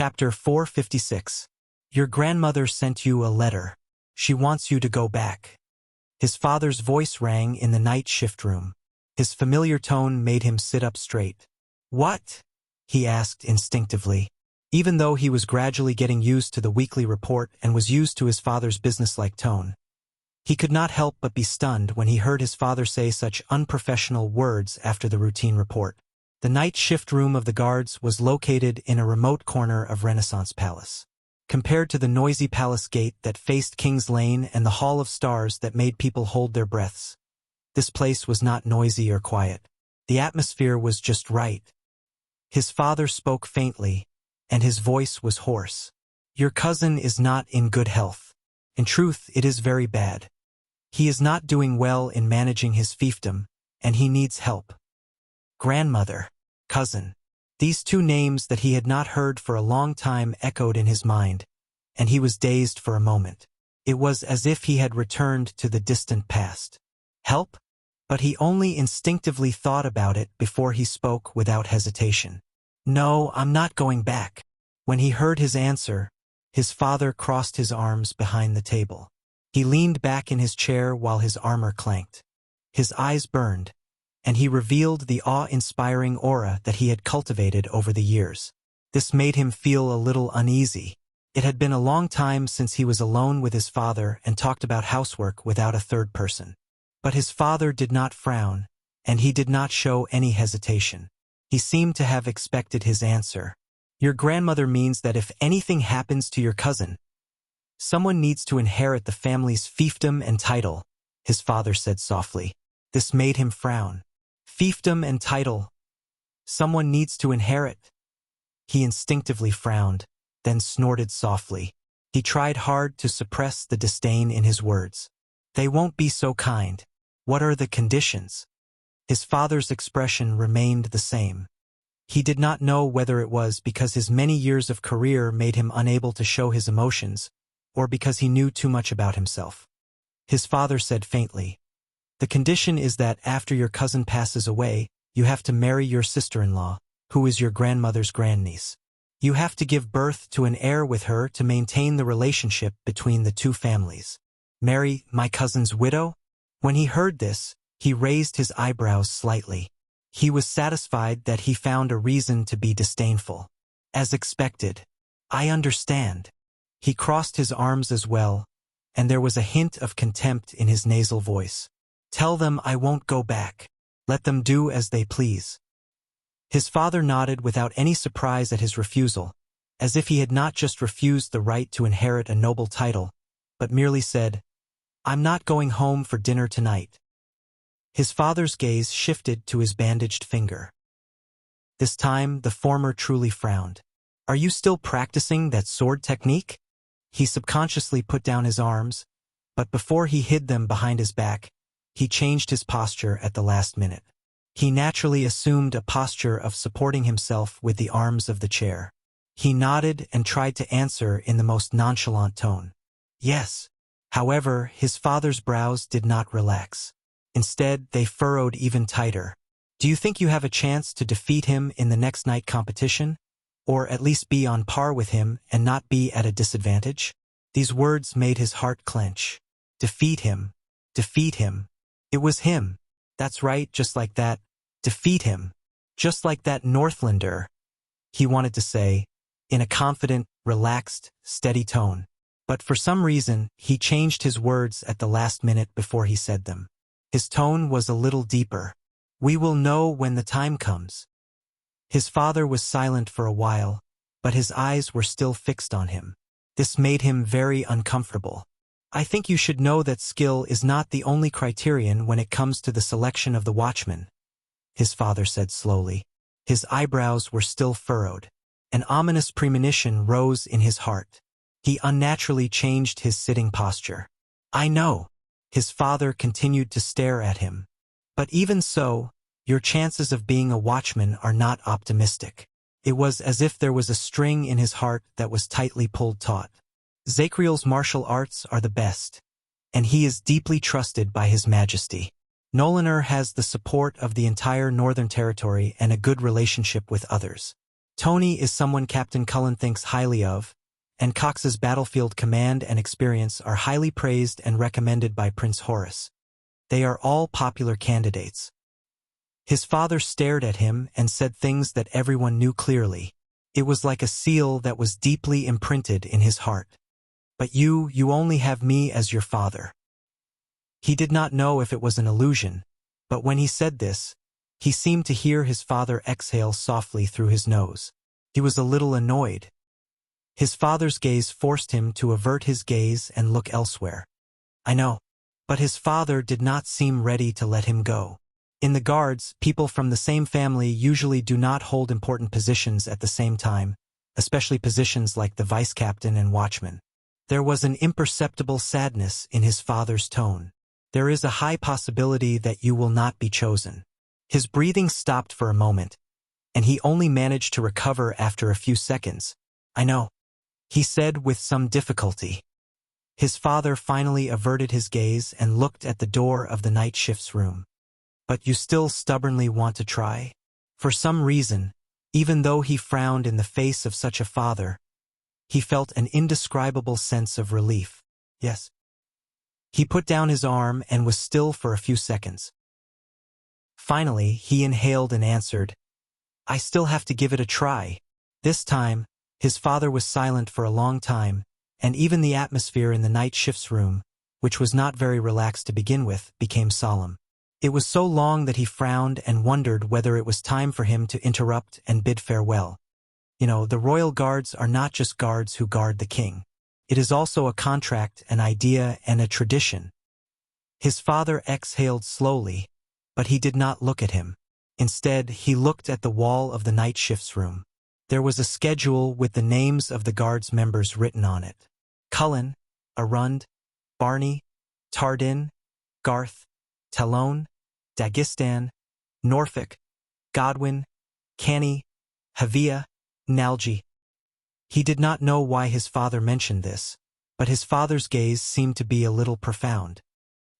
Chapter 456. Your grandmother sent you a letter. She wants you to go back. His father's voice rang in the night shift room. His familiar tone made him sit up straight. What? He asked instinctively. Even though he was gradually getting used to the weekly report and was used to his father's businesslike tone, he could not help but be stunned when he heard his father say such unprofessional words after the routine report. The night shift room of the guards was located in a remote corner of Renaissance Palace. Compared to the noisy palace gate that faced King's Lane and the Hall of Stars that made people hold their breaths, this place was not noisy or quiet. The atmosphere was just right. His father spoke faintly, and his voice was hoarse. Your cousin is not in good health. In truth, it is very bad. He is not doing well in managing his fiefdom, and he needs help. Grandmother, cousin. These two names that he had not heard for a long time echoed in his mind, and he was dazed for a moment. It was as if he had returned to the distant past. Help? But he only instinctively thought about it before he spoke without hesitation. No, I'm not going back. When he heard his answer, his father crossed his arms behind the table. He leaned back in his chair while his armor clanked. His eyes burned, and he revealed the awe-inspiring aura that he had cultivated over the years. This made him feel a little uneasy. It had been a long time since he was alone with his father and talked about housework without a third person. But his father did not frown, and he did not show any hesitation. He seemed to have expected his answer. Your grandmother means that if anything happens to your cousin, someone needs to inherit the family's fiefdom and title, his father said softly. This made him frown. Fiefdom and title. Someone needs to inherit. He instinctively frowned, then snorted softly. He tried hard to suppress the disdain in his words. They won't be so kind. What are the conditions? His father's expression remained the same. He did not know whether it was because his many years of career made him unable to show his emotions, or because he knew too much about himself. His father said faintly, the condition is that after your cousin passes away, you have to marry your sister-in-law, who is your grandmother's grandniece. You have to give birth to an heir with her to maintain the relationship between the two families. Marry my cousin's widow? When he heard this, he raised his eyebrows slightly. He was satisfied that he found a reason to be disdainful. As expected. I understand. He crossed his arms as well, and there was a hint of contempt in his nasal voice. Tell them I won't go back. Let them do as they please. His father nodded without any surprise at his refusal, as if he had not just refused the right to inherit a noble title, but merely said, I'm not going home for dinner tonight. His father's gaze shifted to his bandaged finger. This time, the former truly frowned. Are you still practicing that sword technique? He subconsciously put down his arms, but before he hid them behind his back, he changed his posture at the last minute. He naturally assumed a posture of supporting himself with the arms of the chair. He nodded and tried to answer in the most nonchalant tone. Yes. However, his father's brows did not relax. Instead, they furrowed even tighter. Do you think you have a chance to defeat him in the next night competition? Or at least be on par with him and not be at a disadvantage? These words made his heart clench. Defeat him. Defeat him. It was him. That's right, just like that. Defeat him. Just like that Northlander. He wanted to say, in a confident, relaxed, steady tone. But for some reason, he changed his words at the last minute before he said them. His tone was a little deeper. We will know when the time comes. His father was silent for a while, but his eyes were still fixed on him. This made him very uncomfortable. I think you should know that skill is not the only criterion when it comes to the selection of the watchman, his father said slowly. His eyebrows were still furrowed. An ominous premonition rose in his heart. He unnaturally changed his sitting posture. I know. His father continued to stare at him. But even so, your chances of being a watchman are not optimistic. It was as if there was a string in his heart that was tightly pulled taut. Zakriel's martial arts are the best, and he is deeply trusted by His Majesty. Nolaner has the support of the entire Northern Territory and a good relationship with others. Tony is someone Captain Cullen thinks highly of, and Cox's battlefield command and experience are highly praised and recommended by Prince Horace. They are all popular candidates. His father stared at him and said things that everyone knew clearly. It was like a seal that was deeply imprinted in his heart. But you only have me as your father. He did not know if it was an illusion, but when he said this, he seemed to hear his father exhale softly through his nose. He was a little annoyed. His father's gaze forced him to avert his gaze and look elsewhere. I know. But his father did not seem ready to let him go. In the Guards, people from the same family usually do not hold important positions at the same time, especially positions like the vice-captain and watchman. There was an imperceptible sadness in his father's tone. There is a high possibility that you will not be chosen. His breathing stopped for a moment, and he only managed to recover after a few seconds. I know, he said with some difficulty. His father finally averted his gaze and looked at the door of the night shift's room. But you still stubbornly want to try? For some reason, even though he frowned in the face of such a father, he felt an indescribable sense of relief. Yes. He put down his arm and was still for a few seconds. Finally, he inhaled and answered, I still have to give it a try. This time, his father was silent for a long time, and even the atmosphere in the night shift's room, which was not very relaxed to begin with, became solemn. It was so long that he frowned and wondered whether it was time for him to interrupt and bid farewell. You know, the royal guards are not just guards who guard the king. It is also a contract, an idea, and a tradition. His father exhaled slowly, but he did not look at him. Instead, he looked at the wall of the night shift's room. There was a schedule with the names of the guards members written on it. Cullen, Arund, Barney, Tardin, Garth, Talon, Dagistan, Norfolk, Godwin, Canny, Havia, Nalgi. He did not know why his father mentioned this, but his father's gaze seemed to be a little profound.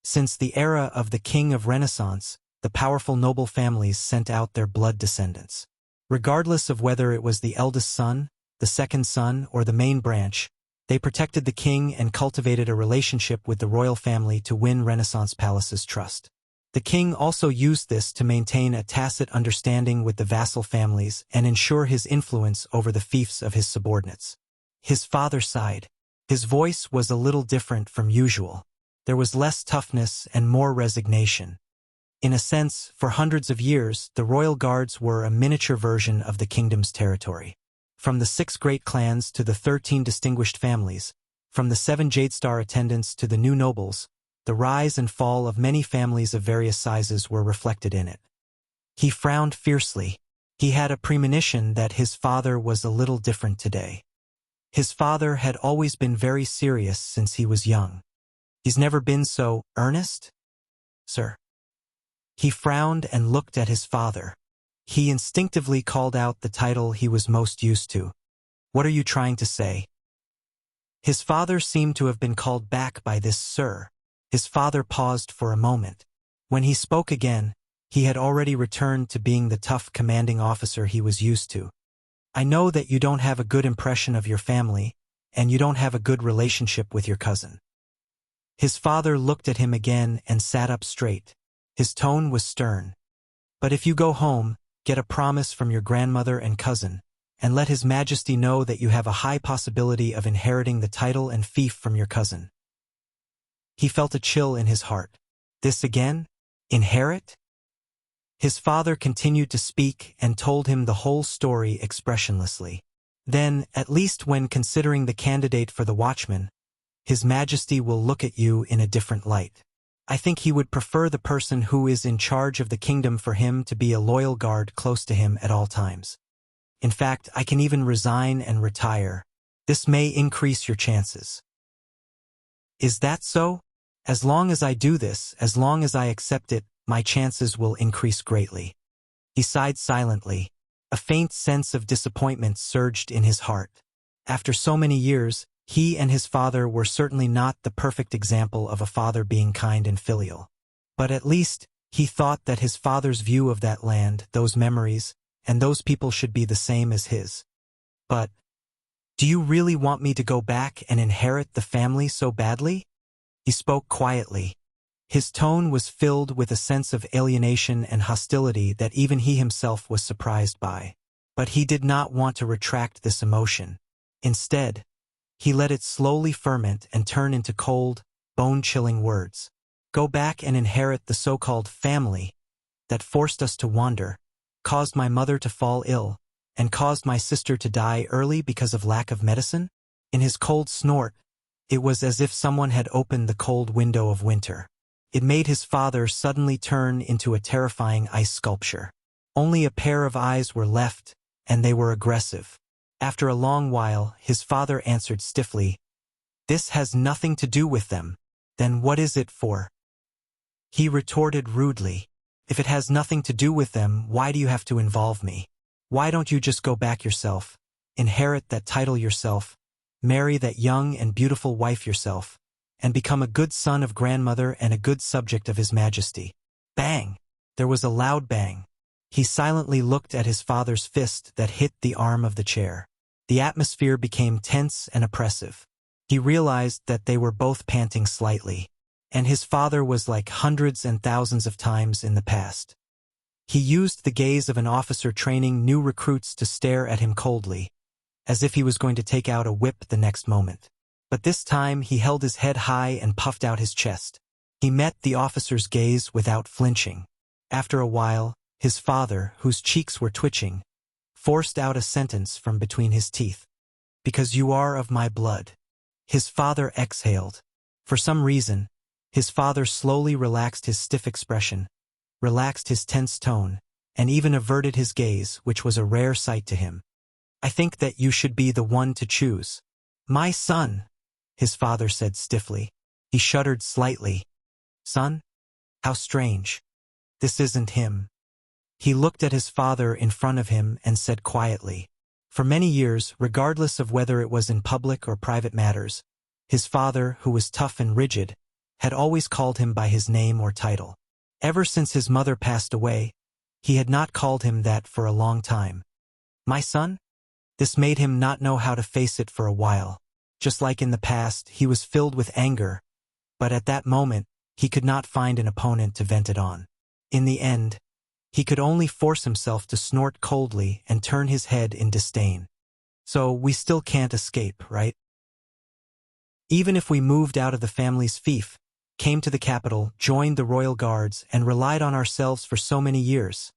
Since the era of the King of Renaissance, the powerful noble families sent out their blood descendants. Regardless of whether it was the eldest son, the second son, or the main branch, they protected the king and cultivated a relationship with the royal family to win Renaissance palace's trust. The king also used this to maintain a tacit understanding with the vassal families and ensure his influence over the fiefs of his subordinates. His father sighed. His voice was a little different from usual. There was less toughness and more resignation. In a sense, for hundreds of years, the royal guards were a miniature version of the kingdom's territory. From the 6 great clans to the 13 distinguished families, from the 7 Jadestar attendants to the new nobles, the rise and fall of many families of various sizes were reflected in it. He frowned fiercely. He had a premonition that his father was a little different today. His father had always been very serious since he was young. He's never been so earnest, sir. He frowned and looked at his father. He instinctively called out the title he was most used to. What are you trying to say? His father seemed to have been called back by this sir. His father paused for a moment. When he spoke again, he had already returned to being the tough commanding officer he was used to. I know that you don't have a good impression of your family, and you don't have a good relationship with your cousin. His father looked at him again and sat up straight. His tone was stern. But if you go home, get a promise from your grandmother and cousin, and let His Majesty know that you have a high possibility of inheriting the title and fief from your cousin. He felt a chill in his heart. This again? Inherit? His father continued to speak and told him the whole story expressionlessly. Then, at least when considering the candidate for the watchman, His Majesty will look at you in a different light. I think he would prefer the person who is in charge of the kingdom for him to be a loyal guard close to him at all times. In fact, I can even resign and retire. This may increase your chances. Is that so? As long as I do this, as long as I accept it, my chances will increase greatly. He sighed silently. A faint sense of disappointment surged in his heart. After so many years, he and his father were certainly not the perfect example of a father being kind and filial. But at least, he thought that his father's view of that land, those memories, and those people should be the same as his. But, do you really want me to go back and inherit the family so badly? He spoke quietly. His tone was filled with a sense of alienation and hostility that even he himself was surprised by. But he did not want to retract this emotion. Instead, he let it slowly ferment and turn into cold, bone-chilling words. Go back and inherit the so-called family that forced us to wander, caused my mother to fall ill, and caused my sister to die early because of lack of medicine? In his cold snort, it was as if someone had opened the cold window of winter. It made his father suddenly turn into a terrifying ice sculpture. Only a pair of eyes were left, and they were aggressive. After a long while, his father answered stiffly, "This has nothing to do with them. Then what is it for?" He retorted rudely, "If it has nothing to do with them, why do you have to involve me? Why don't you just go back yourself, inherit that title yourself, marry that young and beautiful wife yourself, and become a good son of grandmother and a good subject of His Majesty?" Bang! There was a loud bang. He silently looked at his father's fist that hit the arm of the chair. The atmosphere became tense and oppressive. He realized that they were both panting slightly, and his father was like hundreds and thousands of times in the past. He used the gaze of an officer training new recruits to stare at him coldly, as if he was going to take out a whip the next moment. But this time he held his head high and puffed out his chest. He met the officer's gaze without flinching. After a while, his father, whose cheeks were twitching, forced out a sentence from between his teeth. "Because you are of my blood." His father exhaled. For some reason, his father slowly relaxed his stiff expression, relaxed his tense tone, and even averted his gaze, which was a rare sight to him. "I think that you should be the one to choose." "My son," his father said stiffly. He shuddered slightly. "Son? How strange. This isn't him." He looked at his father in front of him and said quietly. For many years, regardless of whether it was in public or private matters, his father, who was tough and rigid, had always called him by his name or title. Ever since his mother passed away, he had not called him that for a long time. "My son?" This made him not know how to face it for a while. Just like in the past, he was filled with anger, but at that moment, he could not find an opponent to vent it on. In the end, he could only force himself to snort coldly and turn his head in disdain. "So we still can't escape, right? Even if we moved out of the family's fief, came to the capital, joined the royal guards, and relied on ourselves for so many years,"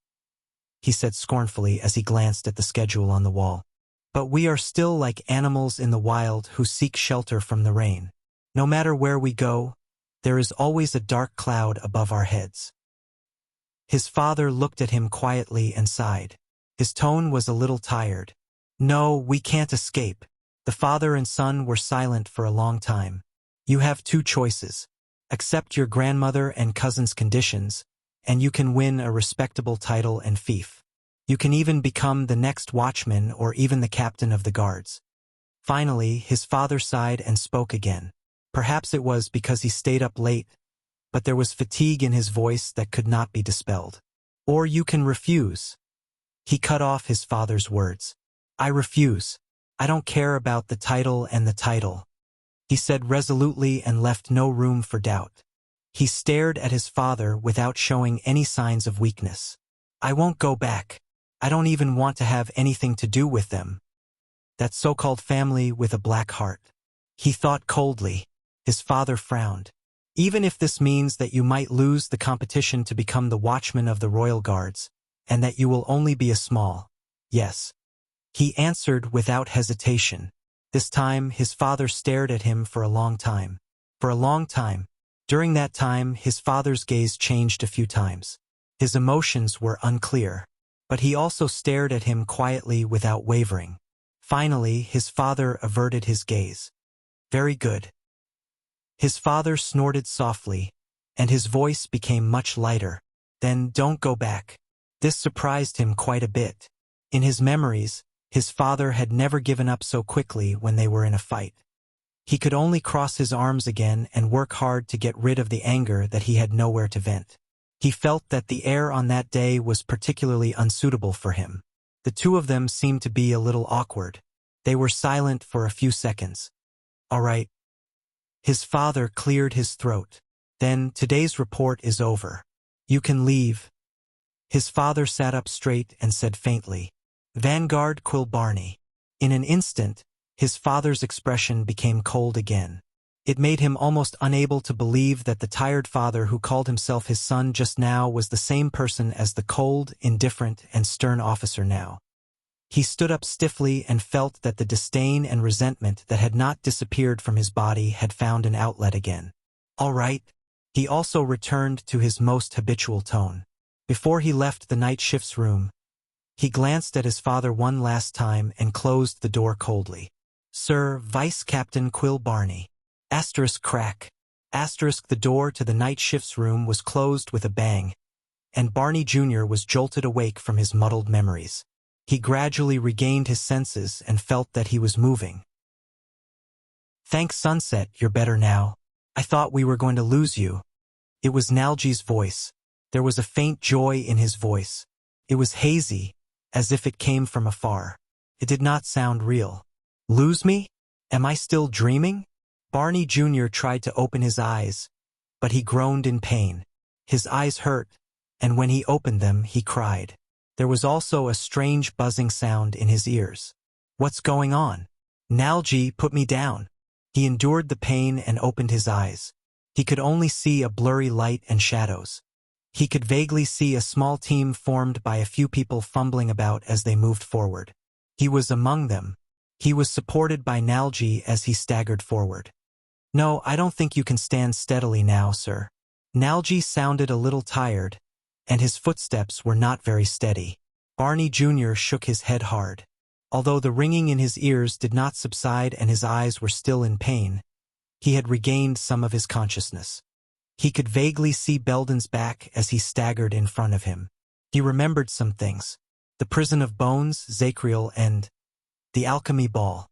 he said scornfully as he glanced at the schedule on the wall. "But we are still like animals in the wild who seek shelter from the rain. No matter where we go, there is always a dark cloud above our heads." His father looked at him quietly and sighed. His tone was a little tired. "No, we can't escape." The father and son were silent for a long time. "You have two choices. Accept your grandmother and cousin's conditions, and you can win a respectable title and fief. You can even become the next watchman or even the captain of the guards." Finally, his father sighed and spoke again. Perhaps it was because he stayed up late, but there was fatigue in his voice that could not be dispelled. "Or you can refuse." He cut off his father's words. "I refuse. I don't care about the title and the title," he said resolutely and left no room for doubt. He stared at his father without showing any signs of weakness. "I won't go back. I don't even want to have anything to do with them. That so-called family with a black heart." He thought coldly. His father frowned. "Even if this means that you might lose the competition to become the watchman of the royal guards, and that you will only be a small, yes," he answered without hesitation. This time, his father stared at him for a long time. For a long time. During that time, his father's gaze changed a few times. His emotions were unclear, but he also stared at him quietly without wavering. Finally, his father averted his gaze. "Very good." His father snorted softly, and his voice became much lighter. "Then don't go back." This surprised him quite a bit. In his memories, his father had never given up so quickly when they were in a fight. He could only cross his arms again and work hard to get rid of the anger that he had nowhere to vent. He felt that the air on that day was particularly unsuitable for him. The two of them seemed to be a little awkward. They were silent for a few seconds. All right. His father cleared his throat. Then, today's report is over. You can leave. His father sat up straight and said faintly, Vanguard Quill Barney. In an instant, his father's expression became cold again. It made him almost unable to believe that the tired father who called himself his son just now was the same person as the cold, indifferent, and stern officer now. He stood up stiffly and felt that the disdain and resentment that had not disappeared from his body had found an outlet again. All right. He also returned to his most habitual tone. Before he left the night shift's room, he glanced at his father one last time and closed the door coldly. Sir, Vice Captain Quill Barney. Asterisk crack. Asterisk the door to the night shift's room was closed with a bang, and Barney Jr. was jolted awake from his muddled memories. He gradually regained his senses and felt that he was moving. Thanks sunset, you're better now. I thought we were going to lose you. It was Nalji's voice. There was a faint joy in his voice. It was hazy, as if it came from afar. It did not sound real. Lose me? Am I still dreaming? Barney Jr. tried to open his eyes, but he groaned in pain. His eyes hurt, and when he opened them, he cried. There was also a strange buzzing sound in his ears. What's going on? Nalji, put me down. He endured the pain and opened his eyes. He could only see a blurry light and shadows. He could vaguely see a small team formed by a few people fumbling about as they moved forward. He was among them. He was supported by Nalji as he staggered forward. No, I don't think you can stand steadily now, sir. Nalji sounded a little tired, and his footsteps were not very steady. Barney Jr. shook his head hard. Although the ringing in his ears did not subside and his eyes were still in pain, he had regained some of his consciousness. He could vaguely see Belden's back as he staggered in front of him. He remembered some things. The prison of bones, Zacriel, and the alchemy ball.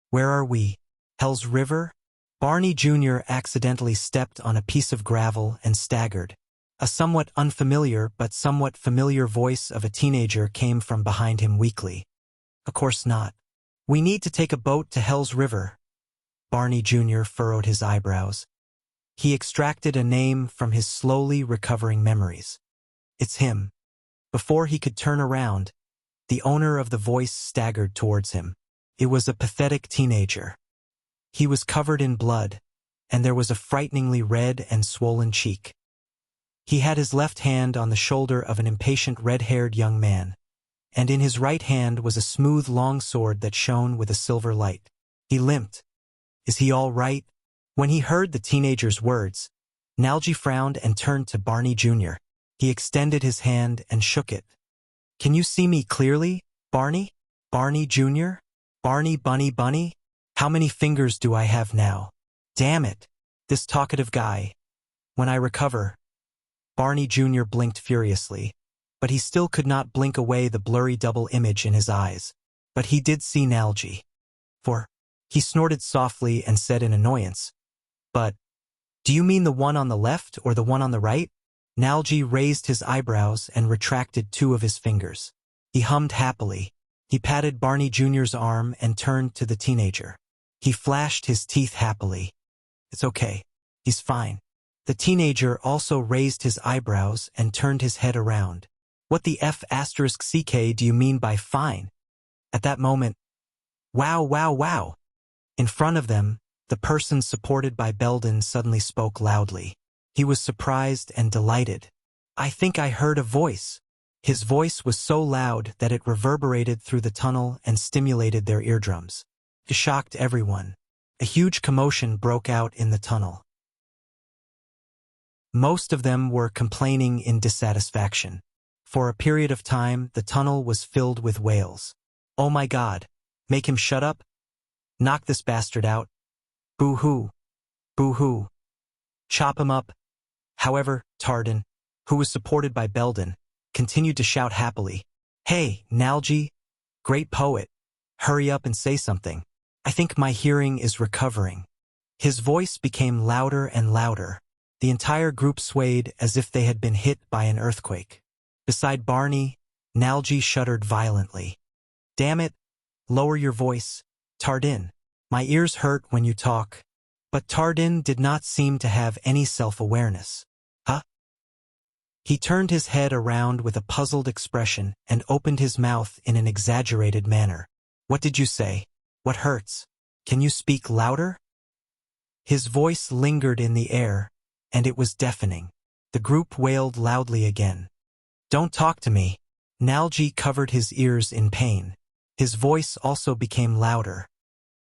Where are we? Hell's River? Barney Jr. accidentally stepped on a piece of gravel and staggered. A somewhat unfamiliar but somewhat familiar voice of a teenager came from behind him weakly. Of course not. We need to take a boat to Hell's River. Barney Jr. furrowed his eyebrows. He extracted a name from his slowly recovering memories. It's him. Before he could turn around, the owner of the voice staggered towards him. It was a pathetic teenager. He was covered in blood, and there was a frighteningly red and swollen cheek. He had his left hand on the shoulder of an impatient red-haired young man, and in his right hand was a smooth long sword that shone with a silver light. He limped. Is he all right? When he heard the teenager's words, Nalji frowned and turned to Barney Jr. He extended his hand and shook it. Can you see me clearly, Barney? Barney Jr.? Barney Bunny? How many fingers do I have now? Damn it, this talkative guy. When I recover. Barney Jr. blinked furiously, but he still could not blink away the blurry double image in his eyes. But he did see Nalji. He snorted softly and said in annoyance, But, do you mean the one on the left or the one on the right? Nalji raised his eyebrows and retracted two of his fingers. He hummed happily. He patted Barney Jr.'s arm and turned to the teenager. He flashed his teeth happily. It's okay. He's fine. The teenager also raised his eyebrows and turned his head around. What the F***ck do you mean by fine? At that moment, wow. In front of them, the person supported by Belden suddenly spoke loudly. He was surprised and delighted. I think I heard a voice. His voice was so loud that it reverberated through the tunnel and stimulated their eardrums. It shocked everyone. A huge commotion broke out in the tunnel. Most of them were complaining in dissatisfaction. For a period of time, the tunnel was filled with wails. Oh my God! Make him shut up? Knock this bastard out. Boo-hoo. Boo-hoo. Chop him up. However, Tardin, who was supported by Belden, continued to shout happily. Hey, Nalji, great poet. Hurry up and say something. I think my hearing is recovering. His voice became louder and louder. The entire group swayed as if they had been hit by an earthquake. Beside Barney, Nalji shuddered violently. Damn it! Lower your voice, Tardin. My ears hurt when you talk. But Tardin did not seem to have any self-awareness. Huh? He turned his head around with a puzzled expression and opened his mouth in an exaggerated manner. What did you say? What hurts? Can you speak louder? His voice lingered in the air, and it was deafening. The group wailed loudly again. Don't talk to me. Nalji covered his ears in pain. His voice also became louder.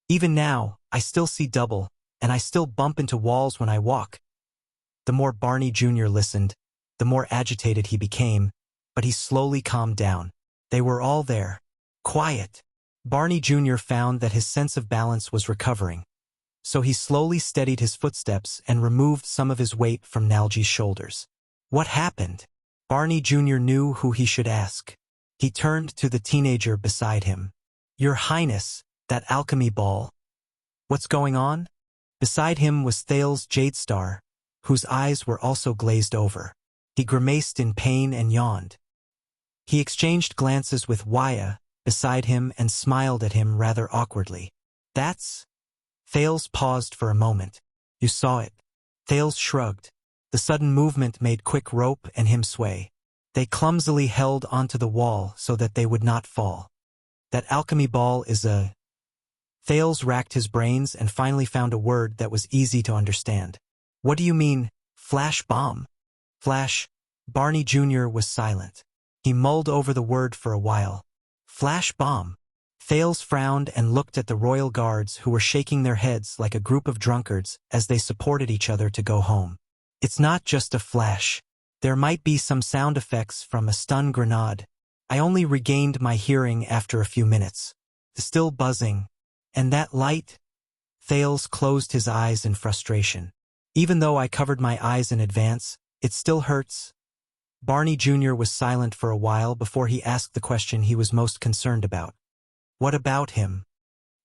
Even now, I still see double, and I still bump into walls when I walk. The more Barney Jr. listened, the more agitated he became, but he slowly calmed down. They were all there. Quiet. Barney Jr. found that his sense of balance was recovering. So he slowly steadied his footsteps and removed some of his weight from Nalji's shoulders. What happened? Barney Jr. knew who he should ask. He turned to the teenager beside him. Your Highness, that alchemy ball. What's going on? Beside him was Thales Jadestar, whose eyes were also glazed over. He grimaced in pain and yawned. He exchanged glances with Wuxia beside him and smiled at him rather awkwardly. That's... Thales paused for a moment. You saw it. Thales shrugged. The sudden movement made Quick Rope and him sway. They clumsily held onto the wall so that they would not fall. That alchemy ball is a... Thales racked his brains and finally found a word that was easy to understand. What do you mean, flash bomb? Flash. Barney Jr. was silent. He mulled over the word for a while. Flash bomb. Thales frowned and looked at the royal guards who were shaking their heads like a group of drunkards as they supported each other to go home. It's not just a flash. There might be some sound effects from a stun grenade. I only regained my hearing after a few minutes. The still buzzing. And that light? Thales closed his eyes in frustration. Even though I covered my eyes in advance, it still hurts. Barney Jr. was silent for a while before he asked the question he was most concerned about. What about him?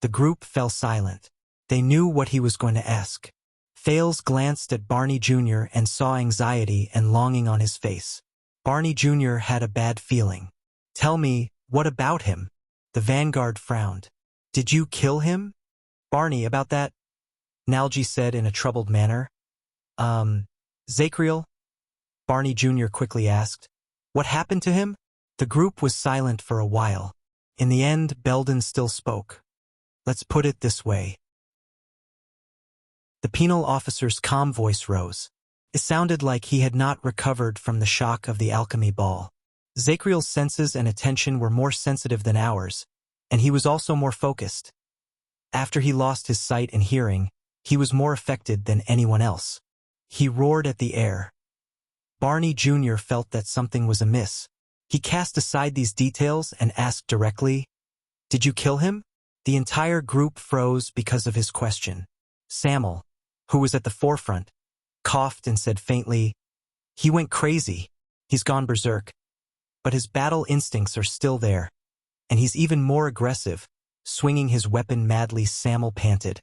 The group fell silent. They knew what he was going to ask. Thales glanced at Barney Jr. and saw anxiety and longing on his face. Barney Jr. had a bad feeling. Tell me, what about him? The vanguard frowned. Did you kill him? Barney, about that? Nalji said in a troubled manner. Zachriel? Barney Jr. quickly asked. What happened to him? The group was silent for a while. In the end, Belden still spoke. Let's put it this way. The penal officer's calm voice rose. It sounded like he had not recovered from the shock of the alchemy ball. Zachriel's senses and attention were more sensitive than ours, and he was also more focused. After he lost his sight and hearing, he was more affected than anyone else. He roared at the air. Barney Jr. felt that something was amiss. He cast aside these details and asked directly, Did you kill him? The entire group froze because of his question. Samuel, who was at the forefront, coughed and said faintly, He went crazy. He's gone berserk. But his battle instincts are still there. And he's even more aggressive, swinging his weapon madly. Samuel panted,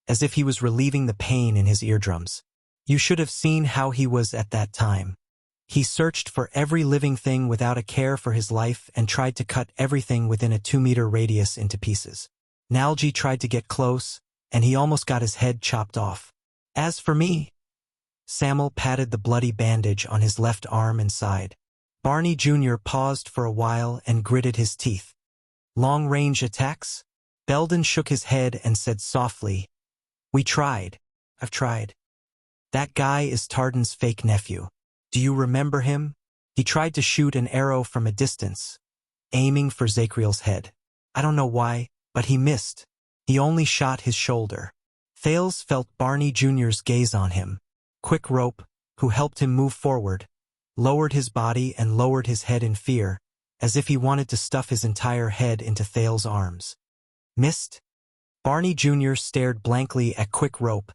as if he was relieving the pain in his eardrums. You should have seen how he was at that time. He searched for every living thing without a care for his life and tried to cut everything within a 2-meter radius into pieces. Nalji tried to get close, and he almost got his head chopped off. As for me, Samuel patted the bloody bandage on his left arm and side. Barney Jr. paused for a while and gritted his teeth. Long-range attacks? Belden shook his head and said softly, We tried. I've tried. That guy is Tardin's fake nephew. Do you remember him? He tried to shoot an arrow from a distance, aiming for Zachriel's head. I don't know why, but he missed. He only shot his shoulder. Thales felt Barney Jr.'s gaze on him. Quick Rope, who helped him move forward, lowered his body and lowered his head in fear, as if he wanted to stuff his entire head into Thales' arms. Missed? Barney Jr. stared blankly at Quick Rope,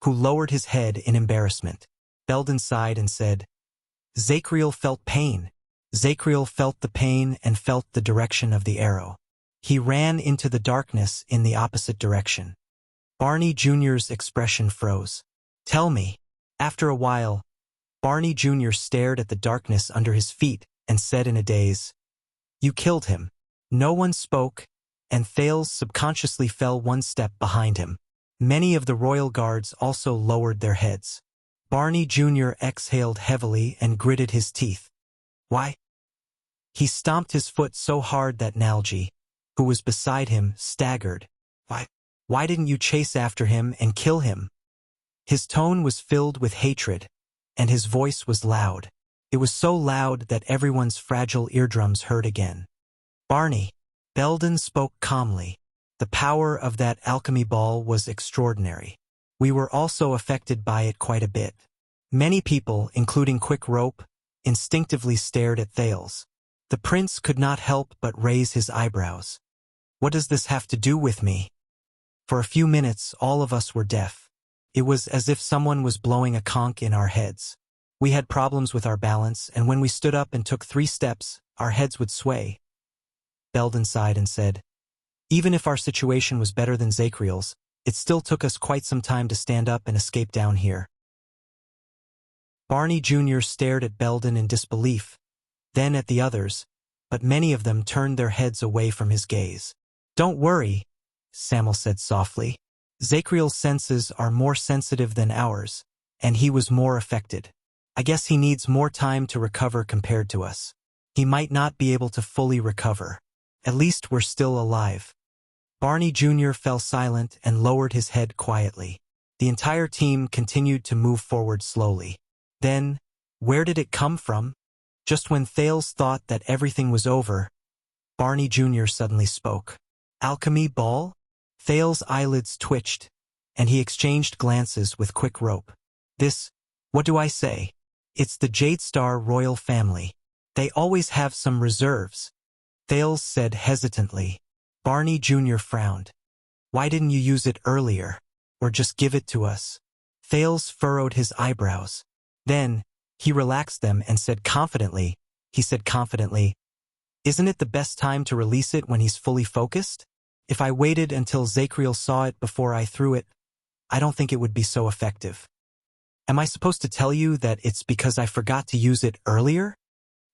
who lowered his head in embarrassment. Belden sighed and said, Zachriel felt pain. Zachriel felt the pain and felt the direction of the arrow. He ran into the darkness in the opposite direction. Barney Jr.'s expression froze. Tell me. After a while, Barney Jr. stared at the darkness under his feet and said in a daze, You killed him. No one spoke, and Thales subconsciously fell one step behind him. Many of the royal guards also lowered their heads. Barney Jr. exhaled heavily and gritted his teeth. Why? He stomped his foot so hard that Nalji, who was beside him, staggered. Why didn't you chase after him and kill him? His tone was filled with hatred, and his voice was loud. It was so loud that everyone's fragile eardrums hurt again. Barney, Belden spoke calmly. The power of that alchemy ball was extraordinary. We were also affected by it quite a bit. Many people, including Quick Rope, instinctively stared at Thales. The prince could not help but raise his eyebrows. What does this have to do with me? For a few minutes, all of us were deaf. It was as if someone was blowing a conch in our heads. We had problems with our balance, and when we stood up and took 3 steps, our heads would sway. Belden sighed and said, even if our situation was better than Zakriel's, it still took us quite some time to stand up and escape down here. Barney Jr. stared at Belden in disbelief, then at the others, but many of them turned their heads away from his gaze. Don't worry, Samuel said softly. Zakriel's senses are more sensitive than ours, and he was more affected. I guess he needs more time to recover compared to us. He might not be able to fully recover. At least we're still alive. Barney Jr. fell silent and lowered his head quietly. The entire team continued to move forward slowly. Then, where did it come from? Just when Thales thought that everything was over, Barney Jr. suddenly spoke. Alchemy ball? Thales' eyelids twitched, and he exchanged glances with Quick Rope. What do I say? It's the Jade Star royal family. They always have some reserves. Thales said hesitantly. Barney Jr. frowned. Why didn't you use it earlier? Or just give it to us? Thales furrowed his eyebrows. Then, he relaxed them and said confidently, isn't it the best time to release it when he's fully focused? If I waited until Zakriel saw it before I threw it, I don't think it would be so effective. Am I supposed to tell you that it's because I forgot to use it earlier?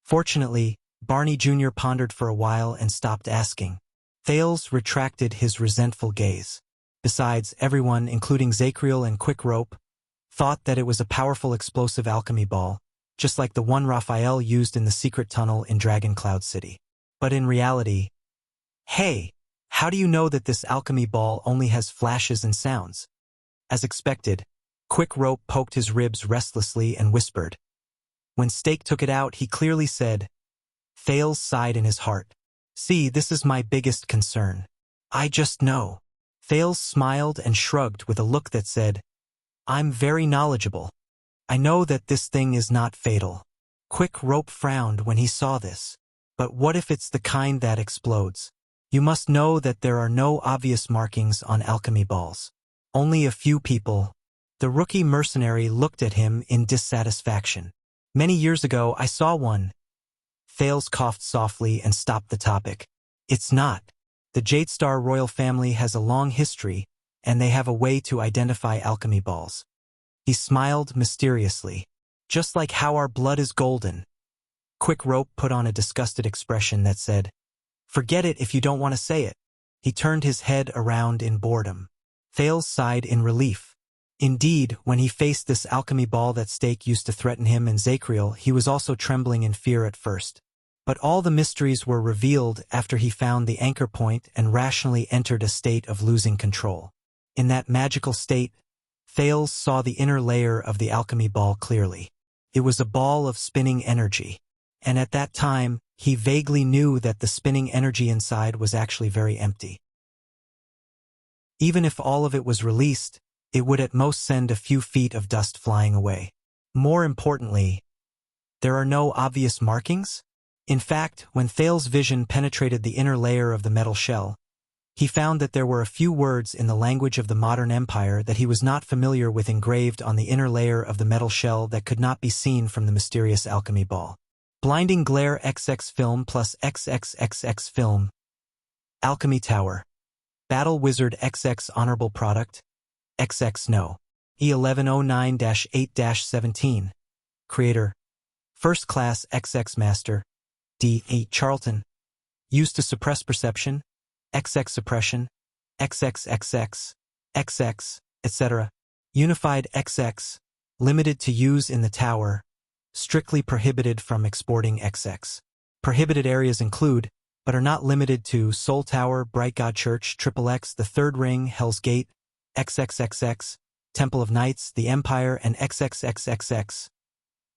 Fortunately, Barney Jr. pondered for a while and stopped asking. Thales retracted his resentful gaze. Besides, everyone, including Zakriel and Quick Rope, thought that it was a powerful explosive alchemy ball, just like the one Raphael used in the secret tunnel in Dragon Cloud City. But in reality, hey, how do you know that this alchemy ball only has flashes and sounds? As expected, Quick Rope poked his ribs restlessly and whispered. When Stake took it out, he clearly said. Thales sighed in his heart. See, this is my biggest concern. I just know. Thales smiled and shrugged with a look that said, I'm very knowledgeable. I know that this thing is not fatal. Quick Rope frowned when he saw this. But what if it's the kind that explodes? You must know that there are no obvious markings on alchemy balls. Only a few people. The rookie mercenary looked at him in dissatisfaction. Many years ago, I saw one. Thales coughed softly and stopped the topic. It's not. The Jade Star royal family has a long history, and they have a way to identify alchemy balls. He smiled mysteriously. Just like how our blood is golden. Quick Rope put on a disgusted expression that said, forget it if you don't want to say it. He turned his head around in boredom. Thales sighed in relief. Indeed, when he faced this alchemy ball that Stake used to threaten him and Zakriel, he was also trembling in fear at first. But all the mysteries were revealed after he found the anchor point and rationally entered a state of losing control. In that magical state, Thales saw the inner layer of the alchemy ball clearly. It was a ball of spinning energy. And at that time, he vaguely knew that the spinning energy inside was actually very empty. Even if all of it was released, it would at most send a few feet of dust flying away. More importantly, there are no obvious markings? In fact, when Thales' vision penetrated the inner layer of the metal shell, he found that there were a few words in the language of the modern empire that he was not familiar with engraved on the inner layer of the metal shell that could not be seen from the mysterious alchemy ball. Blinding glare XX film plus XXXX film. Alchemy Tower. Battle Wizard XX Honorable Product. XX No. E1109-8-17. Creator. First Class XX Master. D. 8 Charlton. Used to suppress perception, XX suppression, XXXX, XX, etc. Unified XX, limited to use in the tower, strictly prohibited from exporting XX. Prohibited areas include, but are not limited to, Soul Tower, Bright God Church, XXX, the Third Ring, Hell's Gate, XXXX, Temple of Knights, the Empire, and XXXXX.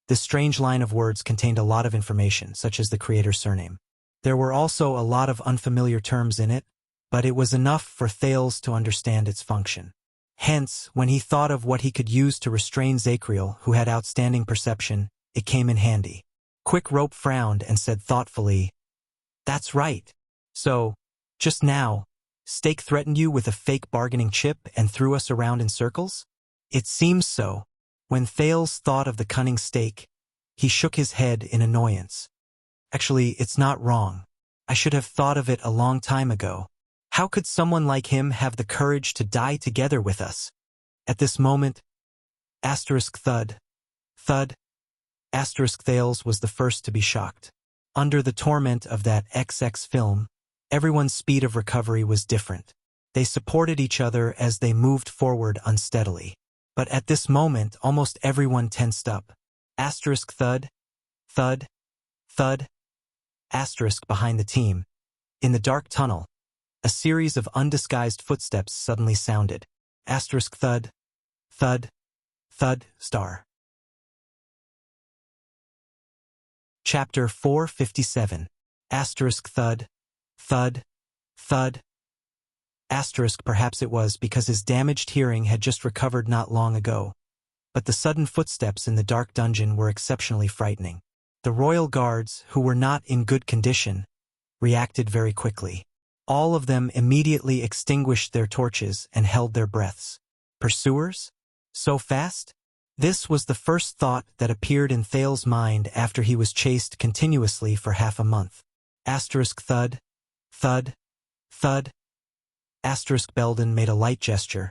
This strange line of words contained a lot of information, such as the creator's surname. There were also a lot of unfamiliar terms in it, but it was enough for Thales to understand its function. Hence, when he thought of what he could use to restrain Zacriel, who had outstanding perception, it came in handy. Quick Rope frowned and said thoughtfully, "That's right. So, just now, Stake threatened you with a fake bargaining chip and threw us around in circles?" "It seems so." When Thales thought of the cunning Stake, he shook his head in annoyance. "Actually, it's not wrong. I should have thought of it a long time ago. How could someone like him have the courage to die together with us?" At this moment, thud, thud, Thales was the first to be shocked. Under the torment of that XX film, everyone's speed of recovery was different. They supported each other as they moved forward unsteadily. But at this moment, almost everyone tensed up. Thud, thud, thud, behind the team. In the dark tunnel, a series of undisguised footsteps suddenly sounded. Thud, thud, thud, star. Chapter 457. Thud, thud, thud. Perhaps it was because his damaged hearing had just recovered not long ago. But the sudden footsteps in the dark dungeon were exceptionally frightening. The royal guards, who were not in good condition, reacted very quickly. All of them immediately extinguished their torches and held their breaths. Pursuers? So fast? This was the first thought that appeared in Thales' mind after he was chased continuously for half a month. Thud, thud, thud. Belden made a light gesture,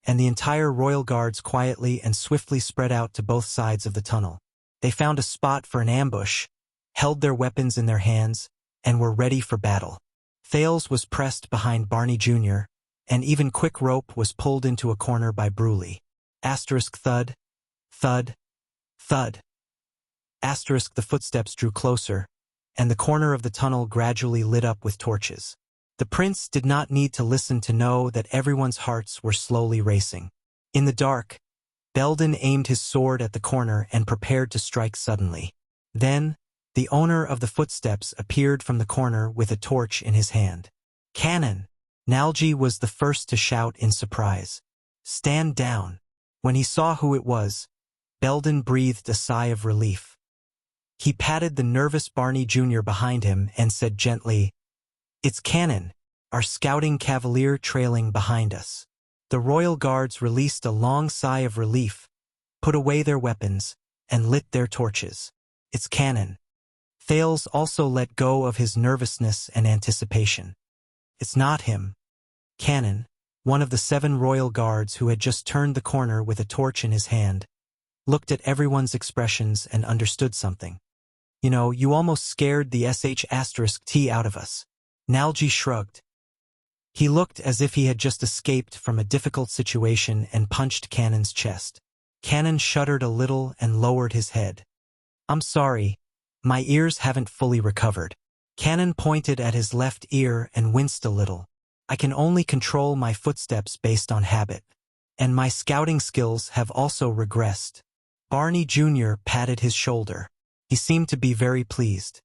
and the entire royal guards quietly and swiftly spread out to both sides of the tunnel. They found a spot for an ambush, held their weapons in their hands, and were ready for battle. Thales was pressed behind Barney Jr., and even Quick Rope was pulled into a corner by Bruley. Thud, thud, thud. The footsteps drew closer, and the corner of the tunnel gradually lit up with torches. The prince did not need to listen to know that everyone's hearts were slowly racing. In the dark, Belden aimed his sword at the corner and prepared to strike suddenly. Then, the owner of the footsteps appeared from the corner with a torch in his hand. "Cannon!" Nalji was the first to shout in surprise. "Stand down." When he saw who it was, Belden breathed a sigh of relief. He patted the nervous Barney Jr. behind him and said gently, "It's Cannon, our scouting cavalier trailing behind us." The royal guards released a long sigh of relief, put away their weapons, and lit their torches. "It's Cannon." Thales also let go of his nervousness and anticipation. "It's not him." Cannon, one of the 7 royal guards who had just turned the corner with a torch in his hand, looked at everyone's expressions and understood something. "You know, you almost scared the sh*t out of us." Nalji shrugged. He looked as if he had just escaped from a difficult situation and punched Cannon's chest. Cannon shuddered a little and lowered his head. "I'm sorry, my ears haven't fully recovered." Cannon pointed at his left ear and winced a little. "I can only control my footsteps based on habit, and my scouting skills have also regressed." Barney Jr. patted his shoulder. He seemed to be very pleased.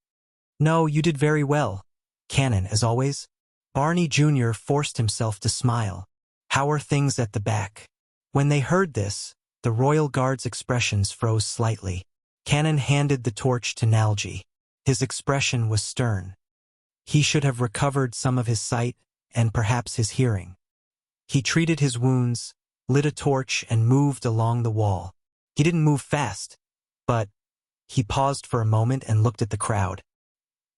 "No, you did very well, Cannon, as always." Barney Jr. forced himself to smile. "How are things at the back?" When they heard this, the royal guard's expressions froze slightly. Cannon handed the torch to Nalji. His expression was stern. He should have recovered some of his sight and perhaps his hearing. He treated his wounds, lit a torch, and moved along the wall. He didn't move fast, but he paused for a moment and looked at the crowd.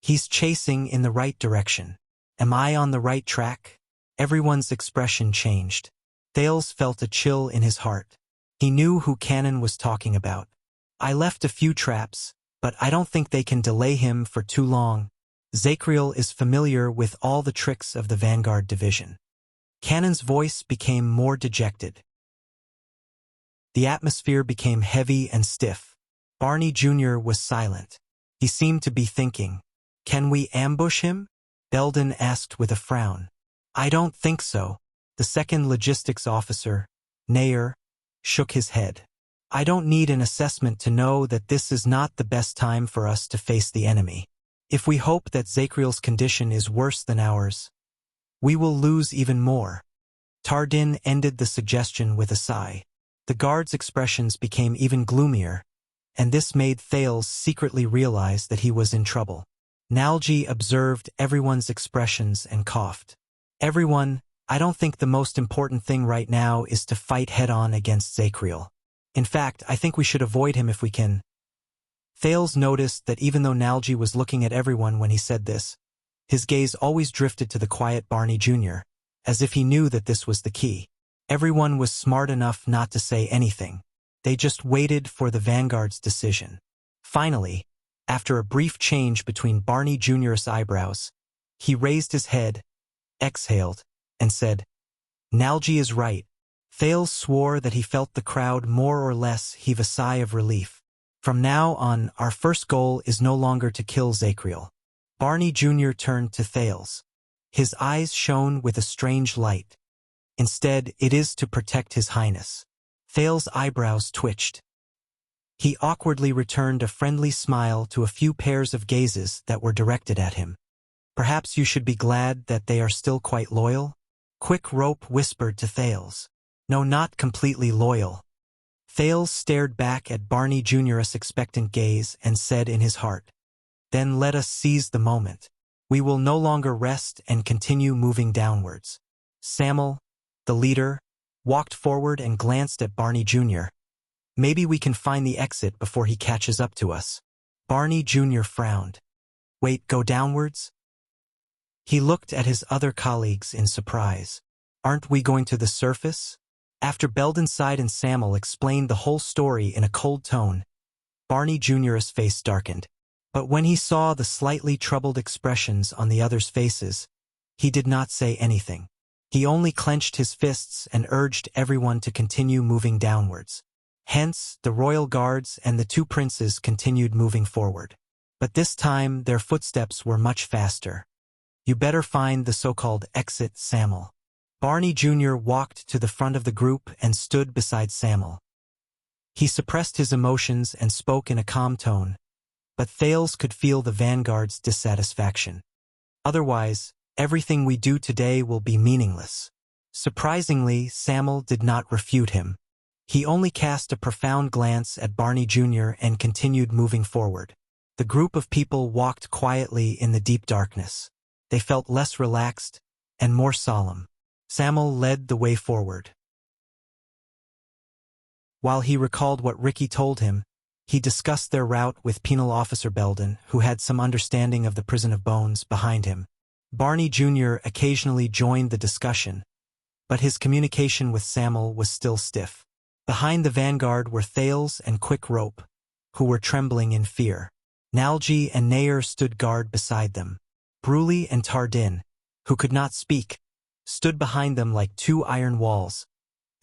"He's chasing in the right direction. Am I on the right track?" Everyone's expression changed. Thales felt a chill in his heart. He knew who Cannon was talking about. "I left a few traps, but I don't think they can delay him for too long." Zachriel is familiar with all the tricks of the Vanguard division. Cannon's voice became more dejected. The atmosphere became heavy and stiff. Barney Jr. was silent. He seemed to be thinking. Can we ambush him? Belden asked with a frown. I don't think so. The second logistics officer, Nair, shook his head. I don't need an assessment to know that this is not the best time for us to face the enemy. If we hope that Zachriel's condition is worse than ours, we will lose even more. Tardin ended the suggestion with a sigh. The guard's expressions became even gloomier, and this made Thales secretly realize that he was in trouble. Nalji observed everyone's expressions and coughed. Everyone, I don't think the most important thing right now is to fight head-on against Zachriel. In fact, I think we should avoid him if we can. Thales noticed that even though Nalji was looking at everyone when he said this, his gaze always drifted to the quiet Barney Jr., as if he knew that this was the key. Everyone was smart enough not to say anything. They just waited for the Vanguard's decision. Finally, after a brief change between Barney Jr.'s eyebrows, he raised his head, exhaled, and said, Nalji is right. Thales swore that he felt the crowd more or less heave a sigh of relief. From now on, our first goal is no longer to kill Zachriel. Barney Jr. turned to Thales. His eyes shone with a strange light. Instead, it is to protect His Highness. Thales' eyebrows twitched. He awkwardly returned a friendly smile to a few pairs of gazes that were directed at him. Perhaps you should be glad that they are still quite loyal? Quick Rope whispered to Thales. No, not completely loyal. Thales stared back at Barney Jr.'s expectant gaze and said in his heart, Then let us seize the moment. We will no longer rest and continue moving downwards. Samuel, the leader, walked forward and glanced at Barney Jr. Maybe we can find the exit before he catches up to us. Barney Jr. frowned. Wait, go downwards? He looked at his other colleagues in surprise. Aren't we going to the surface? After Belden sighed and Samuel explained the whole story in a cold tone, Barney Jr.'s face darkened. But when he saw the slightly troubled expressions on the others' faces, he did not say anything. He only clenched his fists and urged everyone to continue moving downwards. Hence, the royal guards and the two princes continued moving forward. But this time, their footsteps were much faster. You better find the so-called exit, Samuel. Barney Jr. walked to the front of the group and stood beside Samuel. He suppressed his emotions and spoke in a calm tone, but Thales could feel the Vanguard's dissatisfaction. Otherwise, everything we do today will be meaningless. Surprisingly, Samuel did not refute him. He only cast a profound glance at Barney Jr. and continued moving forward. The group of people walked quietly in the deep darkness. They felt less relaxed and more solemn. Samuel led the way forward. While he recalled what Ricky told him, he discussed their route with Penal Officer Belden, who had some understanding of the Prison of Bones behind him. Barney Jr. occasionally joined the discussion, but his communication with Samuel was still stiff. Behind the Vanguard were Thales and Quick Rope, who were trembling in fear. Nalji and Nair stood guard beside them. Bruley and Tardin, who could not speak, stood behind them like two iron walls,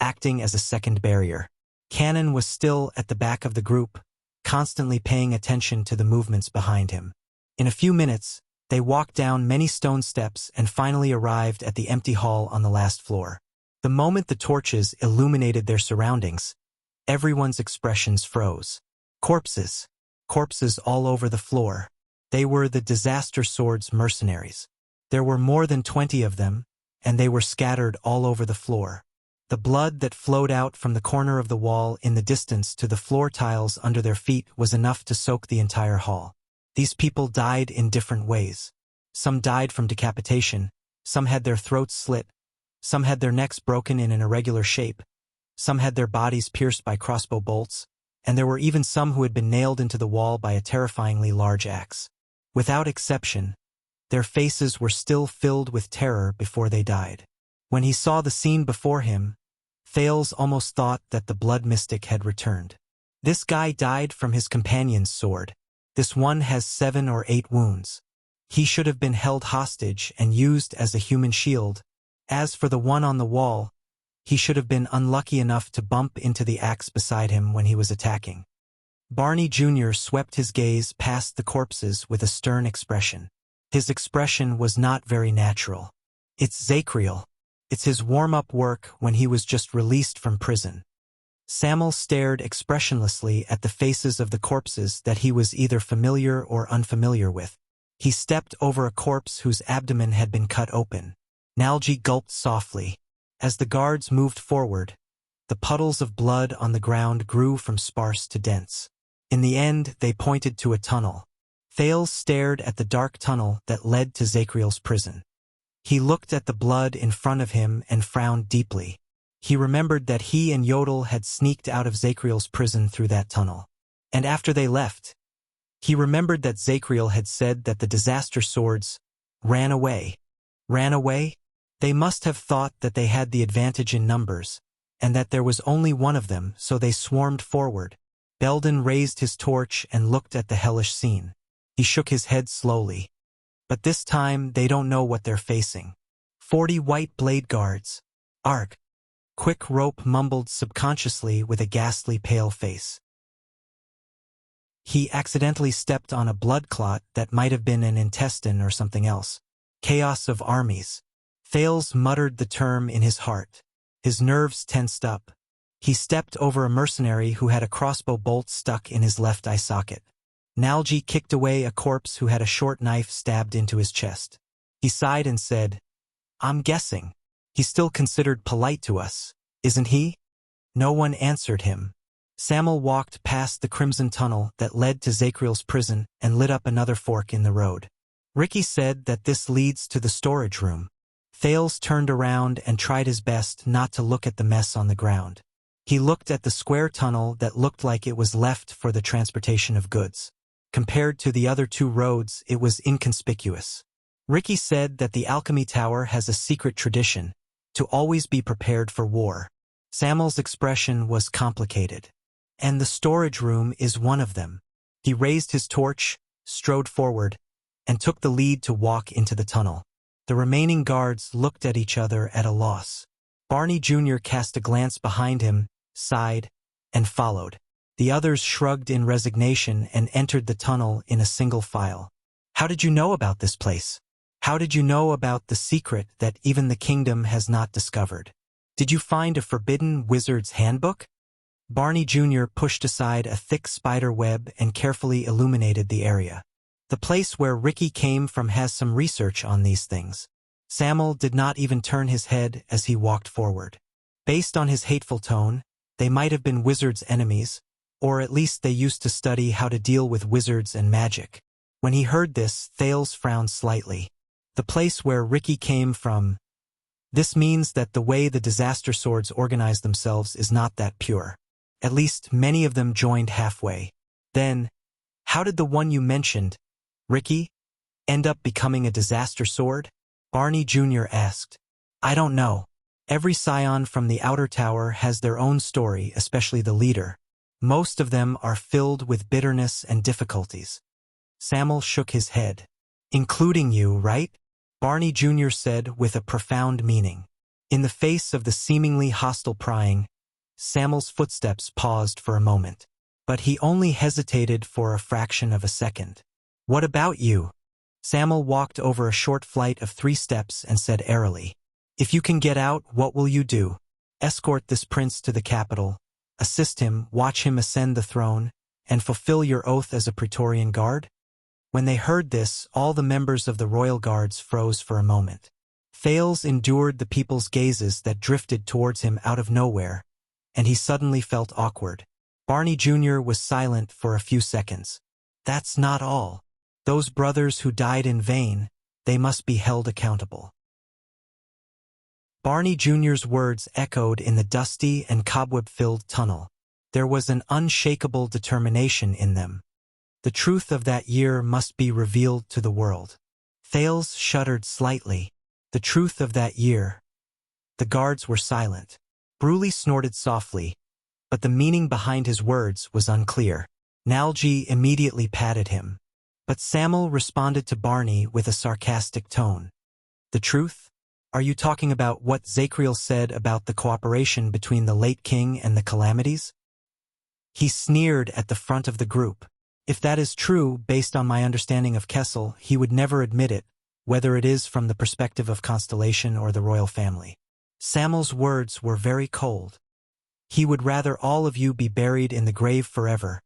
acting as a second barrier. Cannon was still at the back of the group, constantly paying attention to the movements behind him. In a few minutes, they walked down many stone steps and finally arrived at the empty hall on the last floor. The moment the torches illuminated their surroundings, everyone's expressions froze. Corpses. Corpses all over the floor. They were the Disaster Swords mercenaries. There were more than 20 of them, and they were scattered all over the floor. The blood that flowed out from the corner of the wall in the distance to the floor tiles under their feet was enough to soak the entire hall. These people died in different ways. Some died from decapitation, some had their throats slit, some had their necks broken in an irregular shape, some had their bodies pierced by crossbow bolts, and there were even some who had been nailed into the wall by a terrifyingly large axe. Without exception, their faces were still filled with terror before they died. When he saw the scene before him, Thales almost thought that the blood mystic had returned. This guy died from his companion's sword. This one has 7 or 8 wounds. He should have been held hostage and used as a human shield. As for the one on the wall, he should have been unlucky enough to bump into the axe beside him when he was attacking. Barney Jr. swept his gaze past the corpses with a stern expression. His expression was not very natural. It's Zachriel. It's his warm-up work when he was just released from prison. Samuel stared expressionlessly at the faces of the corpses that he was either familiar or unfamiliar with. He stepped over a corpse whose abdomen had been cut open. Nalji gulped softly. As the guards moved forward, the puddles of blood on the ground grew from sparse to dense. In the end, they pointed to a tunnel. Thales stared at the dark tunnel that led to Zachriel's prison. He looked at the blood in front of him and frowned deeply. He remembered that he and Yodel had sneaked out of Zachriel's prison through that tunnel. And after they left, he remembered that Zachriel had said that the disaster swords ran away. Ran away? They must have thought that they had the advantage in numbers, and that there was only one of them, so they swarmed forward. Belden raised his torch and looked at the hellish scene. He shook his head slowly. But this time they don't know what they're facing. 40 white blade guards. Arg. Quick Rope mumbled subconsciously with a ghastly pale face. He accidentally stepped on a blood clot that might have been an intestine or something else. Chaos of armies. Thales muttered the term in his heart. His nerves tensed up. He stepped over a mercenary who had a crossbow bolt stuck in his left eye socket. Nalji kicked away a corpse who had a short knife stabbed into his chest. He sighed and said, "I'm guessing. He's still considered polite to us, isn't he?" No one answered him. Samuel walked past the crimson tunnel that led to Zachriel's prison and lit up another fork in the road. Ricky said that this leads to the storage room. Thales turned around and tried his best not to look at the mess on the ground. He looked at the square tunnel that looked like it was left for the transportation of goods. Compared to the other two roads, it was inconspicuous. Ricky said that the Alchemy Tower has a secret tradition, to always be prepared for war. Samuel's expression was complicated. And the storage room is one of them. He raised his torch, strode forward, and took the lead to walk into the tunnel. The remaining guards looked at each other at a loss. Barney Jr. cast a glance behind him, sighed, and followed. The others shrugged in resignation and entered the tunnel in a single file. "How did you know about this place? How did you know about the secret that even the kingdom has not discovered? Did you find a forbidden wizard's handbook?" Barney Jr. pushed aside a thick spider web and carefully illuminated the area. "The place where Ricky came from has some research on these things." Samuel did not even turn his head as he walked forward. Based on his hateful tone, they might have been wizards' enemies, or at least they used to study how to deal with wizards and magic. When he heard this, Thales frowned slightly. The place where Ricky came from. This means that the way the disaster swords organize themselves is not that pure. At least many of them joined halfway. Then, how did the one you mentioned, Ricky, end up becoming a disaster sword? Barney Jr. asked. "I don't know. Every scion from the outer tower has their own story, especially the leader. Most of them are filled with bitterness and difficulties." Samuel shook his head. "Including you, right?" Barney Jr. said with a profound meaning. In the face of the seemingly hostile prying, Samuel's footsteps paused for a moment. But he only hesitated for a fraction of a second. "What about you?" Samuel walked over a short flight of 3 steps and said airily, "If you can get out, what will you do? Escort this prince to the capital, assist him, watch him ascend the throne, and fulfill your oath as a Praetorian guard?" When they heard this, all the members of the royal guards froze for a moment. Thales endured the people's gazes that drifted towards him out of nowhere, and he suddenly felt awkward. Barney Jr. was silent for a few seconds. "That's not all. Those brothers who died in vain, they must be held accountable." Barney Jr.'s words echoed in the dusty and cobweb-filled tunnel. There was an unshakable determination in them. The truth of that year must be revealed to the world. Thales shuddered slightly. The truth of that year. The guards were silent. Bruley snorted softly, but the meaning behind his words was unclear. Nalji immediately patted him. But Samuel responded to Barney with a sarcastic tone. The truth? Are you talking about what Zachriel said about the cooperation between the late king and the calamities? He sneered at the front of the group. If that is true, based on my understanding of Kessel, he would never admit it, whether it is from the perspective of Constellation or the royal family. Samuel's words were very cold. He would rather all of you be buried in the grave forever,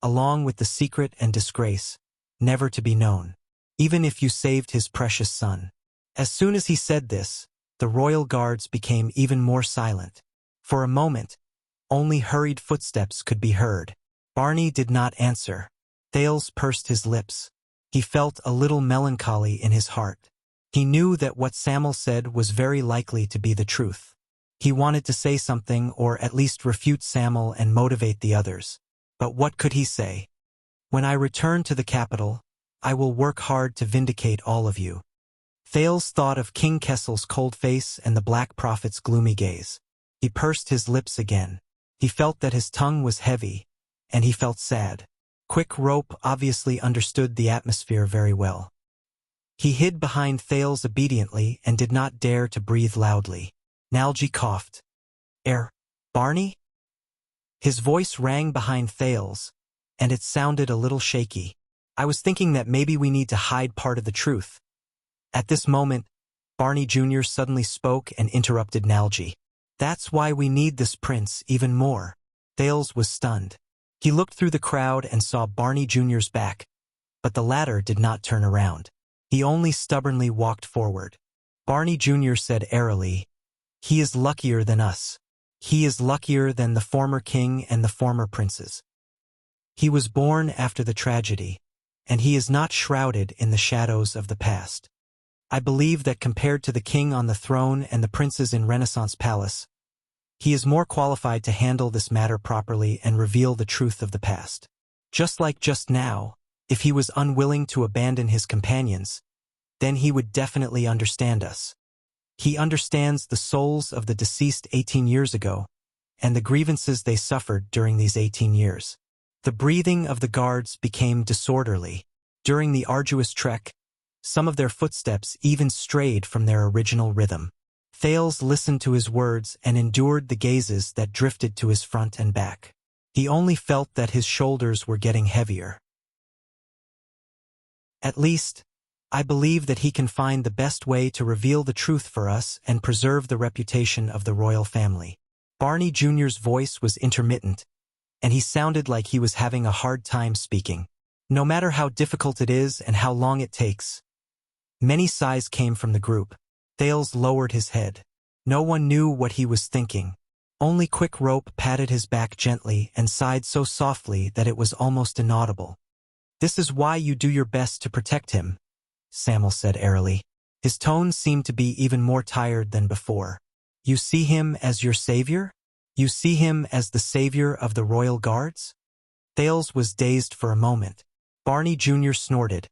along with the secret and disgrace, never to be known, even if you saved his precious son. As soon as he said this, the royal guards became even more silent. For a moment, only hurried footsteps could be heard. Barney did not answer. Thales pursed his lips. He felt a little melancholy in his heart. He knew that what Samuel said was very likely to be the truth. He wanted to say something or at least refute Samuel and motivate the others. But what could he say? When I return to the capital, I will work hard to vindicate all of you. Thales thought of King Kessel's cold face and the Black Prophet's gloomy gaze. He pursed his lips again. He felt that his tongue was heavy, and he felt sad. Quick Rope obviously understood the atmosphere very well. He hid behind Thales obediently and did not dare to breathe loudly. Nalji coughed. Barney? His voice rang behind Thales, and it sounded a little shaky. I was thinking that maybe we need to hide part of the truth. At this moment, Barney Jr. suddenly spoke and interrupted Nalji. That's why we need this prince even more. Thales was stunned. He looked through the crowd and saw Barney Jr.'s back, but the latter did not turn around. He only stubbornly walked forward. Barney Jr. said airily, "He is luckier than us. He is luckier than the former king and the former princes. He was born after the tragedy, and he is not shrouded in the shadows of the past. I believe that compared to the king on the throne and the princes in Renaissance Palace, he is more qualified to handle this matter properly and reveal the truth of the past. Just like just now, if he was unwilling to abandon his companions, then he would definitely understand us. He understands the souls of the deceased 18 years ago, and the grievances they suffered during these 18 years. The breathing of the guards became disorderly. During the arduous trek, some of their footsteps even strayed from their original rhythm. Thales listened to his words and endured the gazes that drifted to his front and back. He only felt that his shoulders were getting heavier. At least, I believe that he can find the best way to reveal the truth for us and preserve the reputation of the royal family. Barney Jr.'s voice was intermittent, and he sounded like he was having a hard time speaking. No matter how difficult it is and how long it takes. Many sighs came from the group. Thales lowered his head. No one knew what he was thinking. Only Quick Rope patted his back gently and sighed so softly that it was almost inaudible. This is why you do your best to protect him, Samuel said airily. His tone seemed to be even more tired than before. You see him as your savior? You see him as the savior of the royal guards? Thales was dazed for a moment. Barney Jr. snorted,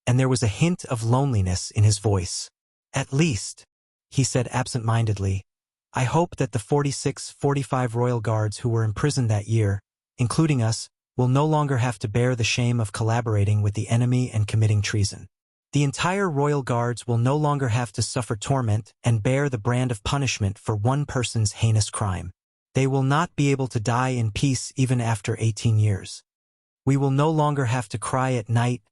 and there was a hint of loneliness in his voice. At least, he said absent-mindedly, I hope that the 45 royal guards who were imprisoned that year, including us, will no longer have to bear the shame of collaborating with the enemy and committing treason. The entire royal guards will no longer have to suffer torment and bear the brand of punishment for one person's heinous crime. They will not be able to die in peace even after 18 years. We will no longer have to cry at night,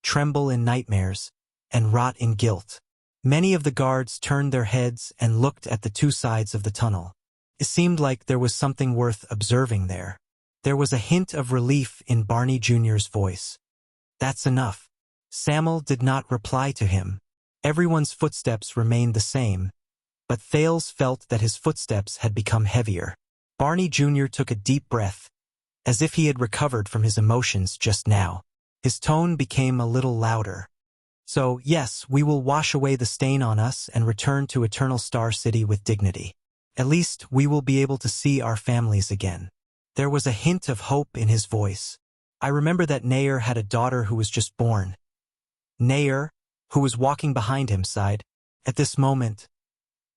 tremble in nightmares, and rot in guilt. Many of the guards turned their heads and looked at the two sides of the tunnel. It seemed like there was something worth observing there. There was a hint of relief in Barney Jr.'s voice. That's enough. Samuel did not reply to him. Everyone's footsteps remained the same, but Thales felt that his footsteps had become heavier. Barney Jr. took a deep breath, as if he had recovered from his emotions just now. His tone became a little louder. So, yes, we will wash away the stain on us and return to Eternal Star City with dignity. At least we will be able to see our families again. There was a hint of hope in his voice. I remember that Nair had a daughter who was just born. Nair, who was walking behind him, sighed. At this moment,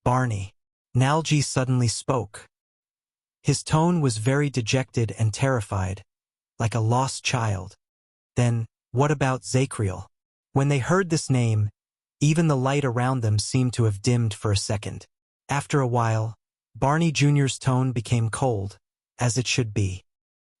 Barney. Nalji suddenly spoke. His tone was very dejected and terrified, like a lost child. Then, What about Zacriel? When they heard this name, even the light around them seemed to have dimmed for a second. After a while, Barney Jr.'s tone became cold, as it should be.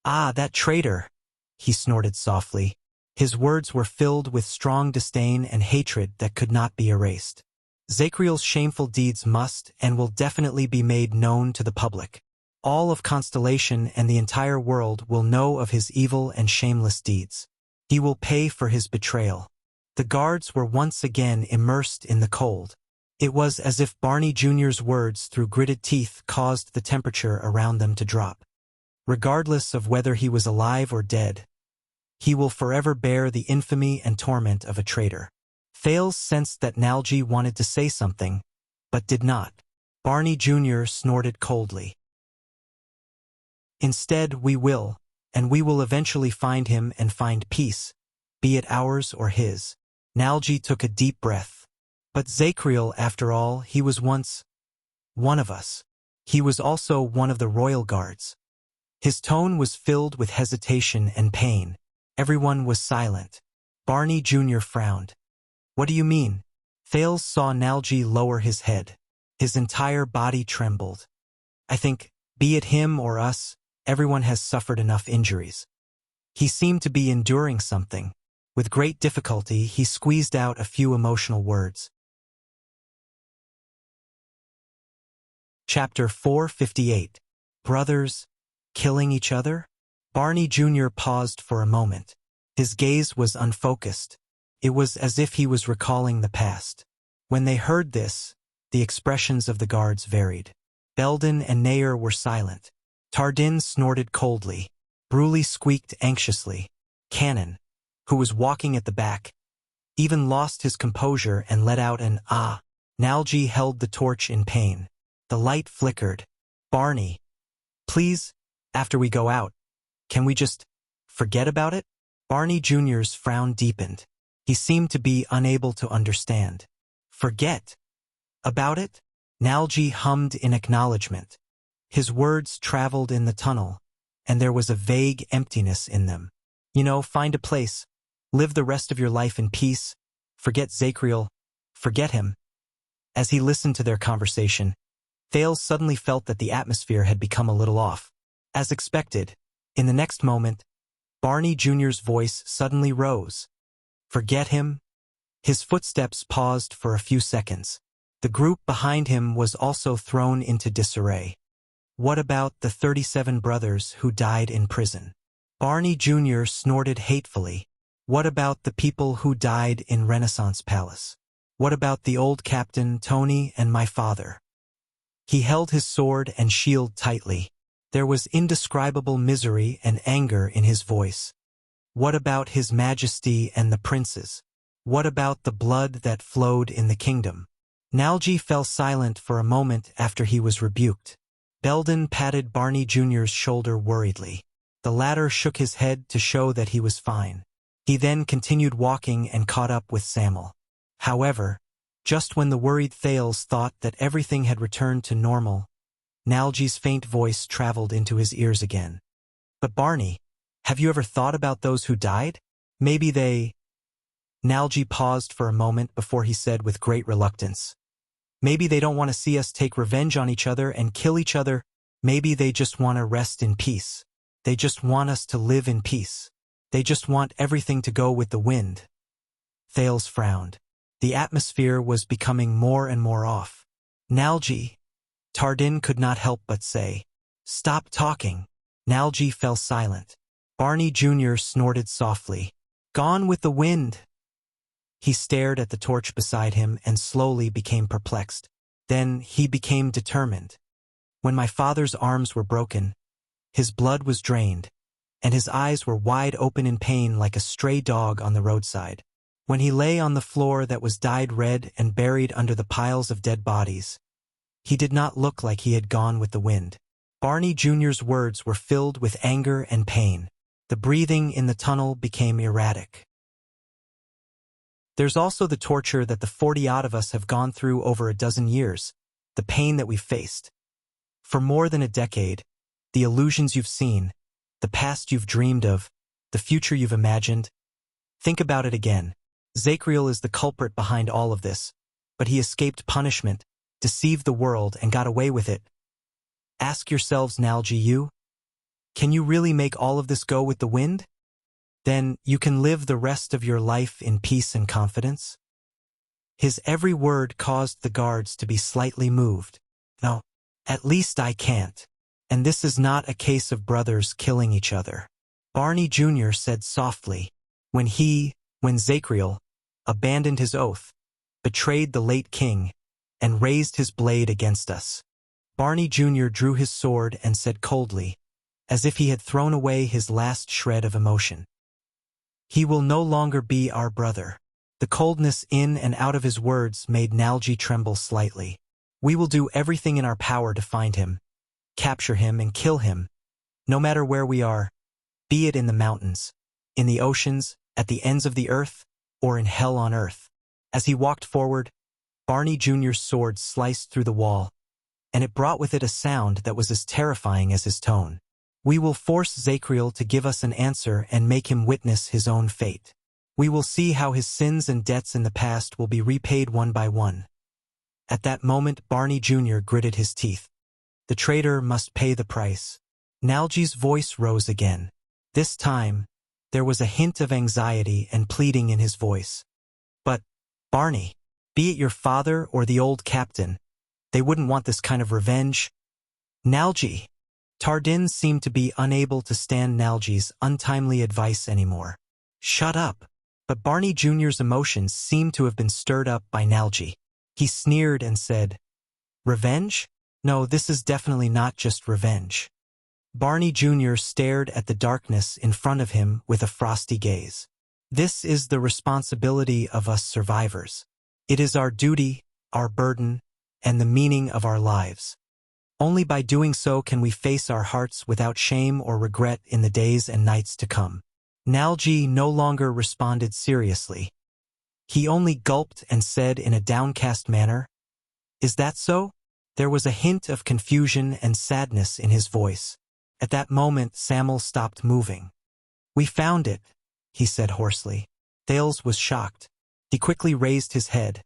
"Ah, that traitor," he snorted softly. His words were filled with strong disdain and hatred that could not be erased. "Zacriel's shameful deeds must and will definitely be made known to the public. All of Constellation and the entire world will know of his evil and shameless deeds. He will pay for his betrayal." The guards were once again immersed in the cold. It was as if Barney Jr.'s words through gritted teeth caused the temperature around them to drop. Regardless of whether he was alive or dead, he will forever bear the infamy and torment of a traitor. Thales sensed that Nalji wanted to say something, but did not. Barney Jr. snorted coldly. "Instead, we will eventually find him and find peace, be it ours or his." Nalji took a deep breath. But Zacriel, after all, he was once one of us. He was also one of the royal guards. His tone was filled with hesitation and pain. Everyone was silent. Barney Jr. frowned. "What do you mean?" Thales saw Nalji lower his head. His entire body trembled. "I think, be it him or us, everyone has suffered enough injuries." He seemed to be enduring something. With great difficulty, he squeezed out a few emotional words. Chapter 458. Brothers killing each other? Barney Jr. paused for a moment. His gaze was unfocused. It was as if he was recalling the past. When they heard this, the expressions of the guards varied. Belden and Nair were silent. Tardin snorted coldly. Bruley squeaked anxiously. Cannon, who was walking at the back, even lost his composure and let out an "ah." Nalji held the torch in pain. The light flickered. "Barney, please, after we go out, can we just forget about it?" Barney Jr.'s frown deepened. He seemed to be unable to understand. "Forget about it?" Nalji hummed in acknowledgement. His words traveled in the tunnel, and there was a vague emptiness in them. Find a place. Live the rest of your life in peace. Forget Zacriel. Forget him. As he listened to their conversation, Thales suddenly felt that the atmosphere had become a little off. As expected, in the next moment, Barney Jr.'s voice suddenly rose. "Forget him?" His footsteps paused for a few seconds. The group behind him was also thrown into disarray. What about the 37 brothers who died in prison? Barney Jr. snorted hatefully. What about the people who died in Renaissance Palace? What about the old captain, Tony, and my father? He held his sword and shield tightly. There was indescribable misery and anger in his voice. What about His Majesty and the princes? What about the blood that flowed in the kingdom? Nalji fell silent for a moment after he was rebuked. Belden patted Barney Jr.'s shoulder worriedly. The latter shook his head to show that he was fine. He then continued walking and caught up with Samuel. However, just when the worried Thales thought that everything had returned to normal, Nalji's faint voice traveled into his ears again. "But Barney, have you ever thought about those who died? Maybe they—" Nalji paused for a moment before he said with great reluctance, "Maybe they don't want to see us take revenge on each other and kill each other. Maybe they just want to rest in peace. They just want us to live in peace. They just want everything to go with the wind." Thales frowned. The atmosphere was becoming more and more off. "Nalji," Tardin could not help but say. "Stop talking." Nalji fell silent. Barney Jr. snorted softly. "Gone with the wind." He stared at the torch beside him and slowly became perplexed. Then he became determined. When my father's arms were broken, his blood was drained, and his eyes were wide open in pain like a stray dog on the roadside. When he lay on the floor that was dyed red and buried under the piles of dead bodies, he did not look like he had gone with the wind. Barney Jr.'s words were filled with anger and pain. The breathing in the tunnel became erratic. There's also the torture that the 40-odd of us have gone through over a dozen years, the pain that we've faced. For more than a decade, the illusions you've seen, the past you've dreamed of, the future you've imagined. Think about it again. Zachriel is the culprit behind all of this, but he escaped punishment, deceived the world, and got away with it. Ask yourselves, Nalji, can you really make all of this go with the wind? Then you can live the rest of your life in peace and confidence? His every word caused the guards to be slightly moved. No, at least I can't. And this is not a case of brothers killing each other. Barney Jr. said softly, when Zachriel abandoned his oath, betrayed the late king, and raised his blade against us. Barney Jr. drew his sword and said coldly, as if he had thrown away his last shred of emotion. He will no longer be our brother. The coldness in and out of his words made Nalji tremble slightly. We will do everything in our power to find him, capture him and kill him, no matter where we are, be it in the mountains, in the oceans, at the ends of the earth, or in hell on earth. As he walked forward, Barney Jr.'s sword sliced through the wall, and it brought with it a sound that was as terrifying as his tone. We will force Zachriel to give us an answer and make him witness his own fate. We will see how his sins and debts in the past will be repaid one by one. At that moment, Barney Jr. gritted his teeth. The traitor must pay the price. Nalji's voice rose again. This time, there was a hint of anxiety and pleading in his voice. But, Barney, be it your father or the old captain, they wouldn't want this kind of revenge. Nalji. Tardin seemed to be unable to stand Nalji's untimely advice anymore. Shut up. But Barney Jr.'s emotions seemed to have been stirred up by Nalji. He sneered and said, Revenge? No, this is definitely not just revenge. Barney Jr. stared at the darkness in front of him with a frosty gaze. This is the responsibility of us survivors. It is our duty, our burden, and the meaning of our lives. Only by doing so can we face our hearts without shame or regret in the days and nights to come. Nalji no longer responded seriously. He only gulped and said in a downcast manner, Is that so? There was a hint of confusion and sadness in his voice. At that moment, Samuel stopped moving. We found it, he said hoarsely. Thales was shocked. He quickly raised his head,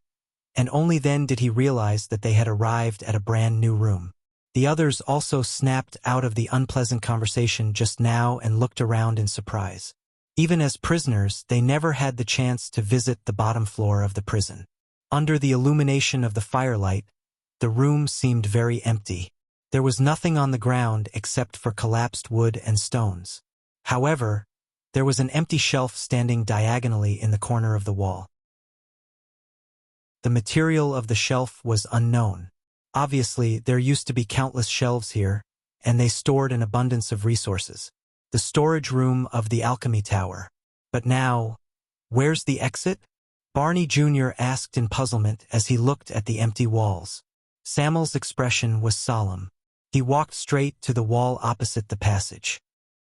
and only then did he realize that they had arrived at a brand new room. The others also snapped out of the unpleasant conversation just now and looked around in surprise. Even as prisoners, they never had the chance to visit the bottom floor of the prison. Under the illumination of the firelight, the room seemed very empty. There was nothing on the ground except for collapsed wood and stones. However, there was an empty shelf standing diagonally in the corner of the wall. The material of the shelf was unknown. Obviously, there used to be countless shelves here, and they stored an abundance of resources. The storage room of the alchemy tower. But now, where's the exit? Barney Jr. asked in puzzlement as he looked at the empty walls. Samuel's expression was solemn. He walked straight to the wall opposite the passage.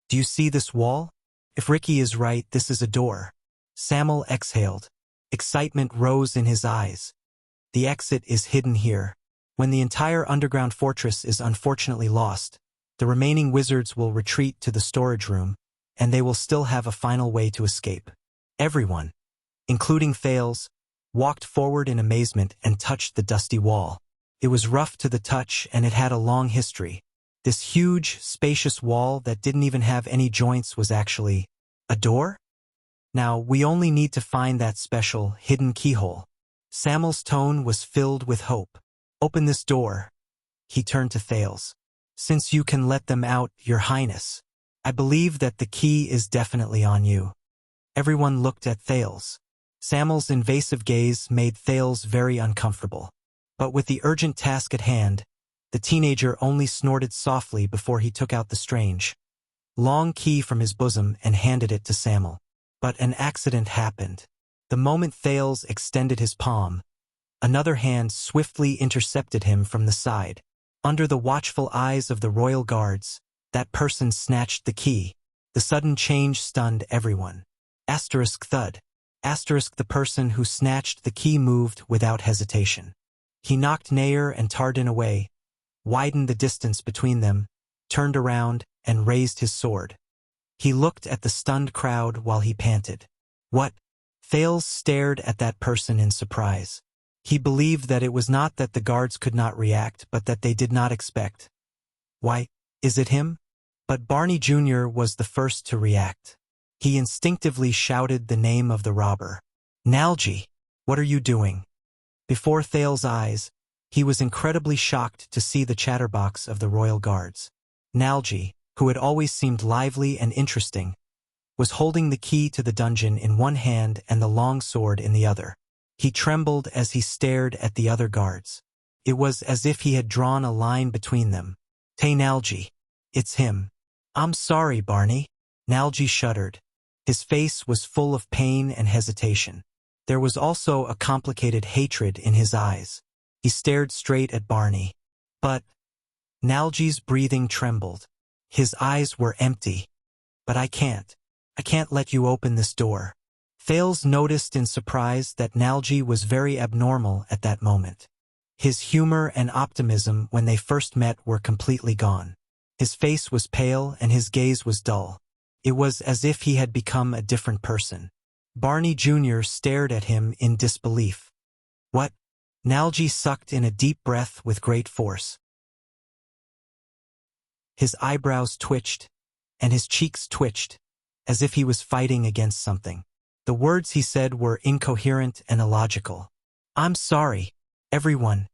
Do you see this wall? If Ricky is right, this is a door. Samuel exhaled. Excitement rose in his eyes. The exit is hidden here. When the entire underground fortress is unfortunately lost, the remaining wizards will retreat to the storage room, and they will still have a final way to escape. Everyone, including Thales, walked forward in amazement and touched the dusty wall. It was rough to the touch, and it had a long history. This huge, spacious wall that didn't even have any joints was actually a door? Now, we only need to find that special, hidden keyhole. Samuel's tone was filled with hope. Open this door. He turned to Thales. Since you can let them out, Your Highness, I believe that the key is definitely on you. Everyone looked at Thales. Samuel's invasive gaze made Thales very uncomfortable. But with the urgent task at hand, the teenager only snorted softly before he took out the strange, long key from his bosom and handed it to Samuel. But an accident happened. The moment Thales extended his palm, another hand swiftly intercepted him from the side. Under the watchful eyes of the royal guards, that person snatched the key. The sudden change stunned everyone. Asterisk thud. Asterisk the person who snatched the key moved without hesitation. He knocked Nair and Tardin away, widened the distance between them, turned around, and raised his sword. He looked at the stunned crowd while he panted. What? Thales stared at that person in surprise. He believed that it was not that the guards could not react, but that they did not expect. Why, is it him? But Barney Jr. was the first to react. He instinctively shouted the name of the robber. Nalji, what are you doing? Before Thales' eyes, he was incredibly shocked to see the chatterbox of the royal guards. Nalji, who had always seemed lively and interesting, was holding the key to the dungeon in one hand and the long sword in the other. He trembled as he stared at the other guards. It was as if he had drawn a line between them. Hey Nalji, it's him. I'm sorry, Barney. Nalji shuddered. His face was full of pain and hesitation. There was also a complicated hatred in his eyes. He stared straight at Barney. But Nalji's breathing trembled. His eyes were empty. But I can't let you open this door. Thales noticed in surprise that Nalji was very abnormal at that moment. His humor and optimism when they first met were completely gone. His face was pale and his gaze was dull. It was as if he had become a different person. Barney Jr. stared at him in disbelief. What? Nalji sucked in a deep breath with great force. His eyebrows twitched, and his cheeks twitched, as if he was fighting against something. The words he said were incoherent and illogical. I'm sorry, everyone,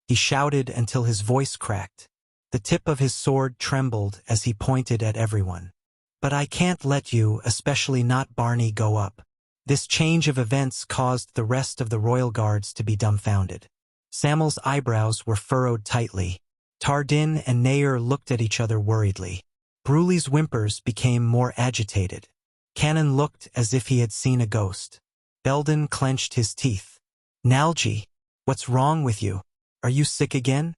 he shouted until his voice cracked. The tip of his sword trembled as he pointed at everyone. But I can't let you, especially not Barney, go up. This change of events caused the rest of the royal guards to be dumbfounded. Samuel's eyebrows were furrowed tightly. Tardin and Nair looked at each other worriedly. Brulee's whimpers became more agitated. Cannon looked as if he had seen a ghost. Belden clenched his teeth. Nalji, what's wrong with you? Are you sick again?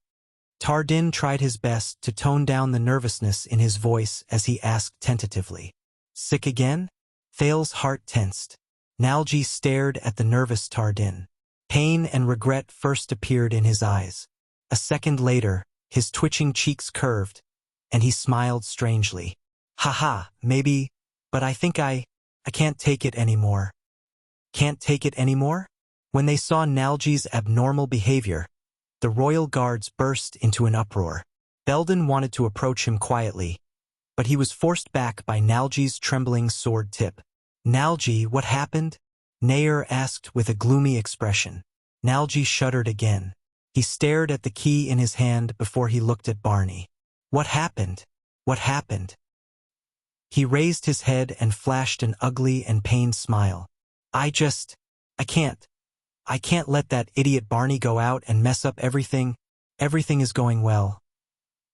Tardin tried his best to tone down the nervousness in his voice as he asked tentatively. Sick again? Thales' heart tensed. Nalji stared at the nervous Tardin. Pain and regret first appeared in his eyes. A second later, his twitching cheeks curved, and he smiled strangely. Haha, maybe, but I think I can't take it anymore. Can't take it anymore? When they saw Nalji's abnormal behavior, the royal guards burst into an uproar. Belden wanted to approach him quietly, but he was forced back by Nalji's trembling sword tip. Nalji, what happened? Nair asked with a gloomy expression. Nalji shuddered again. He stared at the key in his hand before he looked at Barney. What happened? What happened? He raised his head and flashed an ugly and pained smile. I can't let that idiot Barney go out and mess up everything. Everything is going well.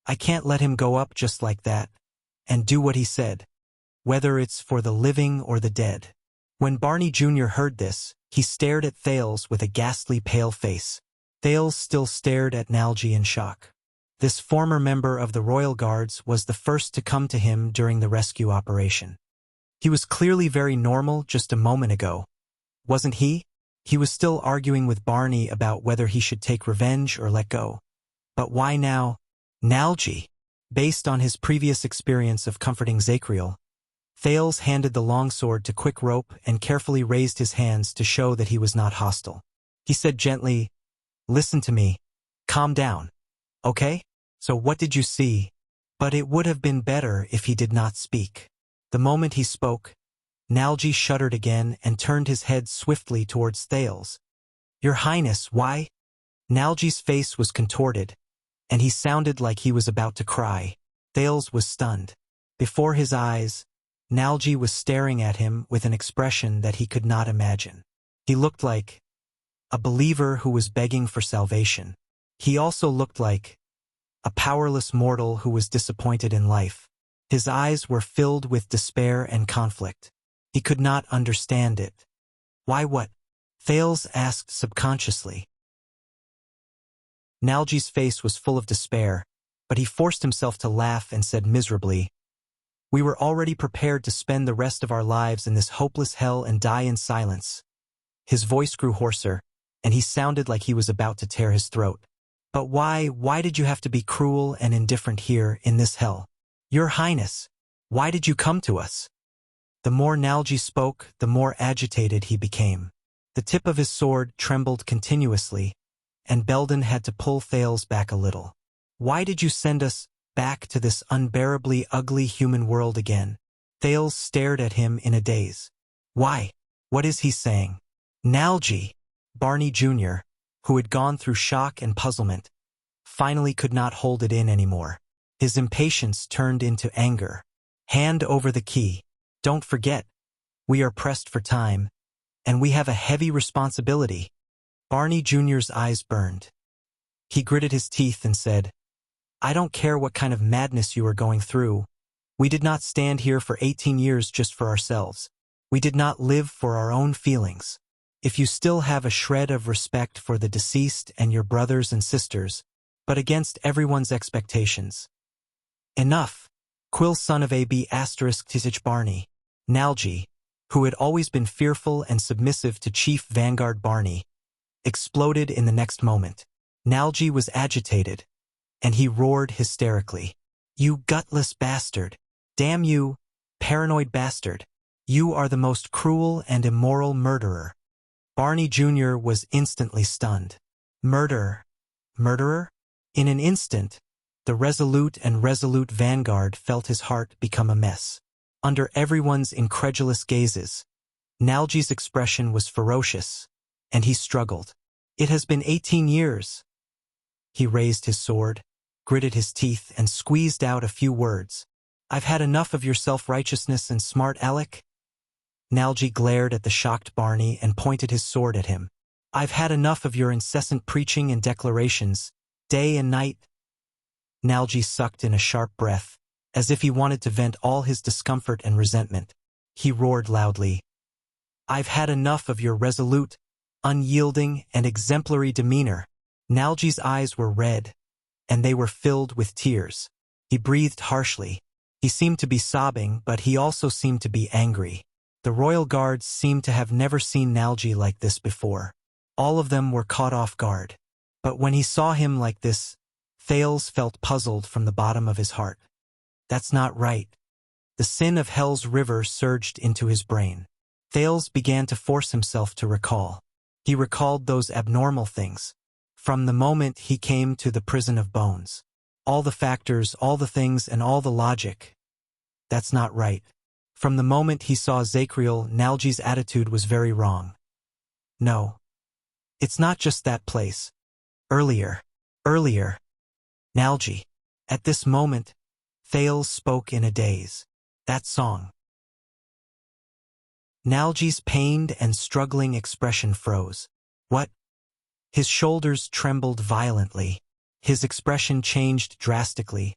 I can't let him go up just like that and do what he said, whether it's for the living or the dead. When Barney Jr. heard this, he stared at Thales with a ghastly pale face. Thales still stared at Nalji in shock. This former member of the royal guards was the first to come to him during the rescue operation. He was clearly very normal just a moment ago. Wasn't he? He was still arguing with Barney about whether he should take revenge or let go. But why now? Nalji. Based on his previous experience of comforting Zachriel, Thales handed the longsword to Quick Rope and carefully raised his hands to show that he was not hostile. He said gently, Listen to me. Calm down. Okay? So what did you see? But it would have been better if he did not speak. The moment he spoke, Nalji shuddered again and turned his head swiftly towards Thales. Your Highness, why? Nalji's face was contorted, and he sounded like he was about to cry. Thales was stunned. Before his eyes, Nalji was staring at him with an expression that he could not imagine. He looked like a believer who was begging for salvation. He also looked like a powerless mortal who was disappointed in life. His eyes were filled with despair and conflict. He could not understand it. Why what? Thales asked subconsciously. Nalji's face was full of despair, but he forced himself to laugh and said miserably, We were already prepared to spend the rest of our lives in this hopeless hell and die in silence. His voice grew hoarser, and he sounded like he was about to tear his throat. But why did you have to be cruel and indifferent here in this hell? Your Highness, why did you come to us? The more Nalji spoke, the more agitated he became. The tip of his sword trembled continuously, and Belden had to pull Thales back a little. "Why did you send us back to this unbearably ugly human world again?" Thales stared at him in a daze. "Why? What is he saying?" Nalji, Barney Jr., who had gone through shock and puzzlement, finally could not hold it in anymore. His impatience turned into anger. "Hand over the key. Don't forget, we are pressed for time, and we have a heavy responsibility." Barney Jr.'s eyes burned. He gritted his teeth and said, "I don't care what kind of madness you are going through. We did not stand here for 18 years just for ourselves. We did not live for our own feelings. If you still have a shred of respect for the deceased and your brothers and sisters, but against everyone's expectations." "Enough." Quill, son of A.B. *Tizich Barney. Nalji, who had always been fearful and submissive to Chief Vanguard Barney, exploded in the next moment. Nalji was agitated, and he roared hysterically. "You gutless bastard! Damn you, paranoid bastard! You are the most cruel and immoral murderer." Barney Jr. was instantly stunned. Murderer? Murderer? In an instant, the resolute Vanguard felt his heart become a mess. Under everyone's incredulous gazes, Nalji's expression was ferocious, and he struggled. "It has been 18 years. He raised his sword, gritted his teeth, and squeezed out a few words. "I've had enough of your self-righteousness and smart aleck." Nalji glared at the shocked Barney and pointed his sword at him. "I've had enough of your incessant preaching and declarations, day and night." Nalji sucked in a sharp breath, as if he wanted to vent all his discomfort and resentment. He roared loudly, "I've had enough of your resolute, unyielding, and exemplary demeanor." Nalji's eyes were red, and they were filled with tears. He breathed harshly. He seemed to be sobbing, but he also seemed to be angry. The royal guards seemed to have never seen Nalji like this before. All of them were caught off guard. But when he saw him like this, Thales felt puzzled from the bottom of his heart. That's not right. The sin of Hell's River surged into his brain. Thales began to force himself to recall. He recalled those abnormal things. From the moment he came to the prison of bones. All the factors, all the things, and all the logic. That's not right. From the moment he saw Zacriel, Nalji's attitude was very wrong. No. It's not just that place. Earlier. Nalji. At this moment, Thales spoke in a daze. That song. Nalji's pained and struggling expression froze. What? His shoulders trembled violently. His expression changed drastically,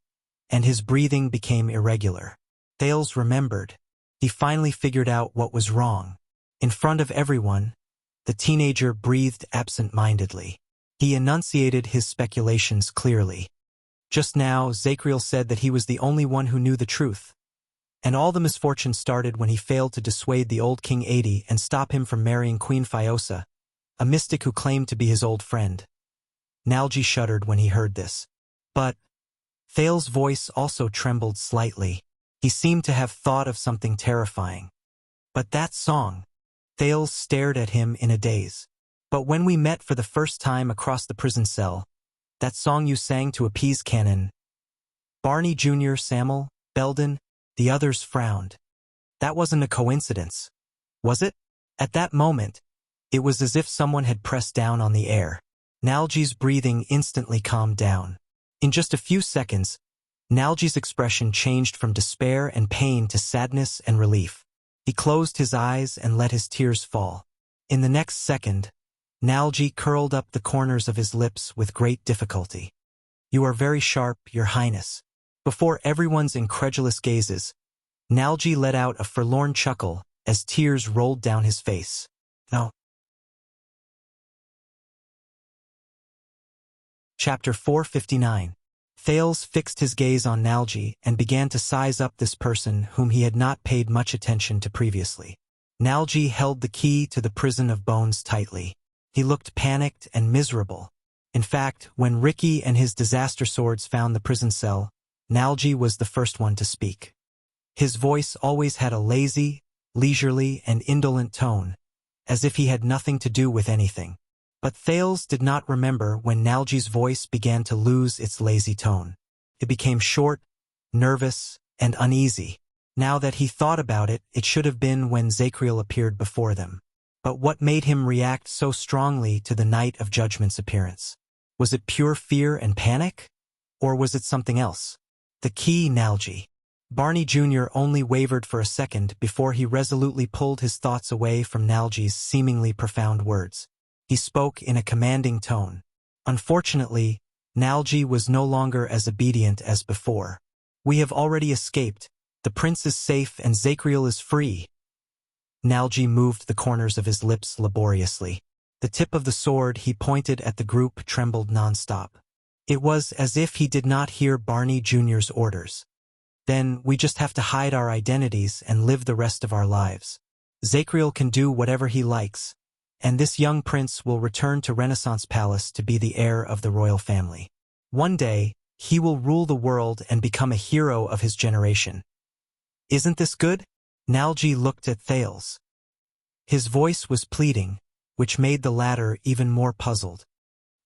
and his breathing became irregular. Thales remembered. He finally figured out what was wrong. In front of everyone, the teenager breathed absent-mindedly. He enunciated his speculations clearly. Just now, Zacriel said that he was the only one who knew the truth. And all the misfortune started when he failed to dissuade the old King Adi and stop him from marrying Queen Phiosa, a mystic who claimed to be his old friend. Nalji shuddered when he heard this. But Thales' voice also trembled slightly. He seemed to have thought of something terrifying. But that song. Thales stared at him in a daze. But when we met for the first time across the prison cell, that song you sang to appease Cannon. Barney Jr., Samuel, Belden, the others frowned. That wasn't a coincidence, was it? At that moment, it was as if someone had pressed down on the air. Nalji's breathing instantly calmed down. In just a few seconds, Nalji's expression changed from despair and pain to sadness and relief. He closed his eyes and let his tears fall. In the next second, Nalji curled up the corners of his lips with great difficulty. "You are very sharp, Your Highness." Before everyone's incredulous gazes, Nalji let out a forlorn chuckle as tears rolled down his face. No. Chapter 459. Thales fixed his gaze on Nalji and began to size up this person whom he had not paid much attention to previously. Nalji held the key to the prison of bones tightly. He looked panicked and miserable. In fact, when Ricky and his disaster swords found the prison cell, Nalji was the first one to speak. His voice always had a lazy, leisurely and indolent tone, as if he had nothing to do with anything. But Thales did not remember when Nalji's voice began to lose its lazy tone. It became short, nervous, and uneasy. Now that he thought about it, it should have been when Zacriel appeared before them. But what made him react so strongly to the Night of Judgment's appearance? Was it pure fear and panic? Or was it something else? The key, Nalji. Barney Jr. only wavered for a second before he resolutely pulled his thoughts away from Nalji's seemingly profound words. He spoke in a commanding tone. Unfortunately, Nalji was no longer as obedient as before. We have already escaped. The prince is safe and Zacriel is free. Nalji moved the corners of his lips laboriously. The tip of the sword he pointed at the group trembled nonstop. It was as if he did not hear Barney Jr.'s orders. Then we just have to hide our identities and live the rest of our lives. Zacriel can do whatever he likes, and this young prince will return to Renaissance Palace to be the heir of the royal family. One day, he will rule the world and become a hero of his generation. Isn't this good? Nalji looked at Thales. His voice was pleading, which made the latter even more puzzled.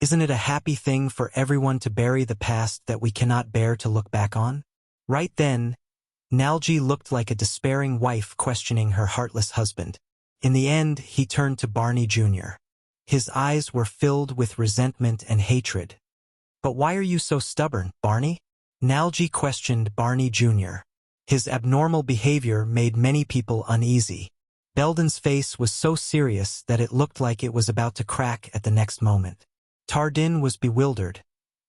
Isn't it a happy thing for everyone to bury the past that we cannot bear to look back on? Right then, Nalji looked like a despairing wife questioning her heartless husband. In the end, he turned to Barney Jr. His eyes were filled with resentment and hatred. But why are you so stubborn, Barney? Nalji questioned Barney Jr. His abnormal behavior made many people uneasy. Belden's face was so serious that it looked like it was about to crack at the next moment. Tardin was bewildered,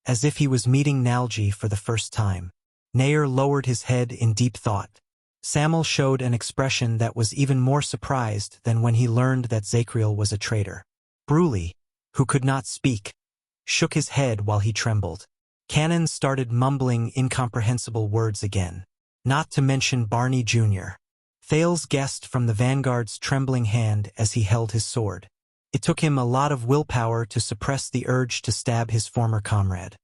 as if he was meeting Nalji for the first time. Nair lowered his head in deep thought. Sam'el showed an expression that was even more surprised than when he learned that Zacriel was a traitor. Bruley, who could not speak, shook his head while he trembled. Cannon started mumbling incomprehensible words again, not to mention Barney Jr. Thales guessed from the vanguard's trembling hand as he held his sword. It took him a lot of willpower to suppress the urge to stab his former comrade.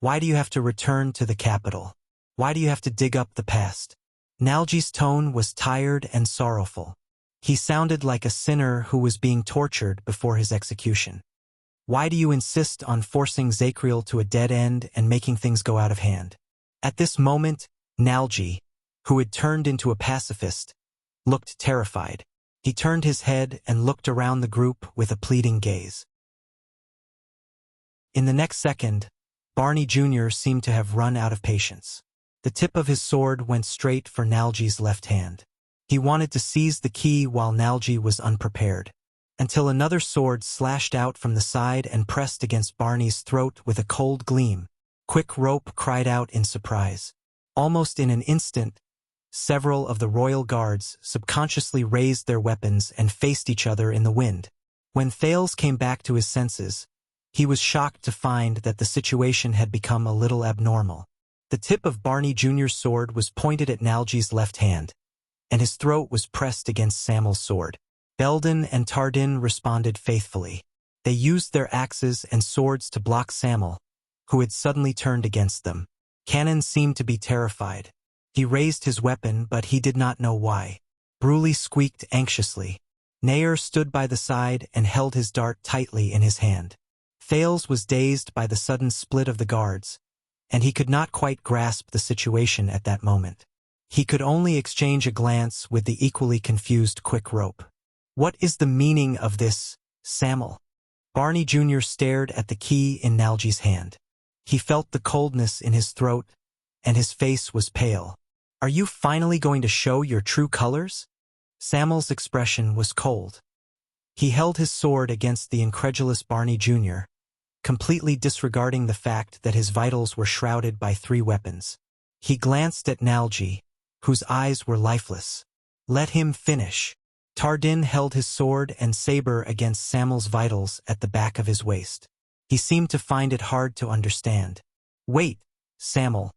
Why do you have to return to the capital? Why do you have to dig up the past? Nalji's tone was tired and sorrowful. He sounded like a sinner who was being tortured before his execution. Why do you insist on forcing Zacriel to a dead end and making things go out of hand? At this moment, Nalji, who had turned into a pacifist, looked terrified. He turned his head and looked around the group with a pleading gaze. In the next second, Barney Jr. seemed to have run out of patience. The tip of his sword went straight for Nalji's left hand. He wanted to seize the key while Nalji was unprepared, until another sword slashed out from the side and pressed against Barney's throat with a cold gleam. Quick Rope cried out in surprise. Almost in an instant, several of the royal guards subconsciously raised their weapons and faced each other in the wind. When Thales came back to his senses, he was shocked to find that the situation had become a little abnormal. The tip of Barney Jr.'s sword was pointed at Nalji's left hand, and his throat was pressed against Sam'el's sword. Belden and Tardin responded faithfully. They used their axes and swords to block Sam'el, who had suddenly turned against them. Cannon seemed to be terrified. He raised his weapon, but he did not know why. Bruley squeaked anxiously. Nair stood by the side and held his dart tightly in his hand. Thales was dazed by the sudden split of the guards, and he could not quite grasp the situation at that moment. He could only exchange a glance with the equally confused Quick Rope. What is the meaning of this, Sam'el? Barney Jr. stared at the key in Nalji's hand. He felt the coldness in his throat, and his face was pale. Are you finally going to show your true colors? Sam'el's expression was cold. He held his sword against the incredulous Barney Jr., completely disregarding the fact that his vitals were shrouded by 3 weapons. He glanced at Nalji, whose eyes were lifeless. Let him finish. Tardin held his sword and saber against Sam'el's vitals at the back of his waist. He seemed to find it hard to understand. Wait, Sam'el.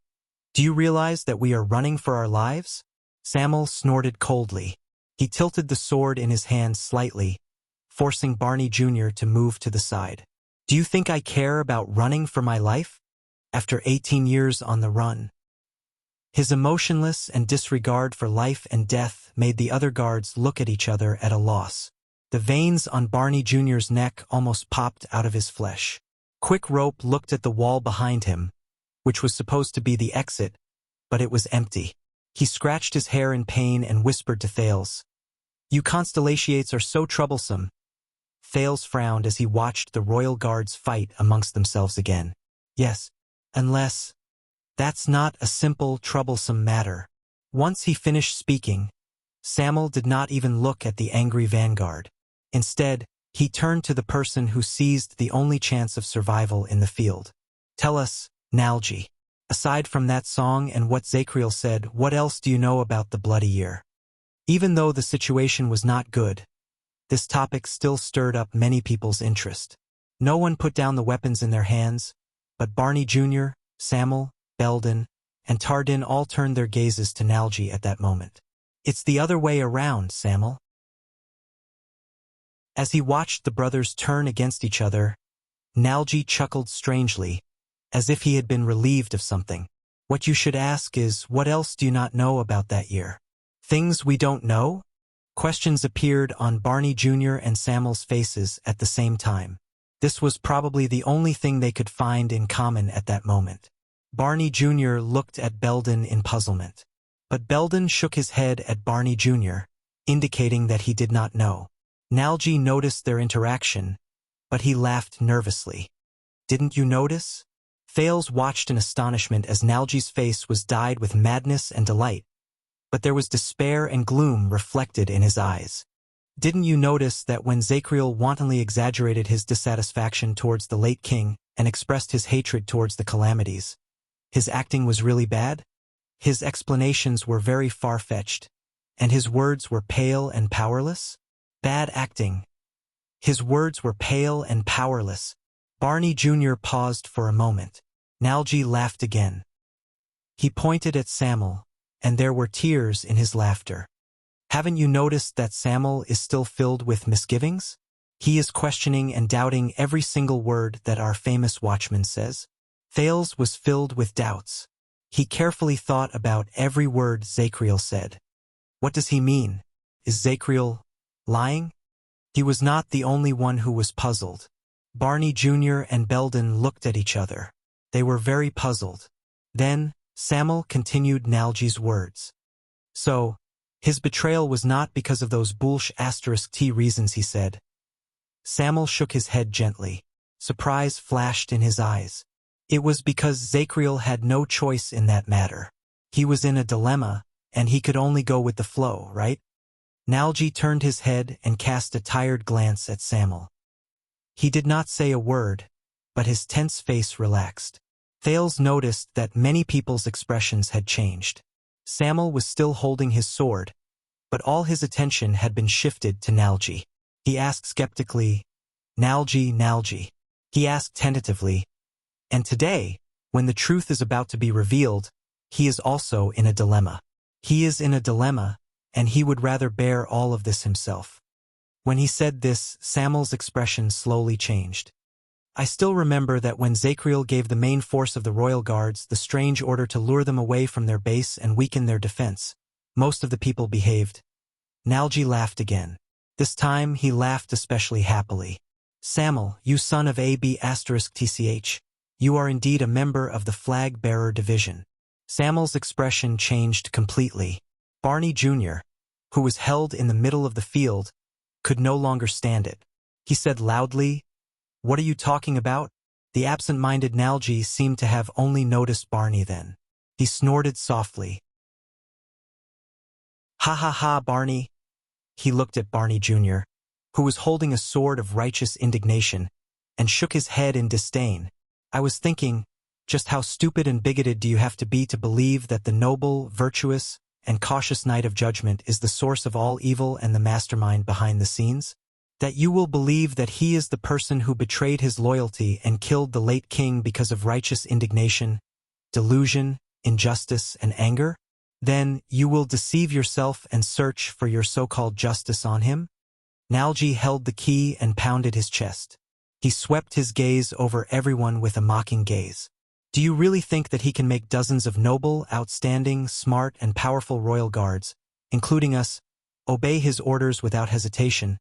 Do you realize that we are running for our lives? Sam'el snorted coldly. He tilted the sword in his hand slightly, forcing Barney Jr. to move to the side. Do you think I care about running for my life? After 18 years on the run. His emotionless and disregard for life and death made the other guards look at each other at a loss. The veins on Barney Jr.'s neck almost popped out of his flesh. Quick Rope looked at the wall behind him, which was supposed to be the exit, but it was empty. He scratched his hair in pain and whispered to Thales, "You constellations are so troublesome." Thales frowned as he watched the royal guards fight amongst themselves again. Yes, unless... That's not a simple, troublesome matter. Once he finished speaking, Samuel did not even look at the angry vanguard. Instead, he turned to the person who seized the only chance of survival in the field. "Tell us, Nalji, aside from that song and what Zacriel said, what else do you know about the Bloody Year?" Even though the situation was not good, this topic still stirred up many people's interest. No one put down the weapons in their hands, but Barney Jr., Samuel, Belden, and Tardin all turned their gazes to Nalji at that moment. "It's the other way around, Samuel." As he watched the brothers turn against each other, Nalji chuckled strangely, as if he had been relieved of something. "What you should ask is, what else do you not know about that year?" "Things we don't know?" Questions appeared on Barney Jr. and Samuel's faces at the same time. This was probably the only thing they could find in common at that moment. Barney Jr. looked at Belden in puzzlement. But Belden shook his head at Barney Jr., indicating that he did not know. Nalji noticed their interaction, but he laughed nervously. "Didn't you notice?" Thales watched in astonishment as Nalji's face was dyed with madness and delight, but there was despair and gloom reflected in his eyes. "Didn't you notice that when Zacriel wantonly exaggerated his dissatisfaction towards the late king and expressed his hatred towards the calamities, his acting was really bad? His explanations were very far-fetched, and his words were pale and powerless? Bad acting. His words were pale and powerless." Barney Jr. paused for a moment. Nalji laughed again. He pointed at Samuel, and there were tears in his laughter. "Haven't you noticed that Samuel is still filled with misgivings? He is questioning and doubting every single word that our famous watchman says." Thales was filled with doubts. He carefully thought about every word Zacriel said. What does he mean? Is Zacriel lying? He was not the only one who was puzzled. Barney Jr. and Belden looked at each other. They were very puzzled. Then, Samuel continued Nalji's words. "So, his betrayal was not because of those **T reasons," he said. Samuel shook his head gently. Surprise flashed in his eyes. It was because Zacriel had no choice in that matter. He was in a dilemma, and he could only go with the flow, right? Nalji turned his head and cast a tired glance at Samuel. He did not say a word, but his tense face relaxed. Thales noticed that many people's expressions had changed. Samuel was still holding his sword, but all his attention had been shifted to Nalji. He asked skeptically, "Nalji, Nalji." He asked tentatively, "And today, when the truth is about to be revealed, he is also in a dilemma. He is in a dilemma, and he would rather bear all of this himself." When he said this, Samuel's expression slowly changed. "I still remember that when Zacriel gave the main force of the royal guards the strange order to lure them away from their base and weaken their defense, most of the people behaved." Nalji laughed again. This time he laughed especially happily. "Samuel, you son of **TCH, you are indeed a member of the flag-bearer division." Samuel's expression changed completely. Barney Jr., who was held in the middle of the field, could no longer stand it. He said loudly, "What are you talking about?" The absent-minded Nalji seemed to have only noticed Barney then. He snorted softly. "Ha ha ha, Barney." He looked at Barney Jr., who was holding a sword of righteous indignation, and shook his head in disdain. "I was thinking, just how stupid and bigoted do you have to be to believe that the noble, virtuous, and cautious Knight of Judgment is the source of all evil and the mastermind behind the scenes? That you will believe that he is the person who betrayed his loyalty and killed the late king because of righteous indignation, delusion, injustice, and anger? Then you will deceive yourself and search for your so-called justice on him?" Nalji held the key and pounded his chest. He swept his gaze over everyone with a mocking gaze. Do you really think that he can make dozens of noble, outstanding, smart, and powerful royal guards, including us, obey his orders without hesitation,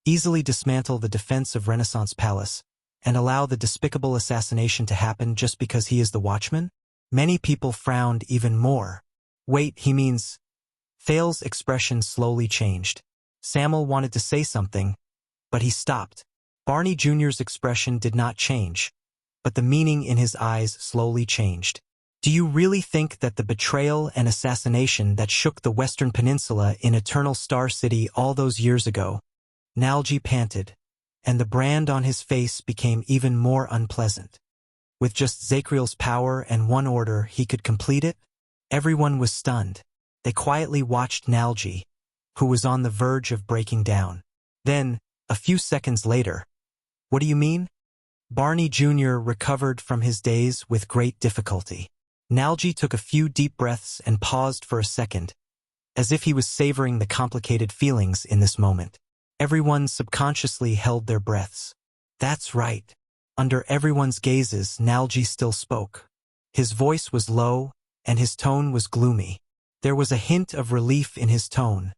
easily dismantle the defense of Renaissance Palace, and allow the despicable assassination to happen just because he is the watchman? Many people frowned even more. Wait, he means... Thales's expression slowly changed. Samuel wanted to say something, but he stopped. Barney Jr.'s expression did not change, but the meaning in his eyes slowly changed. Do you really think that the betrayal and assassination that shook the Western Peninsula in Eternal Star City all those years ago? Nalji panted, and the brand on his face became even more unpleasant. With just Zakriel's power and one order, he could complete it? Everyone was stunned. They quietly watched Nalji, who was on the verge of breaking down. Then, a few seconds later, "What do you mean?" Barney Jr. recovered from his daze with great difficulty. Nalji took a few deep breaths and paused for a second, as if he was savoring the complicated feelings in this moment. Everyone subconsciously held their breaths. That's right. Under everyone's gazes, Nalji still spoke. His voice was low, and his tone was gloomy. There was a hint of relief in his tone,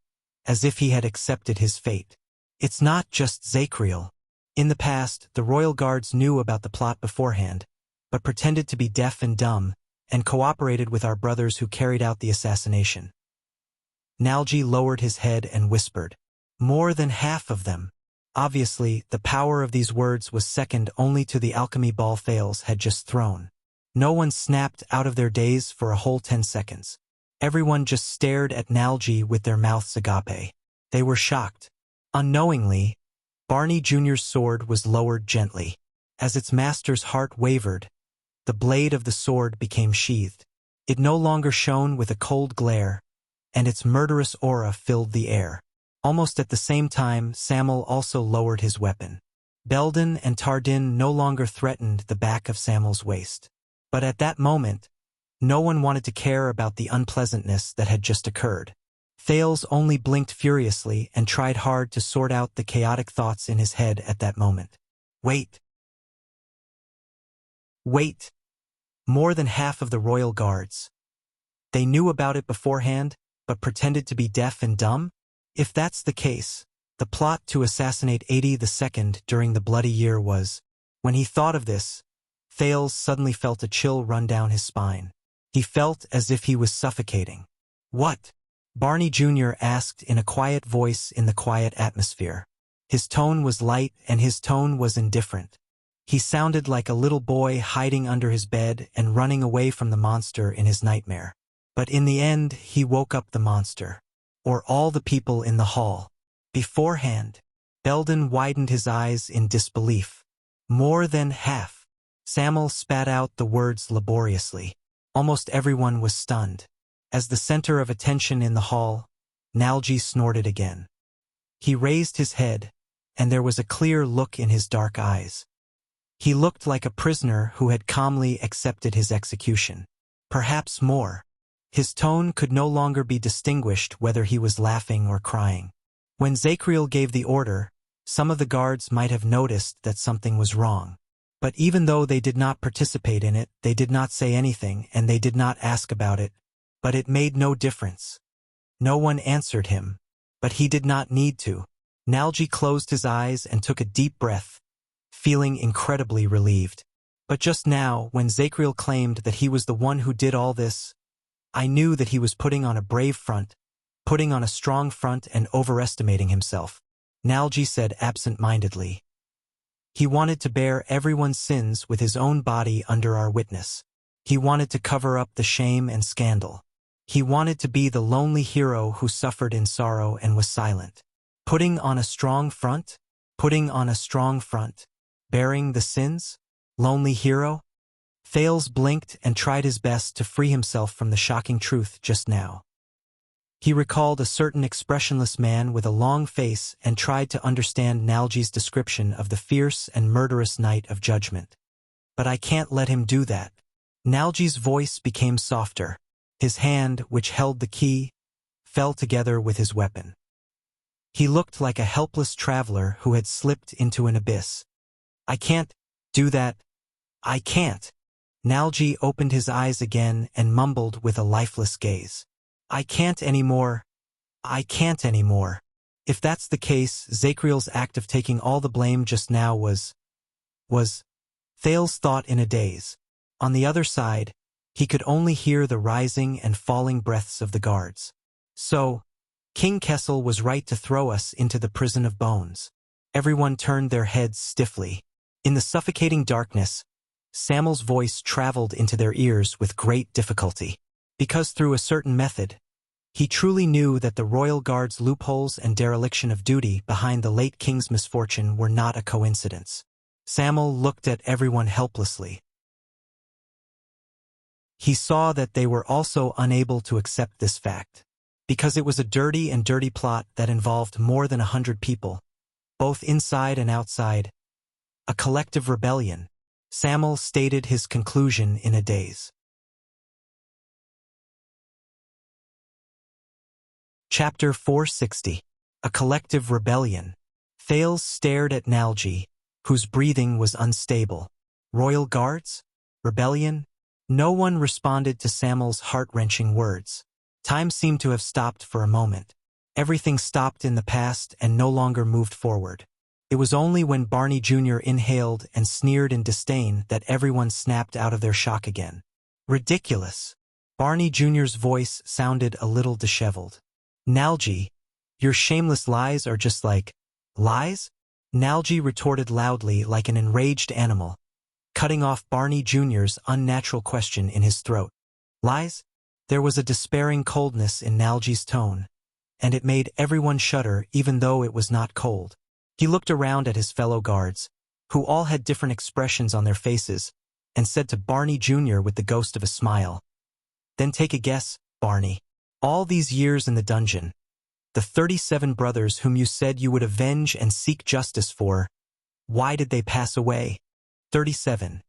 as if he had accepted his fate. It's not just Zakriel. In the past, the royal guards knew about the plot beforehand, but pretended to be deaf and dumb, and cooperated with our brothers who carried out the assassination. Nalji lowered his head and whispered, "More than half of them." Obviously, the power of these words was second only to the alchemy ball Thales had just thrown. No one snapped out of their daze for a whole 10 seconds. Everyone just stared at Nalji with their mouths agape. They were shocked. Unknowingly, Barney Jr.'s sword was lowered gently. As its master's heart wavered, the blade of the sword became sheathed. It no longer shone with a cold glare, and its murderous aura filled the air. Almost at the same time, Samuel also lowered his weapon. Belden and Tardin no longer threatened the back of Samuel's waist. But at that moment, no one wanted to care about the unpleasantness that had just occurred. Thales only blinked furiously and tried hard to sort out the chaotic thoughts in his head at that moment. Wait. Wait. More than half of the royal guards. They knew about it beforehand, but pretended to be deaf and dumb? If that's the case, the plot to assassinate 80 II during the Bloody Year was... When he thought of this, Thales suddenly felt a chill run down his spine. He felt as if he was suffocating. What? Barney Jr. asked in a quiet voice in the quiet atmosphere. His tone was light and his tone was indifferent. He sounded like a little boy hiding under his bed and running away from the monster in his nightmare. But in the end, he woke up the monster. Or all the people in the hall. Beforehand, Belden widened his eyes in disbelief. More than half. Samuel spat out the words laboriously. Almost everyone was stunned. As the center of attention in the hall, Nalji snorted again. He raised his head, and there was a clear look in his dark eyes. He looked like a prisoner who had calmly accepted his execution. Perhaps more. His tone could no longer be distinguished whether he was laughing or crying. When Zakriel gave the order, some of the guards might have noticed that something was wrong. But even though they did not participate in it, they did not say anything and they did not ask about it. But it made no difference. No one answered him, but he did not need to. Nalji closed his eyes and took a deep breath, feeling incredibly relieved. But just now, when Zakriel claimed that he was the one who did all this, I knew that he was putting on a brave front, putting on a strong front and overestimating himself. Nalji said absent-mindedly. He wanted to bear everyone's sins with his own body under our witness. He wanted to cover up the shame and scandal. He wanted to be the lonely hero who suffered in sorrow and was silent. Putting on a strong front? Putting on a strong front. Bearing the sins? Lonely hero? Thales blinked and tried his best to free himself from the shocking truth just now. He recalled a certain expressionless man with a long face and tried to understand Nalji's description of the fierce and murderous night of judgment. But I can't let him do that. Nalji's voice became softer. His hand, which held the key, fell together with his weapon. He looked like a helpless traveler who had slipped into an abyss. I can't do that. I can't. Nalji opened his eyes again and mumbled with a lifeless gaze. I can't anymore. I can't anymore. If that's the case, Zakriel's act of taking all the blame just now was Thales thought in a daze. On the other side, he could only hear the rising and falling breaths of the guards. So, King Kessel was right to throw us into the prison of bones. Everyone turned their heads stiffly. In the suffocating darkness, Samuel's voice traveled into their ears with great difficulty. Because through a certain method, he truly knew that the royal guard's loopholes and dereliction of duty behind the late king's misfortune were not a coincidence. Samuel looked at everyone helplessly. He saw that they were also unable to accept this fact. Because it was a dirty plot that involved more than 100 people, both inside and outside. A collective rebellion. Samuel stated his conclusion in a daze. Chapter 460. A collective rebellion. Thales stared at Nalji, whose breathing was unstable. Royal guards? Rebellion? No one responded to Samuel's heart-wrenching words. Time seemed to have stopped for a moment. Everything stopped in the past and no longer moved forward. It was only when Barney Jr. inhaled and sneered in disdain that everyone snapped out of their shock again. Ridiculous. Barney Jr.'s voice sounded a little disheveled. Nalji, your shameless lies are just like lies? Nalji retorted loudly like an enraged animal, cutting off Barney Jr.'s unnatural question in his throat. Lies? There was a despairing coldness in Nalji's tone, and it made everyone shudder even though it was not cold. He looked around at his fellow guards, who all had different expressions on their faces, and said to Barney Jr. with the ghost of a smile, "Then take a guess, Barney. All these years in the dungeon, the 37 brothers whom you said you would avenge and seek justice for, why did they pass away?" 37.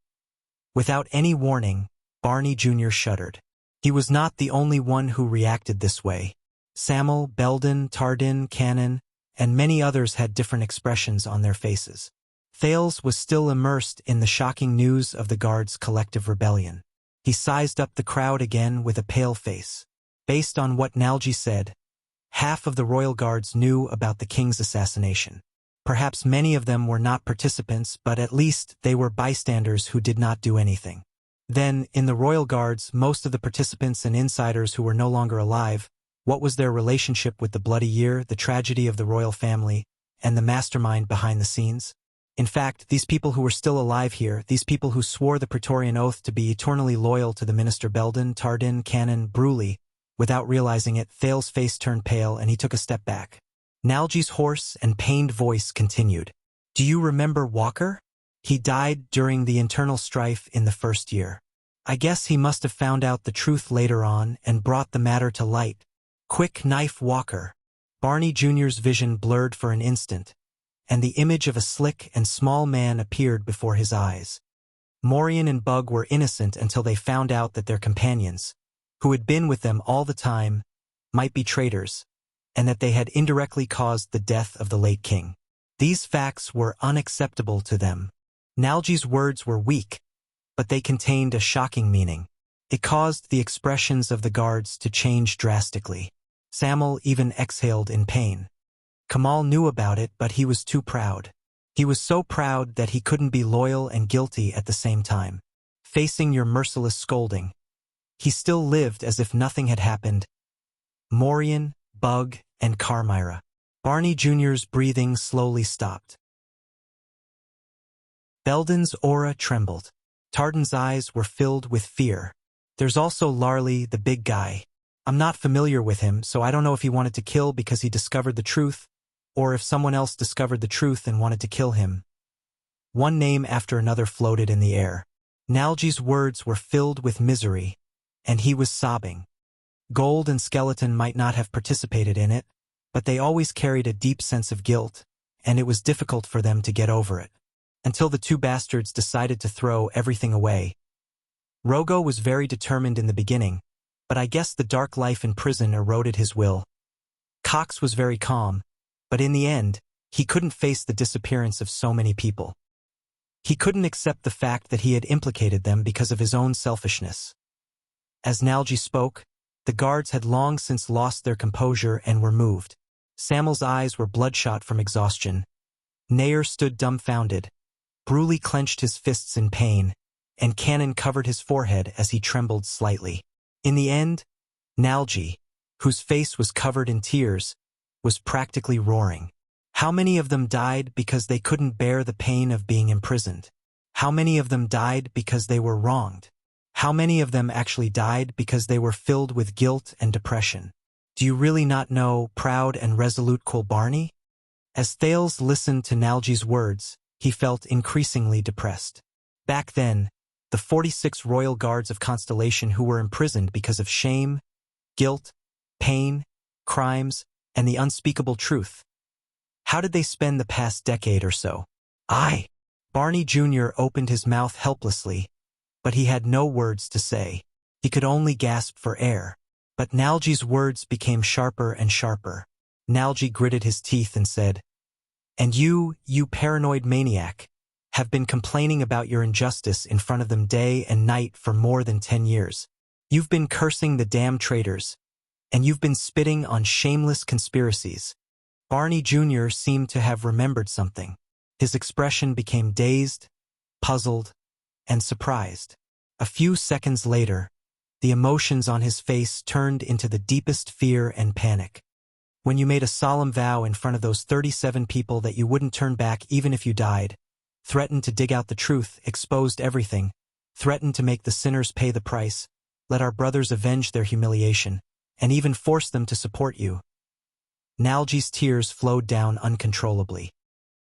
Without any warning, Barney Jr. shuddered. He was not the only one who reacted this way. Samuel, Belden, Tardin, Cannon, and many others had different expressions on their faces. Thales was still immersed in the shocking news of the guards' collective rebellion. He sized up the crowd again with a pale face. Based on what Nalji said, half of the royal guards knew about the king's assassination. Perhaps many of them were not participants, but at least they were bystanders who did not do anything. Then, in the royal guards, most of the participants and insiders who were no longer alive, what was their relationship with the bloody year, the tragedy of the royal family, and the mastermind behind the scenes? In fact, these people who were still alive here, these people who swore the Praetorian Oath to be eternally loyal to the minister Belden, Tardin, Cannon, Bruley, without realizing it, Thales' face turned pale and he took a step back. Nalji's hoarse and pained voice continued. Do you remember Walker? He died during the internal strife in the first year. I guess he must have found out the truth later on and brought the matter to light. Quick Knife Walker. Barney Jr.'s vision blurred for an instant, and the image of a slick and small man appeared before his eyes. Morian and Bug were innocent until they found out that their companions, who had been with them all the time, might be traitors, and that they had indirectly caused the death of the late king. These facts were unacceptable to them. Nalji's words were weak, but they contained a shocking meaning. It caused the expressions of the guards to change drastically. Samuel even exhaled in pain. Kamal knew about it, but he was too proud. He was so proud that he couldn't be loyal and guilty at the same time. Facing your merciless scolding, he still lived as if nothing had happened. Morian, Bug, and Carmira. Barney Jr.'s breathing slowly stopped. Belden's aura trembled. Tardin's eyes were filled with fear. There's also Larley, the big guy. I'm not familiar with him, so I don't know if he wanted to kill because he discovered the truth, or if someone else discovered the truth and wanted to kill him. One name after another floated in the air. Nalji's words were filled with misery, and he was sobbing. Gold and Skeleton might not have participated in it, but they always carried a deep sense of guilt, and it was difficult for them to get over it. Until the two bastards decided to throw everything away. Rogo was very determined in the beginning, but I guess the dark life in prison eroded his will. Cox was very calm, but in the end, he couldn't face the disappearance of so many people. He couldn't accept the fact that he had implicated them because of his own selfishness. As Nalji spoke, the guards had long since lost their composure and were moved. Samuel's eyes were bloodshot from exhaustion. Nair stood dumbfounded. Bruley clenched his fists in pain, and Cannon covered his forehead as he trembled slightly. In the end, Nalji, whose face was covered in tears, was practically roaring. How many of them died because they couldn't bear the pain of being imprisoned? How many of them died because they were wronged? How many of them actually died because they were filled with guilt and depression? Do you really not know, proud and resolute Kulbarni? As Thales listened to Nalji's words, he felt increasingly depressed. Back then, the 46 royal guards of Constellation who were imprisoned because of shame, guilt, pain, crimes, and the unspeakable truth. How did they spend the past decade or so? Barney Jr. opened his mouth helplessly, but he had no words to say. He could only gasp for air. But Nalji's words became sharper and sharper. Nalji gritted his teeth and said, "And you paranoid maniac, have been complaining about your injustice in front of them day and night for more than 10 years. You've been cursing the damn traitors, and you've been spitting on shameless conspiracies." Barney Jr. seemed to have remembered something. His expression became dazed, puzzled, and surprised. A few seconds later, the emotions on his face turned into the deepest fear and panic. When you made a solemn vow in front of those 37 people that you wouldn't turn back even if you died, threatened to dig out the truth, exposed everything, threatened to make the sinners pay the price, let our brothers avenge their humiliation, and even force them to support you. Nalji's tears flowed down uncontrollably.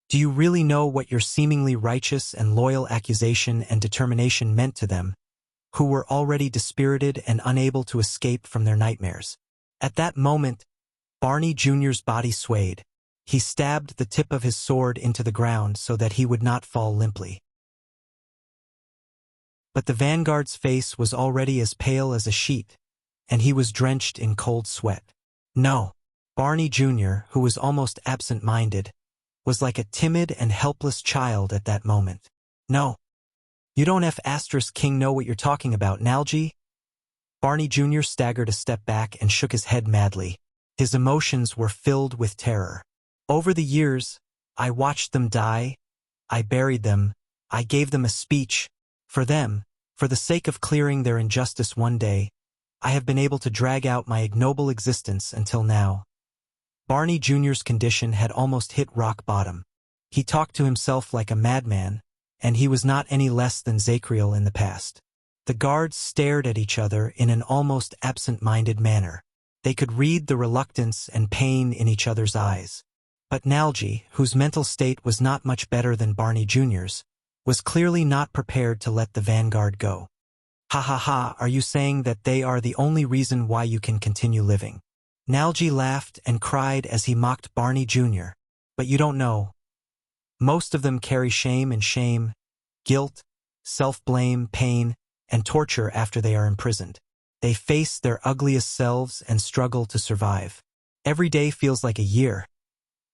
Do you really know what your seemingly righteous and loyal accusation and determination meant to them, who were already dispirited and unable to escape from their nightmares? At that moment, Barney Jr.'s body swayed. He stabbed the tip of his sword into the ground so that he would not fall limply. But the vanguard's face was already as pale as a sheet, and he was drenched in cold sweat. No. Barney Jr., who was almost absent-minded, was like a timid and helpless child at that moment. No. You don't King know what you're talking about, Nalji? Barney Jr. staggered a step back and shook his head madly. His emotions were filled with terror. Over the years, I watched them die, I buried them, I gave them a speech. For them, for the sake of clearing their injustice one day, I have been able to drag out my ignoble existence until now. Barney Jr.'s condition had almost hit rock bottom. He talked to himself like a madman, and he was not any less than Zacriel in the past. The guards stared at each other in an almost absent-minded manner. They could read the reluctance and pain in each other's eyes. But Nalji, whose mental state was not much better than Barney Jr.'s, was clearly not prepared to let the vanguard go. "Ha ha ha, are you saying that they are the only reason why you can continue living?" Nalji laughed and cried as he mocked Barney Jr. "But you don't know. Most of them carry shame, guilt, self-blame, pain, and torture after they are imprisoned. They face their ugliest selves and struggle to survive. Every day feels like a year.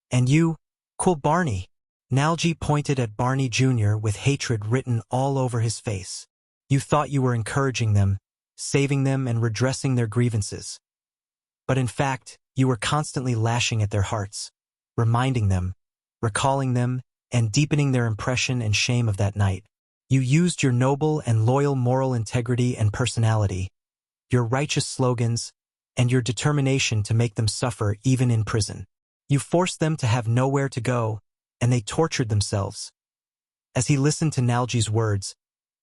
And you, cool Barney." Nalji pointed at Barney Jr. with hatred written all over his face. "You thought you were encouraging them, saving them and redressing their grievances. But in fact, you were constantly lashing at their hearts, reminding them, recalling them, and deepening their impression and shame of that night. You used your noble and loyal moral integrity and personality, your righteous slogans, and your determination to make them suffer even in prison. You forced them to have nowhere to go, and they tortured themselves." As he listened to Nalji's words,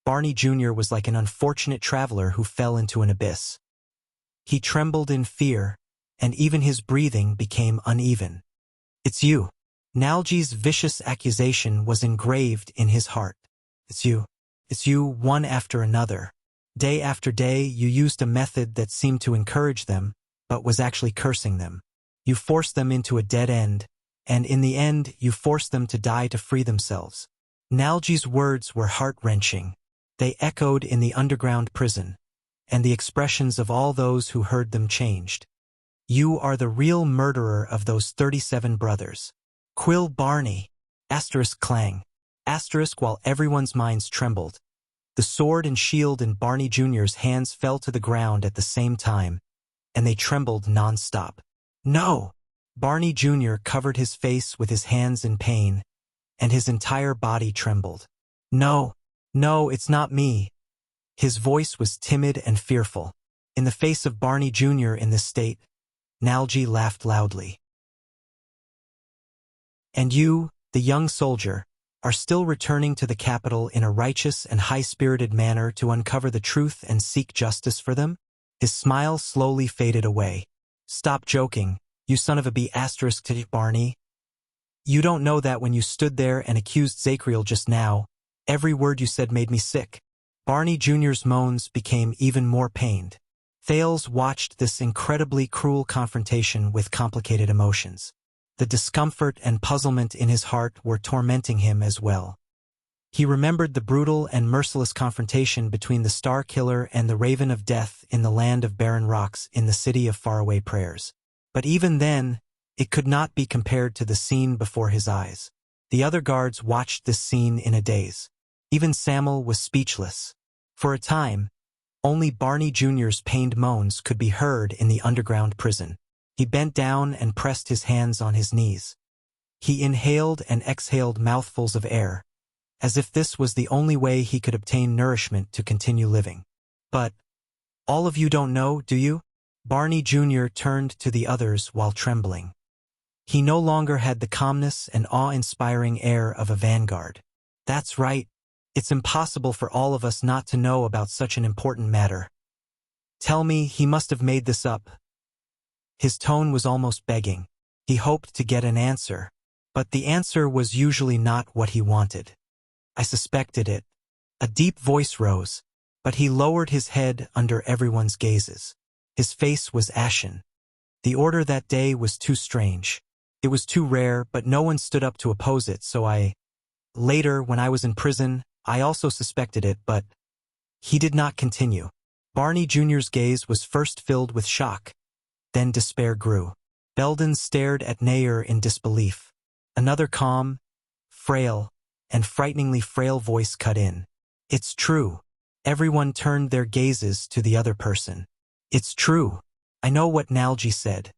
Barney Jr. was like an unfortunate traveler who fell into an abyss. He trembled in fear, and even his breathing became uneven. "It's you." Nalji's vicious accusation was engraved in his heart. "It's you. It's you, one after another. Day after day, you used a method that seemed to encourage them, but was actually cursing them. You forced them into a dead end, and in the end, you forced them to die to free themselves." Nalji's words were heart-wrenching. They echoed in the underground prison, and the expressions of all those who heard them changed. "You are the real murderer of those 37 brothers. Quill Barney. *Clang. While everyone's minds trembled. The sword and shield in Barney Jr.'s hands fell to the ground at the same time, and they trembled non-stop. No! Barney Jr. covered his face with his hands in pain, and his entire body trembled. No, no, it's not me. His voice was timid and fearful. In the face of Barney Jr. in this state, Nalji laughed loudly. And you, the young soldier, are still returning to the capital in a righteous and high-spirited manner to uncover the truth and seek justice for them? His smile slowly faded away. Stop joking, you son of a b***, Barney. You don't know that when you stood there and accused Zacriel just now, every word you said made me sick. Barney Jr.'s moans became even more pained. Thales watched this incredibly cruel confrontation with complicated emotions. The discomfort and puzzlement in his heart were tormenting him as well. He remembered the brutal and merciless confrontation between the Star Killer and the Raven of Death in the land of barren rocks in the city of faraway prayers. But even then, it could not be compared to the scene before his eyes. The other guards watched this scene in a daze. Even Samuel was speechless. For a time, only Barney Jr.'s pained moans could be heard in the underground prison. He bent down and pressed his hands on his knees. He inhaled and exhaled mouthfuls of air, as if this was the only way he could obtain nourishment to continue living. But, all of you don't know, do you? Barney Jr. turned to the others while trembling. He no longer had the calmness and awe-inspiring air of a vanguard. That's right. It's impossible for all of us not to know about such an important matter. Tell me, he must have made this up. His tone was almost begging. He hoped to get an answer, but the answer was usually not what he wanted. I suspected it. A deep voice rose, but he lowered his head under everyone's gazes. His face was ashen. The order that day was too strange. It was too rare, but no one stood up to oppose it, so Later, when I was in prison, I also suspected it, but he did not continue. Barney Jr.'s gaze was first filled with shock. Then despair grew. Belden stared at Nair in disbelief. Another calm, frail, and frighteningly frail voice cut in. It's true. Everyone turned their gazes to the other person. It's true. I know what Nalji said.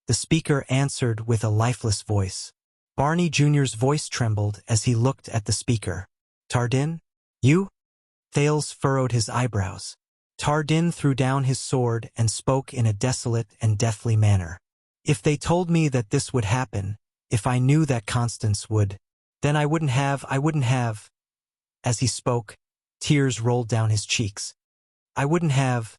The speaker answered with a lifeless voice. Barney Jr.'s voice trembled as he looked at the speaker. Tardin? You? Thales furrowed his eyebrows. Tardin threw down his sword and spoke in a desolate and deathly manner. If they told me that this would happen, if I knew that Constance would, then I wouldn't have. As he spoke, tears rolled down his cheeks. I wouldn't have.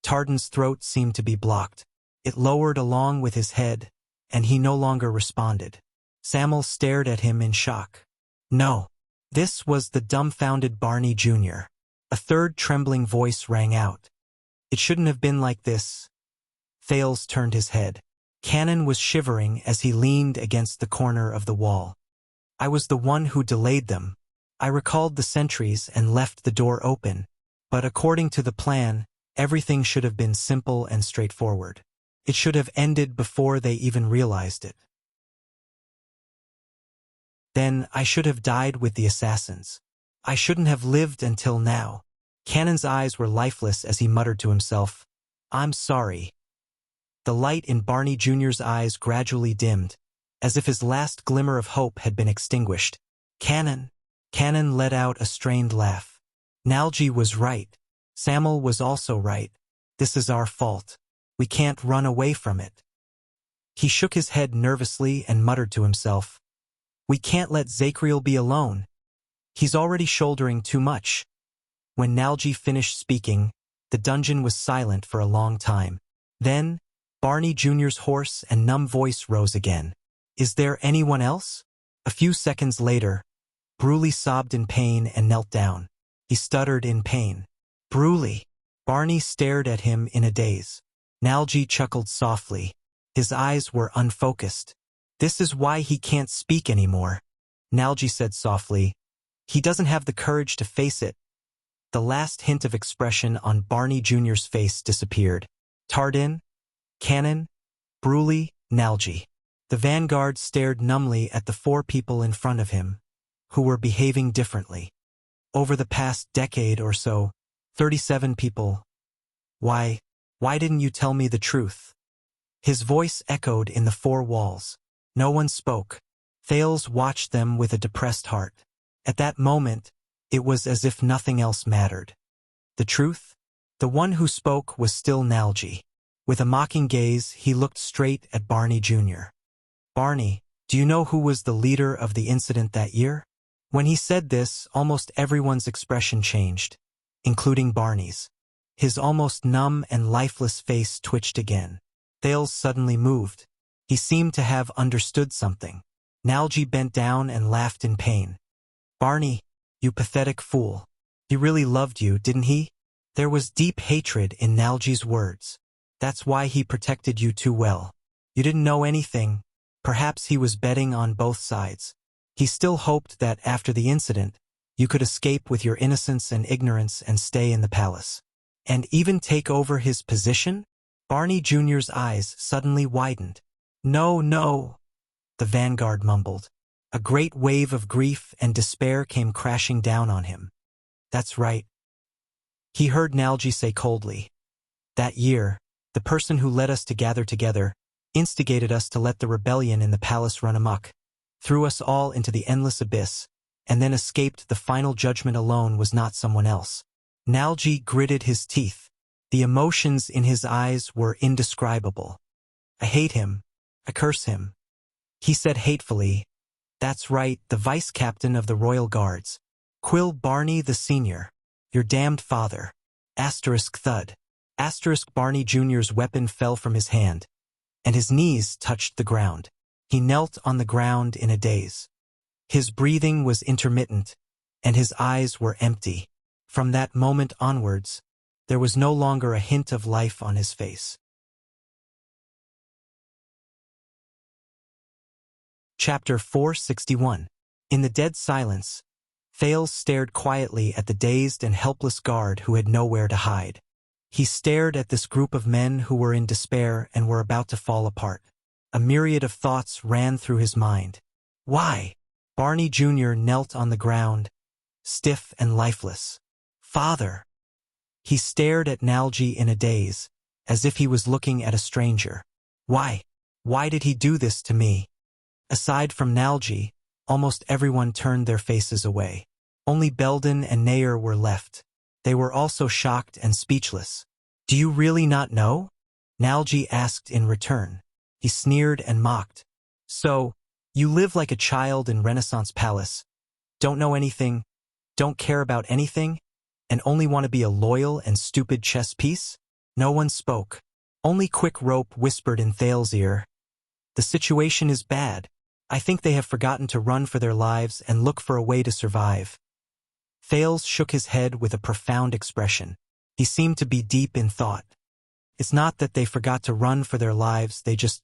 Tardin's throat seemed to be blocked. It lowered along with his head, and he no longer responded. Samuel stared at him in shock. No. This was the dumbfounded Barney Jr. A third trembling voice rang out. It shouldn't have been like this. Thales turned his head. Cannon was shivering as he leaned against the corner of the wall. I was the one who delayed them. I recalled the sentries and left the door open, but according to the plan, everything should have been simple and straightforward. It should have ended before they even realized it. Then I should have died with the assassins. I shouldn't have lived until now. Cannon's eyes were lifeless as he muttered to himself, I'm sorry. The light in Barney Jr.'s eyes gradually dimmed, as if his last glimmer of hope had been extinguished. Cannon let out a strained laugh. Nalji was right. Samuel was also right. This is our fault. We can't run away from it. He shook his head nervously and muttered to himself, we can't let Zacriel be alone. He's already shouldering too much. When Nalji finished speaking, the dungeon was silent for a long time. Then, Barney Jr.'s hoarse and numb voice rose again. Is there anyone else? A few seconds later, Bruley sobbed in pain and knelt down. He stuttered in pain. Bruley. Barney stared at him in a daze. Nalji chuckled softly. His eyes were unfocused. This is why he can't speak anymore. Nalji said softly. He doesn't have the courage to face it. The last hint of expression on Barney Jr.'s face disappeared. Tardin, Cannon, Bruley, Nalji. The vanguard stared numbly at the four people in front of him. who were behaving differently. Over the past decade or so, 37 people. Why didn't you tell me the truth? His voice echoed in the four walls. No one spoke. Thales watched them with a depressed heart. At that moment, it was as if nothing else mattered. The truth? The one who spoke was still Nalji. With a mocking gaze, he looked straight at Barney Jr. Barney, do you know who was the leader of the incident that year? When he said this, almost everyone's expression changed, including Barney's. His almost numb and lifeless face twitched again. Thales suddenly moved. He seemed to have understood something. Nalji bent down and laughed in pain. Barney, you pathetic fool. He really loved you, didn't he? There was deep hatred in Nalji's words. That's why he protected you too well. You didn't know anything. Perhaps he was betting on both sides. He still hoped that after the incident, you could escape with your innocence and ignorance and stay in the palace. And even take over his position? Barney Jr.'s eyes suddenly widened. No, no, the vanguard mumbled. A great wave of grief and despair came crashing down on him. That's right. He heard Nalji say coldly. That year, the person who led us to gather together instigated us to let the rebellion in the palace run amok, threw us all into the endless abyss, and then escaped. The final judgment alone was not someone else. Nalji gritted his teeth. The emotions in his eyes were indescribable. I hate him. I curse him. He said hatefully, that's right, the vice-captain of the Royal Guards. Quill Barney the Senior. Your damned father. Asterisk thud. Asterisk Barney Jr.'s weapon fell from his hand, and his knees touched the ground. He knelt on the ground in a daze. His breathing was intermittent, and his eyes were empty. From that moment onwards, there was no longer a hint of life on his face. Chapter 461. In the dead silence, Thales stared quietly at the dazed and helpless guard who had nowhere to hide. He stared at this group of men who were in despair and were about to fall apart. A myriad of thoughts ran through his mind. Why? Barney Jr. knelt on the ground, stiff and lifeless. Father! He stared at Nalji in a daze, as if he was looking at a stranger. Why? Why did he do this to me? Aside from Nalji, almost everyone turned their faces away. Only Belden and Nair were left. They were also shocked and speechless. Do you really not know? Nalji asked in return. He sneered and mocked. So, you live like a child in Renaissance Palace, don't know anything, don't care about anything, and only want to be a loyal and stupid chess piece? No one spoke. Only Quick Rope whispered in Thales' ear. The situation is bad. I think they have forgotten to run for their lives and look for a way to survive. Thales shook his head with a profound expression. He seemed to be deep in thought. It's not that they forgot to run for their lives, they just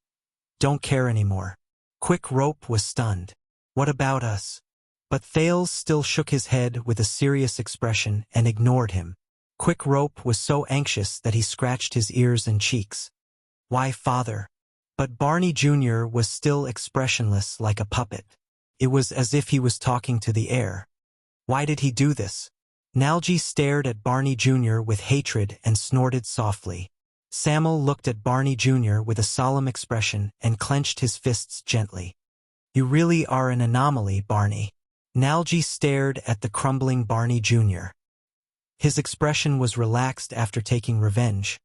don't care anymore. Quick Rope was stunned. What about us? But Thales still shook his head with a serious expression and ignored him. Quick Rope was so anxious that he scratched his ears and cheeks. Why, father? But Barney Jr. was still expressionless like a puppet. It was as if he was talking to the air. Why did he do this? Nalji stared at Barney Jr. with hatred and snorted softly. Samuel looked at Barney Jr. with a solemn expression and clenched his fists gently. You really are an anomaly, Barney. Nalji stared at the crumbling Barney Jr. His expression was relaxed after taking revenge,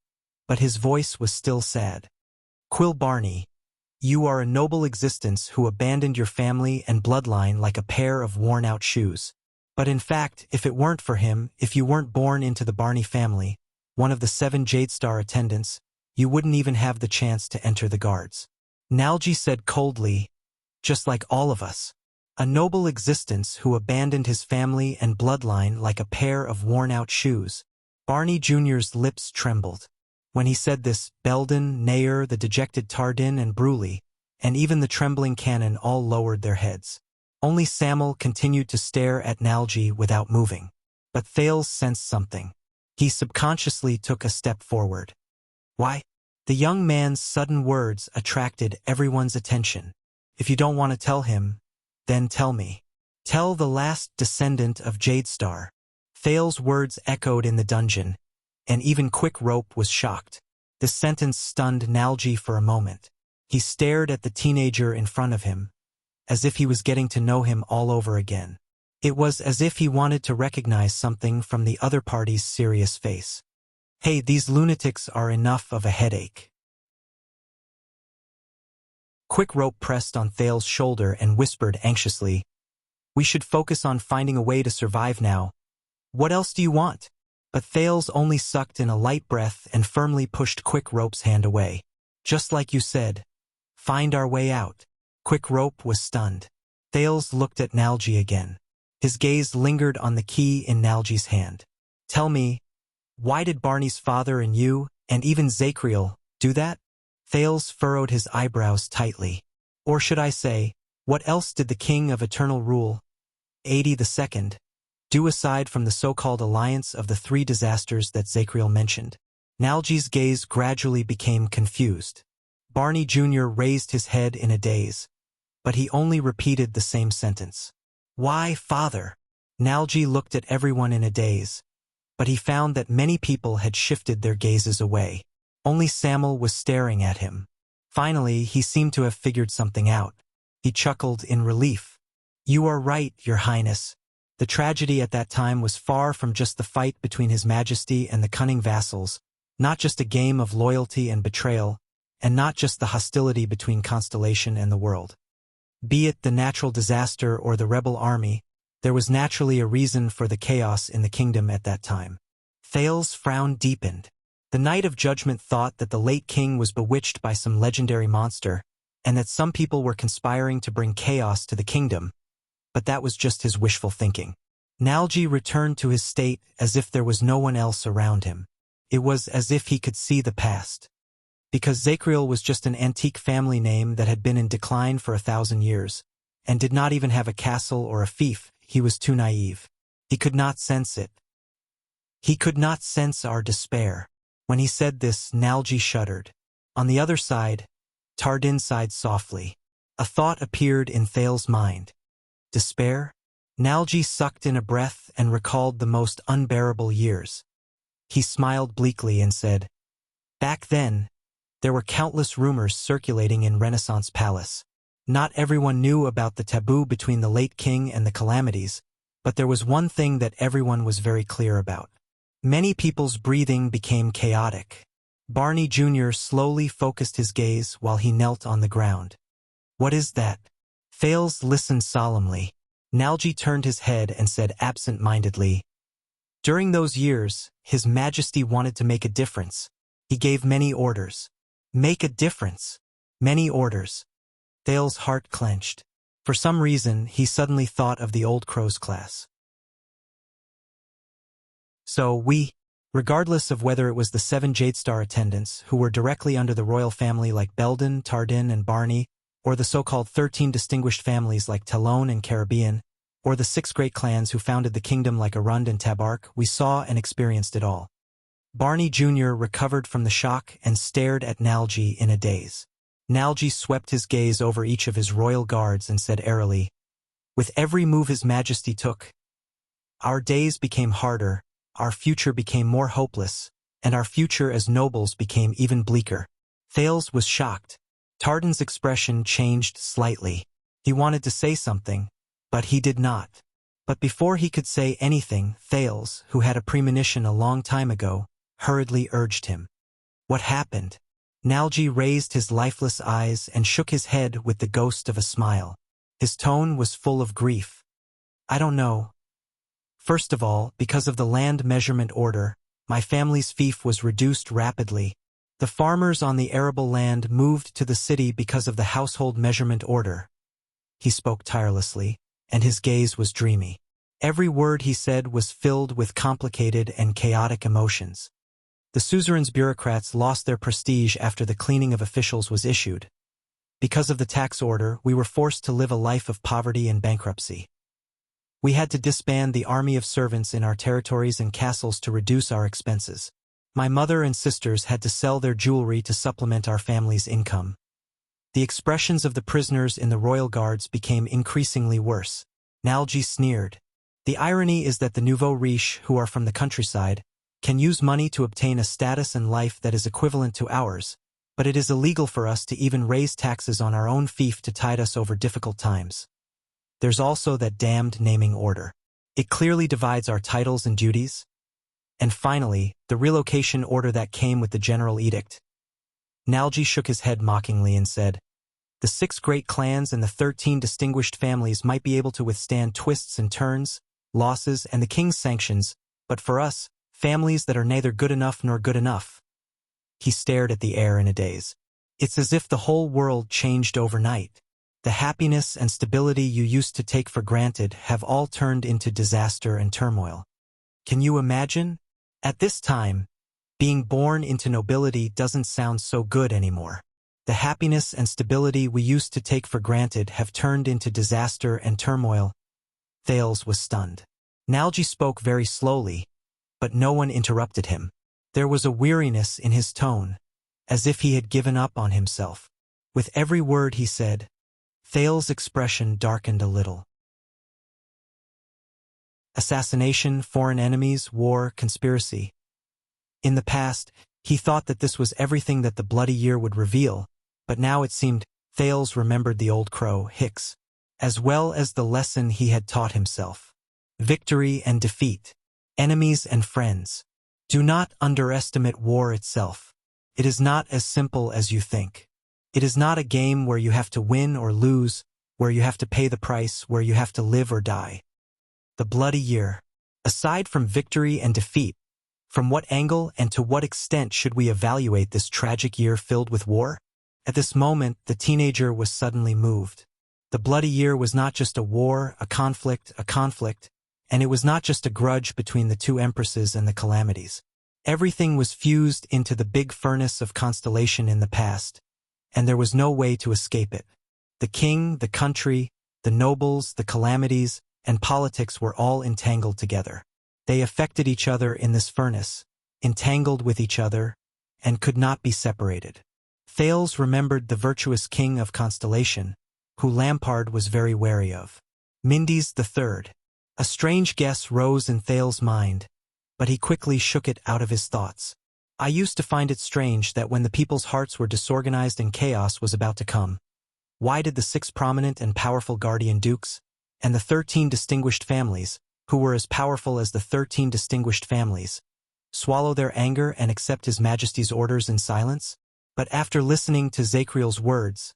but his voice was still sad. Quill Barney, you are a noble existence who abandoned your family and bloodline like a pair of worn-out shoes. But in fact, if it weren't for him, if you weren't born into the Barney family, one of the 7 Jadestar attendants, you wouldn't even have the chance to enter the guards. Nalji said coldly, just like all of us. A noble existence who abandoned his family and bloodline like a pair of worn-out shoes. Barney Jr.'s lips trembled. When he said this, Belden, Nair, the dejected Tardin, and Bruley, and even the trembling cannon all lowered their heads. Only Samuel continued to stare at Nalji without moving. But Thales sensed something. He subconsciously took a step forward. Why? The young man's sudden words attracted everyone's attention. If you don't want to tell him, then tell me. Tell the last descendant of Jadestar. Thales's words echoed in the dungeon, and even Quick Rope was shocked. This sentence stunned Nalji for a moment. He stared at the teenager in front of him, as if he was getting to know him all over again. It was as if he wanted to recognize something from the other party's serious face. Hey, these lunatics are enough of a headache. Quick Rope pressed on Thales's shoulder and whispered anxiously, "We should focus on finding a way to survive now. What else do you want?" But Thales only sucked in a light breath and firmly pushed Quick Rope's hand away. "Just like you said. Find our way out." Quick Rope was stunned. Thales looked at Nalji again. His gaze lingered on the key in Nalji's hand. "Tell me, why did Barney's father and you, and even Zacriel, do that?" Thales furrowed his eyebrows tightly. "Or should I say, what else did the King of Eternal Rule, 80 II, do aside from the so-called alliance of the three disasters that Zacriel mentioned?" Nalji's gaze gradually became confused. Barney Jr. raised his head in a daze, but he only repeated the same sentence. "Why, father?" Nalji looked at everyone in a daze, but he found that many people had shifted their gazes away. Only Samuel was staring at him. Finally, he seemed to have figured something out. He chuckled in relief. "You are right, Your Highness. The tragedy at that time was far from just the fight between His Majesty and the cunning vassals, not just a game of loyalty and betrayal, and not just the hostility between Constellation and the world. Be it the natural disaster or the rebel army, there was naturally a reason for the chaos in the kingdom at that time." Thales' frown deepened. The Knight of Judgment thought that the late king was bewitched by some legendary monster, and that some people were conspiring to bring chaos to the kingdom, but that was just his wishful thinking. Nalji returned to his state as if there was no one else around him. It was as if he could see the past. Because Zacriel was just an antique family name that had been in decline for 1,000 years, and did not even have a castle or a fief, he was too naive. He could not sense it. He could not sense our despair. When he said this, Nalji shuddered. On the other side, Tardin sighed softly. A thought appeared in Thales's mind. Despair? Nalji sucked in a breath and recalled the most unbearable years. He smiled bleakly and said, "Back then, there were countless rumors circulating in Renaissance Palace. Not everyone knew about the taboo between the late king and the calamities, but there was one thing that everyone was very clear about. Many people's breathing became chaotic." Barney Jr. slowly focused his gaze while he knelt on the ground. "What is that?" Thales listened solemnly. Nalji turned his head and said absent-mindedly, "During those years, His Majesty wanted to make a difference. He gave many orders." Make a difference. Many orders. Thales' heart clenched. For some reason, he suddenly thought of the old Crows class. So regardless of whether it was the 7 Jadestar attendants who were directly under the royal family like Belden, Tardin, and Barney, or the so-called 13 distinguished families like Talon and Caribbean, or the 6 great clans who founded the kingdom like Arund and Tabark, we saw and experienced it all. Barney Jr. recovered from the shock and stared at Nalji in a daze. Nalji swept his gaze over each of his royal guards and said airily, "With every move His Majesty took, our days became harder, our future became more hopeless, and our future as nobles became even bleaker." Thales was shocked. Tardin's expression changed slightly. He wanted to say something, but he did not. But before he could say anything, Thales, who had a premonition a long time ago, hurriedly urged him. "What happened?" Nalji raised his lifeless eyes and shook his head with the ghost of a smile. His tone was full of grief. "I don't know. First of all, because of the land measurement order, my family's fief was reduced rapidly. The farmers on the arable land moved to the city because of the household measurement order." He spoke tirelessly, and his gaze was dreamy. Every word he said was filled with complicated and chaotic emotions. The suzerain's bureaucrats lost their prestige after the cleaning of officials was issued. Because of the tax order, we were forced to live a life of poverty and bankruptcy. We had to disband the army of servants in our territories and castles to reduce our expenses. My mother and sisters had to sell their jewelry to supplement our family's income. The expressions of the prisoners in the royal guards became increasingly worse. Nalji sneered. The irony is that the nouveau riche, who are from the countryside, can use money to obtain a status and life that is equivalent to ours, but it is illegal for us to even raise taxes on our own fief to tide us over difficult times. There's also that damned naming order. It clearly divides our titles and duties. And finally, the relocation order that came with the general edict. Nalji shook his head mockingly and said, "The 6 great clans and the 13 distinguished families might be able to withstand twists and turns, losses, and the king's sanctions, but for us, families that are neither good enough nor good enough." He stared at the air in a daze. It's as if the whole world changed overnight. The happiness and stability you used to take for granted have all turned into disaster and turmoil. Can you imagine? At this time, being born into nobility doesn't sound so good anymore. The happiness and stability we used to take for granted have turned into disaster and turmoil. Thales was stunned. Nalji spoke very slowly, but no one interrupted him. There was a weariness in his tone, as if he had given up on himself. With every word he said, Thales' expression darkened a little. Assassination, foreign enemies, war, conspiracy. In the past, he thought that this was everything that the bloody year would reveal, but now it seemed Thales remembered the old crow, Hicks, as well as the lesson he had taught himself. Victory and defeat, enemies and friends. Do not underestimate war itself. It is not as simple as you think. It is not a game where you have to win or lose, where you have to pay the price, where you have to live or die. The bloody year. Aside from victory and defeat, from what angle and to what extent should we evaluate this tragic year filled with war? At this moment, the teenager was suddenly moved. The bloody year was not just a war, a conflict, and it was not just a grudge between the 2 empresses and the calamities. Everything was fused into the big furnace of constellation in the past, and there was no way to escape it. The king, the country, the nobles, the calamities, and politics were all entangled together. They affected each other in this furnace, entangled with each other, and could not be separated. Thales remembered the virtuous king of Constellation, who Lampard was very wary of. Mindes III. A strange guess rose in Thales' mind, but he quickly shook it out of his thoughts. I used to find it strange that when the people's hearts were disorganized and chaos was about to come, why did the 6 prominent and powerful guardian dukes, and the 13 distinguished families, who were as powerful as the 13 distinguished families, swallow their anger and accept His Majesty's orders in silence? But after listening to Zakriel's words,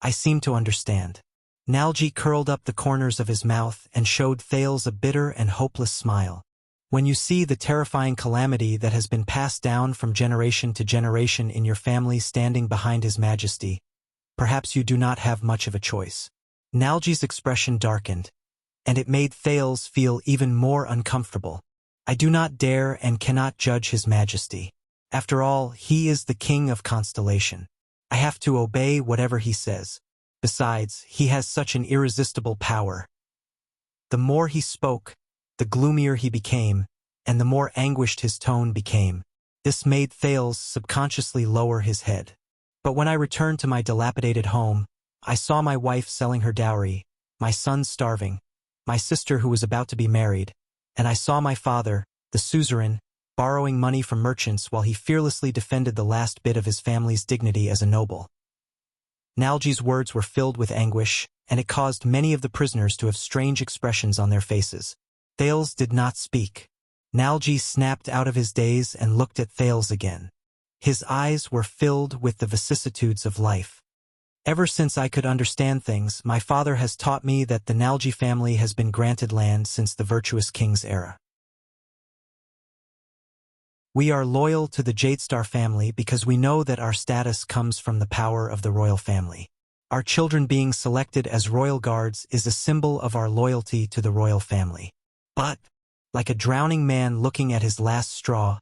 I seemed to understand. Nalji curled up the corners of his mouth and showed Thales a bitter and hopeless smile. When you see the terrifying calamity that has been passed down from generation to generation in your family standing behind His Majesty, perhaps you do not have much of a choice. Nalji's expression darkened, and it made Thales feel even more uncomfortable. I do not dare and cannot judge His Majesty. After all, he is the king of Constellation. I have to obey whatever he says. Besides, he has such an irresistible power. The more he spoke, the gloomier he became, and the more anguished his tone became. This made Thales subconsciously lower his head. But when I returned to my dilapidated home, I saw my wife selling her dowry, my son starving, my sister who was about to be married, and I saw my father, the suzerain, borrowing money from merchants while he fearlessly defended the last bit of his family's dignity as a noble. Nalji's words were filled with anguish, and it caused many of the prisoners to have strange expressions on their faces. Thales did not speak. Nalji snapped out of his daze and looked at Thales again. His eyes were filled with the vicissitudes of life. Ever since I could understand things, my father has taught me that the Nalji family has been granted land since the virtuous king's era. We are loyal to the Jadestar family because we know that our status comes from the power of the royal family. Our children being selected as royal guards is a symbol of our loyalty to the royal family. But, like a drowning man looking at his last straw,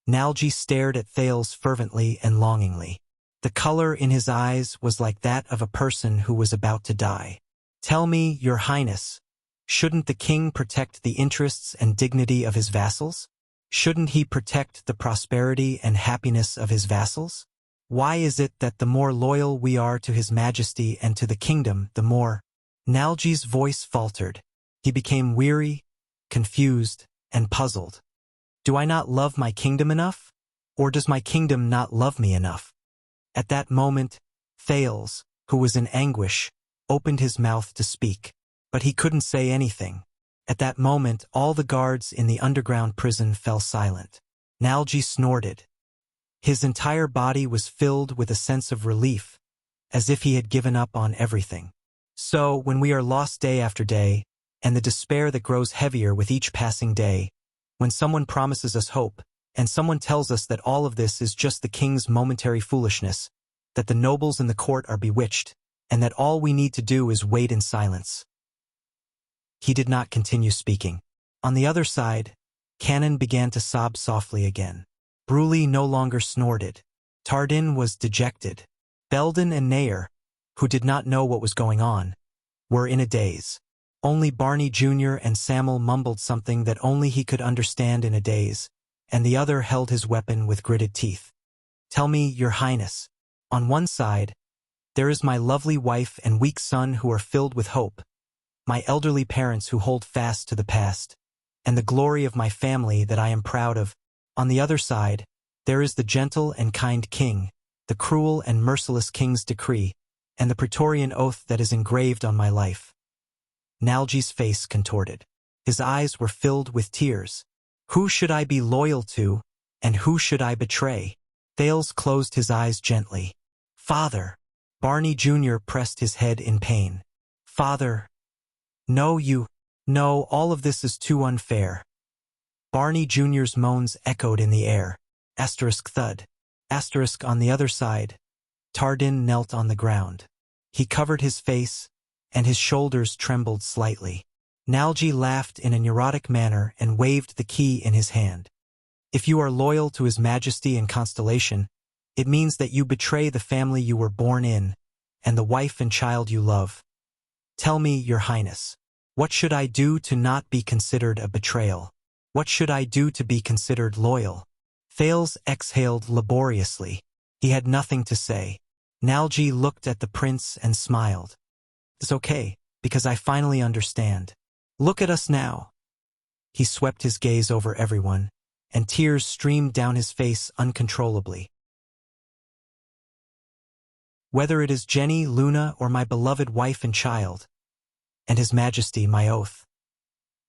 Nalji stared at Thales fervently and longingly. The color in his eyes was like that of a person who was about to die. Tell me, Your Highness, shouldn't the king protect the interests and dignity of his vassals? Shouldn't he protect the prosperity and happiness of his vassals? Why is it that the more loyal we are to His Majesty and to the kingdom, the more? Nalji's voice faltered. He became weary, confused, and puzzled. Do I not love my kingdom enough? Or does my kingdom not love me enough? At that moment, Thales, who was in anguish, opened his mouth to speak, but he couldn't say anything. At that moment, all the guards in the underground prison fell silent. Nalji snorted. His entire body was filled with a sense of relief, as if he had given up on everything. So, when we are lost day after day, and the despair that grows heavier with each passing day, when someone promises us hope, and someone tells us that all of this is just the king's momentary foolishness, that the nobles in the court are bewitched, and that all we need to do is wait in silence. He did not continue speaking. On the other side, Cannon began to sob softly again. Bruley no longer snorted. Tardin was dejected. Belden and Nair, who did not know what was going on, were in a daze. Only Barney Jr. and Samuel mumbled something that only he could understand in a daze, and the other held his weapon with gritted teeth. Tell me, Your Highness. On one side, there is my lovely wife and weak son who are filled with hope, my elderly parents who hold fast to the past, and the glory of my family that I am proud of. On the other side, there is the gentle and kind king, the cruel and merciless king's decree, and the Praetorian oath that is engraved on my life. Nalji's face contorted. His eyes were filled with tears. Who should I be loyal to, and who should I betray? Thales closed his eyes gently. Father. Barney Jr. pressed his head in pain. Father. No, all of this is too unfair. Barney Jr.'s moans echoed in the air. Thud. On the other side, Tardin knelt on the ground. He covered his face, and his shoulders trembled slightly. Nalji laughed in a neurotic manner and waved the key in his hand. If you are loyal to His Majesty and Constellation, it means that you betray the family you were born in, and the wife and child you love. Tell me, Your Highness, what should I do to not be considered a betrayal? What should I do to be considered loyal? Thales exhaled laboriously. He had nothing to say. Nalji looked at the prince and smiled. It's okay, because I finally understand. Look at us now. He swept his gaze over everyone, and tears streamed down his face uncontrollably. Whether it is Jenny, Luna, or my beloved wife and child, and His Majesty, my oath.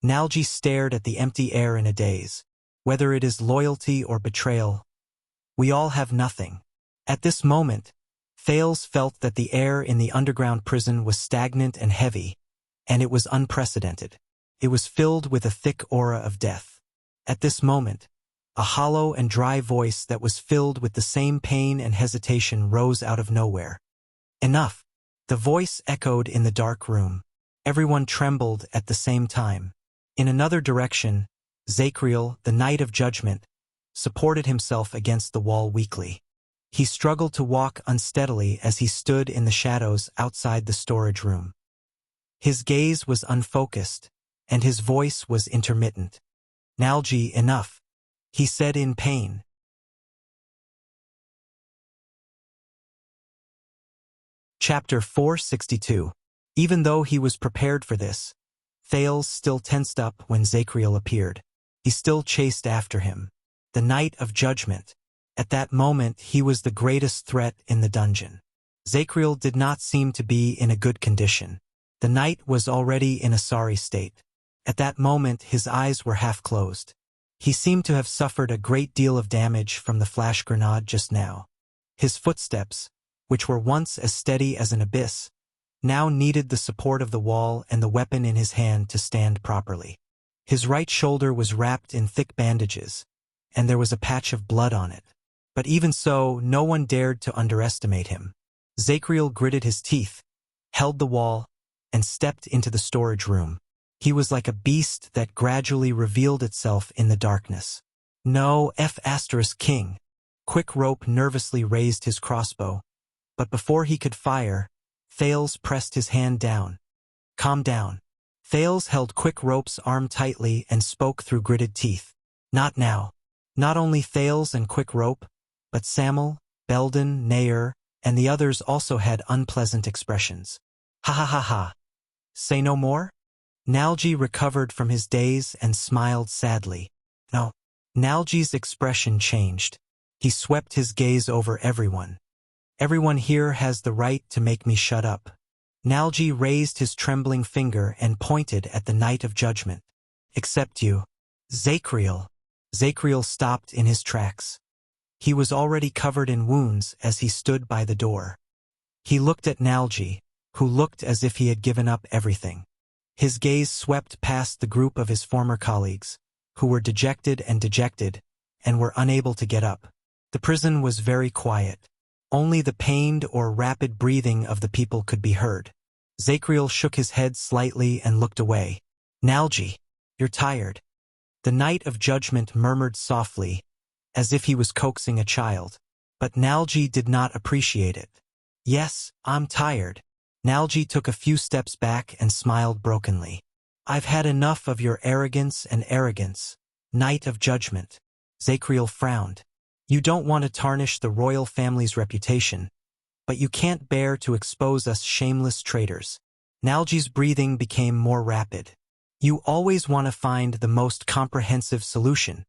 Nalji stared at the empty air in a daze. Whether it is loyalty or betrayal, we all have nothing. At this moment, Thales felt that the air in the underground prison was stagnant and heavy, and it was unprecedented. It was filled with a thick aura of death. At this moment, a hollow and dry voice that was filled with the same pain and hesitation rose out of nowhere. Enough! The voice echoed in the dark room. Everyone trembled at the same time. In another direction, Zacriel, the Knight of Judgment, supported himself against the wall weakly. He struggled to walk unsteadily as he stood in the shadows outside the storage room. His gaze was unfocused, and his voice was intermittent. Nalji, enough, he said in pain. Chapter 462. Even though he was prepared for this, Thales still tensed up when Zacriel appeared. He still chased after him. The Knight of Judgment. At that moment he was the greatest threat in the dungeon. Zacriel did not seem to be in a good condition. The knight was already in a sorry state. At that moment his eyes were half closed. He seemed to have suffered a great deal of damage from the flash grenade just now. His footsteps, which were once as steady as an abyss, now needed the support of the wall and the weapon in his hand to stand properly. His right shoulder was wrapped in thick bandages, and there was a patch of blood on it. But even so, no one dared to underestimate him. Zacriel gritted his teeth, held the wall, and stepped into the storage room. He was like a beast that gradually revealed itself in the darkness. No, King. Quick Rope nervously raised his crossbow, but before he could fire, Thales pressed his hand down. Calm down. Thales held Quick Rope's arm tightly and spoke through gritted teeth. Not now. Not only Thales and Quick Rope, but Samuel, Belden, Nair, and the others also had unpleasant expressions. Ha ha ha ha. Say no more? Nalji recovered from his daze and smiled sadly. No. Nalji's expression changed. He swept his gaze over everyone. Everyone here has the right to make me shut up. Nalji raised his trembling finger and pointed at the Night of Judgment. Except you. Zachriel. Zachriel stopped in his tracks. He was already covered in wounds as he stood by the door. He looked at Nalji, who looked as if he had given up everything. His gaze swept past the group of his former colleagues, who were dejected and were unable to get up. The prison was very quiet. Only the pained or rapid breathing of the people could be heard. Zachriel shook his head slightly and looked away. Nalji, you're tired. The Night of Judgment murmured softly, as if he was coaxing a child. But Nalji did not appreciate it. Yes, I'm tired. Nalji took a few steps back and smiled brokenly. I've had enough of your arrogance. Night of Judgment. Zachriel frowned. You don't want to tarnish the royal family's reputation, but you can't bear to expose us shameless traitors. Nalji's breathing became more rapid. You always want to find the most comprehensive solution.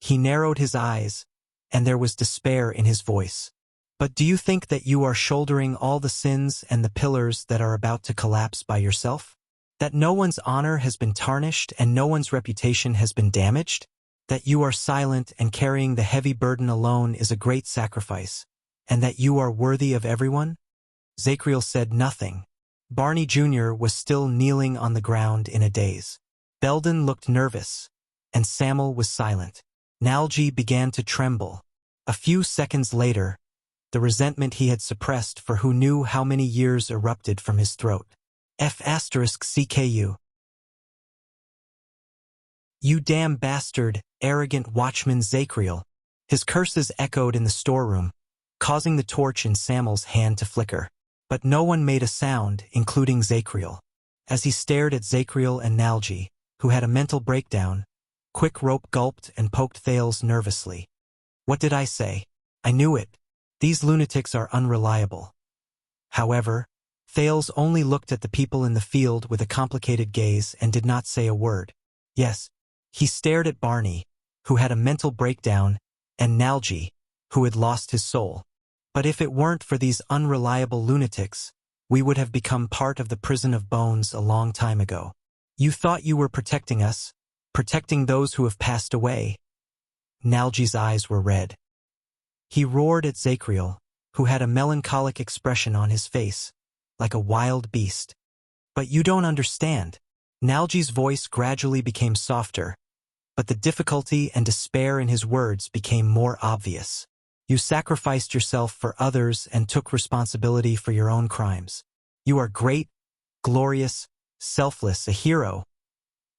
He narrowed his eyes, and there was despair in his voice. But do you think that you are shouldering all the sins and the pillars that are about to collapse by yourself? That no one's honor has been tarnished and no one's reputation has been damaged? That you are silent and carrying the heavy burden alone is a great sacrifice, and that you are worthy of everyone? Zachriel said nothing. Barney Jr. was still kneeling on the ground in a daze. Belden looked nervous, and Samuel was silent. Nalji began to tremble. A few seconds later, the resentment he had suppressed for who knew how many years erupted from his throat. F***CKU. You damn bastard, arrogant watchman Zachriel. His curses echoed in the storeroom, causing the torch in Samuel's hand to flicker. But no one made a sound, including Zachriel. As he stared at Zachriel and Nalji, who had a mental breakdown, Quick Rope gulped and poked Thales nervously. What did I say? I knew it. These lunatics are unreliable. However, Thales only looked at the people in the field with a complicated gaze and did not say a word. Yes, he stared at Barney, who had a mental breakdown, and Nalji, who had lost his soul. But if it weren't for these unreliable lunatics, we would have become part of the prison of bones a long time ago. You thought you were protecting us, protecting those who have passed away. Nalji's eyes were red. He roared at Zachriel, who had a melancholic expression on his face, like a wild beast. But you don't understand. Nalji's voice gradually became softer, but the difficulty and despair in his words became more obvious. You sacrificed yourself for others and took responsibility for your own crimes. You are great, glorious, selfless, a hero.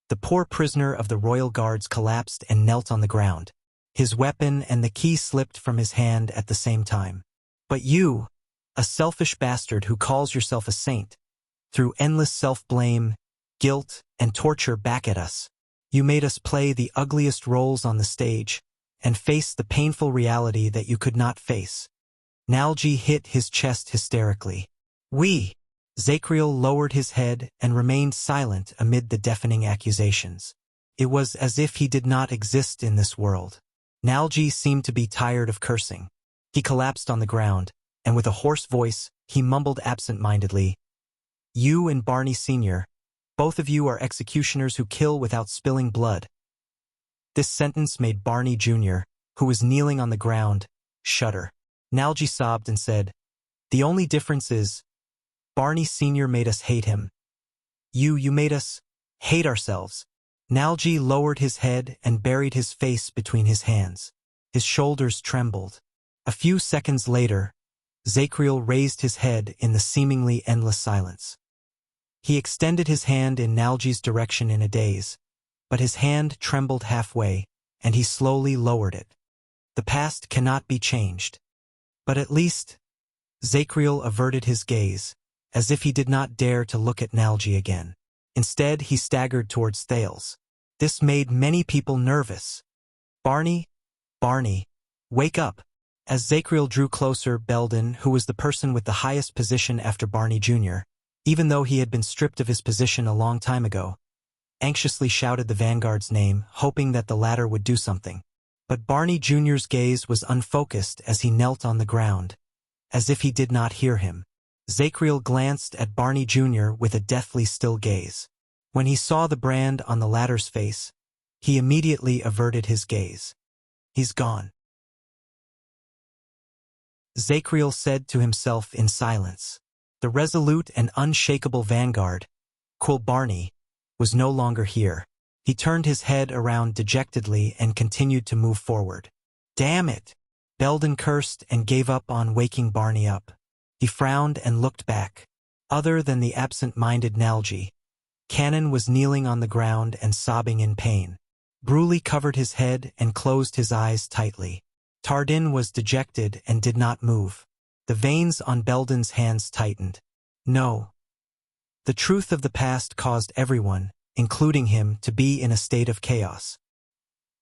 The poor prisoner of the royal guards collapsed and knelt on the ground. His weapon and the key slipped from his hand at the same time. But you, a selfish bastard who calls yourself a saint, threw endless self-blame, guilt, and torture back at us. You made us play the ugliest roles on the stage and face the painful reality that you could not face. Nalji hit his chest hysterically. We. Zachriel lowered his head and remained silent amid the deafening accusations. It was as if he did not exist in this world. Nalji seemed to be tired of cursing. He collapsed on the ground, and with a hoarse voice, he mumbled absent-mindedly, You and Barney Sr., both of you are executioners who kill without spilling blood. This sentence made Barney Jr., who was kneeling on the ground, shudder. Nalji sobbed and said, The only difference is, Barney Sr. made us hate him. You made us hate ourselves. Nalji lowered his head and buried his face between his hands. His shoulders trembled. A few seconds later, Zachriel raised his head in the seemingly endless silence. He extended his hand in Nalji's direction in a daze, but his hand trembled halfway, and he slowly lowered it. The past cannot be changed. But at least, Zachriel averted his gaze, as if he did not dare to look at Nalji again. Instead, he staggered towards Thales. This made many people nervous. Barney, wake up. As Zachriel drew closer, Belden, who was the person with the highest position after Barney Jr., even though he had been stripped of his position a long time ago, anxiously shouted the vanguard's name, hoping that the latter would do something. But Barney Jr.'s gaze was unfocused as he knelt on the ground, as if he did not hear him. Zacriel glanced at Barney Jr. with a deathly still gaze. When he saw the brand on the latter's face, he immediately averted his gaze. "He's gone," Zacriel said to himself in silence. The resolute and unshakable vanguard, Quill Barney, was no longer here. He turned his head around dejectedly and continued to move forward. "Damn it!" Belden cursed and gave up on waking Barney up. He frowned and looked back. Other than the absent-minded Nalgi, Cannon was kneeling on the ground and sobbing in pain. Bruley covered his head and closed his eyes tightly. Tardin was dejected and did not move. The veins on Belden's hands tightened. No. The truth of the past caused everyone, including him, to be in a state of chaos.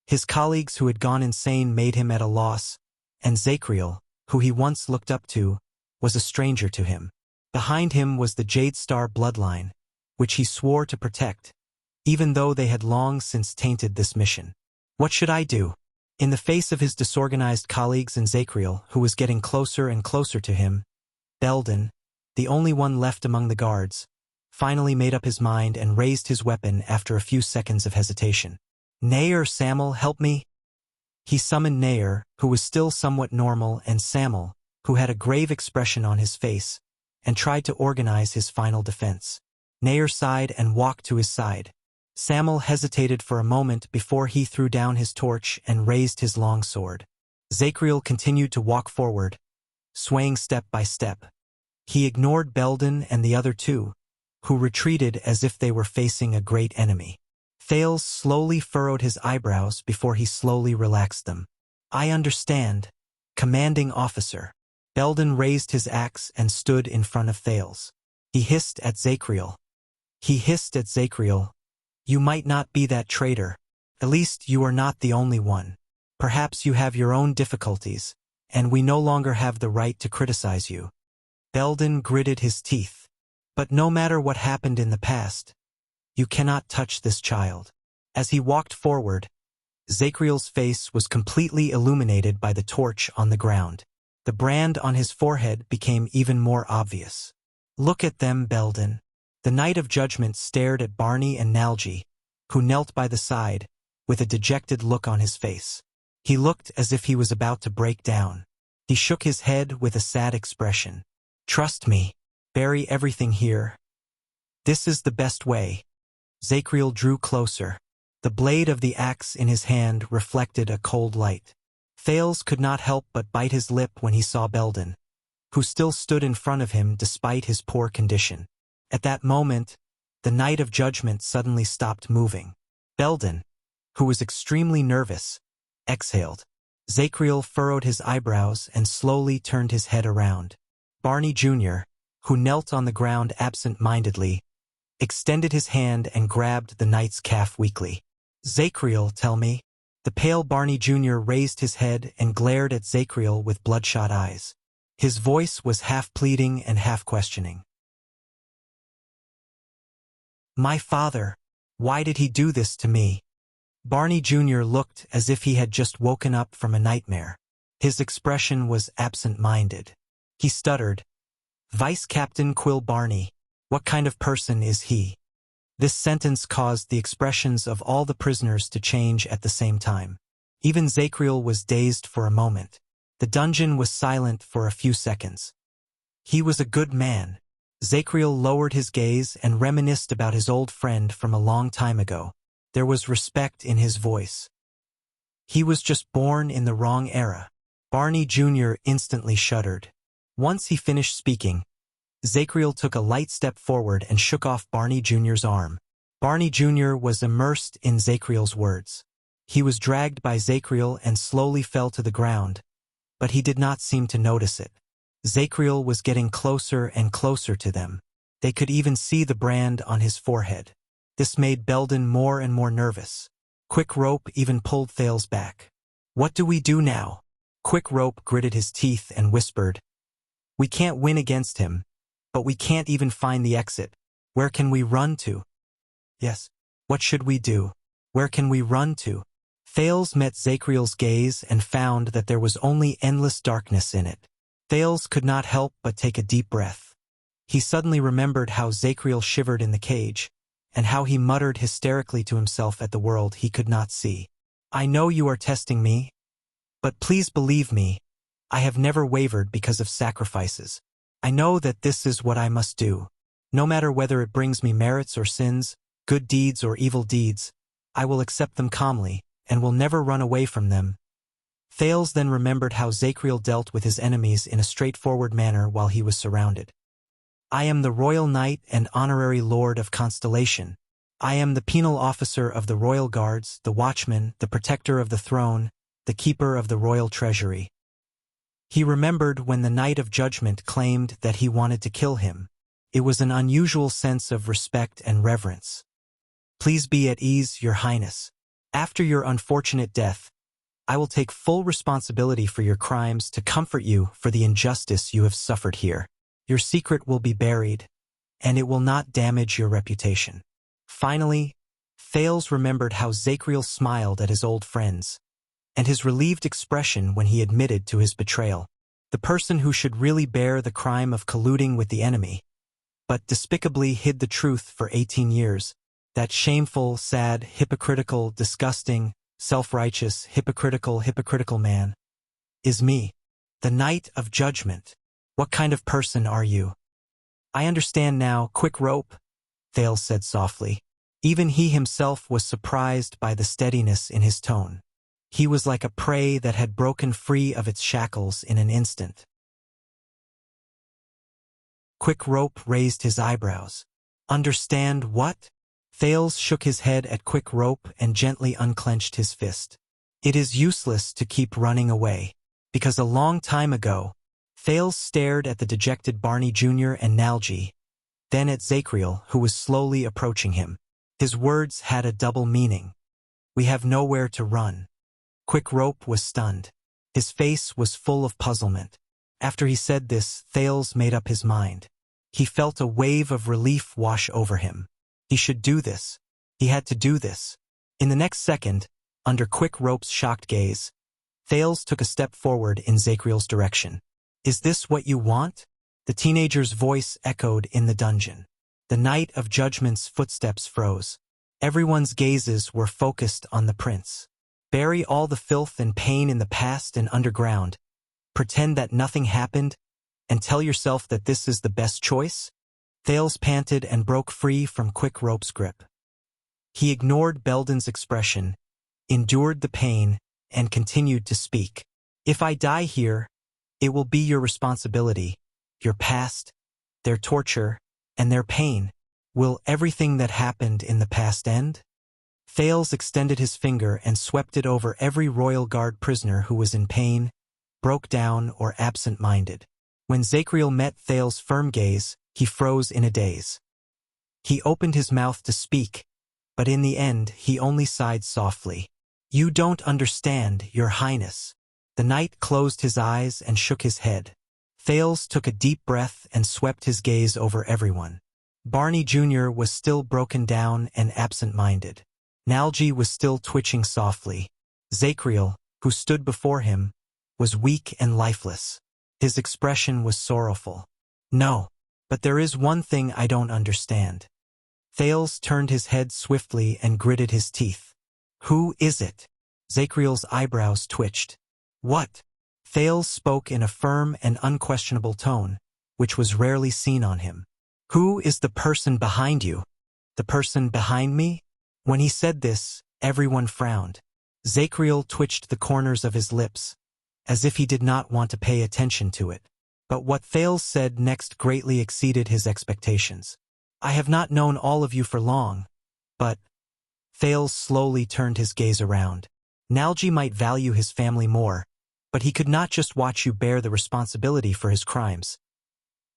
His colleagues who had gone insane made him at a loss, and Zacriel, who he once looked up to, was a stranger to him. Behind him was the Jade Star bloodline, which he swore to protect, even though they had long since tainted this mission. What should I do? In the face of his disorganized colleagues and Zacriel, who was getting closer and closer to him, Belden, the only one left among the guards, finally made up his mind and raised his weapon after a few seconds of hesitation. "Nair, Sam'el, help me!" He summoned Nair, who was still somewhat normal, and Sam'el, who had a grave expression on his face, and tried to organize his final defense. Nair sighed and walked to his side. Sam'el hesitated for a moment before he threw down his torch and raised his long sword. Zacriel continued to walk forward, swaying step by step. He ignored Belden and the other two, who retreated as if they were facing a great enemy. Thales slowly furrowed his eyebrows before he slowly relaxed them. "I understand, commanding officer." Belden raised his axe and stood in front of Thales. He hissed at Zacriel. "You might not be that traitor. At least you are not the only one. Perhaps you have your own difficulties, and we no longer have the right to criticize you." Belden gritted his teeth. "But no matter what happened in the past, you cannot touch this child." As he walked forward, Zacriel's face was completely illuminated by the torch on the ground. The brand on his forehead became even more obvious. "Look at them, Belden." The Knight of Judgment stared at Barney and Nalgi, who knelt by the side, with a dejected look on his face. He looked as if he was about to break down. He shook his head with a sad expression. "Trust me. Bury everything here. This is the best way." Zacriel drew closer. The blade of the axe in his hand reflected a cold light. Thales could not help but bite his lip when he saw Belden, who still stood in front of him despite his poor condition. At that moment, the Knight of Judgment suddenly stopped moving. Belden, who was extremely nervous, exhaled. Zacriel furrowed his eyebrows and slowly turned his head around. Barney Jr., who knelt on the ground absent-mindedly, extended his hand and grabbed the knight's calf weakly. "Zacriel, tell me." The pale Barney Jr. raised his head and glared at Zacriel with bloodshot eyes. His voice was half pleading and half questioning. "My father, why did he do this to me?" Barney Jr. looked as if he had just woken up from a nightmare. His expression was absent-minded. He stuttered, "Vice Captain Quill Barney, what kind of person is he?" This sentence caused the expressions of all the prisoners to change at the same time. Even Zacriel was dazed for a moment. The dungeon was silent for a few seconds. "He was a good man." Zacriel lowered his gaze and reminisced about his old friend from a long time ago. There was respect in his voice. "He was just born in the wrong era." Barney Jr. instantly shuddered. Once he finished speaking, Zacriel took a light step forward and shook off Barney Jr.'s arm. Barney Jr. was immersed in Zacriel's words. He was dragged by Zacriel and slowly fell to the ground, but he did not seem to notice it. Zacriel was getting closer and closer to them. They could even see the brand on his forehead. This made Belden more and more nervous. Quick Rope even pulled Thales back. "What do we do now?" Quick Rope gritted his teeth and whispered, "We can't win against him, but we can't even find the exit. Where can we run to?" "Yes, What should we do? Where can we run to? Thales met Zachriel's gaze and found that there was only endless darkness in it. Thales could not help but take a deep breath. He suddenly remembered how Zachriel shivered in the cage, and how he muttered hysterically to himself at the world he could not see. I know you are testing me, but please believe me, I have never wavered because of sacrifices. I know that this is what I must do. No matter whether it brings me merits or sins, good deeds or evil deeds, I will accept them calmly, and will never run away from them. Thales then remembered how Zachriel dealt with his enemies in a straightforward manner while he was surrounded. I am the royal knight and honorary lord of Constellation. I am the penal officer of the royal guards, the watchman, the protector of the throne, the keeper of the royal treasury. He remembered when the Knight of Judgment claimed that he wanted to kill him. It was an unusual sense of respect and reverence. Please be at ease, Your Highness. After your unfortunate death, I will take full responsibility for your crimes to comfort you for the injustice you have suffered here. Your secret will be buried, and it will not damage your reputation. Finally, Thales remembered how Zachriel smiled at his old friends, and his relieved expression when he admitted to his betrayal. The person who should really bear the crime of colluding with the enemy, but despicably hid the truth for 18 years, that shameful, sad, hypocritical, disgusting, self-righteous, hypocritical man, is me, the Knight of Judgment. What kind of person are you? I understand now, quick rope, Thales said softly. Even he himself was surprised by the steadiness in his tone. He was like a prey that had broken free of its shackles in an instant. Quick Rope raised his eyebrows. Understand what? Thales shook his head at Quick Rope and gently unclenched his fist. It is useless to keep running away, because a long time ago, Thales stared at the dejected Barney Jr. and Nalgi, then at Zachriel, who was slowly approaching him. His words had a double meaning. We have nowhere to run. Quick Rope was stunned. His face was full of puzzlement. After he said this, Thales made up his mind. He felt a wave of relief wash over him. He should do this. He had to do this. In the next second, under Quick Rope's shocked gaze, Thales took a step forward in Zachriel's direction. Is this what you want? The teenager's voice echoed in the dungeon. The Knight of Judgment's footsteps froze. Everyone's gazes were focused on the prince. Bury all the filth and pain in the past and underground. Pretend that nothing happened, and tell yourself that this is the best choice? Thales panted and broke free from Quick Rope's grip. He ignored Belden's expression, endured the pain, and continued to speak. If I die here, it will be your responsibility, your past, their torture, and their pain. Will everything that happened in the past end? Thales extended his finger and swept it over every Royal Guard prisoner who was in pain, broke down, or absent-minded. When Zachriel met Thales' firm gaze, he froze in a daze. He opened his mouth to speak, but in the end he only sighed softly. You don't understand, Your Highness. The knight closed his eyes and shook his head. Thales took a deep breath and swept his gaze over everyone. Barney Jr. was still broken down and absent-minded. Nalgi was still twitching softly. Zachriel, who stood before him, was weak and lifeless. His expression was sorrowful. No, but there is one thing I don't understand. Thales turned his head swiftly and gritted his teeth. Who is it? Zachriel's eyebrows twitched. What? Thales spoke in a firm and unquestionable tone, which was rarely seen on him. Who is the person behind you? The person behind me? When he said this, everyone frowned. Zachriel twitched the corners of his lips, as if he did not want to pay attention to it. But what Thales said next greatly exceeded his expectations. I have not known all of you for long, but... Thales slowly turned his gaze around. Nalgi might value his family more, but he could not just watch you bear the responsibility for his crimes.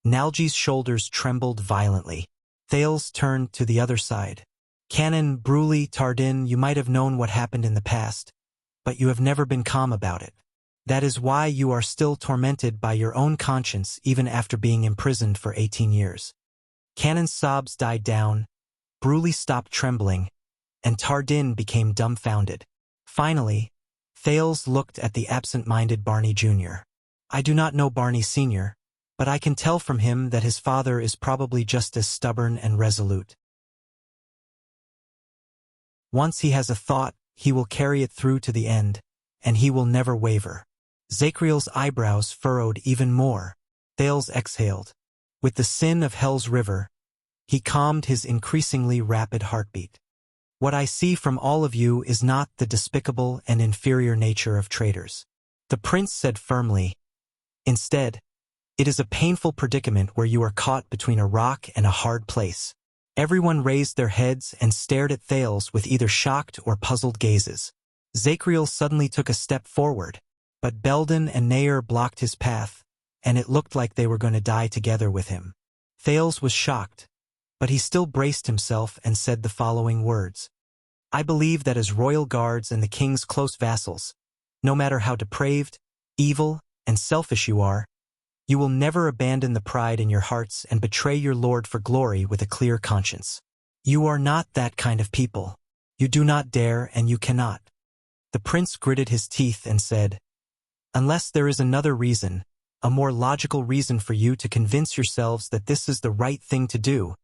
Nalgi's shoulders trembled violently. Thales turned to the other side. Canon Bruley Tardin, you might have known what happened in the past, but you have never been calm about it. That is why you are still tormented by your own conscience even after being imprisoned for 18 years. Canon's sobs died down. Bruley stopped trembling, and Tardin became dumbfounded. Finally, Thales looked at the absent-minded Barney Jr. I do not know Barney Sr., but I can tell from him that his father is probably just as stubborn and resolute. Once he has a thought, he will carry it through to the end, and he will never waver. Zachriel's eyebrows furrowed even more. Thales exhaled. With the sin of Hell's River, he calmed his increasingly rapid heartbeat. What I see from all of you is not the despicable and inferior nature of traitors, the prince said firmly. Instead, it is a painful predicament where you are caught between a rock and a hard place. Everyone raised their heads and stared at Thales with either shocked or puzzled gazes. Zachriel suddenly took a step forward, but Belden and Nair blocked his path, and it looked like they were going to die together with him. Thales was shocked, but he still braced himself and said the following words. I believe that as royal guards and the king's close vassals, no matter how depraved, evil, and selfish you are, you will never abandon the pride in your hearts and betray your Lord for glory with a clear conscience. You are not that kind of people. You do not dare and you cannot. The prince gritted his teeth and said, unless there is another reason, a more logical reason for you to convince yourselves that this is the right thing to do,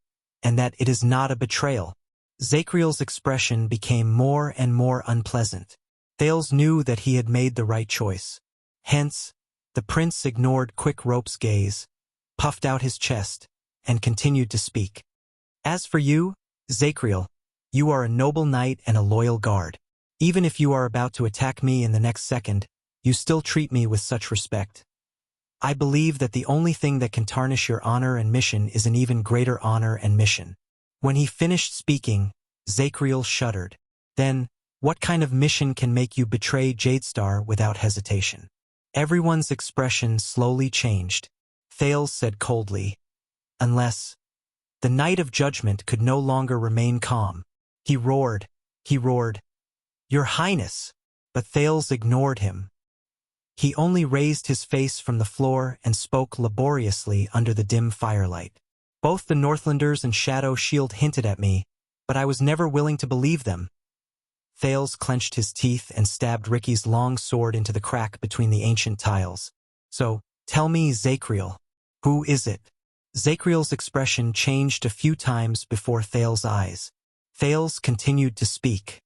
and that it is not a betrayal. Zachriel's expression became more and more unpleasant. Thales knew that he had made the right choice. Hence, the prince ignored Quick Rope's gaze, puffed out his chest, and continued to speak. As for you, Zachriel, you are a noble knight and a loyal guard. Even if you are about to attack me in the next second, you still treat me with such respect. I believe that the only thing that can tarnish your honor and mission is an even greater honor and mission. When he finished speaking, Zachriel shuddered. Then, what kind of mission can make you betray Jadestar without hesitation? Everyone's expression slowly changed. Thales said coldly, unless... The Knight of Judgment could no longer remain calm. He roared, Your Highness! But Thales ignored him. He only raised his face from the floor and spoke laboriously under the dim firelight. Both the Northlanders and Shadow Shield hinted at me, but I was never willing to believe them. Thales clenched his teeth and stabbed Ricky's long sword into the crack between the ancient tiles. So, tell me, Zachriel, who is it? Zachriel's expression changed a few times before Thales' eyes. Thales continued to speak.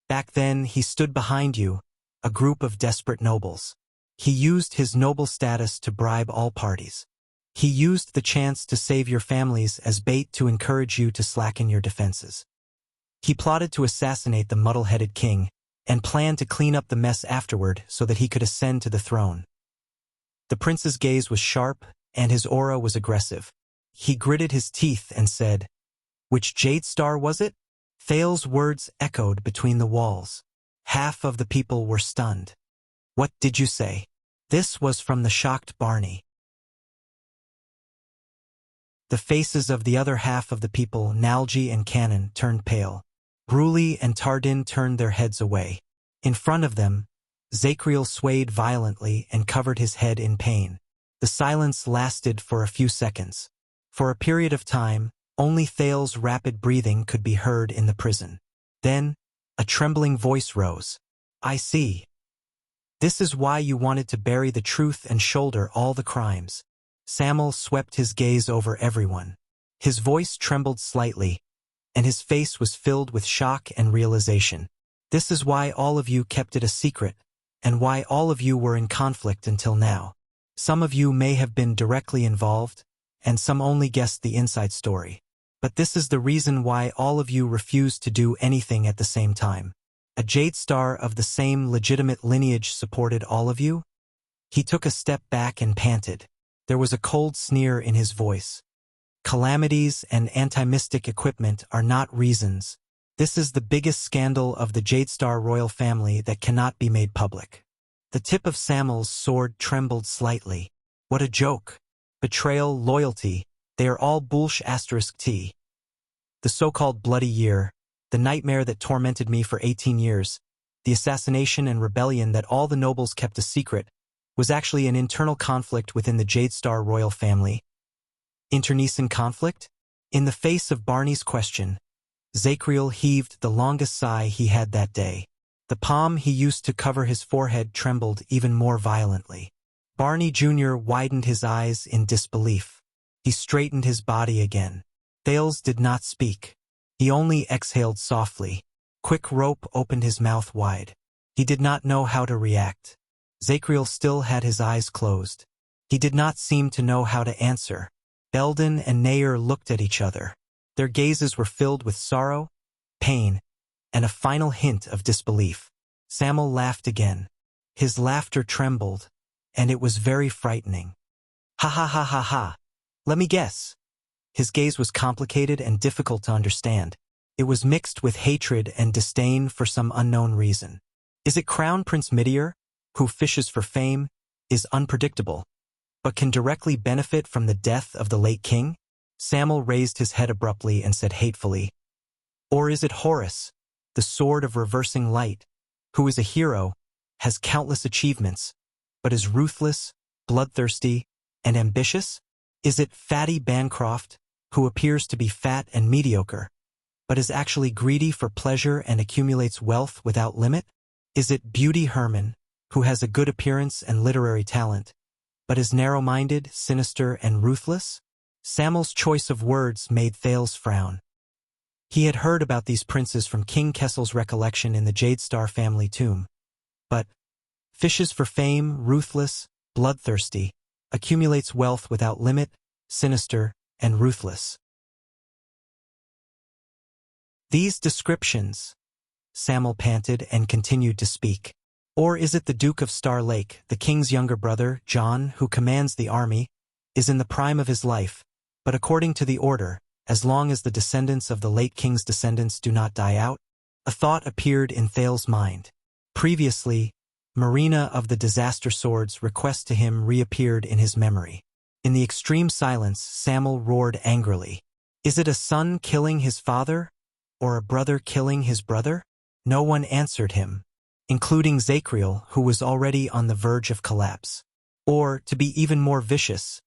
Back then, he stood behind you, a group of desperate nobles. He used his noble status to bribe all parties. He used the chance to save your families as bait to encourage you to slacken your defenses. He plotted to assassinate the muddle-headed king, and planned to clean up the mess afterward so that he could ascend to the throne. The prince's gaze was sharp, and his aura was aggressive. He gritted his teeth and said, Which Jadestar was it? Thales' words echoed between the walls. Half of the people were stunned. What did you say? This was from the shocked Barney. The faces of the other half of the people, Nalji and Cannon, turned pale. Bruley and Tardin turned their heads away. In front of them, Zachriel swayed violently and covered his head in pain. The silence lasted for a few seconds. For a period of time, only Thales' rapid breathing could be heard in the prison. Then, a trembling voice rose. I see. This is why you wanted to bury the truth and shoulder all the crimes. Samuel swept his gaze over everyone. His voice trembled slightly, and his face was filled with shock and realization. This is why all of you kept it a secret, and why all of you were in conflict until now. Some of you may have been directly involved, and some only guessed the inside story. But this is the reason why all of you refused to do anything at the same time. A Jadestar of the same legitimate lineage supported all of you? He took a step back and panted. There was a cold sneer in his voice. Calamities and anti-mystic equipment are not reasons. This is the biggest scandal of the Jadestar royal family that cannot be made public. The tip of Samuel's sword trembled slightly. What a joke. Betrayal, loyalty, they are all *T. The so-called bloody year, the nightmare that tormented me for 18 years, the assassination and rebellion that all the nobles kept a secret, was actually an internal conflict within the Jadestar royal family. Internecine conflict? In the face of Barney's question, Zacriel heaved the longest sigh he had that day. The palm he used to cover his forehead trembled even more violently. Barney Jr. widened his eyes in disbelief. He straightened his body again. Thales did not speak. He only exhaled softly. Quick Rope opened his mouth wide. He did not know how to react. Zacriel still had his eyes closed. He did not seem to know how to answer. Belden and Nair looked at each other. Their gazes were filled with sorrow, pain, and a final hint of disbelief. Samuel laughed again. His laughter trembled, and it was very frightening. Ha ha ha ha ha. Let me guess. His gaze was complicated and difficult to understand. It was mixed with hatred and disdain for some unknown reason. Is it Crown Prince Midir, who fishes for fame, is unpredictable, but can directly benefit from the death of the late king? Samuel raised his head abruptly and said hatefully. Or is it Horus, the sword of reversing light, who is a hero, has countless achievements, but is ruthless, bloodthirsty, and ambitious? Is it Fatty Bancroft, who appears to be fat and mediocre, but is actually greedy for pleasure and accumulates wealth without limit? Is it Beauty Herman, who has a good appearance and literary talent, but is narrow-minded, sinister, and ruthless? Samuel's choice of words made Thales frown. He had heard about these princes from King Kessel's recollection in the Jadestar family tomb. But fishes for fame, ruthless, bloodthirsty, accumulates wealth without limit, sinister, and ruthless. These descriptions, Samuel panted and continued to speak. Or is it the Duke of Star Lake, the king's younger brother, John, who commands the army, is in the prime of his life, but according to the order, as long as the descendants of the late king's descendants do not die out? A thought appeared in Thales' mind. Previously, Marina of the Disaster Sword's request to him reappeared in his memory. In the extreme silence, Samuel roared angrily. Is it a son killing his father, or a brother killing his brother? No one answered him, including Zacriel, who was already on the verge of collapse. Or, to be even more vicious,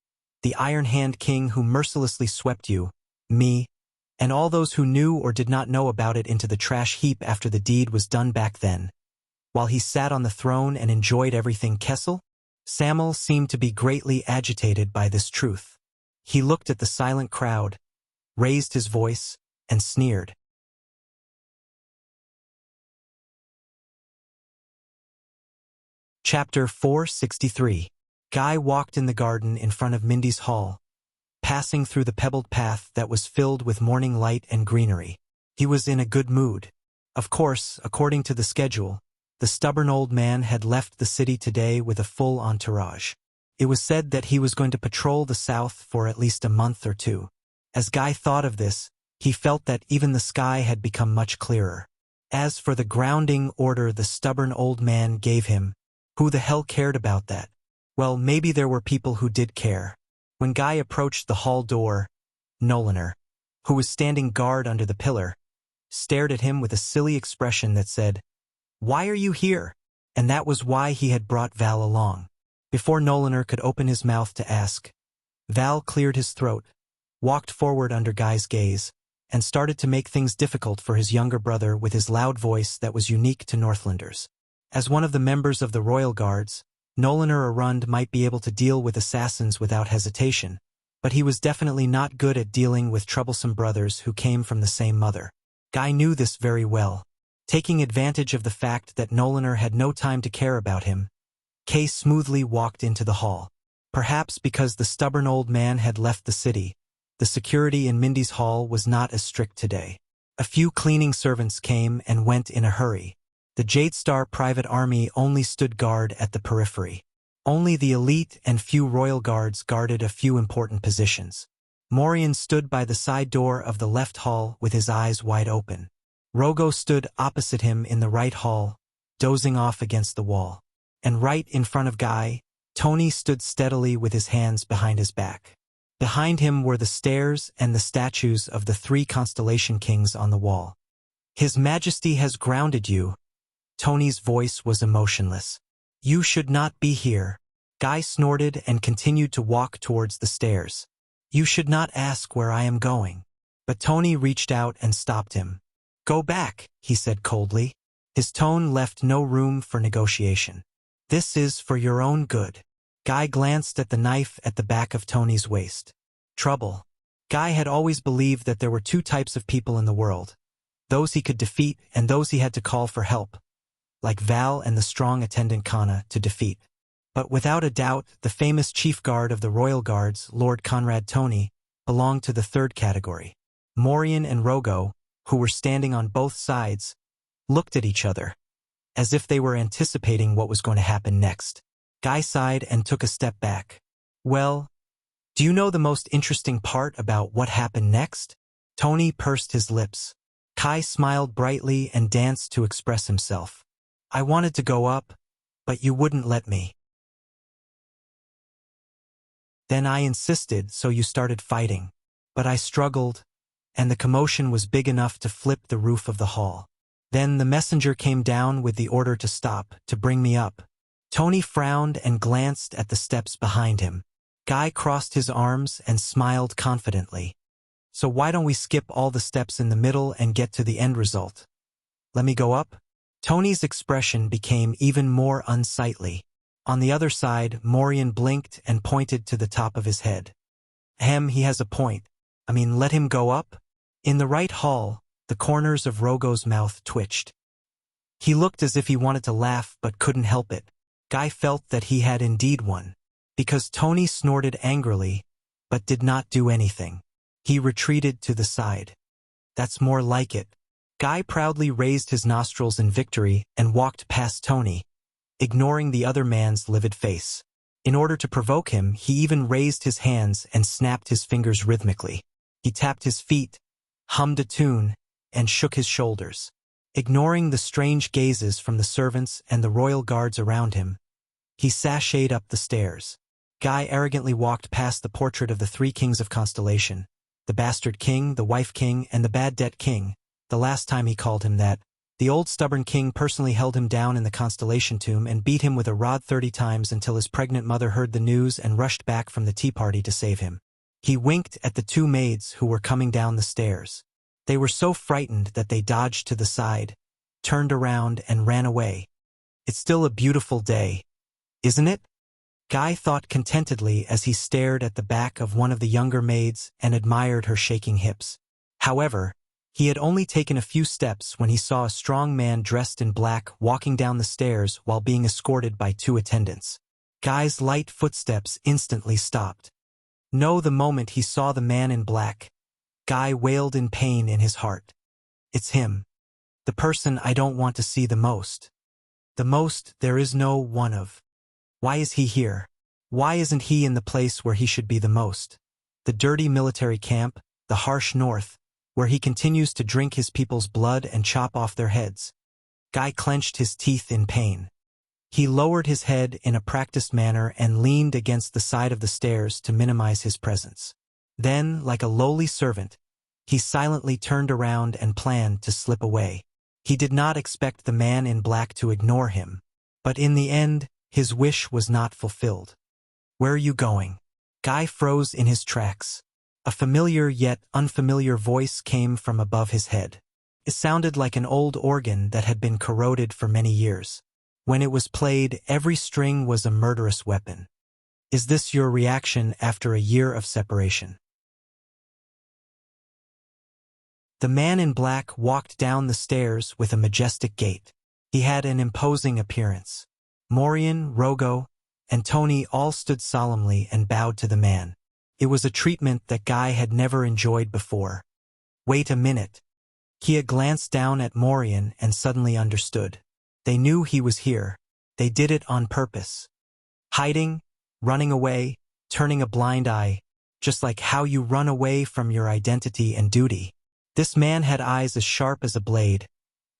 the Iron Hand King who mercilessly swept you, me, and all those who knew or did not know about it into the trash heap after the deed was done back then. While he sat on the throne and enjoyed everything Kessel, Samuel seemed to be greatly agitated by this truth. He looked at the silent crowd, raised his voice, and sneered. Chapter 463. Guy walked in the garden in front of Mindy's hall, passing through the pebbled path that was filled with morning light and greenery. He was in a good mood. Of course, according to the schedule, the stubborn old man had left the city today with a full entourage. It was said that he was going to patrol the south for at least a month or two. As Guy thought of this, he felt that even the sky had become much clearer. As for the grounding order the stubborn old man gave him, who the hell cared about that? Well, maybe there were people who did care. When Guy approached the hall door, Noliner, who was standing guard under the pillar, stared at him with a silly expression that said, "Why are you here?" And that was why he had brought Val along. Before Noliner could open his mouth to ask, Val cleared his throat, walked forward under Guy's gaze, and started to make things difficult for his younger brother with his loud voice that was unique to Northlanders. As one of the members of the Royal Guards, Noliner Arund might be able to deal with assassins without hesitation, but he was definitely not good at dealing with troublesome brothers who came from the same mother. Guy knew this very well. Taking advantage of the fact that Noliner had no time to care about him, Kay smoothly walked into the hall. Perhaps because the stubborn old man had left the city, the security in Mindy's hall was not as strict today. A few cleaning servants came and went in a hurry. The Jadestar private army only stood guard at the periphery. Only the elite and few royal guards guarded a few important positions. Morian stood by the side door of the left hall with his eyes wide open. Rogo stood opposite him in the right hall, dozing off against the wall. And right in front of Guy, Tony stood steadily with his hands behind his back. Behind him were the stairs and the statues of the 3 constellation kings on the wall. His Majesty has grounded you. Tony's voice was emotionless. You should not be here. Guy snorted and continued to walk towards the stairs. You should not ask where I am going. But Tony reached out and stopped him. "Go back," he said coldly. His tone left no room for negotiation. "This is for your own good." Guy glanced at the knife at the back of Tony's waist. Trouble. Guy had always believed that there were two types of people in the world. Those he could defeat and those he had to call for help. Like Val and the strong attendant Kana to defeat. But without a doubt, the famous chief guard of the Royal Guards, Lord Conrad Tony, belonged to the third category. Morian and Rogo, who were standing on both sides, looked at each other, as if they were anticipating what was going to happen next. Guy sighed and took a step back. "Well, do you know the most interesting part about what happened next?" Tony pursed his lips. Kai smiled brightly and danced to express himself. "I wanted to go up, but you wouldn't let me. Then I insisted, so you started fighting. But I struggled, and the commotion was big enough to flip the roof of the hall. Then the messenger came down with the order to stop, to bring me up." Tony frowned and glanced at the steps behind him. Guy crossed his arms and smiled confidently. "So why don't we skip all the steps in the middle and get to the end result? Let me go up?" Tony's expression became even more unsightly. On the other side, Morian blinked and pointed to the top of his head. He has a point. I mean, let him go up?" In the right hall, the corners of Rogo's mouth twitched. He looked as if he wanted to laugh but couldn't help it. Guy felt that he had indeed won, because Tony snorted angrily, but did not do anything. He retreated to the side. "That's more like it." Guy proudly raised his nostrils in victory and walked past Tony, ignoring the other man's livid face. In order to provoke him, he even raised his hands and snapped his fingers rhythmically. He tapped his feet, hummed a tune, and shook his shoulders. Ignoring the strange gazes from the servants and the royal guards around him, he sashayed up the stairs. Guy arrogantly walked past the portrait of the three kings of Constellation, the bastard king, the wife king, and the bad debt king. The last time he called him that, the old stubborn king personally held him down in the Constellation tomb and beat him with a rod 30 times until his pregnant mother heard the news and rushed back from the tea party to save him. He winked at the two maids who were coming down the stairs. They were so frightened that they dodged to the side, turned around, and ran away. "It's still a beautiful day, isn't it?" Guy thought contentedly as he stared at the back of one of the younger maids and admired her shaking hips. However, he had only taken a few steps when he saw a strong man dressed in black walking down the stairs while being escorted by two attendants. Guy's light footsteps instantly stopped. No, the moment he saw the man in black, Guy wailed in pain in his heart. "It's him. The person I don't want to see the most. The most there is no one of. Why is he here? Why isn't he in the place where he should be the most? The dirty military camp, the harsh north, where he continues to drink his people's blood and chop off their heads." Guy clenched his teeth in pain. He lowered his head in a practiced manner and leaned against the side of the stairs to minimize his presence. Then, like a lowly servant, he silently turned around and planned to slip away. He did not expect the man in black to ignore him, but in the end, his wish was not fulfilled. "Where are you going?" Guy froze in his tracks. A familiar yet unfamiliar voice came from above his head. It sounded like an old organ that had been corroded for many years. When it was played, every string was a murderous weapon. "Is this your reaction after a year of separation?" The man in black walked down the stairs with a majestic gait. He had an imposing appearance. Morian, Rogo, and Tony all stood solemnly and bowed to the man. It was a treatment that Guy had never enjoyed before. "Wait a minute." Kia glanced down at Morian and suddenly understood. They knew he was here. They did it on purpose. Hiding, running away, turning a blind eye, just like how you run away from your identity and duty. This man had eyes as sharp as a blade,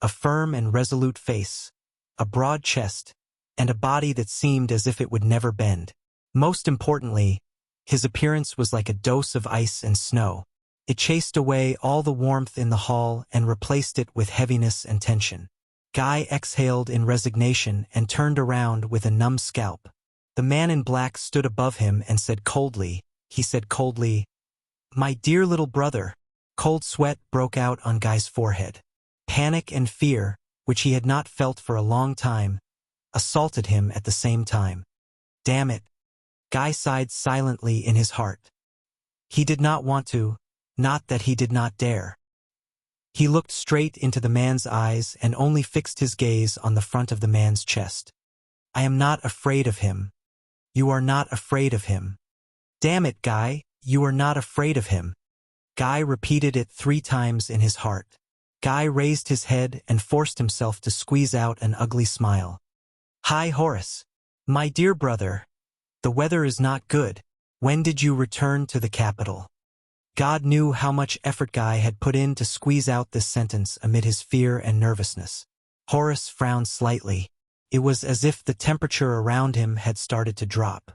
a firm and resolute face, a broad chest, and a body that seemed as if it would never bend. Most importantly, his appearance was like a dose of ice and snow. It chased away all the warmth in the hall and replaced it with heaviness and tension. Guy exhaled in resignation and turned around with a numb scalp. The man in black stood above him and said coldly, "My dear little brother, Cold sweat broke out on Guy's forehead. Panic and fear, which he had not felt for a long time, assaulted him at the same time. Damn it. Guy sighed silently in his heart. He did not want to, not that he did not dare. He looked straight into the man's eyes and only fixed his gaze on the front of the man's chest. I am not afraid of him. You are not afraid of him. Damn it, Guy, you are not afraid of him. Guy repeated it 3 times in his heart. Guy raised his head and forced himself to squeeze out an ugly smile. Hi, Horace. My dear brother. The weather is not good. When did you return to the capital? God knew how much effort Guy had put in to squeeze out this sentence amid his fear and nervousness. Horace frowned slightly. It was as if the temperature around him had started to drop.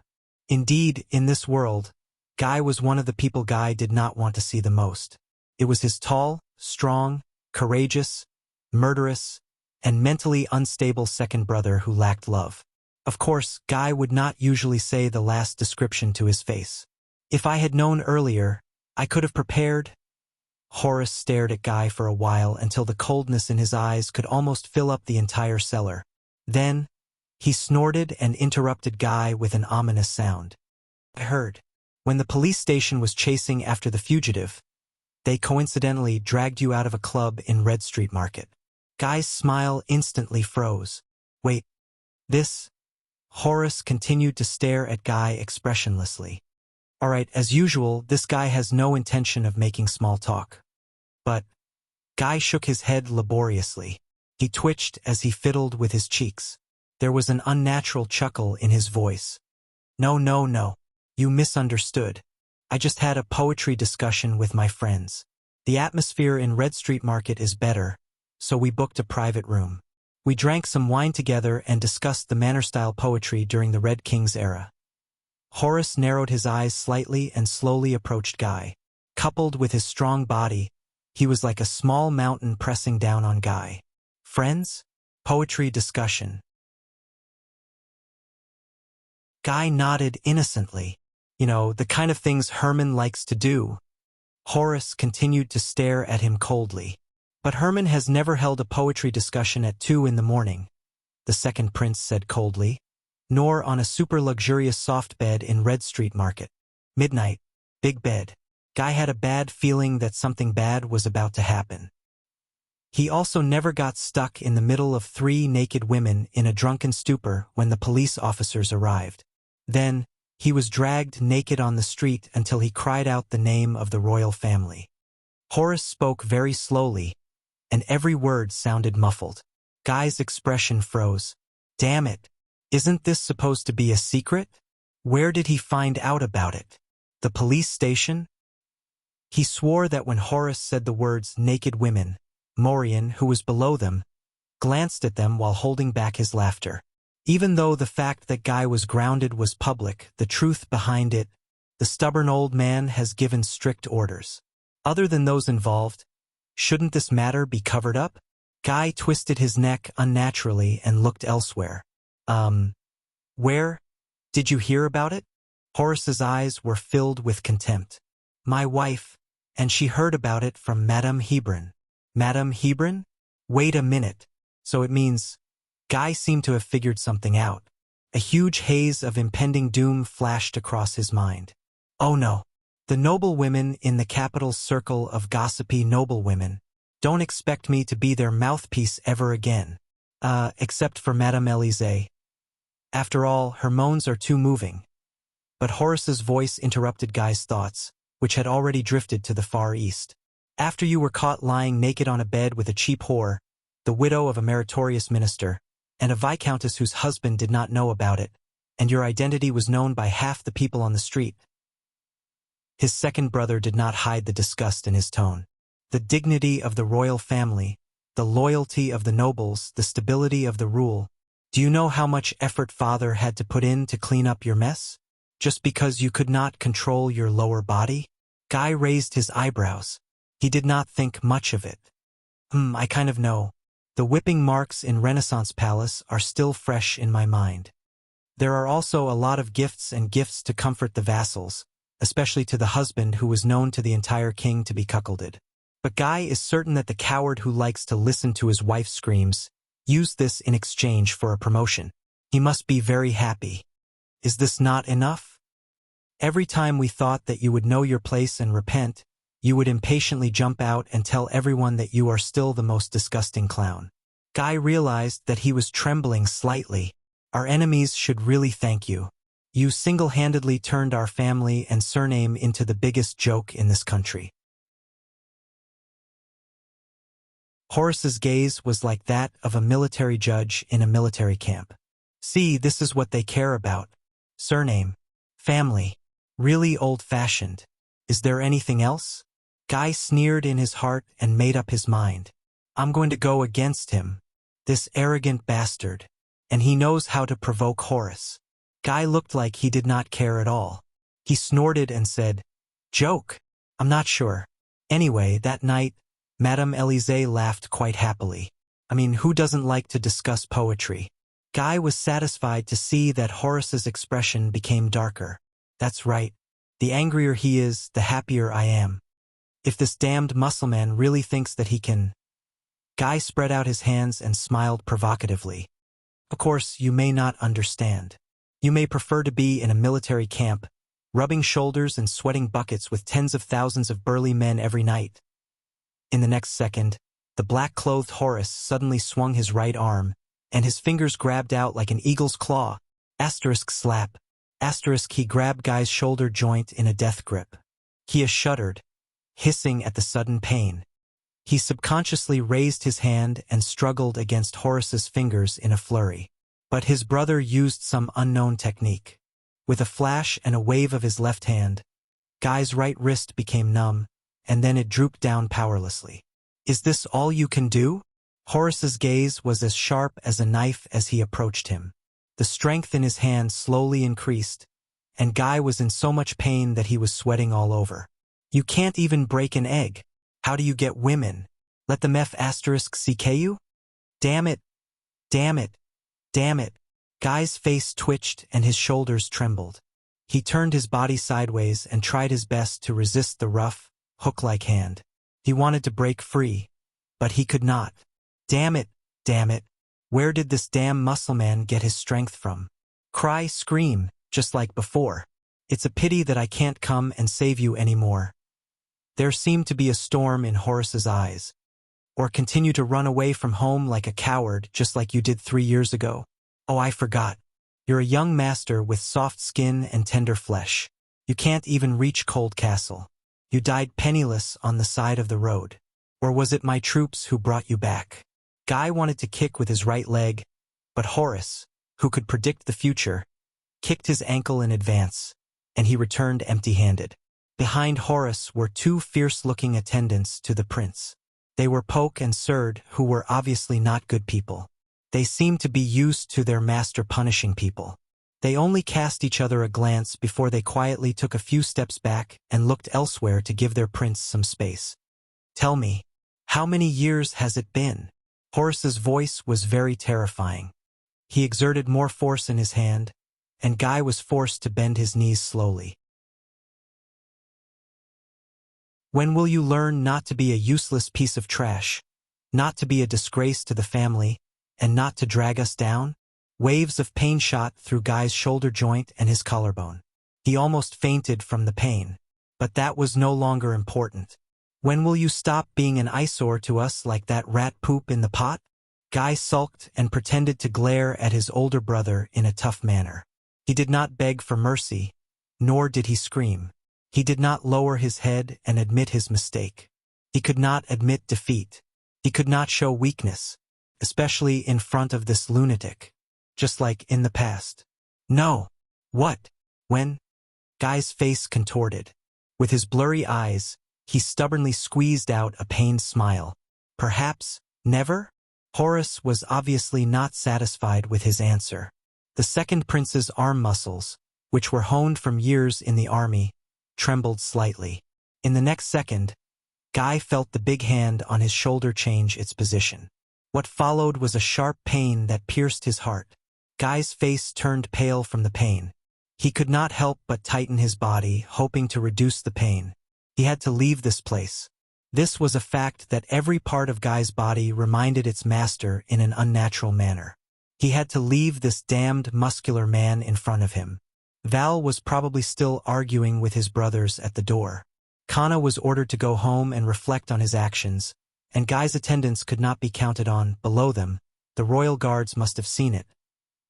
Indeed, in this world, Guy was one of the people Guy did not want to see the most. It was his tall, strong, courageous, murderous, and mentally unstable second brother who lacked love. Of course, Guy would not usually say the last description to his face. If I had known earlier, I could have prepared. Horace stared at Guy for a while until the coldness in his eyes could almost fill up the entire cellar. Then, he snorted and interrupted Guy with an ominous sound. I heard. When the police station was chasing after the fugitive, they coincidentally dragged you out of a club in Red Street Market. Guy's smile instantly froze. Wait, this? Horace continued to stare at Guy expressionlessly. All right, as usual, this guy has no intention of making small talk. But Guy shook his head laboriously. He twitched as he fiddled with his cheeks. There was an unnatural chuckle in his voice. No. You misunderstood. I just had a poetry discussion with my friends. The atmosphere in Red Street Market is better, so we booked a private room. We drank some wine together and discussed the manor-style poetry during the Red King's era. Horace narrowed his eyes slightly and slowly approached Guy. Coupled with his strong body, he was like a small mountain pressing down on Guy. Friends? Poetry discussion. Guy nodded innocently. You know, the kind of things Herman likes to do. Horace continued to stare at him coldly. But Herman has never held a poetry discussion at 2 in the morning, the second prince said coldly. Nor on a super luxurious soft bed in Red Street Market. Midnight. Big bed. Guy had a bad feeling that something bad was about to happen. He also never got stuck in the middle of 3 naked women in a drunken stupor when the police officers arrived. Then, he was dragged naked on the street until he cried out the name of the royal family. Horace spoke very slowly, and every word sounded muffled. Guy's expression froze. Damn it. Isn't this supposed to be a secret? Where did he find out about it? The police station? He swore that when Horace said the words naked women, Morian, who was below them, glanced at them while holding back his laughter. Even though the fact that Guy was grounded was public, the truth behind it, the stubborn old man has given strict orders. Other than those involved, shouldn't this matter be covered up? Guy twisted his neck unnaturally and looked elsewhere. Where? Did you hear about it? Horace's eyes were filled with contempt. My wife, and she heard about it from Madame Hebron. Madame Hebron? Wait a minute. So it means... Guy seemed to have figured something out. A huge haze of impending doom flashed across his mind. Oh no. The noble women in the capital's circle of gossipy noblewomen. Don't expect me to be their mouthpiece ever again. Except for Madame Élysée. After all, her moans are too moving. But Horace's voice interrupted Guy's thoughts, which had already drifted to the Far East. After you were caught lying naked on a bed with a cheap whore, the widow of a meritorious minister, and a viscountess whose husband did not know about it, and your identity was known by half the people on the street. His second brother did not hide the disgust in his tone. The dignity of the royal family, the loyalty of the nobles, the stability of the rule. Do you know how much effort father had to put in to clean up your mess? Just because you could not control your lower body? Guy raised his eyebrows. He did not think much of it. I kind of know. The whipping marks in Renaissance Palace are still fresh in my mind. There are also a lot of gifts and gifts to comfort the vassals, especially to the husband who was known to the entire king to be cuckolded. But Guy is certain that the coward who likes to listen to his wife's screams used this in exchange for a promotion. He must be very happy. Is this not enough? Every time we thought that you would know your place and repent, you would impatiently jump out and tell everyone that you are still the most disgusting clown. Guy realized that he was trembling slightly. Our enemies should really thank you. You single-handedly turned our family and surname into the biggest joke in this country. Horace's gaze was like that of a military judge in a military camp. See, this is what they care about. Surname. Family. Really old-fashioned. Is there anything else? Guy sneered in his heart and made up his mind. I'm going to go against him. This arrogant bastard. And he knows how to provoke Horace. Guy looked like he did not care at all. He snorted and said, "Joke? I'm not sure." Anyway, that night, Madame Élysée laughed quite happily. I mean, who doesn't like to discuss poetry? Guy was satisfied to see that Horace's expression became darker. That's right. The angrier he is, the happier I am. If this damned muscleman really thinks that he can... Guy spread out his hands and smiled provocatively. Of course, you may not understand. You may prefer to be in a military camp, rubbing shoulders and sweating buckets with tens of thousands of burly men every night. In the next second, the black-clothed Horace suddenly swung his right arm, and his fingers grabbed out like an eagle's claw. Asterisk slap. Asterisk he grabbed Guy's shoulder joint in a death grip. He shuddered, hissing at the sudden pain. He subconsciously raised his hand and struggled against Horace's fingers in a flurry. But his brother used some unknown technique. With a flash and a wave of his left hand, Guy's right wrist became numb, and then it drooped down powerlessly. Is this all you can do? Horace's gaze was as sharp as a knife as he approached him. The strength in his hand slowly increased, and Guy was in so much pain that he was sweating all over. You can't even break an egg. How do you get women? Let them *CK you? Damn it. Damn it. Damn it. Guy's face twitched and his shoulders trembled. He turned his body sideways and tried his best to resist the rough, hook-like hand. He wanted to break free, but he could not. Damn it. Damn it. Where did this damn muscleman get his strength from? Cry, scream, just like before. It's a pity that I can't come and save you anymore. There seemed to be a storm in Horace's eyes. Or continue to run away from home like a coward, just like you did 3 years ago. Oh, I forgot. You're a young master with soft skin and tender flesh. You can't even reach Cold Castle. You died penniless on the side of the road. Or was it my troops who brought you back? Guy wanted to kick with his right leg, but Horace, who could predict the future, kicked his ankle in advance, and he returned empty-handed. Behind Horace were 2 fierce-looking attendants to the prince. They were Poke and Surd, who were obviously not good people. They seemed to be used to their master punishing people. They only cast each other a glance before they quietly took a few steps back and looked elsewhere to give their prince some space. Tell me, how many years has it been? Horace's voice was very terrifying. He exerted more force in his hand, and Guy was forced to bend his knees slowly. When will you learn not to be a useless piece of trash, not to be a disgrace to the family, and not to drag us down? Waves of pain shot through Guy's shoulder joint and his collarbone. He almost fainted from the pain. But that was no longer important. When will you stop being an eyesore to us like that rat poop in the pot? Guy sulked and pretended to glare at his older brother in a tough manner. He did not beg for mercy, nor did he scream. He did not lower his head and admit his mistake. He could not admit defeat. He could not show weakness, especially in front of this lunatic, just like in the past. No. What? When? Guy's face contorted. With his blurry eyes, he stubbornly squeezed out a pained smile. Perhaps, never? Horace was obviously not satisfied with his answer. The second prince's arm muscles, which were honed from years in the army, trembled slightly. In the next second, Guy felt the big hand on his shoulder change its position. What followed was a sharp pain that pierced his heart. Guy's face turned pale from the pain. He could not help but tighten his body, hoping to reduce the pain. He had to leave this place. This was a fact that every part of Guy's body reminded its master in an unnatural manner. He had to leave this damned muscular man in front of him. Val was probably still arguing with his brothers at the door. Kana was ordered to go home and reflect on his actions, and Guy's attendants could not be counted on. Below them, the royal guards must have seen it,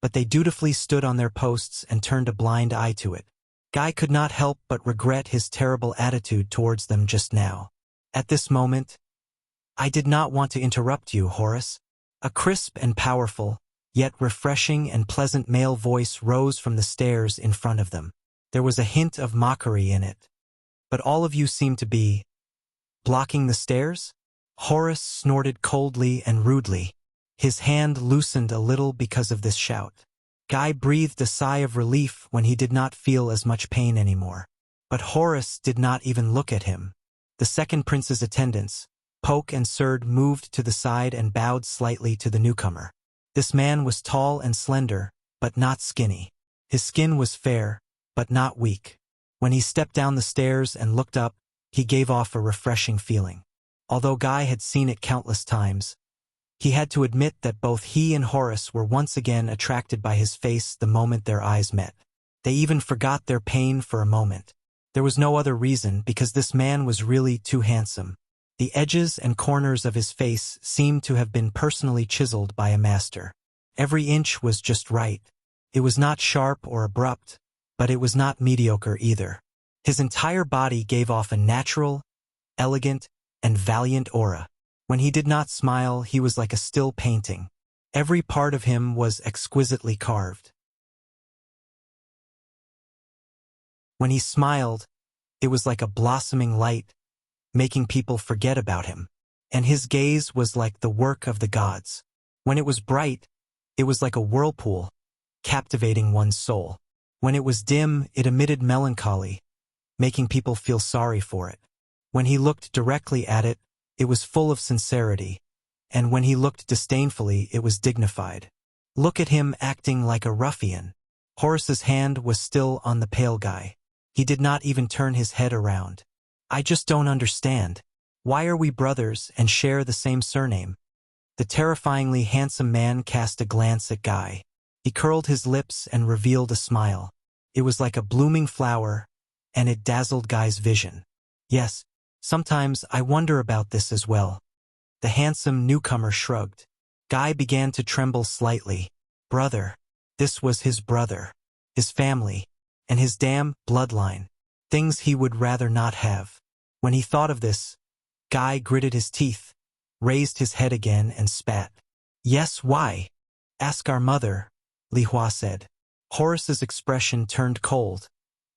but they dutifully stood on their posts and turned a blind eye to it. Guy could not help but regret his terrible attitude towards them just now. At this moment, "I did not want to interrupt you, Horace." A crisp and powerful, yet refreshing and pleasant male voice rose from the stairs in front of them. There was a hint of mockery in it. "But all of you seem to be blocking the stairs?" Horace snorted coldly and rudely. His hand loosened a little because of this shout. Guy breathed a sigh of relief when he did not feel as much pain anymore. But Horace did not even look at him. The second prince's attendants, Poke and Surd, moved to the side and bowed slightly to the newcomer. This man was tall and slender, but not skinny. His skin was fair, but not weak. When he stepped down the stairs and looked up, he gave off a refreshing feeling. Although Guy had seen it countless times, he had to admit that both he and Horace were once again attracted by his face the moment their eyes met. They even forgot their pain for a moment. There was no other reason, because this man was really too handsome. The edges and corners of his face seemed to have been personally chiseled by a master. Every inch was just right. It was not sharp or abrupt, but it was not mediocre either. His entire body gave off a natural, elegant, and valiant aura. When he did not smile, he was like a still painting. Every part of him was exquisitely carved. When he smiled, it was like a blossoming light, making people forget about him. And his gaze was like the work of the gods. When it was bright, it was like a whirlpool, captivating one's soul. When it was dim, it emitted melancholy, making people feel sorry for it. When he looked directly at it, it was full of sincerity, and when he looked disdainfully, it was dignified. Look at him acting like a ruffian. Horace's hand was still on the pale guy. He did not even turn his head around. "I just don't understand. Why are we brothers and share the same surname?" The terrifyingly handsome man cast a glance at Guy. He curled his lips and revealed a smile. It was like a blooming flower, and it dazzled Guy's vision. "Yes, sometimes I wonder about this as well." The handsome newcomer shrugged. Guy began to tremble slightly. Brother. This was his brother, his family, and his damn bloodline. Things he would rather not have. When he thought of this, Guy gritted his teeth, raised his head again, and spat. "Yes, why? Ask our mother," Li Hua said. Horace's expression turned cold,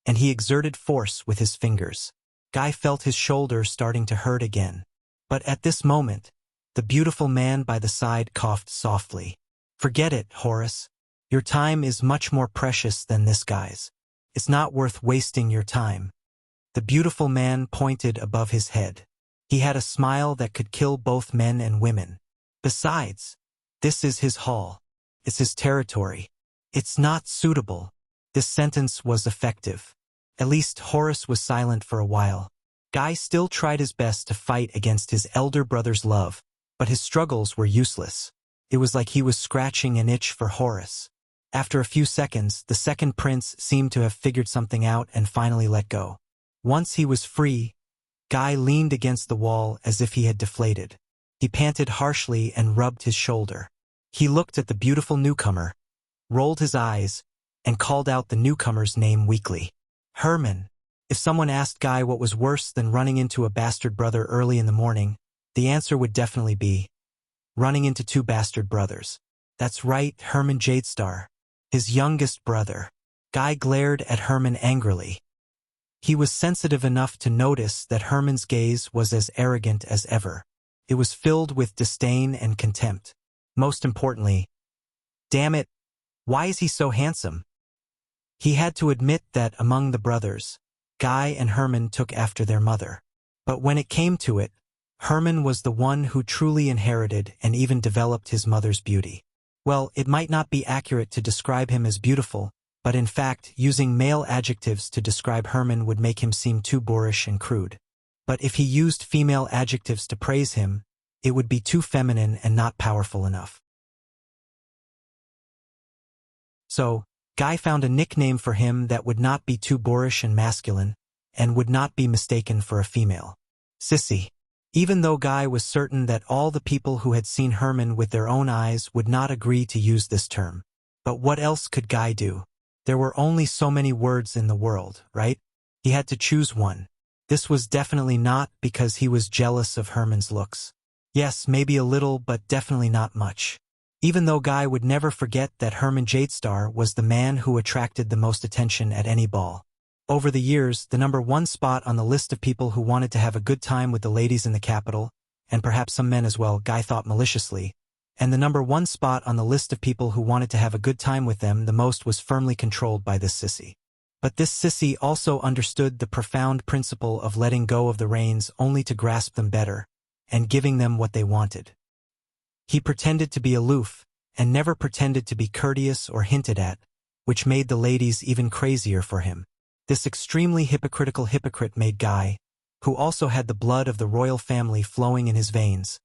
and he exerted force with his fingers. Guy felt his shoulder starting to hurt again. But at this moment, the beautiful man by the side coughed softly. "Forget it, Horace. Your time is much more precious than this guy's. It's not worth wasting your time." The beautiful man pointed above his head. He had a smile that could kill both men and women. "Besides, this is his hall. It's his territory. It's not suitable." This sentence was effective. At least Horace was silent for a while. Guy still tried his best to fight against his elder brother's love, but his struggles were useless. It was like he was scratching an itch for Horace. After a few seconds, the second prince seemed to have figured something out and finally let go. Once he was free, Guy leaned against the wall as if he had deflated. He panted harshly and rubbed his shoulder. He looked at the beautiful newcomer, rolled his eyes, and called out the newcomer's name weakly. "Herman." If someone asked Guy what was worse than running into a bastard brother early in the morning, the answer would definitely be running into two bastard brothers. That's right, Herman Jadestar, his youngest brother. Guy glared at Herman angrily. He was sensitive enough to notice that Herman's gaze was as arrogant as ever. It was filled with disdain and contempt. Most importantly, damn it, why is he so handsome? He had to admit that among the brothers, Guy and Herman took after their mother. But when it came to it, Herman was the one who truly inherited and even developed his mother's beauty. Well, it might not be accurate to describe him as beautiful, but in fact, using male adjectives to describe Herman would make him seem too boorish and crude. But if he used female adjectives to praise him, it would be too feminine and not powerful enough. So, Guy found a nickname for him that would not be too boorish and masculine, and would not be mistaken for a female. Sissy. Even though Guy was certain that all the people who had seen Herman with their own eyes would not agree to use this term. But what else could Guy do? There were only so many words in the world, right? He had to choose one. This was definitely not because he was jealous of Herman's looks. Yes, maybe a little, but definitely not much. Even though Guy would never forget that Herman Jadestar was the man who attracted the most attention at any ball. Over the years, the #1 spot on the list of people who wanted to have a good time with the ladies in the capital, and perhaps some men as well, Guy thought maliciously, and the #1 spot on the list of people who wanted to have a good time with them the most was firmly controlled by this sissy. But this sissy also understood the profound principle of letting go of the reins only to grasp them better, and giving them what they wanted. He pretended to be aloof, and never pretended to be courteous or hinted at, which made the ladies even crazier for him. This extremely hypocritical hypocrite made Guy, who also had the blood of the royal family flowing in his veins,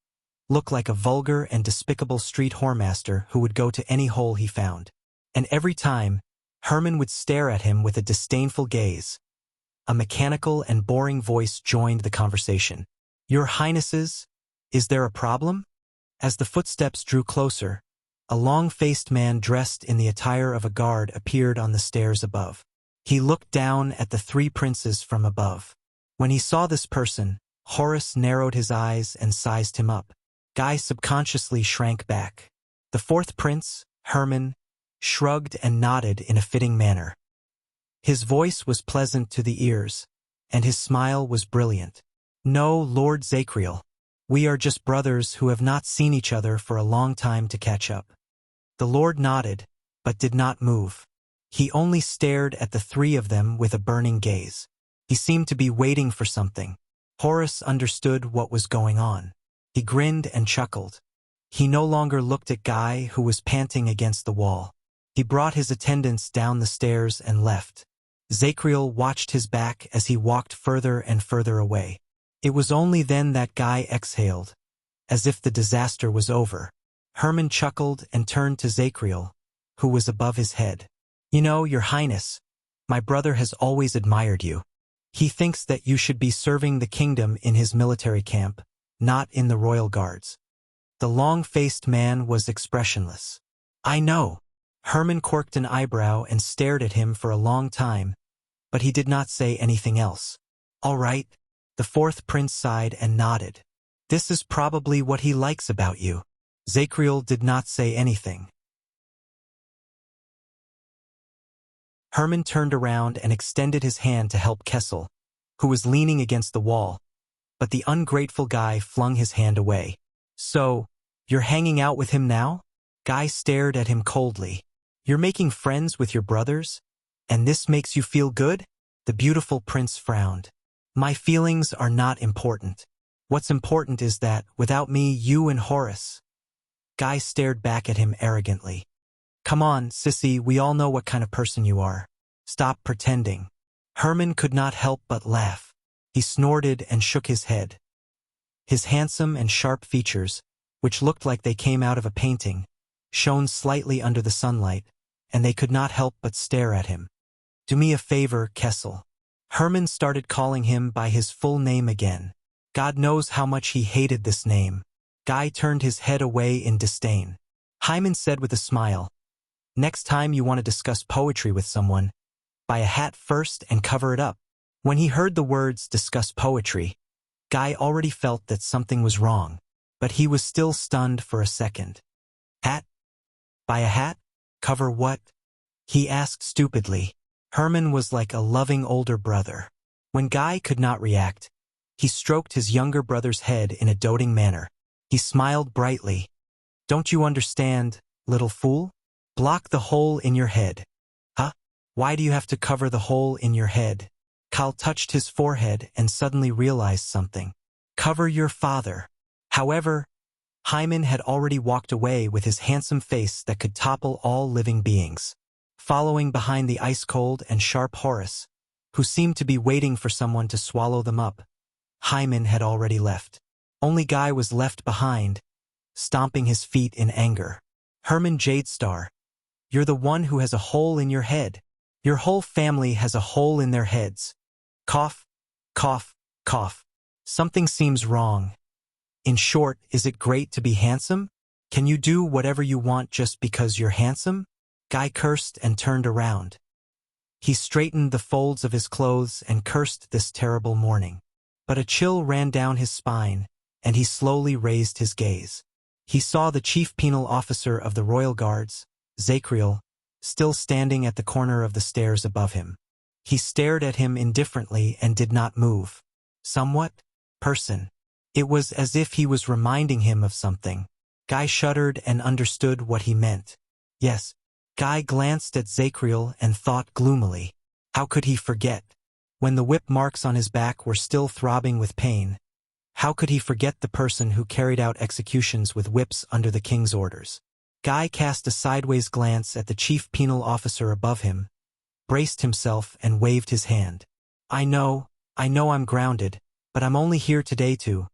look like a vulgar and despicable street whoremaster who would go to any hole he found. And every time, Herman would stare at him with a disdainful gaze. A mechanical and boring voice joined the conversation. "Your Highnesses, is there a problem?" As the footsteps drew closer, a long-faced man dressed in the attire of a guard appeared on the stairs above. He looked down at the three princes from above. When he saw this person, Horace narrowed his eyes and sized him up. Guy subconsciously shrank back. The fourth prince, Herman, shrugged and nodded in a fitting manner. His voice was pleasant to the ears, and his smile was brilliant. "No, Lord Zachriel. We are just brothers who have not seen each other for a long time to catch up." The Lord nodded, but did not move. He only stared at the three of them with a burning gaze. He seemed to be waiting for something. Horace understood what was going on. He grinned and chuckled. He no longer looked at Guy, who was panting against the wall. He brought his attendants down the stairs and left. Zachriel watched his back as he walked further and further away. It was only then that Guy exhaled, as if the disaster was over. Herman chuckled and turned to Zachriel, who was above his head. "You know, Your Highness, my brother has always admired you. He thinks that you should be serving the kingdom in his military camp, not in the royal guards." The long-faced man was expressionless. "I know." Herman quirked an eyebrow and stared at him for a long time, but he did not say anything else. "All right." The fourth prince sighed and nodded. "This is probably what he likes about you." Zachriel did not say anything. Herman turned around and extended his hand to help Kessel, who was leaning against the wall, but the ungrateful Guy flung his hand away. "So, you're hanging out with him now?" Guy stared at him coldly. "You're making friends with your brothers? And this makes you feel good?" The beautiful prince frowned. "My feelings are not important. What's important is that, without me, you and Horace—" Guy stared back at him arrogantly. "Come on, sissy, we all know what kind of person you are. Stop pretending." Herman could not help but laugh. He snorted and shook his head. His handsome and sharp features, which looked like they came out of a painting, shone slightly under the sunlight, and they could not help but stare at him. "Do me a favor, Kessel." Herman started calling him by his full name again. God knows how much he hated this name. Guy turned his head away in disdain. Hyman said with a smile, "Next time you want to discuss poetry with someone, buy a hat first and cover it up." When he heard the words "discuss poetry," Guy already felt that something was wrong, but he was still stunned for a second. "Hat? Buy a hat? Cover what?" he asked stupidly. Herman was like a loving older brother. When Guy could not react, he stroked his younger brother's head in a doting manner. He smiled brightly. "Don't you understand, little fool? Block the hole in your head." "Huh? Why do you have to cover the hole in your head?" Cal touched his forehead and suddenly realized something. "Cover your father." However, Hyman had already walked away with his handsome face that could topple all living beings. Following behind the ice-cold and sharp Horace, who seemed to be waiting for someone to swallow them up, Hyman had already left. Only Guy was left behind, stomping his feet in anger. Herman Jadestar, you're the one who has a hole in your head. Your whole family has a hole in their heads. Cough, cough, cough. Something seems wrong. In short, is it great to be handsome? Can you do whatever you want just because you're handsome? Guy cursed and turned around. He straightened the folds of his clothes and cursed this terrible morning. But a chill ran down his spine, and he slowly raised his gaze. He saw the chief penal officer of the Royal Guards, Zachriel, still standing at the corner of the stairs above him. He stared at him indifferently and did not move. Somewhat? Person. It was as if he was reminding him of something. Guy shuddered and understood what he meant. Yes. Guy glanced at Zachriel and thought gloomily. How could he forget? When the whip marks on his back were still throbbing with pain, how could he forget the person who carried out executions with whips under the king's orders? Guy cast a sideways glance at the chief penal officer above him, braced himself and waved his hand. I know I'm grounded, but I'm only here today to...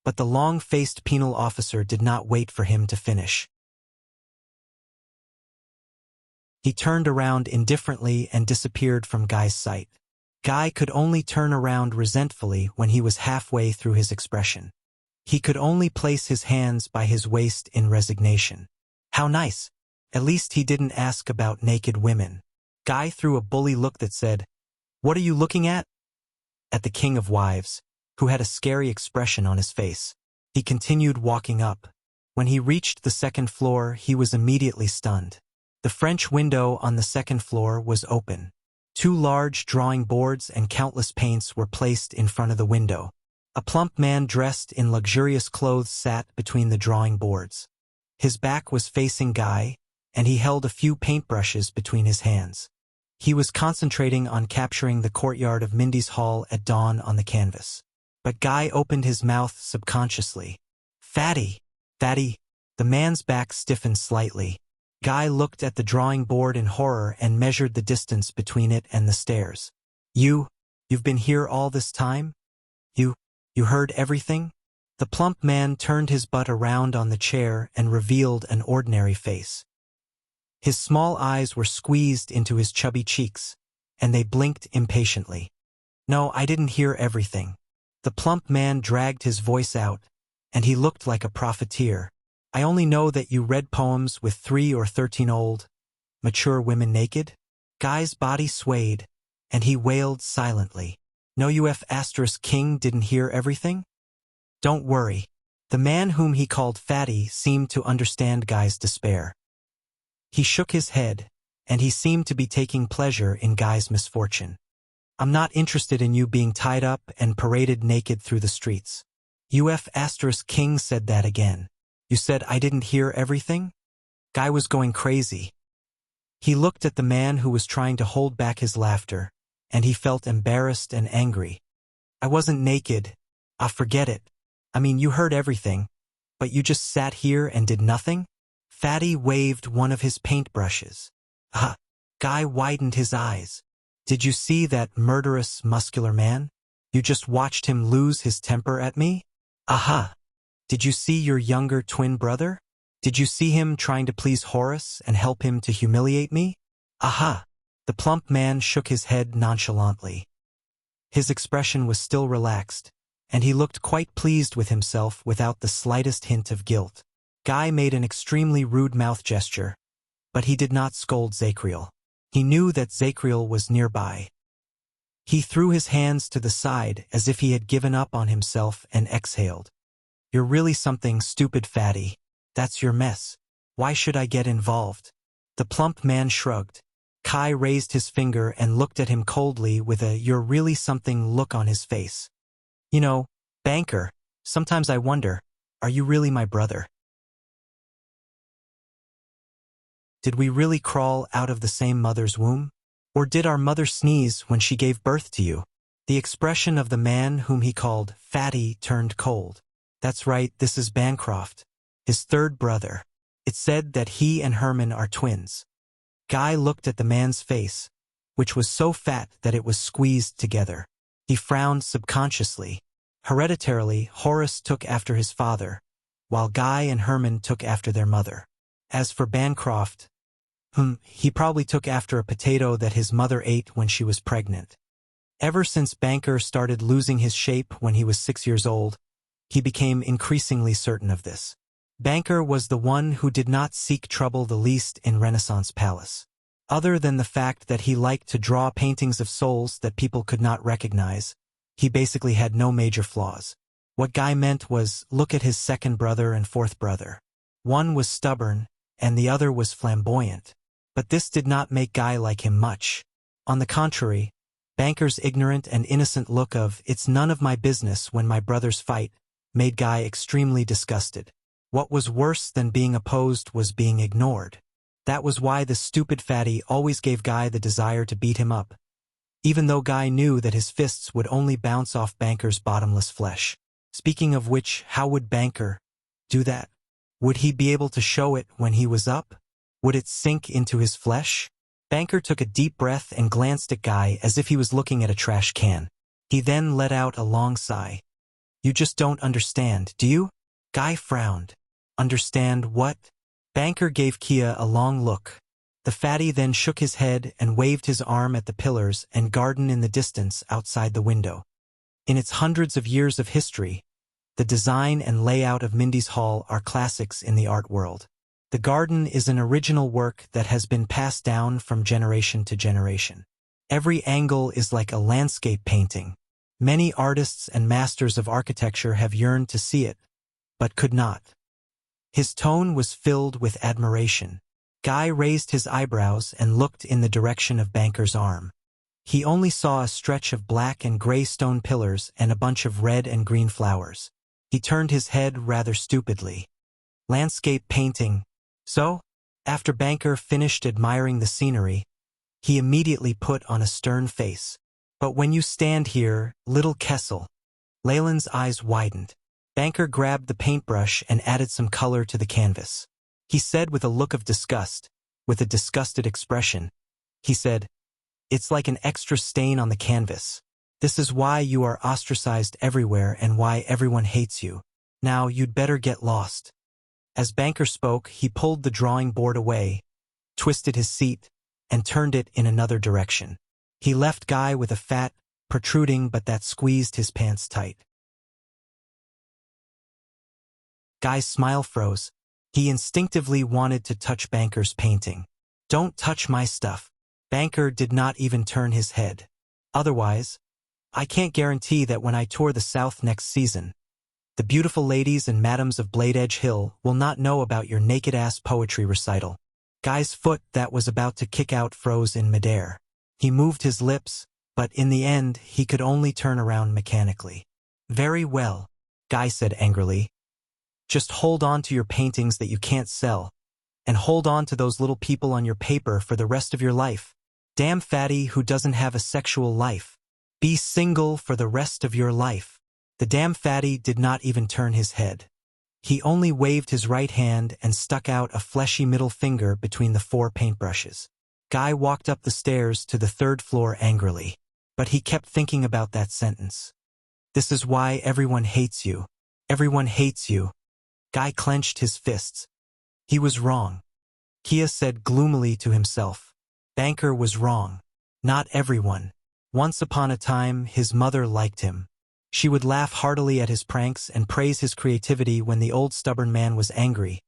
But the long-faced penal officer did not wait for him to finish. He turned around indifferently and disappeared from Guy's sight. Guy could only turn around resentfully when he was halfway through his expression. He could only place his hands by his waist in resignation. How nice. At least he didn't ask about naked women. Guy threw a bully look that said, "What are you looking at?" At the King of Wives, who had a scary expression on his face. He continued walking up. When he reached the second floor, he was immediately stunned. The French window on the second floor was open. 2 large drawing boards and countless paints were placed in front of the window. A plump man dressed in luxurious clothes sat between the drawing boards. His back was facing Guy, and he held a few paintbrushes between his hands. He was concentrating on capturing the courtyard of Mindy's Hall at dawn on the canvas. But Guy opened his mouth subconsciously. Fatty! Fatty! The man's back stiffened slightly. Guy looked at the drawing board in horror and measured the distance between it and the stairs. You've been here all this time? You heard everything? The plump man turned his butt around on the chair and revealed an ordinary face. His small eyes were squeezed into his chubby cheeks, and they blinked impatiently. No, I didn't hear everything. The plump man dragged his voice out, and he looked like a profiteer. I only know that you read poems with 3 or 13 old, mature women naked. Guy's body swayed, and he wailed silently. No, King didn't hear everything? Don't worry. The man whom he called Fatty seemed to understand Guy's despair. He shook his head, and he seemed to be taking pleasure in Guy's misfortune. I'm not interested in you being tied up and paraded naked through the streets. King said that again. You said I didn't hear everything? Guy was going crazy. He looked at the man who was trying to hold back his laughter, and he felt embarrassed and angry. I wasn't naked. Forget it. I mean, you heard everything, but you just sat here and did nothing? Fatty waved one of his paintbrushes. Guy widened his eyes. Did you see that murderous, muscular man? You just watched him lose his temper at me? Did you see your younger twin brother? Did you see him trying to please Horace and help him to humiliate me? The plump man shook his head nonchalantly. His expression was still relaxed, and he looked quite pleased with himself without the slightest hint of guilt. Guy made an extremely rude mouth gesture, but he did not scold Zachriel. He knew that Zachriel was nearby. He threw his hands to the side as if he had given up on himself and exhaled. You're really something stupid, Fatty. That's your mess. Why should I get involved? The plump man shrugged. Kai raised his finger and looked at him coldly with a "you're really something" look on his face. You know, banker, sometimes I wonder, are you really my brother? Did we really crawl out of the same mother's womb? Or did our mother sneeze when she gave birth to you? The expression of the man whom he called Fatty turned cold. That's right, this is Bancroft, his third brother. It's said that he and Herman are twins. Guy looked at the man's face, which was so fat that it was squeezed together. He frowned subconsciously. Hereditarily, Horace took after his father, while Guy and Herman took after their mother. As for Bancroft, he probably took after a potato that his mother ate when she was pregnant. Ever since Banker started losing his shape when he was 6 years old, he became increasingly certain of this. Banker was the one who did not seek trouble the least in Renaissance Palace. Other than the fact that he liked to draw paintings of souls that people could not recognize, he basically had no major flaws. What Guy meant was, look at his second brother and fourth brother. One was stubborn, and the other was flamboyant. But this did not make Guy like him much. On the contrary, Banker's ignorant and innocent look of, it's none of my business when my brothers fight, made Guy extremely disgusted. What was worse than being opposed was being ignored. That was why the stupid fatty always gave Guy the desire to beat him up, even though Guy knew that his fists would only bounce off Banker's bottomless flesh. Speaking of which, how would Banker do that? Would he be able to show it when he was up? Would it sink into his flesh? Banker took a deep breath and glanced at Guy as if he was looking at a trash can. He then let out a long sigh. You just don't understand, do you? Guy frowned. Understand what? Banker gave Kia a long look. The fatty then shook his head and waved his arm at the pillars and garden in the distance outside the window. In its hundreds of years of history, the design and layout of Mindy's Hall are classics in the art world. The garden is an original work that has been passed down from generation to generation. Every angle is like a landscape painting. Many artists and masters of architecture have yearned to see it, but could not. His tone was filled with admiration. Guy raised his eyebrows and looked in the direction of Banker's arm. He only saw a stretch of black and gray stone pillars and a bunch of red and green flowers. He turned his head rather stupidly. Landscape painting. So, after Banker finished admiring the scenery, he immediately put on a stern face. But when you stand here, little Kessel. Leyland's eyes widened. Banker grabbed the paintbrush and added some color to the canvas. He said with a look of disgust, with a disgusted expression, he said, it's like an extra stain on the canvas. This is why you are ostracized everywhere and why everyone hates you. Now you'd better get lost. As Banker spoke, he pulled the drawing board away, twisted his seat, and turned it in another direction. He left Guy with a fat, protruding but that squeezed his pants tight. Guy's smile froze. He instinctively wanted to touch Banker's painting. Don't touch my stuff. Banker did not even turn his head. Otherwise, I can't guarantee that when I tour the South next season, the beautiful ladies and madams of Blade Edge Hill will not know about your naked-ass poetry recital. Guy's foot that was about to kick out froze in midair. He moved his lips, but in the end he could only turn around mechanically. Very well, Guy said angrily. Just hold on to your paintings that you can't sell, and hold on to those little people on your paper for the rest of your life. Damn fatty who doesn't have a sexual life. Be single for the rest of your life. The damn fatty did not even turn his head. He only waved his right hand and stuck out a fleshy middle finger between the 4 paintbrushes. Guy walked up the stairs to the 3rd floor angrily. But he kept thinking about that sentence. This is why everyone hates you. Everyone hates you. Guy clenched his fists. He was wrong. Kia said gloomily to himself. Banker was wrong. Not everyone. Once upon a time, his mother liked him. She would laugh heartily at his pranks and praise his creativity when the old stubborn man was angry,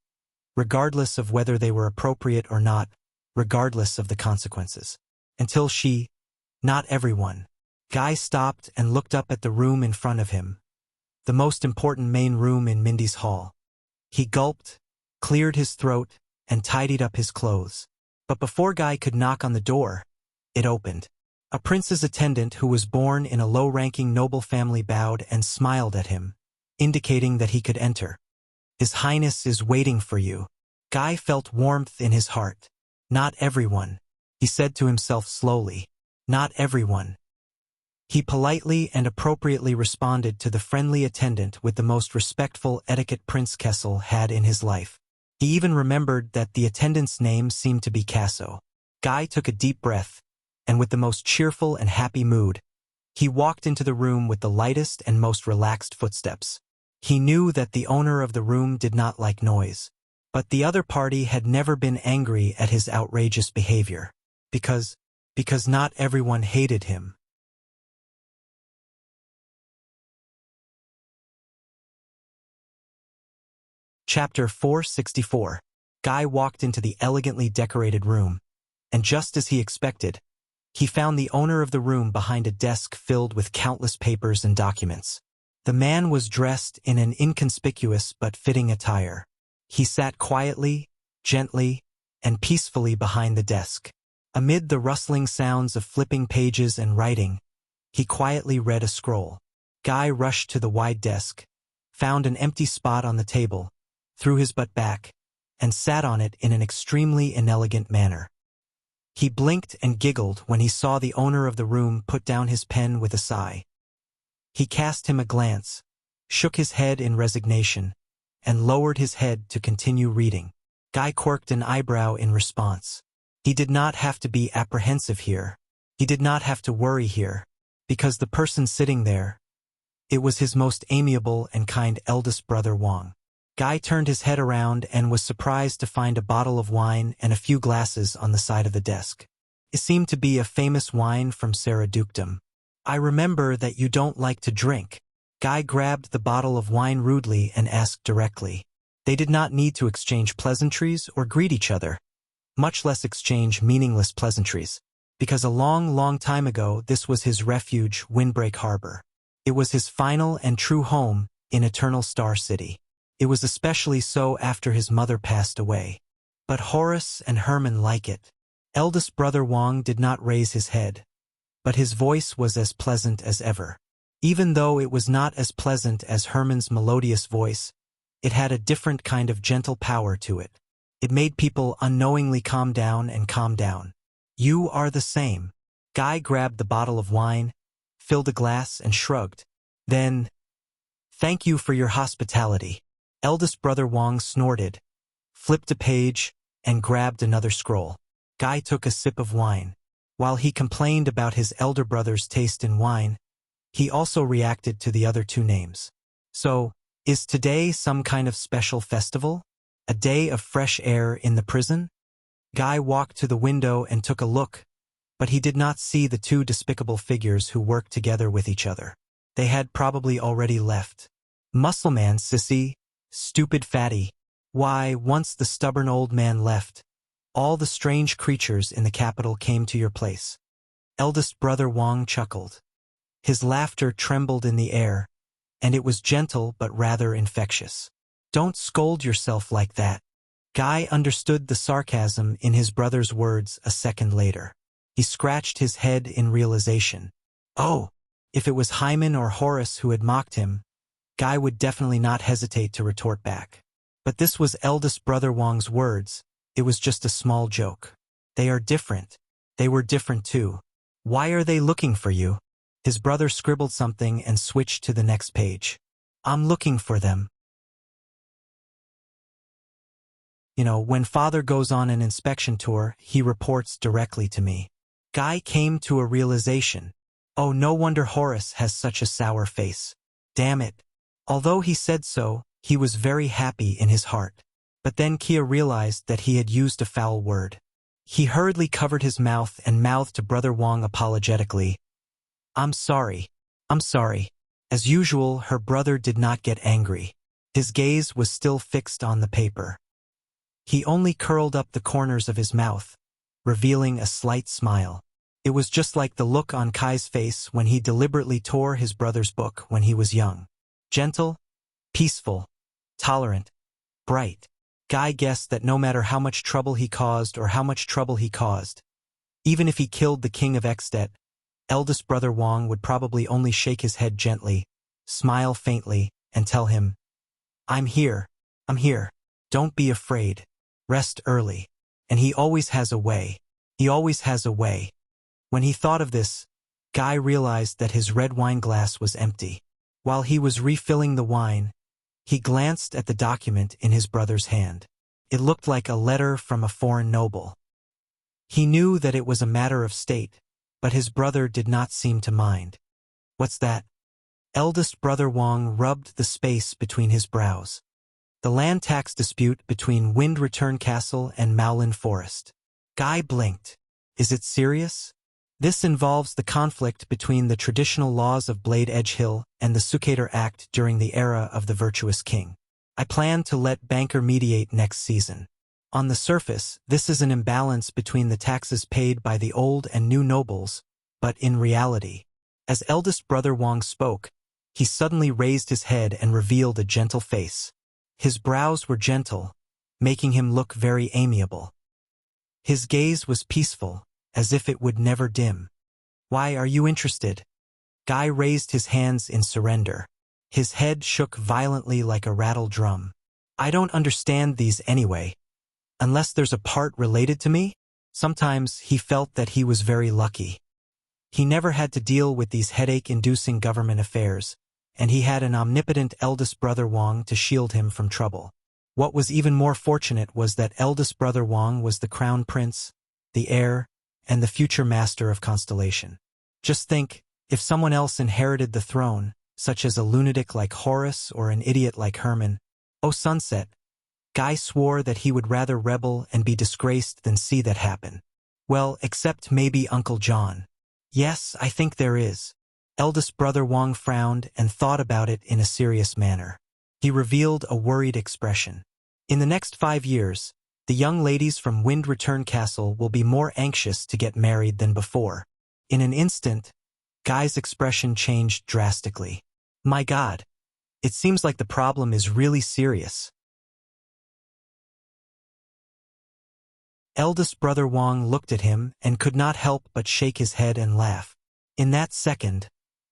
regardless of whether they were appropriate or not, regardless of the consequences. Until she, not everyone. Guy stopped and looked up at the room in front of him, the most important main room in Mindy's Hall. He gulped, cleared his throat, and tidied up his clothes. But before Guy could knock on the door, it opened. A prince's attendant who was born in a low-ranking noble family bowed and smiled at him, indicating that he could enter. His Highness is waiting for you. Guy felt warmth in his heart. Not everyone, he said to himself slowly. Not everyone. He politely and appropriately responded to the friendly attendant with the most respectful etiquette Prince Kessel had in his life. He even remembered that the attendant's name seemed to be Casso. Guy took a deep breath, and with the most cheerful and happy mood, He walked into the room with the lightest and most relaxed footsteps. He knew that the owner of the room did not like noise. But the other party had never been angry at his outrageous behavior. Because not everyone hated him. Chapter 464. Guy walked into the elegantly decorated room, and just as he expected, he found the owner of the room behind a desk filled with countless papers and documents. The man was dressed in an inconspicuous but fitting attire. He sat quietly, gently, and peacefully behind the desk. Amid the rustling sounds of flipping pages and writing, he quietly read a scroll. Guy rushed to the wide desk, found an empty spot on the table, threw his butt back, and sat on it in an extremely inelegant manner. He blinked and giggled when he saw the owner of the room put down his pen with a sigh. He cast him a glance, shook his head in resignation, and lowered his head to continue reading. Guy quirked an eyebrow in response. He did not have to be apprehensive here. He did not have to worry here, because the person sitting there, it was his most amiable and kind eldest brother Wang. Guy turned his head around and was surprised to find a bottle of wine and a few glasses on the side of the desk. It seemed to be a famous wine from Sarah Dukedom. "I remember that you don't like to drink." Guy grabbed the bottle of wine rudely and asked directly. They did not need to exchange pleasantries or greet each other, much less exchange meaningless pleasantries, because a long, long time ago this was his refuge, Windbreak Harbor. It was his final and true home in Eternal Star City. It was especially so after his mother passed away. But Horace and Herman like it. Eldest brother Wang did not raise his head, but his voice was as pleasant as ever. Even though it was not as pleasant as Herman's melodious voice, it had a different kind of gentle power to it. It made people unknowingly calm down and calm down. "You are the same." Guy grabbed the bottle of wine, filled a glass, and shrugged. Then, "Thank you for your hospitality." Eldest brother Wang snorted, flipped a page, and grabbed another scroll. Guy took a sip of wine. While he complained about his elder brother's taste in wine, he also reacted to the other two names. "So, is today some kind of special festival? A day of fresh air in the prison?" Guy walked to the window and took a look, but he did not see the two despicable figures who worked together with each other. They had probably already left. "Muscleman, sissy. Stupid fatty." Why, once the stubborn old man left, all the strange creatures in the capital came to your place. Eldest brother Wang chuckled. His laughter trembled in the air, and it was gentle but rather infectious. "Don't scold yourself like that." Guy understood the sarcasm in his brother's words a second later. He scratched his head in realization. Oh, if it was Hyman or Horace who had mocked him, Guy would definitely not hesitate to retort back. But this was eldest brother Wang's words. It was just a small joke. "They are different." They were different too. "Why are they looking for you?" His brother scribbled something and switched to the next page. "I'm looking for them. When father goes on an inspection tour, he reports directly to me." Guy came to a realization. Oh, no wonder Horace has such a sour face. Damn it. Although he said so, he was very happy in his heart. But then Kia realized that he had used a foul word. He hurriedly covered his mouth and mouthed to brother Wang apologetically, I'm sorry. As usual, her brother did not get angry. His gaze was still fixed on the paper. He only curled up the corners of his mouth, revealing a slight smile. It was just like the look on Kai's face when he deliberately tore his brother's book when he was young. Gentle, peaceful, tolerant, bright. Guy guessed that no matter how much trouble he caused, even if he killed the king of Extet, eldest brother Wang would probably only shake his head gently, smile faintly, and tell him, I'm here. Don't be afraid. Rest early. And he always has a way. When he thought of this, Guy realized that his red wine glass was empty. While he was refilling the wine, he glanced at the document in his brother's hand. It looked like a letter from a foreign noble. He knew that it was a matter of state, but his brother did not seem to mind. What's that? Eldest brother Wang rubbed the space between his brows. The land tax dispute between Wind Return Castle and Maolin Forest. Guy blinked. Is it serious? This involves the conflict between the traditional laws of Blade Edge Hill and the Sukater Act during the era of the Virtuous King. I plan to let Banker mediate next season. On the surface, this is an imbalance between the taxes paid by the old and new nobles, but in reality, as eldest brother Wang spoke, he suddenly raised his head and revealed a gentle face. His brows were gentle, making him look very amiable. His gaze was peaceful, as if it would never dim. Why are you interested? Guy raised his hands in surrender. His head shook violently like a rattle drum. I don't understand these anyway. Unless there's a part related to me? Sometimes he felt that he was very lucky. He never had to deal with these headache-inducing government affairs, and he had an omnipotent eldest brother Wang to shield him from trouble. What was even more fortunate was that eldest brother Wang was the crown prince, the heir, and the future master of Constellation. Just think, if someone else inherited the throne, such as a lunatic like Horus or an idiot like Herman, oh sunset, Guy swore that he would rather rebel and be disgraced than see that happen. Well, except maybe Uncle John. Yes, I think there is. Eldest brother Wang frowned and thought about it in a serious manner. He revealed a worried expression. In the next 5 years, the young ladies from Wind Return Castle will be more anxious to get married than before. In an instant, Guy's expression changed drastically. My God, it seems like the problem is really serious. Eldest brother Wang looked at him and could not help but shake his head and laugh. In that second,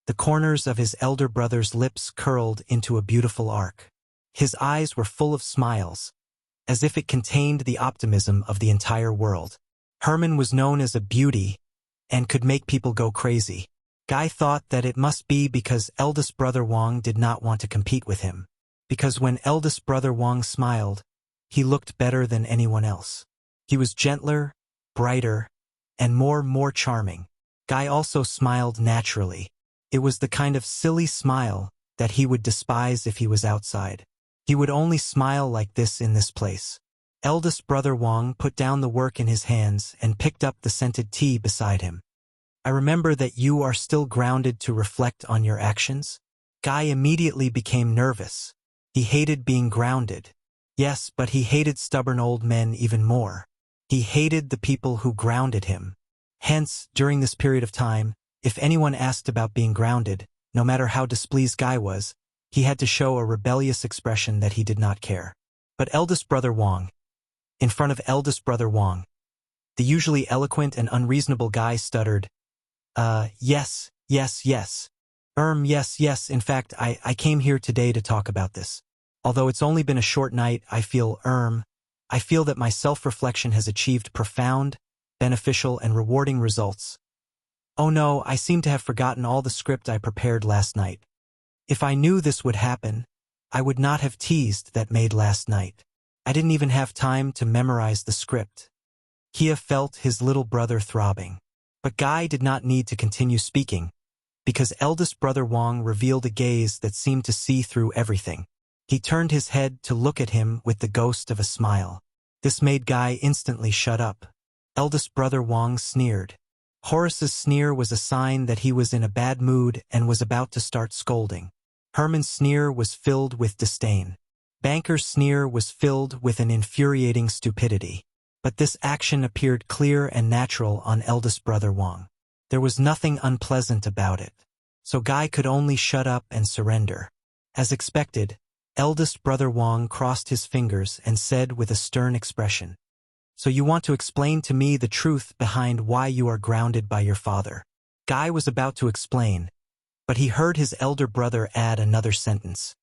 the corners of his elder brother's lips curled into a beautiful arc. His eyes were full of smiles, as if it contained the optimism of the entire world. Herman was known as a beauty and could make people go crazy. Guy thought that it must be because eldest brother Wang did not want to compete with him. Because when eldest brother Wang smiled, he looked better than anyone else. He was gentler, brighter, and more charming. Guy also smiled naturally. It was the kind of silly smile that he would despise if he was outside. He would only smile like this in this place. Eldest brother Wang put down the work in his hands and picked up the scented tea beside him. I remember that you are still grounded to reflect on your actions. Guy immediately became nervous. He hated being grounded. Yes, but he hated stubborn old men even more. He hated the people who grounded him. Hence, during this period of time, if anyone asked about being grounded, no matter how displeased Guy was, he had to show a rebellious expression that he did not care. But eldest brother Wang, in front of eldest brother Wang, the usually eloquent and unreasonable Guy stuttered, yes. Yes, in fact, I came here today to talk about this. Although it's only been a short night, I feel that my self-reflection has achieved profound, beneficial, and rewarding results. Oh no, I seem to have forgotten all the script I prepared last night. If I knew this would happen, I would not have teased that maid last night. I didn't even have time to memorize the script. Kia felt his little brother throbbing. But Guy did not need to continue speaking, because eldest brother Wang revealed a gaze that seemed to see through everything. He turned his head to look at him with the ghost of a smile. This made Guy instantly shut up. Eldest brother Wang sneered. Horace's sneer was a sign that he was in a bad mood and was about to start scolding. Herman's sneer was filled with disdain. Banker's sneer was filled with an infuriating stupidity. But this action appeared clear and natural on eldest brother Wang. There was nothing unpleasant about it. So Guy could only shut up and surrender. As expected, eldest brother Wang crossed his fingers and said with a stern expression, "So you want to explain to me the truth behind why you are grounded by your father." Guy was about to explain, but he heard his elder brother add another sentence.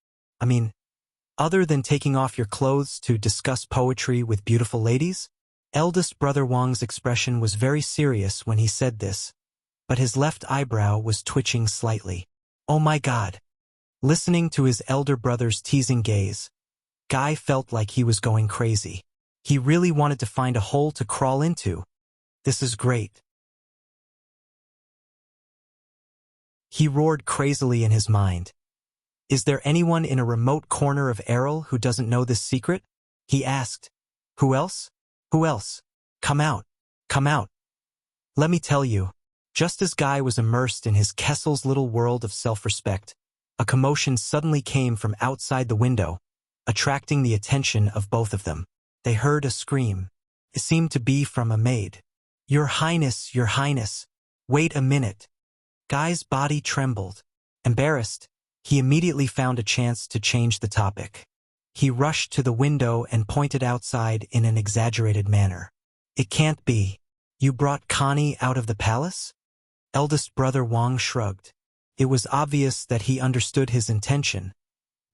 Other than taking off your clothes to discuss poetry with beautiful ladies? Eldest brother Wang's expression was very serious when he said this, but his left eyebrow was twitching slightly. Oh my God! Listening to his elder brother's teasing gaze, Guy felt like he was going crazy. He really wanted to find a hole to crawl into. This is great. He roared crazily in his mind. Is there anyone in a remote corner of Errol who doesn't know this secret? He asked. Who else? Who else? Come out. Come out. Let me tell you. Just as Guy was immersed in his Kessel's little world of self-respect, a commotion suddenly came from outside the window, attracting the attention of both of them. They heard a scream. It seemed to be from a maid. Your Highness, Your Highness. Wait a minute. Guy's body trembled. Embarrassed, he immediately found a chance to change the topic. He rushed to the window and pointed outside in an exaggerated manner. It can't be. You brought Connie out of the palace? Eldest brother Wang shrugged. It was obvious that he understood his intention,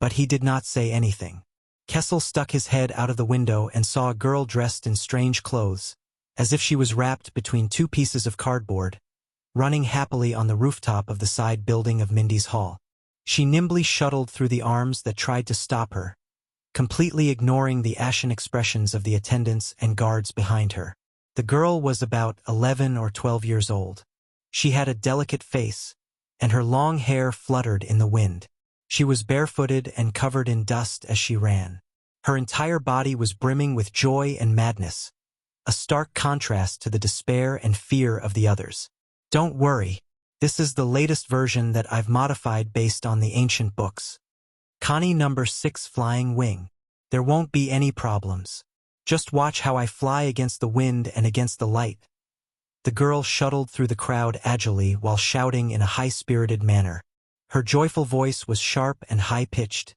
but he did not say anything. Kessel stuck his head out of the window and saw a girl dressed in strange clothes, as if she was wrapped between two pieces of cardboard, running happily on the rooftop of the side building of Mindy's hall. She nimbly shuttled through the arms that tried to stop her, completely ignoring the ashen expressions of the attendants and guards behind her. The girl was about 11 or 12 years old. She had a delicate face, and her long hair fluttered in the wind. She was barefooted and covered in dust as she ran. Her entire body was brimming with joy and madness, a stark contrast to the despair and fear of the others. Don't worry, this is the latest version that I've modified based on the ancient books. Connie number 6 flying wing. There won't be any problems. Just watch how I fly against the wind and against the light. The girl shuttled through the crowd agilely while shouting in a high-spirited manner. Her joyful voice was sharp and high-pitched,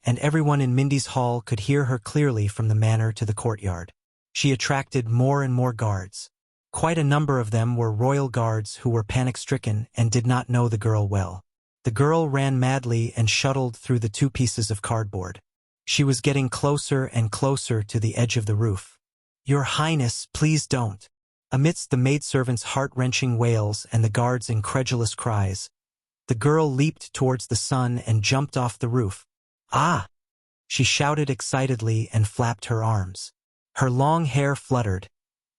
and everyone in Mindy's hall could hear her clearly from the manor to the courtyard. She attracted more and more guards. Quite a number of them were royal guards who were panic-stricken and did not know the girl well. The girl ran madly and shuttled through the 2 pieces of cardboard. She was getting closer and closer to the edge of the roof. Your Highness, please don't. Amidst the maidservant's heart-wrenching wails and the guard's incredulous cries, the girl leaped towards the sun and jumped off the roof. Ah! She shouted excitedly and flapped her arms. Her long hair fluttered,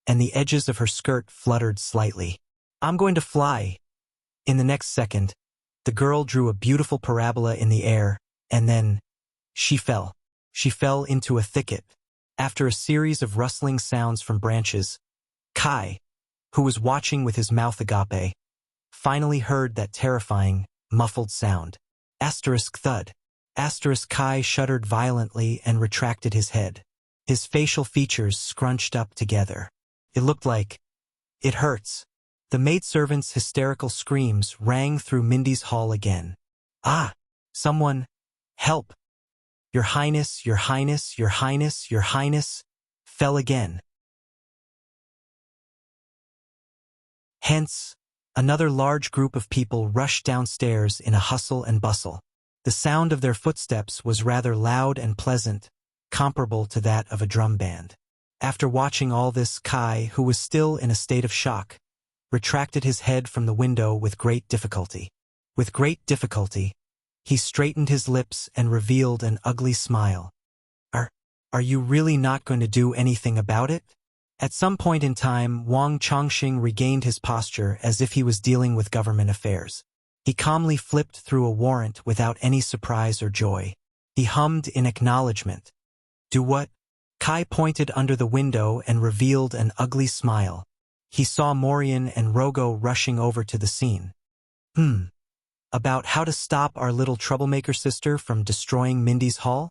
and the edges of her skirt fluttered slightly. I'm going to fly. In the next second, the girl drew a beautiful parabola in the air, and then she fell. She fell into a thicket. After a series of rustling sounds from branches, Kai, who was watching with his mouth agape, finally heard that terrifying, muffled sound. Asterisk thud. Asterisk Kai shuddered violently and retracted his head. His facial features scrunched up together. It looked like, it hurts. The maidservant's hysterical screams rang through Mindy's hall again. Ah! Someone! Help! Your Highness, Your Highness, Your Highness, Your Highness, fell again. Hence, another large group of people rushed downstairs in a hustle and bustle. The sound of their footsteps was rather loud and pleasant, comparable to that of a drum band. After watching all this, Kai, who was still in a state of shock, retracted his head from the window with great difficulty. With great difficulty, he straightened his lips and revealed an ugly smile. Are you really not going to do anything about it? At some point in time, Wang Chongqing regained his posture as if he was dealing with government affairs. He calmly flipped through a warrant without any surprise or joy. He hummed in acknowledgement. Do what? Kai pointed under the window and revealed an ugly smile. He saw Morian and Rogo rushing over to the scene. About how to stop our little troublemaker sister from destroying Mindy's hall?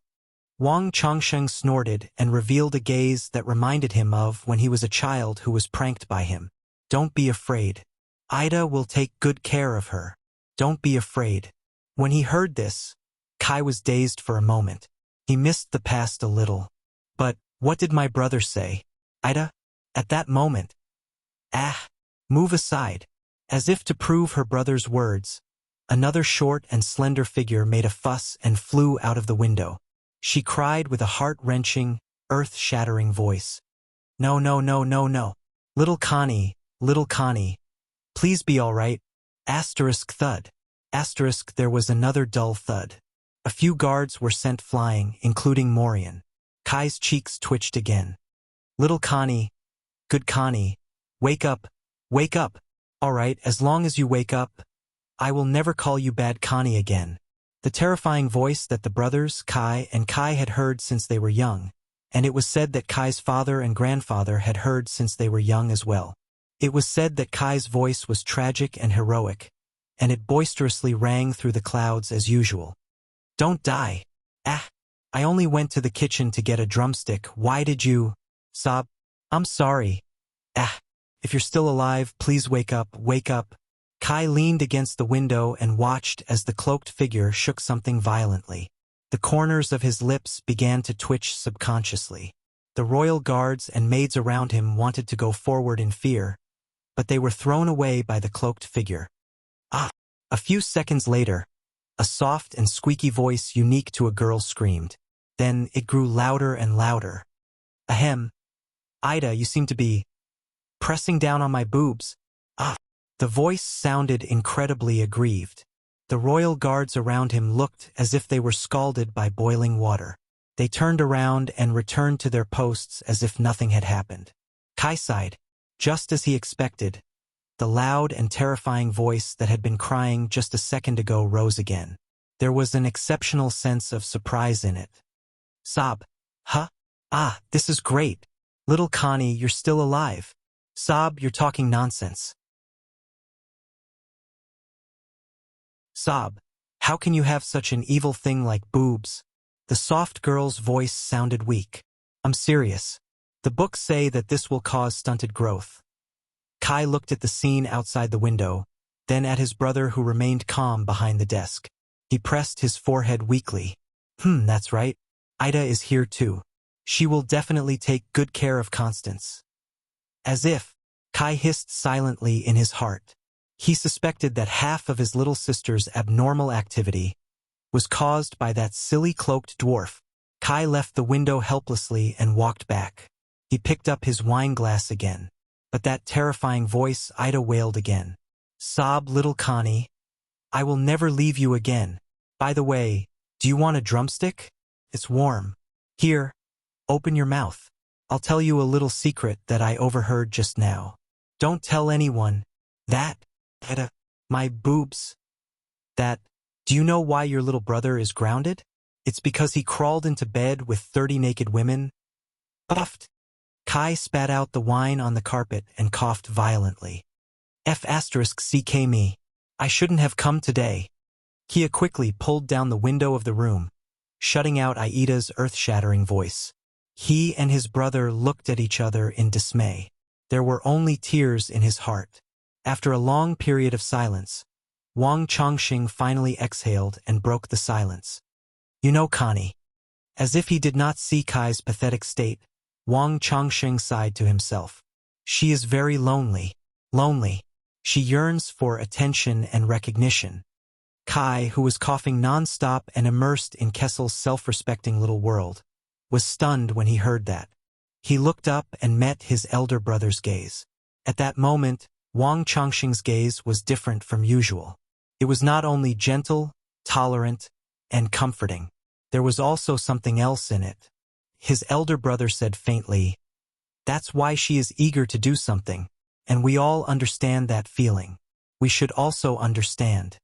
Wang Chongsheng snorted and revealed a gaze that reminded him of when he was a child who was pranked by him. Don't be afraid. Ida will take good care of her. Don't be afraid. When he heard this, Kai was dazed for a moment. He missed the past a little. But, what did my brother say? Ida? At that moment. Move aside. As if to prove her brother's words, another short and slender figure made a fuss and flew out of the window. She cried with a heart-wrenching, earth-shattering voice. No, no, no, no, no. Little Connie, please be all right. Asterisk thud. Asterisk there was another dull thud. A few guards were sent flying, including Morian. Kai's cheeks twitched again. Little Connie, good Connie, wake up, wake up. All right, as long as you wake up. I will never call you Bad Connie again. The terrifying voice that the brothers, Kai and Kai had heard since they were young, and it was said that Kai's father and grandfather had heard since they were young as well. It was said that Kai's voice was tragic and heroic, and it boisterously rang through the clouds as usual. Don't die. Ah, I only went to the kitchen to get a drumstick. Why did you? Sob. I'm sorry. Ah, if you're still alive, please wake up, wake up. Kai leaned against the window and watched as the cloaked figure shook something violently. The corners of his lips began to twitch subconsciously. The royal guards and maids around him wanted to go forward in fear, but they were thrown away by the cloaked figure. Ah! A few seconds later, a soft and squeaky voice unique to a girl screamed. Then it grew louder and louder. Ahem. Ida, you seem to be pressing down on my boobs. Ah! The voice sounded incredibly aggrieved. The royal guards around him looked as if they were scalded by boiling water. They turned around and returned to their posts as if nothing had happened. Kai sighed. Just as he expected, the loud and terrifying voice that had been crying just a second ago rose again. There was an exceptional sense of surprise in it. Sob. Huh? Ah, this is great. Little Connie, you're still alive. Sob, you're talking nonsense. Sob. How can you have such an evil thing like boobs? The soft girl's voice sounded weak. I'm serious. The books say that this will cause stunted growth. Kai looked at the scene outside the window, then at his brother who remained calm behind the desk. He pressed his forehead weakly. That's right. Ida is here too. She will definitely take good care of Constance. As if, Kai hissed silently in his heart. He suspected that half of his little sister's abnormal activity was caused by that silly cloaked dwarf. Kai left the window helplessly and walked back. He picked up his wine glass again. But that terrifying voice, Ida wailed again. Sob, little Connie. I will never leave you again. By the way, do you want a drumstick? It's warm. Here, open your mouth. I'll tell you a little secret that I overheard just now. Don't tell anyone. My boobs. Do you know why your little brother is grounded? It's because he crawled into bed with 30 naked women. Puffed. Kai spat out the wine on the carpet and coughed violently. *CK me. I shouldn't have come today. Kia quickly pulled down the window of the room, shutting out Aida's earth-shattering voice. He and his brother looked at each other in dismay. There were only tears in his heart. After a long period of silence, Wang Chongqing finally exhaled and broke the silence. You know, Connie. As if he did not see Kai's pathetic state, Wang Chongqing sighed to himself. She is very lonely. Lonely. She yearns for attention and recognition. Kai, who was coughing non-stop and immersed in Kessel's self-respecting little world, was stunned when he heard that. He looked up and met his elder brother's gaze. At that moment, Wang Chongqing's gaze was different from usual. It was not only gentle, tolerant, and comforting. There was also something else in it. His elder brother said faintly, That's why she is eager to do something, and we all understand that feeling. We should also understand.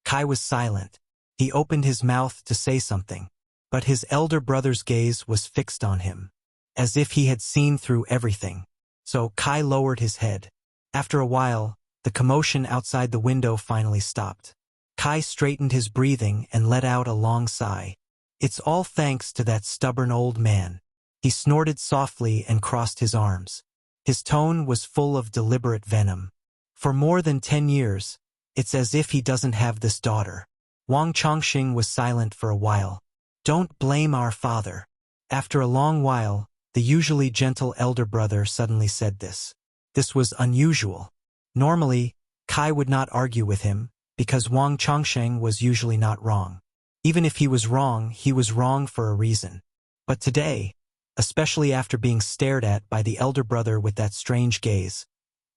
Kai was silent. He opened his mouth to say something, but his elder brother's gaze was fixed on him, as if he had seen through everything. So Kai lowered his head. After a while, the commotion outside the window finally stopped. Kai straightened his breathing and let out a long sigh. It's all thanks to that stubborn old man. He snorted softly and crossed his arms. His tone was full of deliberate venom. For more than 10 years, it's as if he doesn't have this daughter. Wang Chongqing was silent for a while. Don't blame our father. After a long while, the usually gentle elder brother suddenly said this. This was unusual. Normally, Kai would not argue with him, because Wang Chongqing was usually not wrong. Even if he was wrong for a reason. But today, especially after being stared at by the elder brother with that strange gaze,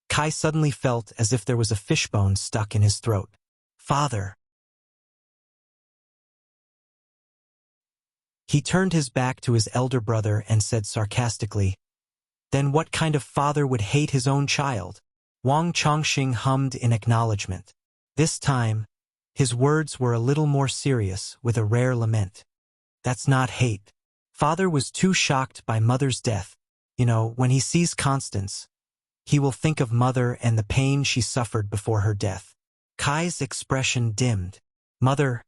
Kai suddenly felt as if there was a fishbone stuck in his throat. Father. He turned his back to his elder brother and said sarcastically, Then what kind of father would hate his own child? Wang Chongqing hummed in acknowledgement. This time, his words were a little more serious, with a rare lament. That's not hate. Father was too shocked by Mother's death. When he sees Constance, he will think of Mother and the pain she suffered before her death. Kai's expression dimmed. Mother,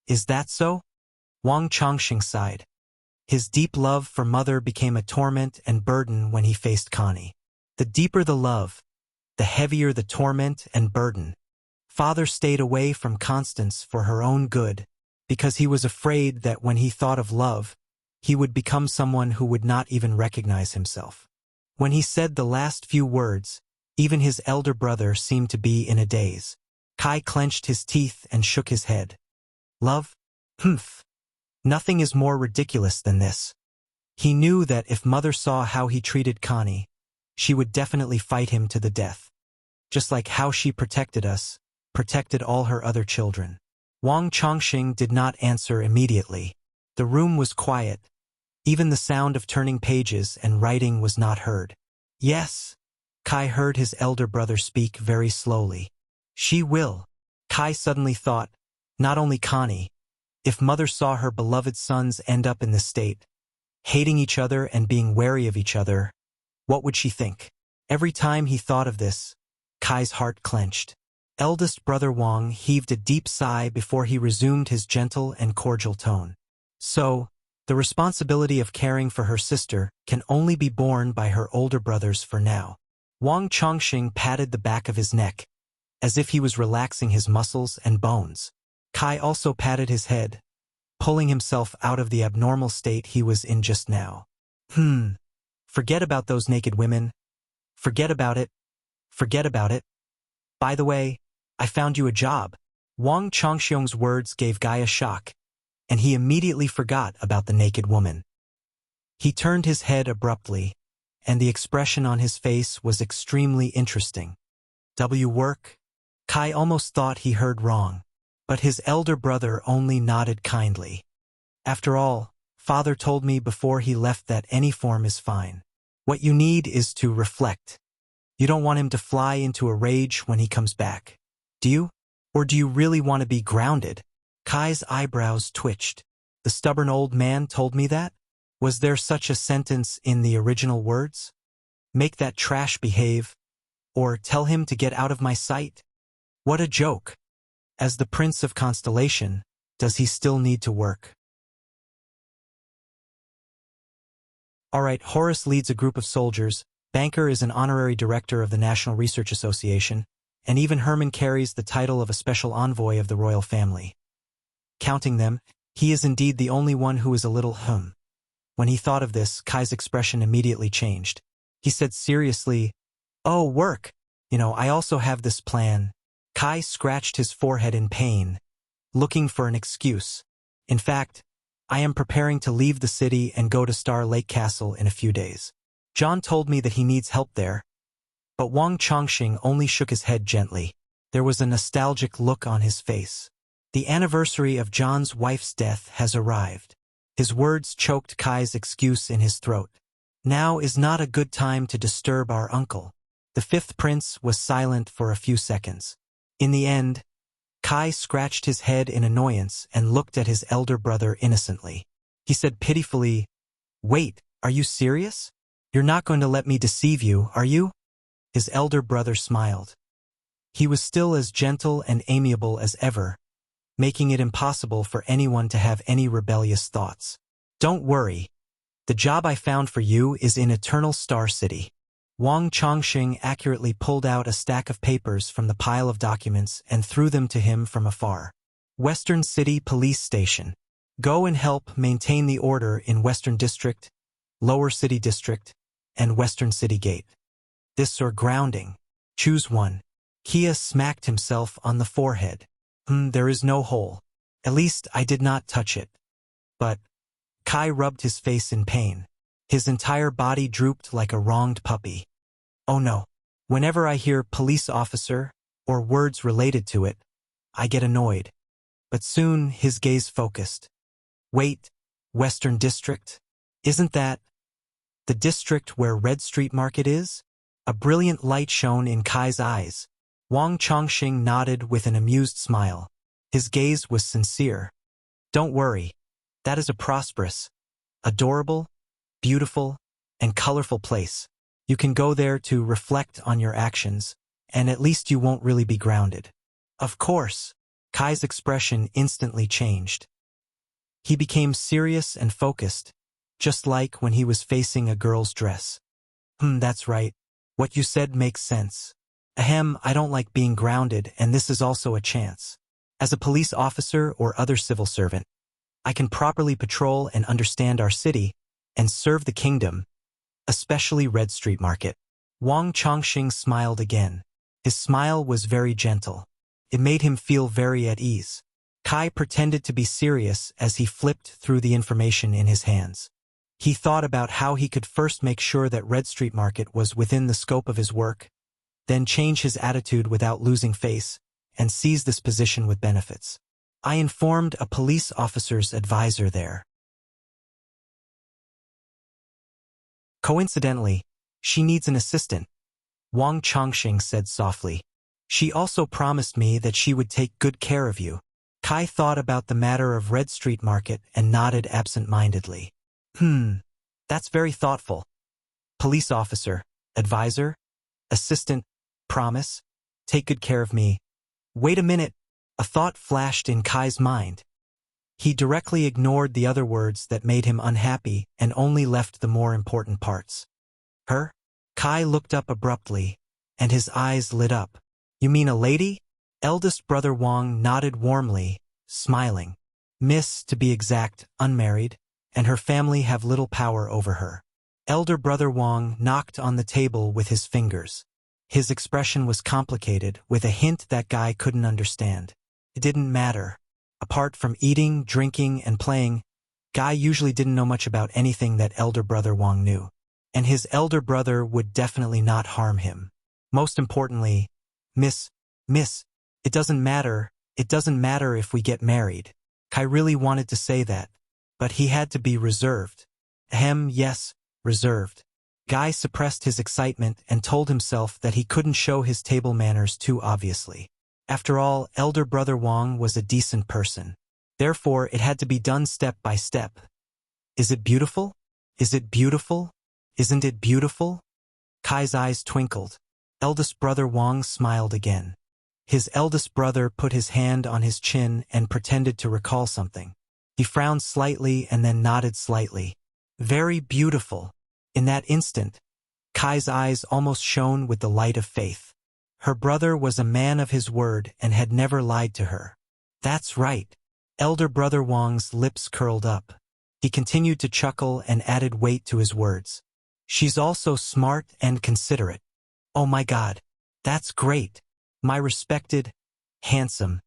is that so? Wang Chongqing sighed. His deep love for Mother became a torment and burden when he faced Connie. The deeper the love, the heavier the torment and burden. Father stayed away from Constance for her own good, because he was afraid that when he thought of love, he would become someone who would not even recognize himself. When he said the last few words, even his elder brother seemed to be in a daze. Kai clenched his teeth and shook his head. Love? Humph. Nothing is more ridiculous than this. He knew that if Mother saw how he treated Connie, she would definitely fight him to the death. Just like how she protected us, protected all her other children. Wang Chongqing did not answer immediately. The room was quiet. Even the sound of turning pages and writing was not heard. Yes. Kai heard his elder brother speak very slowly. She will. Kai suddenly thought, not only Connie. If Mother saw her beloved sons end up in this state, hating each other and being wary of each other, what would she think? Every time he thought of this, Kai's heart clenched. Eldest brother Wang heaved a deep sigh before he resumed his gentle and cordial tone. So, the responsibility of caring for her sister can only be borne by her older brothers for now. Wang Chongqing patted the back of his neck, as if he was relaxing his muscles and bones. Kai also patted his head, pulling himself out of the abnormal state he was in just now. Forget about those naked women. Forget about it. Forget about it. By the way, I found you a job. Wang Chongqing's words gave Guy a shock, and he immediately forgot about the naked woman. He turned his head abruptly, and the expression on his face was extremely interesting. Work? Kai almost thought he heard wrong, but his elder brother only nodded kindly. After all, Father told me before he left that any form is fine. What you need is to reflect. You don't want him to fly into a rage when he comes back, do you? Or do you really want to be grounded? Kai's eyebrows twitched. The stubborn old man told me that? Was there such a sentence in the original words? Make that trash behave, or tell him to get out of my sight? What a joke. As the Prince of Constellation, does he still need to work? Alright, Horace leads a group of soldiers, Banker is an honorary director of the National Research Association, and even Herman carries the title of a special envoy of the royal family. Counting them, he is indeed the only one who is a little When he thought of this, Kai's expression immediately changed. He said seriously, "Oh, work. I also have this plan." Kai scratched his forehead in pain, looking for an excuse. In fact, I am preparing to leave the city and go to Star Lake Castle in a few days. John told me that he needs help there. But Wang Chongqing only shook his head gently. There was a nostalgic look on his face. The anniversary of John's wife's death has arrived. His words choked Kai's excuse in his throat. Now is not a good time to disturb our uncle. The fifth prince was silent for a few seconds. In the end, Kai scratched his head in annoyance and looked at his elder brother innocently. He said pitifully, "Wait, are you serious? You're not going to let me deceive you, are you?" His elder brother smiled. He was still as gentle and amiable as ever, making it impossible for anyone to have any rebellious thoughts. "Don't worry. The job I found for you is in Eternal Star City." Wang Chongqing accurately pulled out a stack of papers from the pile of documents and threw them to him from afar. Western City Police Station. Go and help maintain the order in Western District, Lower City District, and Western City Gate. This or grounding. Choose one. Kia smacked himself on the forehead. There is no hole. At least I did not touch it. But Kai rubbed his face in pain. His entire body drooped like a wronged puppy. Oh no. Whenever I hear police officer or words related to it, I get annoyed. But soon his gaze focused. Wait, Western District? Isn't that the district where Red Street Market is? A brilliant light shone in Kai's eyes. Wang Chongqing nodded with an amused smile. His gaze was sincere. Don't worry. That is a prosperous, adorable, beautiful, and colorful place. You can go there to reflect on your actions, and at least you won't really be grounded. Of course. Kai's expression instantly changed. He became serious and focused, just like when he was facing a girl's dress. That's right. What you said makes sense. Ahem, I don't like being grounded, and this is also a chance. As a police officer or other civil servant, I can properly patrol and understand our city and serve the kingdom, especially Red Street Market. Wang Chongqing smiled again. His smile was very gentle. It made him feel very at ease. Kai pretended to be serious as he flipped through the information in his hands. He thought about how he could first make sure that Red Street Market was within the scope of his work, then change his attitude without losing face, and seize this position with benefits. I informed a police officer's advisor there. Coincidentally, she needs an assistant, Wang Chongqing said softly. She also promised me that she would take good care of you. Kai thought about the matter of Red Street Market and nodded absent-mindedly. That's very thoughtful. Police officer, advisor, assistant, promise, take good care of me. Wait a minute, a thought flashed in Kai's mind. He directly ignored the other words that made him unhappy and only left the more important parts. Her? Kai looked up abruptly, and his eyes lit up. You mean a lady? Eldest brother Wang nodded warmly, smiling. Miss, to be exact, unmarried, and her family have little power over her. Elder brother Wang knocked on the table with his fingers. His expression was complicated, with a hint that Guy couldn't understand. It didn't matter. Apart from eating, drinking, and playing, Guy usually didn't know much about anything that elder brother Wang knew. And his elder brother would definitely not harm him. Most importantly, Miss, it doesn't matter if we get married. Kai really wanted to say that, but he had to be reserved. Yes, reserved. Guy suppressed his excitement and told himself that he couldn't show his table manners too obviously. After all, elder brother Wang was a decent person. Therefore, it had to be done step by step. Is it beautiful? Is it beautiful? Isn't it beautiful? Kai's eyes twinkled. Eldest brother Wang smiled again. His eldest brother put his hand on his chin and pretended to recall something. He frowned slightly and then nodded slightly. Very beautiful. In that instant, Kai's eyes almost shone with the light of faith. Her brother was a man of his word and had never lied to her. That's right. Elder brother Wang's lips curled up. He continued to chuckle and added weight to his words. She's also smart and considerate. Oh my God, that's great. My respected, handsome,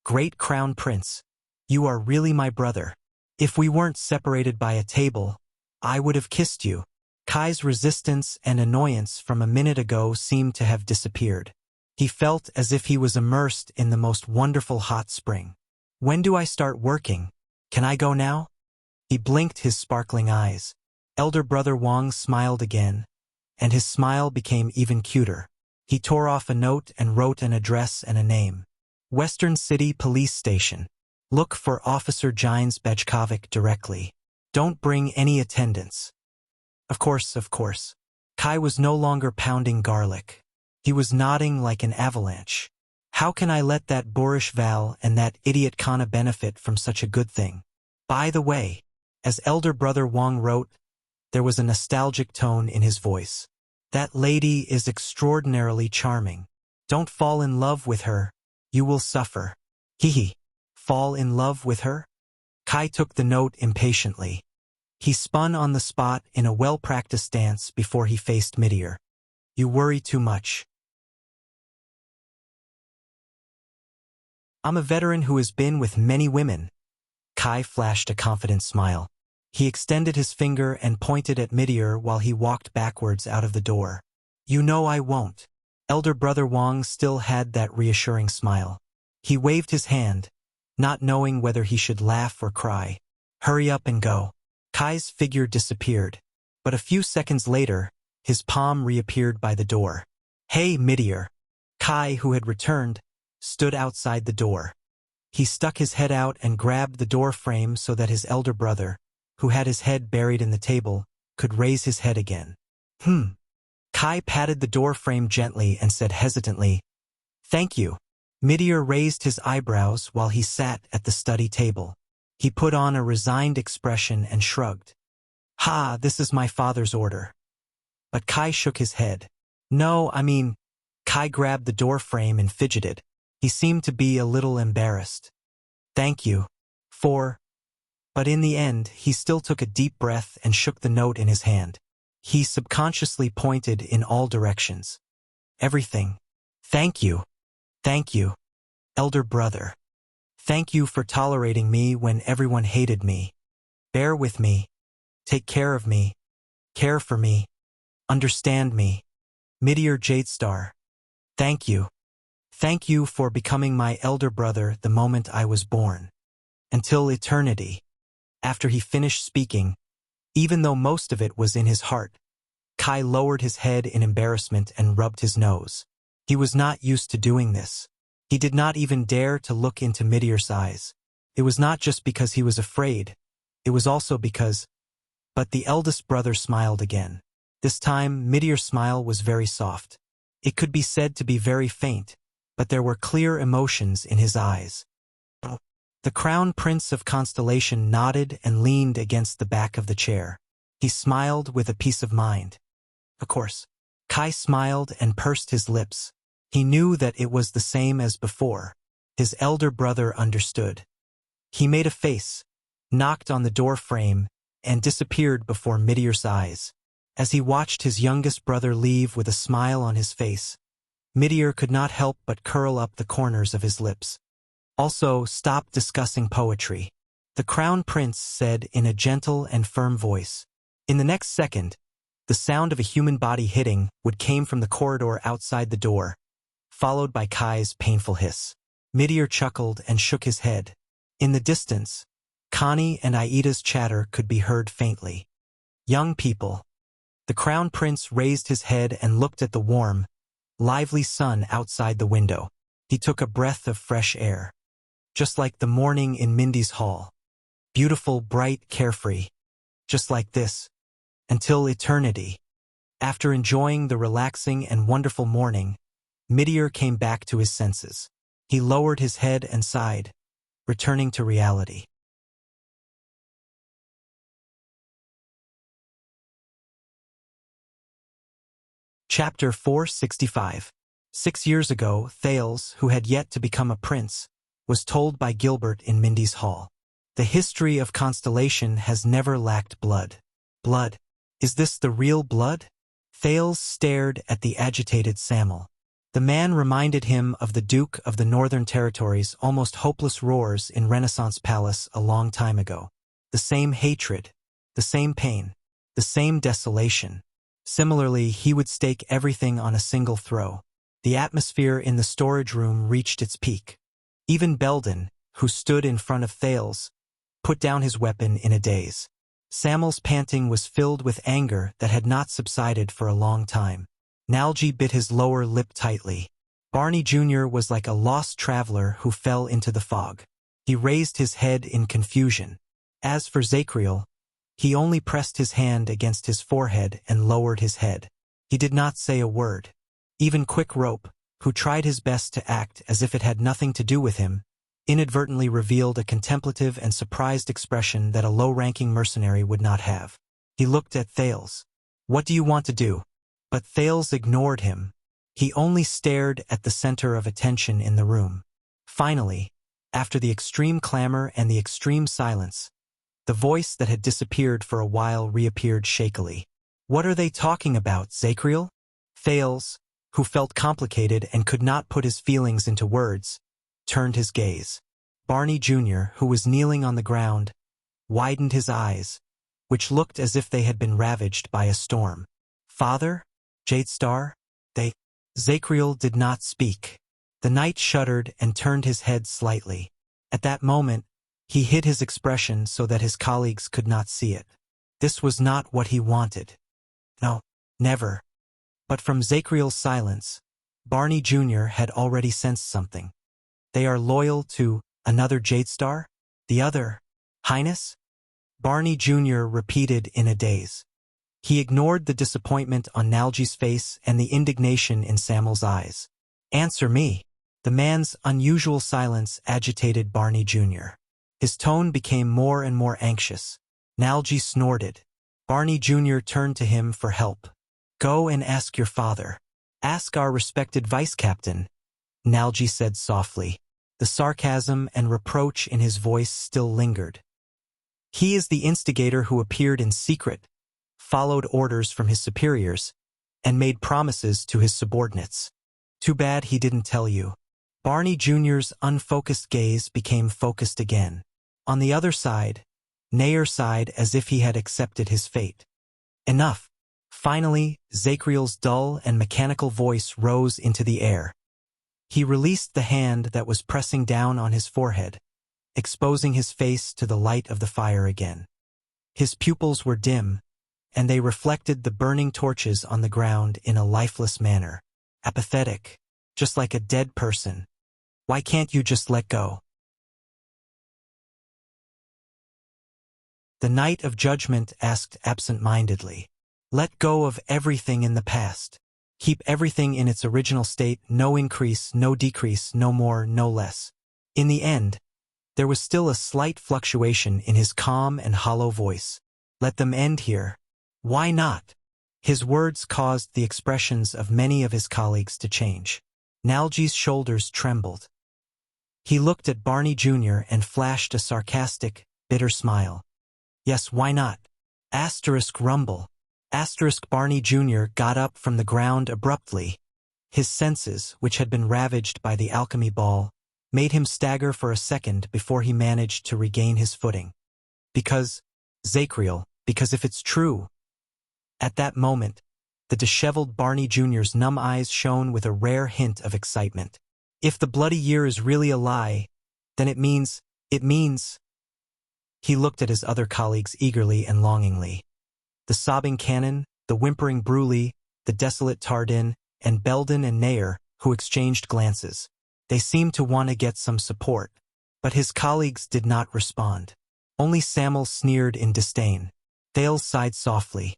great crown prince. You are really my brother. If we weren't separated by a table, I would have kissed you. Kai's resistance and annoyance from a minute ago seemed to have disappeared. He felt as if he was immersed in the most wonderful hot spring. When do I start working? Can I go now? He blinked his sparkling eyes. Elder brother Wang smiled again, and his smile became even cuter. He tore off a note and wrote an address and a name. Western City Police Station. Look for Officer Gines Bajkovic directly. Don't bring any attendants. Of course. Kai was no longer pounding garlic. He was nodding like an avalanche. How can I let that boorish Val and that idiot Kana benefit from such a good thing? By the way, as elder brother Wang wrote, there was a nostalgic tone in his voice. That lady is extraordinarily charming. Don't fall in love with her. You will suffer. Hee. Fall in love with her? Kai took the note impatiently. He spun on the spot in a well-practiced dance before he faced Midier. You worry too much. I'm a veteran who has been with many women. Kai flashed a confident smile. He extended his finger and pointed at Midier while he walked backwards out of the door. You know I won't. Elder brother Wang still had that reassuring smile. He waved his hand, not knowing whether he should laugh or cry. Hurry up and go. Kai's figure disappeared, but a few seconds later, his palm reappeared by the door. Hey, Midier. Kai, who had returned, stood outside the door. He stuck his head out and grabbed the door frame so that his elder brother, who had his head buried in the table, could raise his head again. Kai patted the door frame gently and said hesitantly, "Thank you." Meteor raised his eyebrows while he sat at the study table. He put on a resigned expression and shrugged. "Ha, this is my father's order." But Kai shook his head. "No, I mean..." Kai grabbed the door frame and fidgeted. He seemed to be a little embarrassed. "Thank you. For..." But in the end, he still took a deep breath and shook the note in his hand. He subconsciously pointed in all directions. "Everything. Thank you. Thank you, elder brother. Thank you for tolerating me when everyone hated me. Bear with me. Take care of me. Care for me. Understand me. Meteor Jadestar. Thank you. Thank you for becoming my elder brother the moment I was born. Until eternity." After he finished speaking, even though most of it was in his heart, Kai lowered his head in embarrassment and rubbed his nose. He was not used to doing this. He did not even dare to look into Meteor's eyes. It was not just because he was afraid. It was also because... But the eldest brother smiled again. This time, Meteor's smile was very soft. It could be said to be very faint, but there were clear emotions in his eyes. The Crown Prince of Constellation nodded and leaned against the back of the chair. He smiled with a peace of mind. Of course. Kai smiled and pursed his lips. He knew that it was the same as before. His elder brother understood. He made a face, knocked on the door frame, and disappeared before Meteor's eyes. As he watched his youngest brother leave with a smile on his face, Meteor could not help but curl up the corners of his lips. "Also, stop discussing poetry," the Crown Prince said in a gentle and firm voice. In the next second, the sound of a human body hitting wood came from the corridor outside the door, followed by Kai's painful hiss. Meteor chuckled and shook his head. In the distance, Connie and Aida's chatter could be heard faintly. "Young people." The Crown Prince raised his head and looked at the warm, lively sun outside the window. He took a breath of fresh air. Just like the morning in Mindy's hall. Beautiful, bright, carefree. Just like this. Until eternity. After enjoying the relaxing and wonderful morning, Meteor came back to his senses. He lowered his head and sighed, returning to reality. Chapter 465. 6 years ago, Thales, who had yet to become a prince, was told by Gilbert in Mindy's hall. "The history of Constellation has never lacked blood." Blood? Is this the real blood? Thales stared at the agitated Samuel. The man reminded him of the Duke of the Northern Territories' almost hopeless roars in Renaissance Palace a long time ago. The same hatred, the same pain, the same desolation. Similarly, he would stake everything on a single throw. The atmosphere in the storage room reached its peak. Even Belden, who stood in front of Thales, put down his weapon in a daze. Samuel's panting was filled with anger that had not subsided for a long time. Nalji bit his lower lip tightly. Barney Jr. was like a lost traveler who fell into the fog. He raised his head in confusion. As for Zachriel, he only pressed his hand against his forehead and lowered his head. He did not say a word. Even Quick Rope, who tried his best to act as if it had nothing to do with him, inadvertently revealed a contemplative and surprised expression that a low-ranking mercenary would not have. He looked at Thales. "What do you want to do?" But Thales ignored him. He only stared at the center of attention in the room. Finally, after the extreme clamor and the extreme silence, the voice that had disappeared for a while reappeared shakily. "What are they talking about, Zachriel?" Thales, who felt complicated and could not put his feelings into words, turned his gaze. Barney Jr., who was kneeling on the ground, widened his eyes, which looked as if they had been ravaged by a storm. "Father? Jadestar? They..." Zachriel did not speak. The knight shuddered and turned his head slightly. At that moment, he hid his expression so that his colleagues could not see it. This was not what he wanted. No, never. But from Zachriel's silence, Barney Jr. had already sensed something. They are loyal to another Jade Star? The other, Highness? Barney Jr. repeated in a daze. He ignored the disappointment on Nalji's face and the indignation in Samuel's eyes. Answer me. The man's unusual silence agitated Barney Jr. His tone became more and more anxious. Nalji snorted. Barney Jr. turned to him for help. Go and ask your father. Ask our respected vice-captain, Nalji said softly. The sarcasm and reproach in his voice still lingered. He is the instigator who appeared in secret, followed orders from his superiors, and made promises to his subordinates. Too bad he didn't tell you. Barney Jr.'s unfocused gaze became focused again. On the other side, Nair sighed as if he had accepted his fate. Enough. Finally, Zakriel's dull and mechanical voice rose into the air. He released the hand that was pressing down on his forehead, exposing his face to the light of the fire again. His pupils were dim, and they reflected the burning torches on the ground in a lifeless manner. Apathetic, just like a dead person. Why can't you just let go? The Knight of Judgment asked absent-mindedly. Let go of everything in the past. Keep everything in its original state, no increase, no decrease, no more, no less. In the end, there was still a slight fluctuation in his calm and hollow voice. Let them end here. Why not? His words caused the expressions of many of his colleagues to change. Nalji's shoulders trembled. He looked at Barney Jr. and flashed a sarcastic, bitter smile. Yes, why not? Asterisk rumble. Asterisk Barney Jr. got up from the ground abruptly. His senses, which had been ravaged by the alchemy ball, made him stagger for a second before he managed to regain his footing. Because, Zakriel, because if it's true. At that moment, the disheveled Barney Jr.'s numb eyes shone with a rare hint of excitement. If the bloody year is really a lie, then it means. He looked at his other colleagues eagerly and longingly. The sobbing Canon, the whimpering Bruley, the desolate Tardin, and Belden and Nair, who exchanged glances. They seemed to want to get some support, but his colleagues did not respond. Only Samuel sneered in disdain. Thales sighed softly.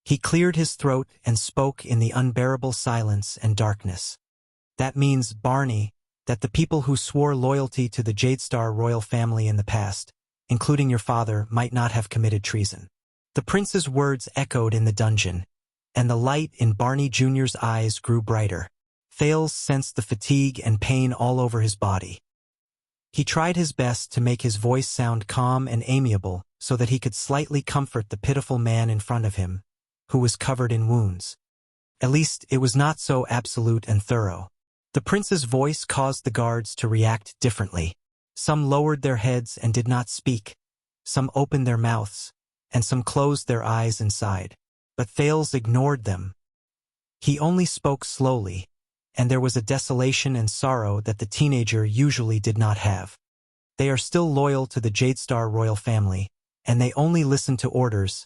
He cleared his throat and spoke in the unbearable silence and darkness. That means, Barney, that the people who swore loyalty to the Jadestar royal family in the past, including your father, might not have committed treason. The prince's words echoed in the dungeon, and the light in Barney Jr.'s eyes grew brighter. Thales sensed the fatigue and pain all over his body. He tried his best to make his voice sound calm and amiable so that he could slightly comfort the pitiful man in front of him, who was covered in wounds. At least it was not so absolute and thorough. The prince's voice caused the guards to react differently. Some lowered their heads and did not speak. Some opened their mouths, and some closed their eyes and sighed. But Thales ignored them. He only spoke slowly, and there was a desolation and sorrow that the teenager usually did not have. They are still loyal to the Jadestar royal family, and they only listen to orders.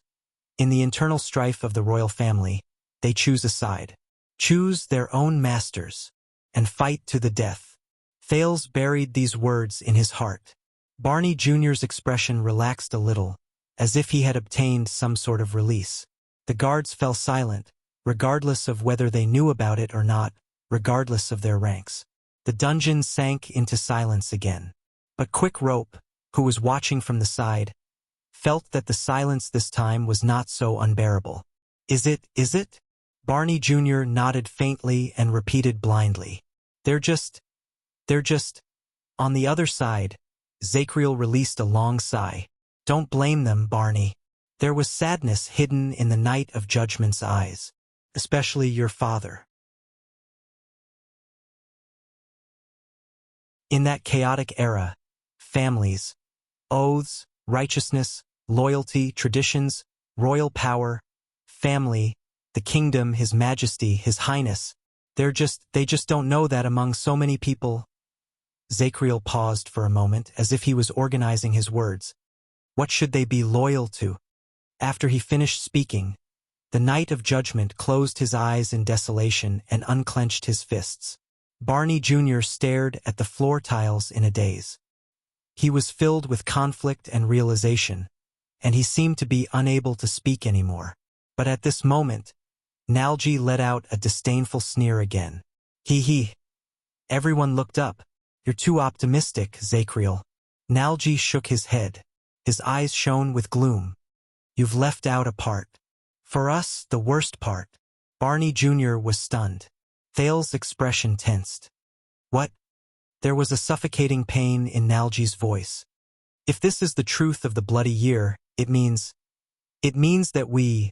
In the internal strife of the royal family, they choose a side. Choose their own masters, and fight to the death. Thales buried these words in his heart. Barney Jr.'s expression relaxed a little, as if he had obtained some sort of release. The guards fell silent, regardless of whether they knew about it or not, regardless of their ranks. The dungeon sank into silence again. But Quick Rope, who was watching from the side, felt that the silence this time was not so unbearable. Is it? Barney Jr. nodded faintly and repeated blindly. They're just. On the other side, Zakriel released a long sigh. Don't blame them, Barney. There was sadness hidden in the Knight of Judgment's eyes, especially your father. In that chaotic era, families, oaths, righteousness, loyalty, traditions, royal power, family, the kingdom, His Majesty, His Highness, they just don't know that among so many people. Zakriel paused for a moment as if he was organizing his words. What should they be loyal to? After he finished speaking, The Knight of Judgment closed his eyes in desolation and unclenched his fists. Barney Jr. stared at the floor tiles in a daze. He was filled with conflict and realization, and he seemed to be unable to speak anymore. But at this moment, Nalji let out a disdainful sneer again. He. Everyone looked up. You're too optimistic, Zacriel. Nalji shook his head. His eyes shone with gloom. You've left out a part. For us, the worst part. Barney Jr. was stunned. Thale's expression tensed. What? There was a suffocating pain in Nalji's voice. If this is the truth of the bloody year, it means that we...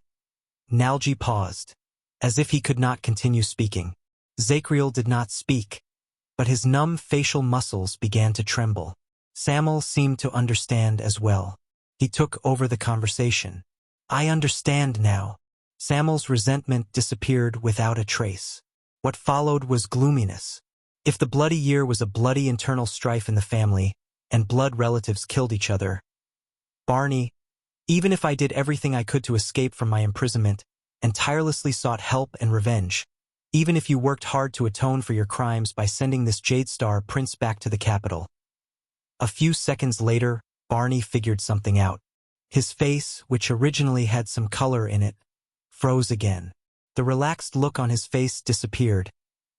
Nalji paused, as if he could not continue speaking. Zacriel did not speak, but his numb facial muscles began to tremble. Samuel seemed to understand as well. He took over the conversation. I understand now. Samuel's resentment disappeared without a trace. What followed was gloominess. If the bloody year was a bloody internal strife in the family, and blood relatives killed each other, Barney, even if I did everything I could to escape from my imprisonment, and tirelessly sought help and revenge, even if you worked hard to atone for your crimes by sending this Jade Star prince back to the capital. A few seconds later, Barney figured something out. His face, which originally had some color in it, froze again. The relaxed look on his face disappeared,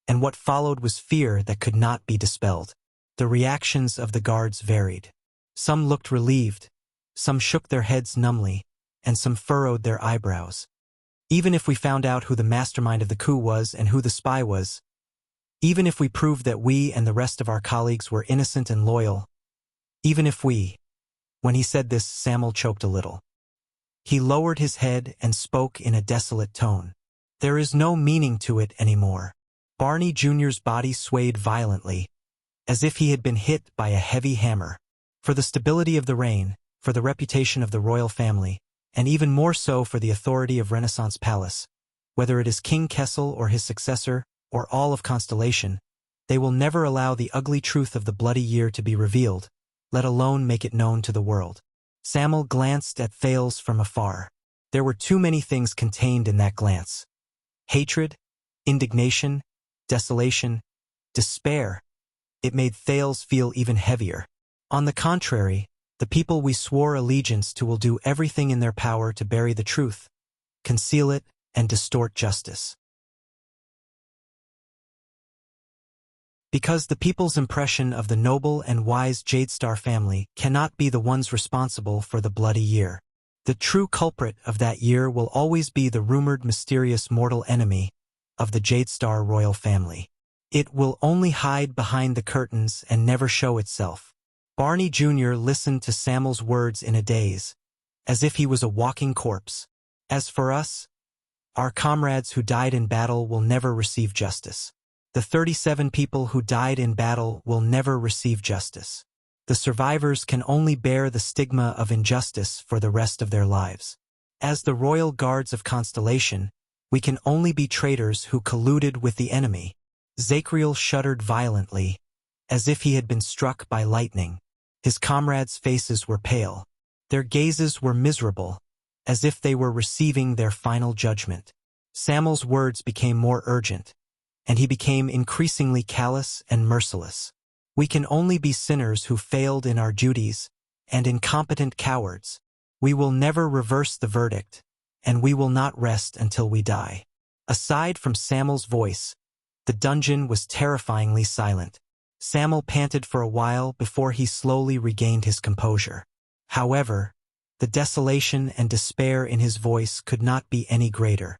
and what followed was fear that could not be dispelled. The reactions of the guards varied. Some looked relieved, some shook their heads numbly, and some furrowed their eyebrows. Even if we found out who the mastermind of the coup was and who the spy was, even if we proved that we and the rest of our colleagues were innocent and loyal, even if we... When he said this, Samuel choked a little. He lowered his head and spoke in a desolate tone. There is no meaning to it anymore. Barney Jr.'s body swayed violently, as if he had been hit by a heavy hammer. For the stability of the reign, for the reputation of the royal family, and even more so for the authority of Renaissance Palace, whether it is King Kessel or his successor, or all of Constellation, they will never allow the ugly truth of the bloody year to be revealed, let alone make it known to the world. Samuel glanced at Thales from afar. There were too many things contained in that glance. Hatred, indignation, desolation, despair. It made Thales feel even heavier. On the contrary, the people we swore allegiance to will do everything in their power to bury the truth, conceal it, and distort justice. Because the people's impression of the noble and wise Jade Star family cannot be the ones responsible for the bloody year. The true culprit of that year will always be the rumored mysterious mortal enemy of the Jade Star royal family. It will only hide behind the curtains and never show itself. Barney Jr. listened to Samuel's words in a daze, as if he was a walking corpse. As for us, our comrades who died in battle will never receive justice. The 37 people who died in battle will never receive justice. The survivors can only bear the stigma of injustice for the rest of their lives. As the royal guards of Constellation, we can only be traitors who colluded with the enemy. Zacriel shuddered violently, as if he had been struck by lightning. His comrades' faces were pale. Their gazes were miserable, as if they were receiving their final judgment. Samuel's words became more urgent, and he became increasingly callous and merciless. We can only be sinners who failed in our duties, and incompetent cowards. We will never reverse the verdict, and we will not rest until we die. Aside from Samuel's voice, the dungeon was terrifyingly silent. Samuel panted for a while before he slowly regained his composure. However, the desolation and despair in his voice could not be any greater.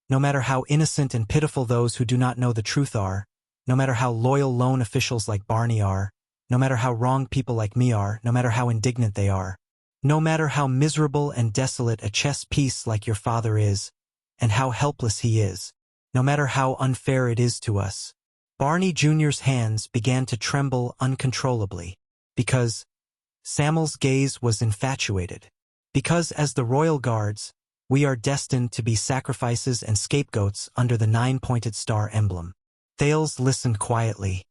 No matter how innocent and pitiful those who do not know the truth are, no matter how loyal lone officials like Barney are, no matter how wrong people like me are, no matter how indignant they are, no matter how miserable and desolate a chess piece like your father is, and how helpless he is, no matter how unfair it is to us, Barney Jr.'s hands began to tremble uncontrollably, because Samuel's gaze was infatuated. Because as the royal guards, we are destined to be sacrifices and scapegoats under the 9-pointed star emblem. Thales listened quietly.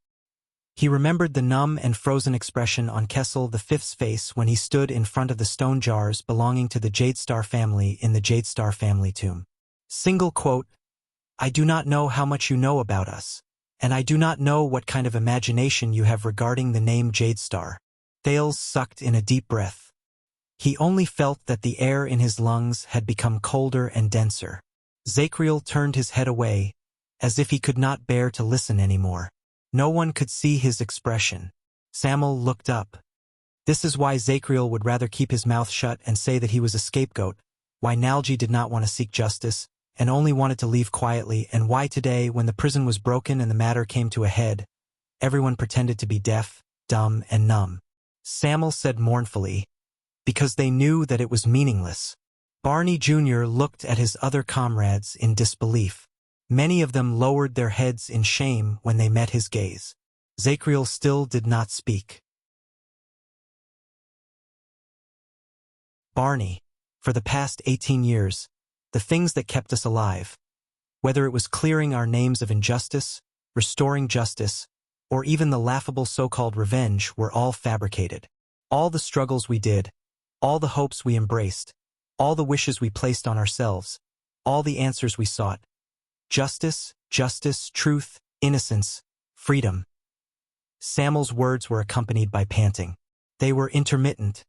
He remembered the numb and frozen expression on Kessel V's face when he stood in front of the stone jars belonging to the Jade Star family in the Jade Star family tomb. Single quote, "I do not know how much you know about us, and I do not know what kind of imagination you have regarding the name Jadestar." Thales sucked in a deep breath. He only felt that the air in his lungs had become colder and denser. Zacriel turned his head away, as if he could not bear to listen anymore. No one could see his expression. Samuel looked up. This is why Zacriel would rather keep his mouth shut and say that he was a scapegoat, why Nalji did not want to seek justice, and only wanted to leave quietly, and why today, when the prison was broken and the matter came to a head, everyone pretended to be deaf, dumb, and numb. Samuel said mournfully, "Because they knew that it was meaningless." Barney Jr. looked at his other comrades in disbelief. Many of them lowered their heads in shame when they met his gaze. Zacriel still did not speak. "Barney, for the past 18 years, the things that kept us alive, whether it was clearing our names of injustice, restoring justice, or even the laughable so-called revenge, were all fabricated. All the struggles we did, all the hopes we embraced, all the wishes we placed on ourselves, all the answers we sought. Justice, justice, truth, innocence, freedom." Samuel's words were accompanied by panting. They were intermittent,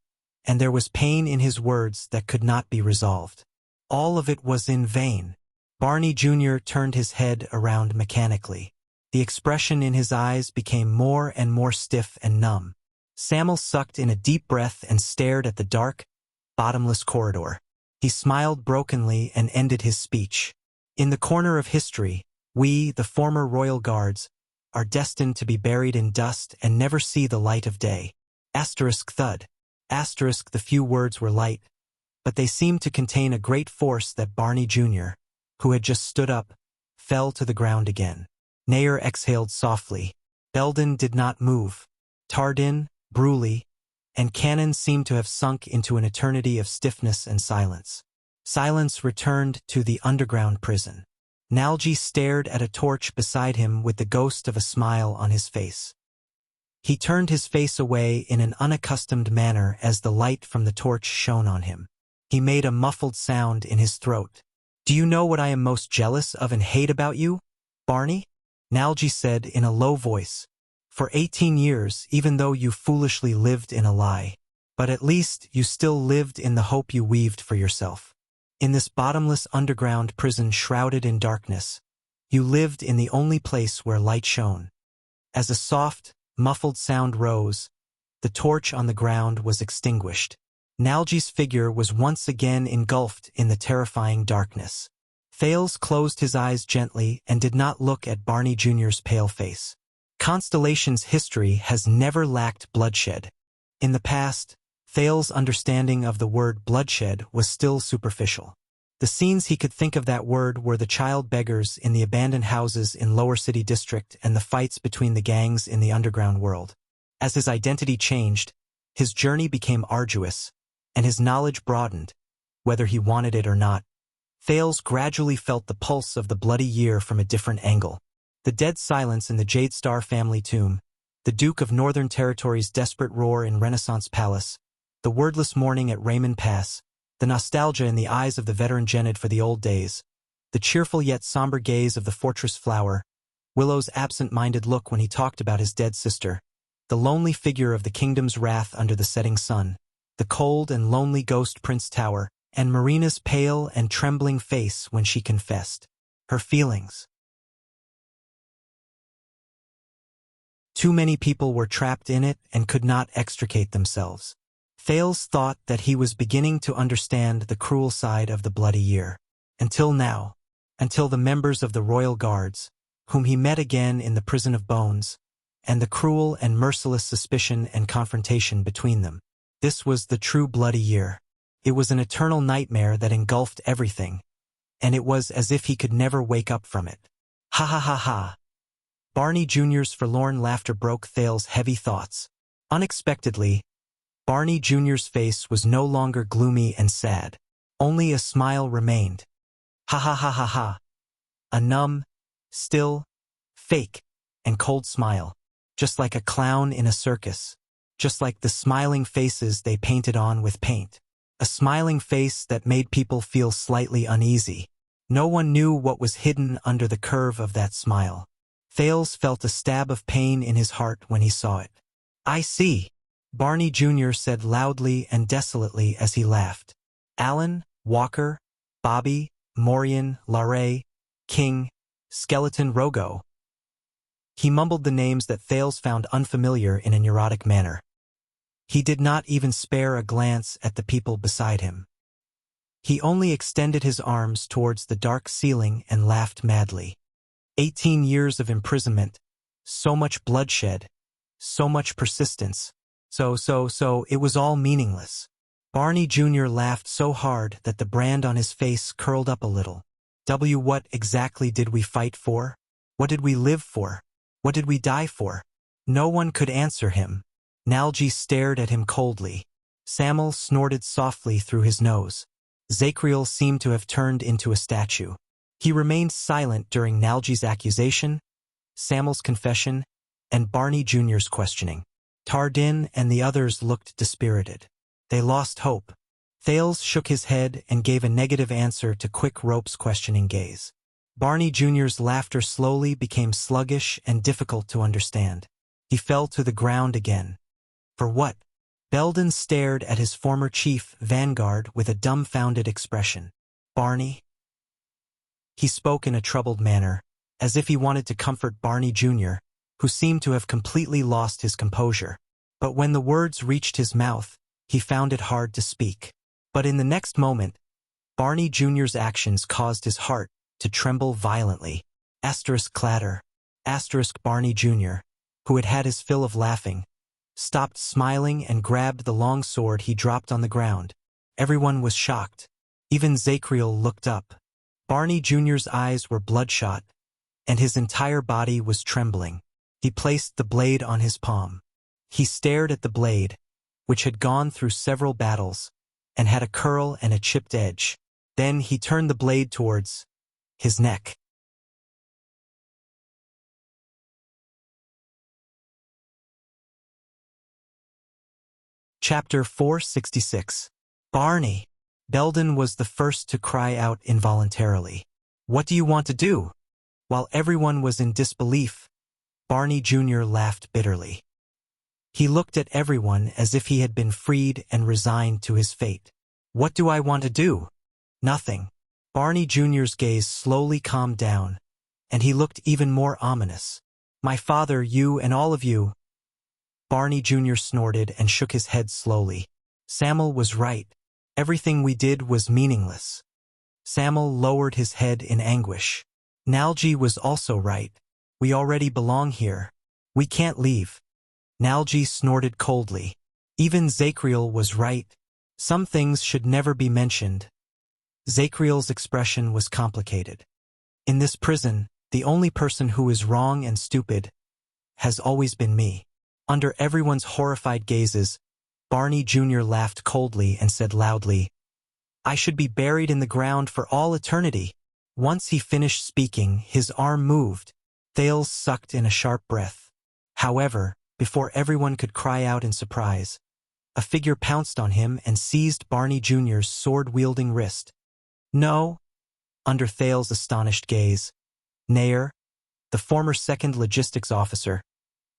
and there was pain in his words that could not be resolved. All of it was in vain. Barney Jr. turned his head around mechanically. The expression in his eyes became more and more stiff and numb. Samuel sucked in a deep breath and stared at the dark, bottomless corridor. He smiled brokenly and ended his speech. "In the corner of history, we, the former royal guards, are destined to be buried in dust and never see the light of day." Asterisk thud. Asterisk. The few words were light, but they seemed to contain a great force that Barney Jr., who had just stood up, fell to the ground again. Nair exhaled softly. Belden did not move. Tardin, Bruley, and Cannon seemed to have sunk into an eternity of stiffness and silence. Silence returned to the underground prison. Nalji stared at a torch beside him with the ghost of a smile on his face. He turned his face away in an unaccustomed manner as the light from the torch shone on him. He made a muffled sound in his throat. "Do you know what I am most jealous of and hate about you, Barney?" Nalji said in a low voice. "For 18 years, even though you foolishly lived in a lie, but at least you still lived in the hope you weaved for yourself. In this bottomless underground prison shrouded in darkness, you lived in the only place where light shone." As a soft, muffled sound rose, the torch on the ground was extinguished. Nalji's figure was once again engulfed in the terrifying darkness. Thales closed his eyes gently and did not look at Barney Jr.'s pale face. Constellation's history has never lacked bloodshed. In the past, Thales' understanding of the word bloodshed was still superficial. The scenes he could think of that word were the child beggars in the abandoned houses in Lower City District and the fights between the gangs in the underground world. As his identity changed, his journey became arduous, and his knowledge broadened, whether he wanted it or not. Thales gradually felt the pulse of the bloody year from a different angle. The dead silence in the Jadestar family tomb, the Duke of Northern Territory's desperate roar in Renaissance Palace, the wordless mourning at Raymond Pass, the nostalgia in the eyes of the veteran Genid for the old days, the cheerful yet somber gaze of the fortress flower, Willow's absent-minded look when he talked about his dead sister, the lonely figure of the kingdom's wrath under the setting sun, the cold and lonely ghost Prince Tower, and Marina's pale and trembling face when she confessed her feelings. Too many people were trapped in it and could not extricate themselves. Thales thought that he was beginning to understand the cruel side of the bloody year. Until now, until the members of the Royal Guards, whom he met again in the Prison of Bones, and the cruel and merciless suspicion and confrontation between them. This was the true bloody year. It was an eternal nightmare that engulfed everything, and it was as if he could never wake up from it. Ha ha ha ha. Barney Jr.'s forlorn laughter broke Thales' heavy thoughts. Unexpectedly, Barney Jr.'s face was no longer gloomy and sad. Only a smile remained. Ha ha ha ha ha. A numb, still, fake, and cold smile. Just like a clown in a circus. Just like the smiling faces they painted on with paint. A smiling face that made people feel slightly uneasy. No one knew what was hidden under the curve of that smile. Thales felt a stab of pain in his heart when he saw it. "I see," Barney Jr. said loudly and desolately as he laughed. "Alan, Walker, Bobby, Morian, Larray, King, Skeleton, Rogo." He mumbled the names that Thales found unfamiliar in a neurotic manner. He did not even spare a glance at the people beside him. He only extended his arms towards the dark ceiling and laughed madly. 18 years of imprisonment, so much bloodshed, so much persistence. So, it was all meaningless. Barney Jr. laughed so hard that the brand on his face curled up a little. What exactly did we fight for? What did we live for? What did we die for? No one could answer him. Nalji stared at him coldly. Samuel snorted softly through his nose. Zacriel seemed to have turned into a statue. He remained silent during Nalji's accusation, Samuel's confession, and Barney Jr.'s questioning. Tardin and the others looked dispirited. They lost hope. Thales shook his head and gave a negative answer to Quick Rope's questioning gaze. Barney Jr.'s laughter slowly became sluggish and difficult to understand. He fell to the ground again. For what? Belden stared at his former chief, Vanguard, with a dumbfounded expression. "Barney?" He spoke in a troubled manner, as if he wanted to comfort Barney Jr., who seemed to have completely lost his composure. But when the words reached his mouth, he found it hard to speak. But in the next moment, Barney Jr.'s actions caused his heart to tremble violently. Clatter. Barney Jr., who had had his fill of laughing, stopped smiling and grabbed the long sword he dropped on the ground. Everyone was shocked. Even Zacriel looked up. Barney Jr.'s eyes were bloodshot, and his entire body was trembling. He placed the blade on his palm. He stared at the blade, which had gone through several battles, and had a curl and a chipped edge. Then he turned the blade towards his neck. Chapter 466. Barney! Belden was the first to cry out involuntarily. "What do you want to do?" While everyone was in disbelief, Barney Jr. laughed bitterly. He looked at everyone as if he had been freed and resigned to his fate. "What do I want to do?" "Nothing." Barney Jr.'s gaze slowly calmed down, and he looked even more ominous. "My father, you and all of you." Barney Jr. snorted and shook his head slowly. Samuel was right. Everything we did was meaningless. Samuel lowered his head in anguish. Nalji was also right. We already belong here. We can't leave. Nalji snorted coldly. Even Zacriel was right. Some things should never be mentioned. Zacriel's expression was complicated. In this prison, the only person who is wrong and stupid has always been me. Under everyone's horrified gazes, Barney Jr. laughed coldly and said loudly, "I should be buried in the ground for all eternity." Once he finished speaking, his arm moved. Thales sucked in a sharp breath. However, before everyone could cry out in surprise, a figure pounced on him and seized Barney Jr.'s sword-wielding wrist. "No!" Under Thales' astonished gaze, Nair, the former second logistics officer,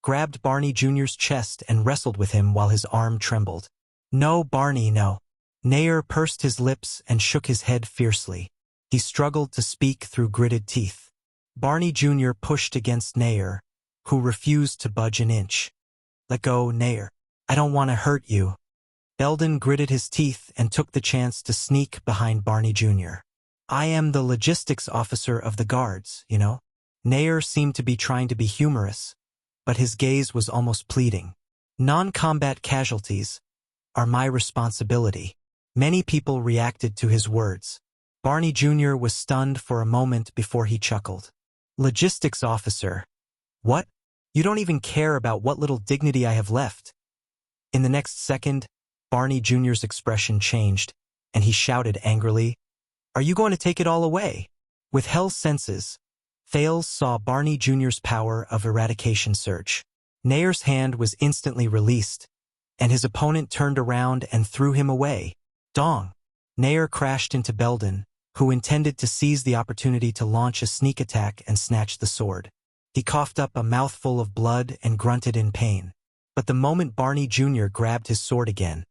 grabbed Barney Jr.'s chest and wrestled with him while his arm trembled. "No, Barney, no." Nair pursed his lips and shook his head fiercely. He struggled to speak through gritted teeth. Barney Jr. pushed against Nair, who refused to budge an inch. "Let go, Nair. I don't want to hurt you." Belden gritted his teeth and took the chance to sneak behind Barney Jr. "I am the logistics officer of the guards, you know." Nair seemed to be trying to be humorous, but his gaze was almost pleading. "Non-combat casualties are my responsibility." Many people reacted to his words. Barney Jr. was stunned for a moment before he chuckled. "Logistics officer? What? You don't even care about what little dignity I have left." In the next second, Barney Jr.'s expression changed, and he shouted angrily, "Are you going to take it all away?" With hell's senses, Thales saw Barney Jr.'s power of eradication surge. Nair's hand was instantly released, and his opponent turned around and threw him away. Dong! Nair crashed into Belden, who intended to seize the opportunity to launch a sneak attack and snatch the sword. He coughed up a mouthful of blood and grunted in pain. But the moment Barney Jr. grabbed his sword again,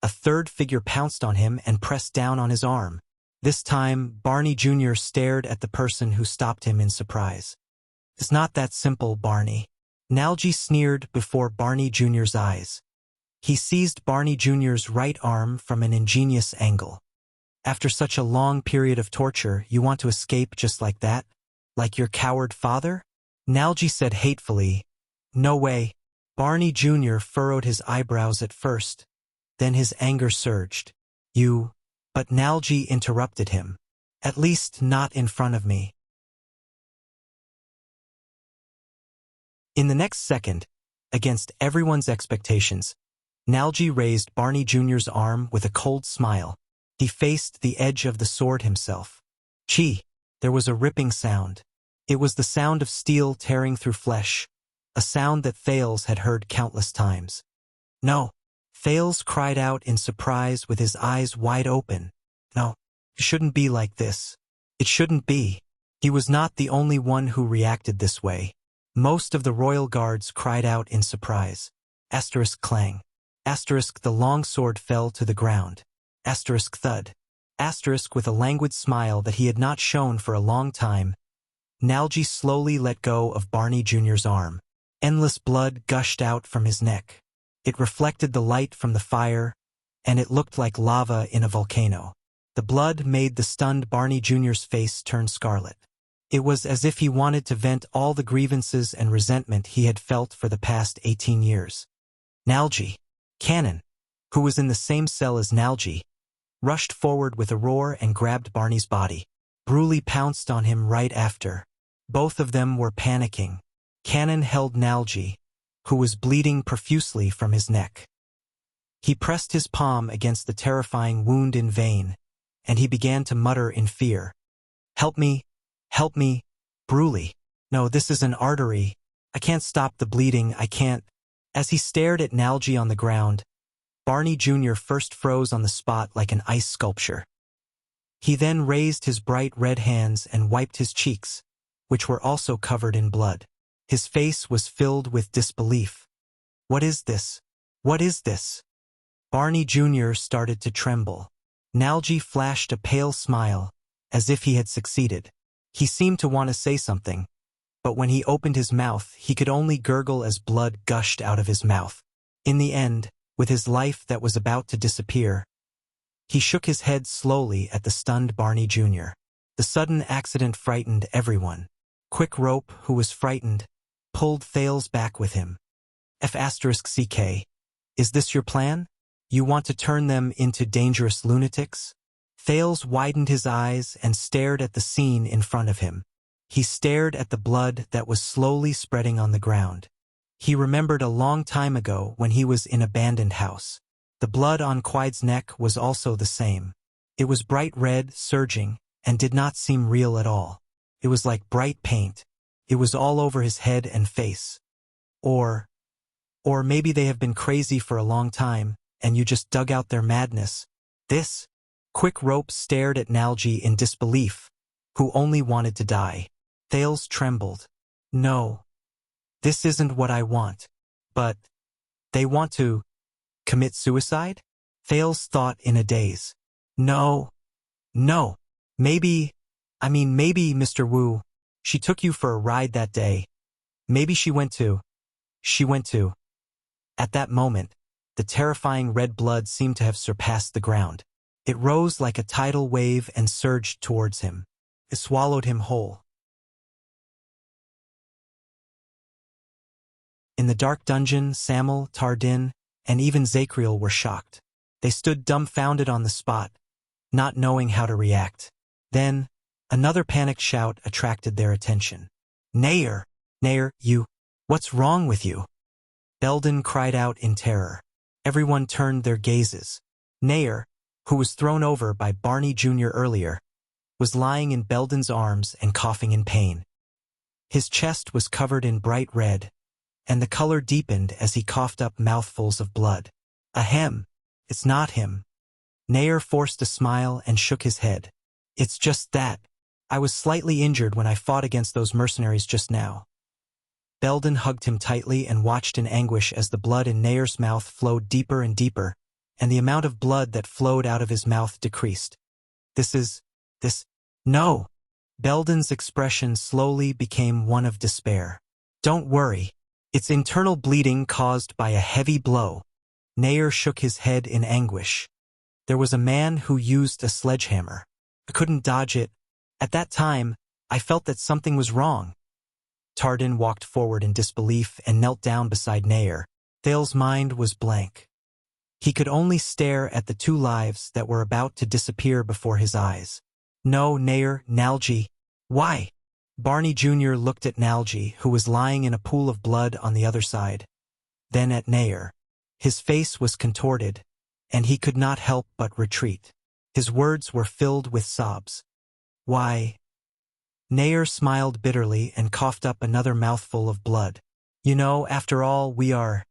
a third figure pounced on him and pressed down on his arm. This time, Barney Jr. stared at the person who stopped him in surprise. "It's not that simple, Barney." Nalji sneered before Barney Jr.'s eyes. He seized Barney Jr.'s right arm from an ingenious angle. "After such a long period of torture, you want to escape just like that? Like your coward father?" Nalji said hatefully, "No way." Barney Jr. furrowed his eyebrows at first, then his anger surged. "You..." But Nalji interrupted him. "At least not in front of me." In the next second, against everyone's expectations, Nalji raised Barney Jr.'s arm with a cold smile. He faced the edge of the sword himself. Chi! There was a ripping sound. It was the sound of steel tearing through flesh, a sound that Thales had heard countless times. "No!" Thales cried out in surprise with his eyes wide open. "No, it shouldn't be like this. It shouldn't be." He was not the only one who reacted this way. Most of the royal guards cried out in surprise. Asterisk clang. Asterisk the long sword fell to the ground. Asterisk thud. Asterisk with a languid smile that he had not shown for a long time. Nalji slowly let go of Barney Jr.'s arm. Endless blood gushed out from his neck. It reflected the light from the fire, and it looked like lava in a volcano. The blood made the stunned Barney Jr.'s face turn scarlet. It was as if he wanted to vent all the grievances and resentment he had felt for the past 18 years. Nalji, Cannon, who was in the same cell as Nalji, rushed forward with a roar and grabbed Barney's body. Bruley pounced on him right after. Both of them were panicking. Cannon held Nalji, who was bleeding profusely from his neck. He pressed his palm against the terrifying wound in vain, and he began to mutter in fear. "Help me! Help me! Bruley! No, this is an artery. I can't stop the bleeding, I can't." As he stared at Nalji on the ground, Barney Jr. first froze on the spot like an ice sculpture. He then raised his bright red hands and wiped his cheeks, which were also covered in blood. His face was filled with disbelief. "What is this? What is this?" Barney Jr. started to tremble. Nalji flashed a pale smile, as if he had succeeded. He seemed to want to say something, but when he opened his mouth, he could only gurgle as blood gushed out of his mouth. In the end, with his life that was about to disappear, he shook his head slowly at the stunned Barney Jr. The sudden accident frightened everyone. Quick Rope, who was frightened, pulled Thales back with him. "F***CK. Is this your plan? You want to turn them into dangerous lunatics?" Thales widened his eyes and stared at the scene in front of him. He stared at the blood that was slowly spreading on the ground. He remembered a long time ago when he was in an abandoned house. The blood on Quide's neck was also the same. It was bright red, surging, and did not seem real at all. It was like bright paint. It was all over his head and face. Or maybe they have been crazy for a long time, and you just dug out their madness. This? Quick Rope stared at Nalji in disbelief, who only wanted to die. Thales trembled. "No. This isn't what I want. But they want to commit suicide?" Thales thought in a daze. No. Maybe Mr. Wu. She took you for a ride that day. Maybe she went to. At that moment, the terrifying red blood seemed to have surpassed the ground. It rose like a tidal wave and surged towards him. It swallowed him whole. In the dark dungeon, Samel, Tardin, and even Zakriel were shocked. They stood dumbfounded on the spot, not knowing how to react. Then, another panicked shout attracted their attention. Nair, you! What's wrong with you?" Belden cried out in terror. Everyone turned their gazes. Nair, who was thrown over by Barney Jr. earlier, was lying in Belden's arms and coughing in pain. His chest was covered in bright red, and the color deepened as he coughed up mouthfuls of blood. Ahem, it's not him. Nair forced a smile and shook his head. It's just that. I was slightly injured when I fought against those mercenaries just now. Belden hugged him tightly and watched in anguish as the blood in Nayer's mouth flowed deeper and deeper, and the amount of blood that flowed out of his mouth decreased. No! Belden's expression slowly became one of despair. Don't worry. It's internal bleeding caused by a heavy blow. Nayer shook his head in anguish. There was a man who used a sledgehammer. I couldn't dodge it. At that time, I felt that something was wrong. Tardin walked forward in disbelief and knelt down beside Nayer. Thal's mind was blank. He could only stare at the two lives that were about to disappear before his eyes. No, Nayer, Nalji. Why? Barney Jr. looked at Nalji, who was lying in a pool of blood on the other side. Then at Nayer. His face was contorted, and he could not help but retreat. His words were filled with sobs. Why? Nayer smiled bitterly and coughed up another mouthful of blood. You know, after all, we are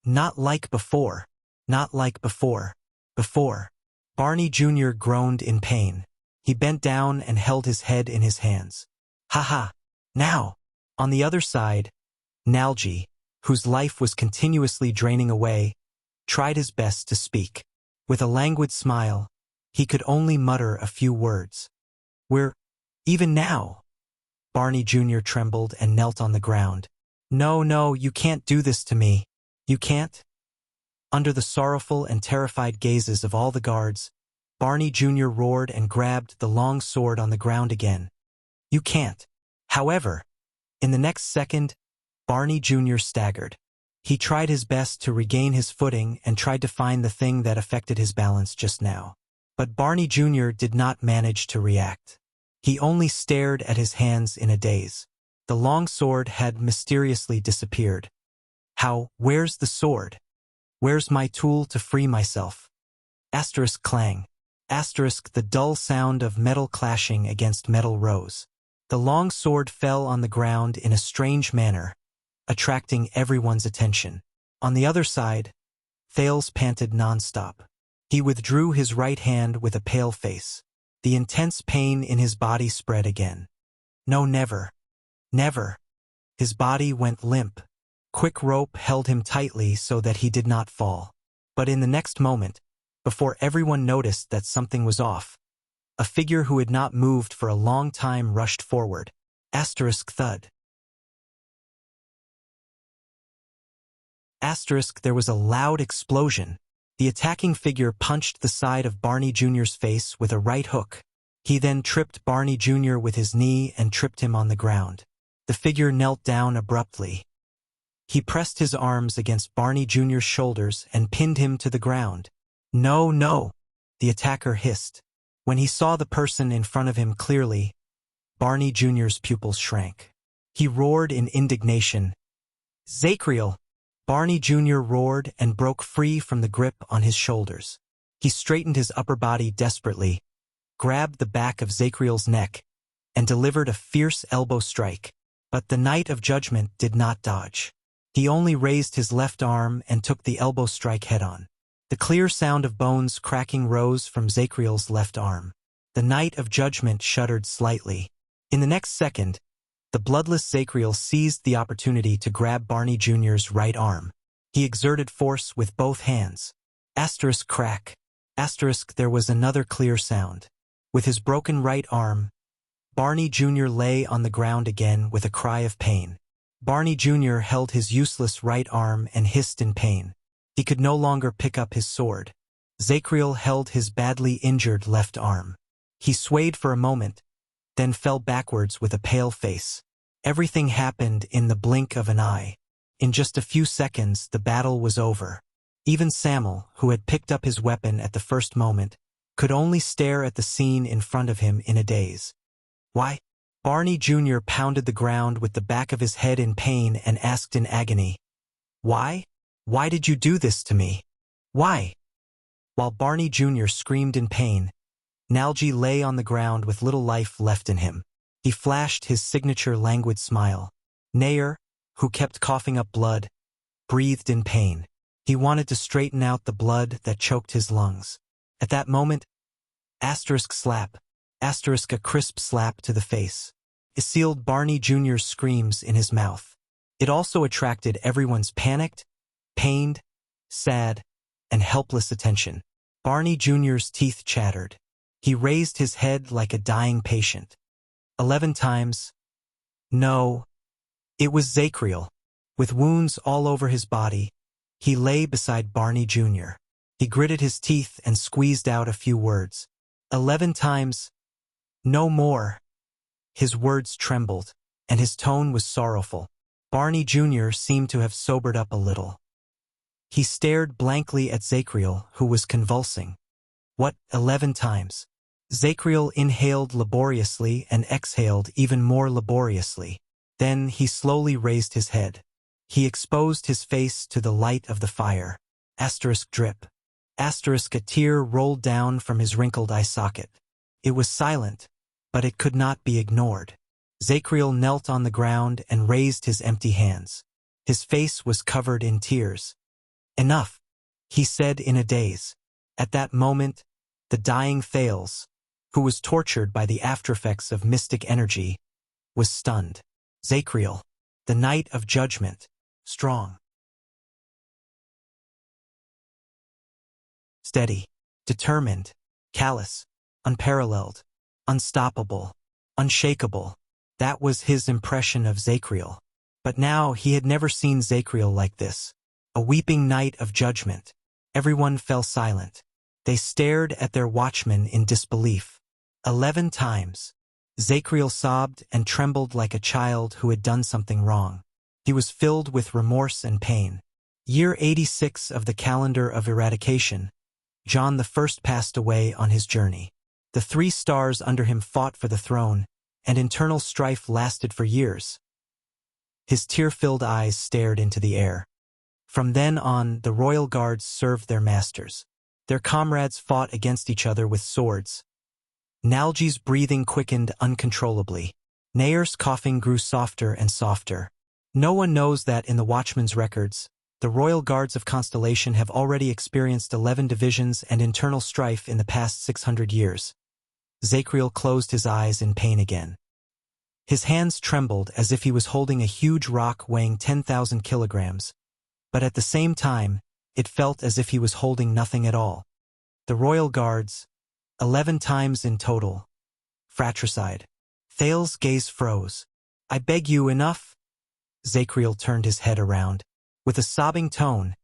not like before. Not like before. Before. Barney Jr. groaned in pain. He bent down and held his head in his hands. Ha! Now! On the other side, Nalji, whose life was continuously draining away, tried his best to speak. With a languid smile, he could only mutter a few words. Even now. Barney Jr. trembled and knelt on the ground. No, you can't do this to me. You can't? Under the sorrowful and terrified gazes of all the guards, Barney Jr. roared and grabbed the long sword on the ground again. You can't. However, in the next second, Barney Jr. staggered. He tried his best to regain his footing and tried to find the thing that affected his balance just now. But Barney Jr. did not manage to react. He only stared at his hands in a daze. The long sword had mysteriously disappeared. Where's the sword? Where's my tool to free myself? Asterisk clang. Asterisk the dull sound of metal clashing against metal rose. The long sword fell on the ground in a strange manner, attracting everyone's attention. On the other side, Thales panted non-stop. He withdrew his right hand with a pale face. The intense pain in his body spread again. No, never. Never. His body went limp. Quick rope held him tightly so that he did not fall. But in the next moment, before everyone noticed that something was off, a figure who had not moved for a long time rushed forward. Asterisk thud. Asterisk there was a loud explosion. The attacking figure punched the side of Barney Jr.'s face with a right hook. He then tripped Barney Jr. with his knee and tripped him on the ground. The figure knelt down abruptly. He pressed his arms against Barney Jr.'s shoulders and pinned him to the ground. No, the attacker hissed. When he saw the person in front of him clearly, Barney Jr.'s pupils shrank. He roared in indignation. Zacriel! Barney Jr. roared and broke free from the grip on his shoulders. He straightened his upper body desperately, grabbed the back of Zacriel's neck, and delivered a fierce elbow strike. But the Knight of Judgment did not dodge. He only raised his left arm and took the elbow strike head-on. The clear sound of bones cracking rose from Zacriel's left arm. The Knight of Judgment shuddered slightly. In the next second, the bloodless Zacriel seized the opportunity to grab Barney Jr.'s right arm. He exerted force with both hands. Asterisk crack. Asterisk there was another clear sound. With his broken right arm, Barney Jr. lay on the ground again with a cry of pain. Barney Jr. held his useless right arm and hissed in pain. He could no longer pick up his sword. Zacriel held his badly injured left arm. He swayed for a moment, then fell backwards with a pale face. Everything happened in the blink of an eye. In just a few seconds, the battle was over. Even Samuel, who had picked up his weapon at the first moment, could only stare at the scene in front of him in a daze. Why? Barney Jr. pounded the ground with the back of his head in pain and asked in agony, Why? Why did you do this to me? Why? While Barney Jr. screamed in pain, Nalji lay on the ground with little life left in him. He flashed his signature languid smile. Nayer, who kept coughing up blood, breathed in pain. He wanted to straighten out the blood that choked his lungs. At that moment, asterisk slap, Asterisk a crisp slap to the face. It sealed Barney Jr.'s screams in his mouth. It also attracted everyone's panicked, pained, sad, and helpless attention. Barney Jr.'s teeth chattered. He raised his head like a dying patient. 11 times. No. It was Zacriel. With wounds all over his body, he lay beside Barney Jr. He gritted his teeth and squeezed out a few words. 11 times. No more. His words trembled, and his tone was sorrowful. Barney Jr. seemed to have sobered up a little. He stared blankly at Zacriel, who was convulsing. What, 11 times? Zacriel inhaled laboriously and exhaled even more laboriously. Then he slowly raised his head. He exposed his face to the light of the fire. Asterisk drip. Asterisk a tear rolled down from his wrinkled eye socket. It was silent, but it could not be ignored. Zacriel knelt on the ground and raised his empty hands. His face was covered in tears. Enough, he said in a daze. At that moment, the dying Thales, who was tortured by the aftereffects of mystic energy, was stunned. Zacriel, the Knight of Judgment, strong, steady, determined, callous, unparalleled, unstoppable, unshakable. That was his impression of Zacriel. But now he had never seen Zacriel like this. A weeping Knight of Judgment. Everyone fell silent. They stared at their watchman in disbelief. 11 times. Zacriel sobbed and trembled like a child who had done something wrong. He was filled with remorse and pain. Year 86 of the calendar of eradication. John I passed away on his journey. The 3 stars under him fought for the throne, and internal strife lasted for years. His tear-filled eyes stared into the air. From then on, the royal guards served their masters. Their comrades fought against each other with swords. Nalji's breathing quickened uncontrollably. Nayer's coughing grew softer and softer. No one knows that in the Watchman's records, the royal guards of Constellation have already experienced 11 divisions and internal strife in the past 600 years. Zacriel closed his eyes in pain again. His hands trembled as if he was holding a huge rock weighing 10,000 kilograms, but at the same time, it felt as if he was holding nothing at all. The royal guards, 11 times in total, fratricide. Thales' gaze froze. I beg you, enough? Zacriel turned his head around. With a sobbing tone,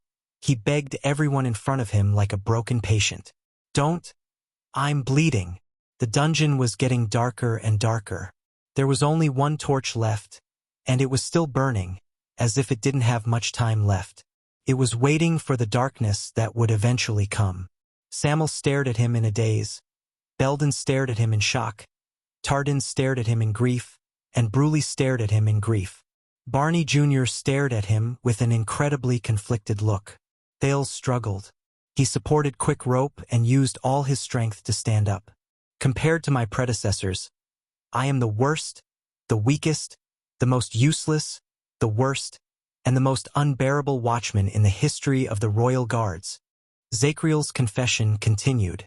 he begged everyone in front of him like a broken patient. Don't. I'm bleeding. The dungeon was getting darker and darker. There was only one torch left, and it was still burning, as if it didn't have much time left. It was waiting for the darkness that would eventually come. Sam'l stared at him in a daze. Belden stared at him in shock. Tardin stared at him in grief, and Bruley stared at him in grief. Barney Jr. stared at him with an incredibly conflicted look. Thales struggled. He supported quick rope and used all his strength to stand up. Compared to my predecessors, I am the worst, the weakest, the most useless, the worst, and the most unbearable watchman in the history of the royal guards. Zacriel's confession continued.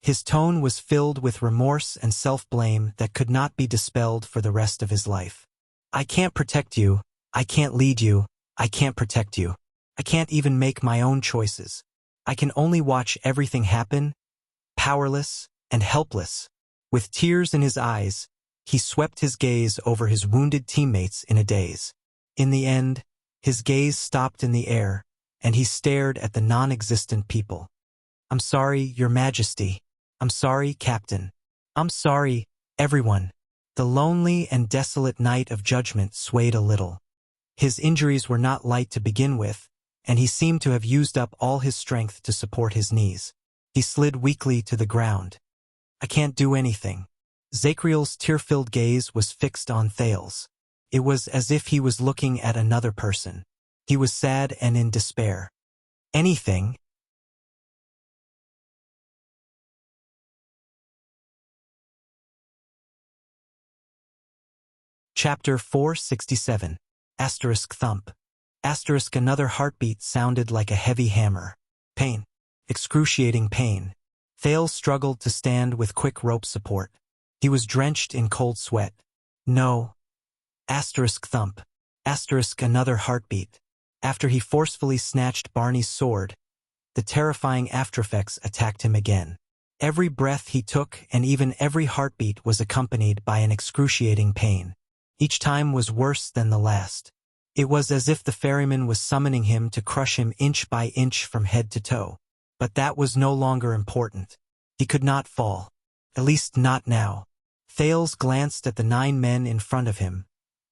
His tone was filled with remorse and self-blame that could not be dispelled for the rest of his life. I can't protect you, I can't lead you, I can't protect you. I can't even make my own choices. I can only watch everything happen, powerless and helpless. With tears in his eyes, he swept his gaze over his wounded teammates in a daze. In the end, his gaze stopped in the air, and he stared at the non-existent people. I'm sorry, Your Majesty. I'm sorry, Captain. I'm sorry, everyone. The lonely and desolate Knight of Judgment swayed a little. His injuries were not light to begin with, and he seemed to have used up all his strength to support his knees. He slid weakly to the ground. I can't do anything. Zacriel's tear-filled gaze was fixed on Thales. It was as if he was looking at another person. He was sad and in despair. Anything? Chapter 467. Asterisk thump. Asterisk another heartbeat sounded like a heavy hammer. Pain. Excruciating pain. Thales struggled to stand with quick rope support. He was drenched in cold sweat. No. Asterisk thump. Asterisk another heartbeat. After he forcefully snatched Barney's sword, the terrifying aftereffects attacked him again. Every breath he took and even every heartbeat was accompanied by an excruciating pain. Each time was worse than the last. It was as if the ferryman was summoning him to crush him inch by inch from head to toe. But that was no longer important. He could not fall. At least not now. Thales glanced at the 9 men in front of him,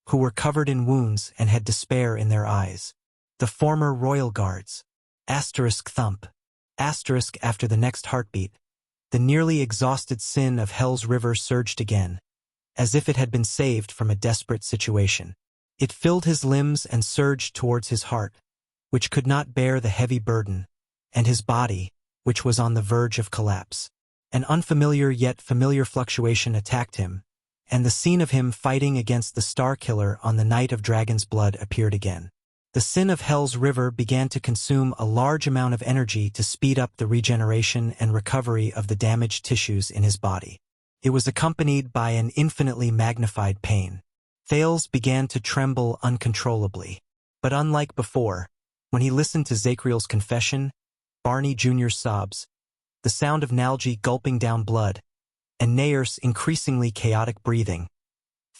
who were covered in wounds and had despair in their eyes. The former royal guards. Asterisk thump. Asterisk after the next heartbeat. The nearly exhausted sin of Hell's River surged again, as if it had been saved from a desperate situation. It filled his limbs and surged towards his heart, which could not bear the heavy burden, and his body, which was on the verge of collapse. An unfamiliar yet familiar fluctuation attacked him, and the scene of him fighting against the Star Killer on the night of Dragon's Blood appeared again. The sin of Hell's River began to consume a large amount of energy to speed up the regeneration and recovery of the damaged tissues in his body. It was accompanied by an infinitely magnified pain. Thales began to tremble uncontrollably. But unlike before, when he listened to Zachriel's confession, Barney Jr.'s sobs, the sound of Nalji gulping down blood, and Nayer's increasingly chaotic breathing,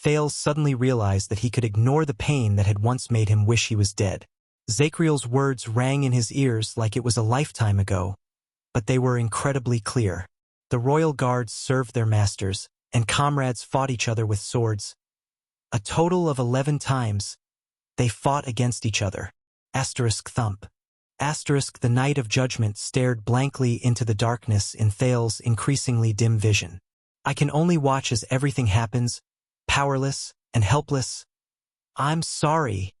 Thales suddenly realized that he could ignore the pain that had once made him wish he was dead. Zachriel's words rang in his ears like it was a lifetime ago, but they were incredibly clear. The royal guards served their masters, and comrades fought each other with swords. A total of 11 times, they fought against each other. Asterisk thump. Asterisk the night of judgment stared blankly into the darkness in Thales' increasingly dim vision. I can only watch as everything happens, powerless and helpless. I'm sorry,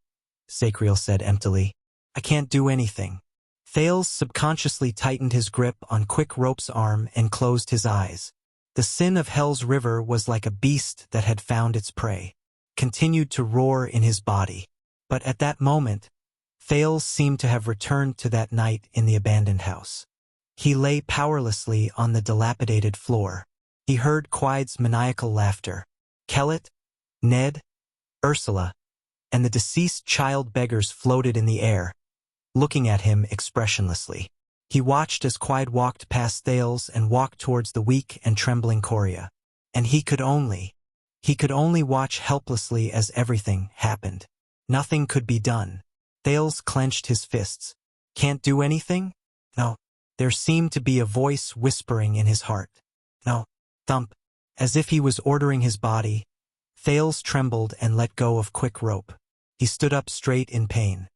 Zachriel said emptily. I can't do anything. Thales subconsciously tightened his grip on Quick Rope's arm and closed his eyes. The sin of Hell's River was like a beast that had found its prey, continued to roar in his body. But at that moment, Thales seemed to have returned to that night in the abandoned house. He lay powerlessly on the dilapidated floor. He heard Quide's maniacal laughter. Kellett, Ned, Ursula, and the deceased child beggars floated in the air, looking at him expressionlessly. He watched as Quide walked past Thales and walked towards the weak and trembling Coria. And he could only watch helplessly as everything happened. Nothing could be done. Thales clenched his fists. Can't do anything? No. There seemed to be a voice whispering in his heart. No. Thump. As if he was ordering his body, Thales trembled and let go of Quick Rope. He stood up straight in pain.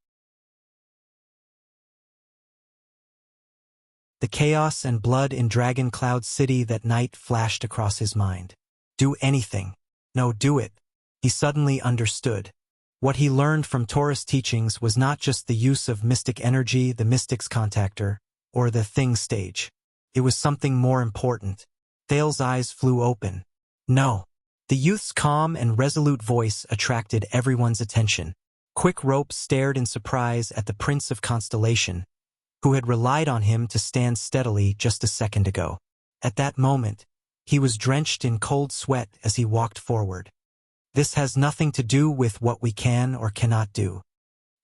The chaos and blood in Dragon Cloud City that night flashed across his mind. Do anything. No, do it. He suddenly understood. What he learned from Taurus teachings was not just the use of mystic energy, the mystic's contactor, or the thing stage. It was something more important. Thales' eyes flew open. No. The youth's calm and resolute voice attracted everyone's attention. Quick Rope stared in surprise at the Prince of Constellation, who had relied on him to stand steadily just a second ago. At that moment, he was drenched in cold sweat as he walked forward. This has nothing to do with what we can or cannot do.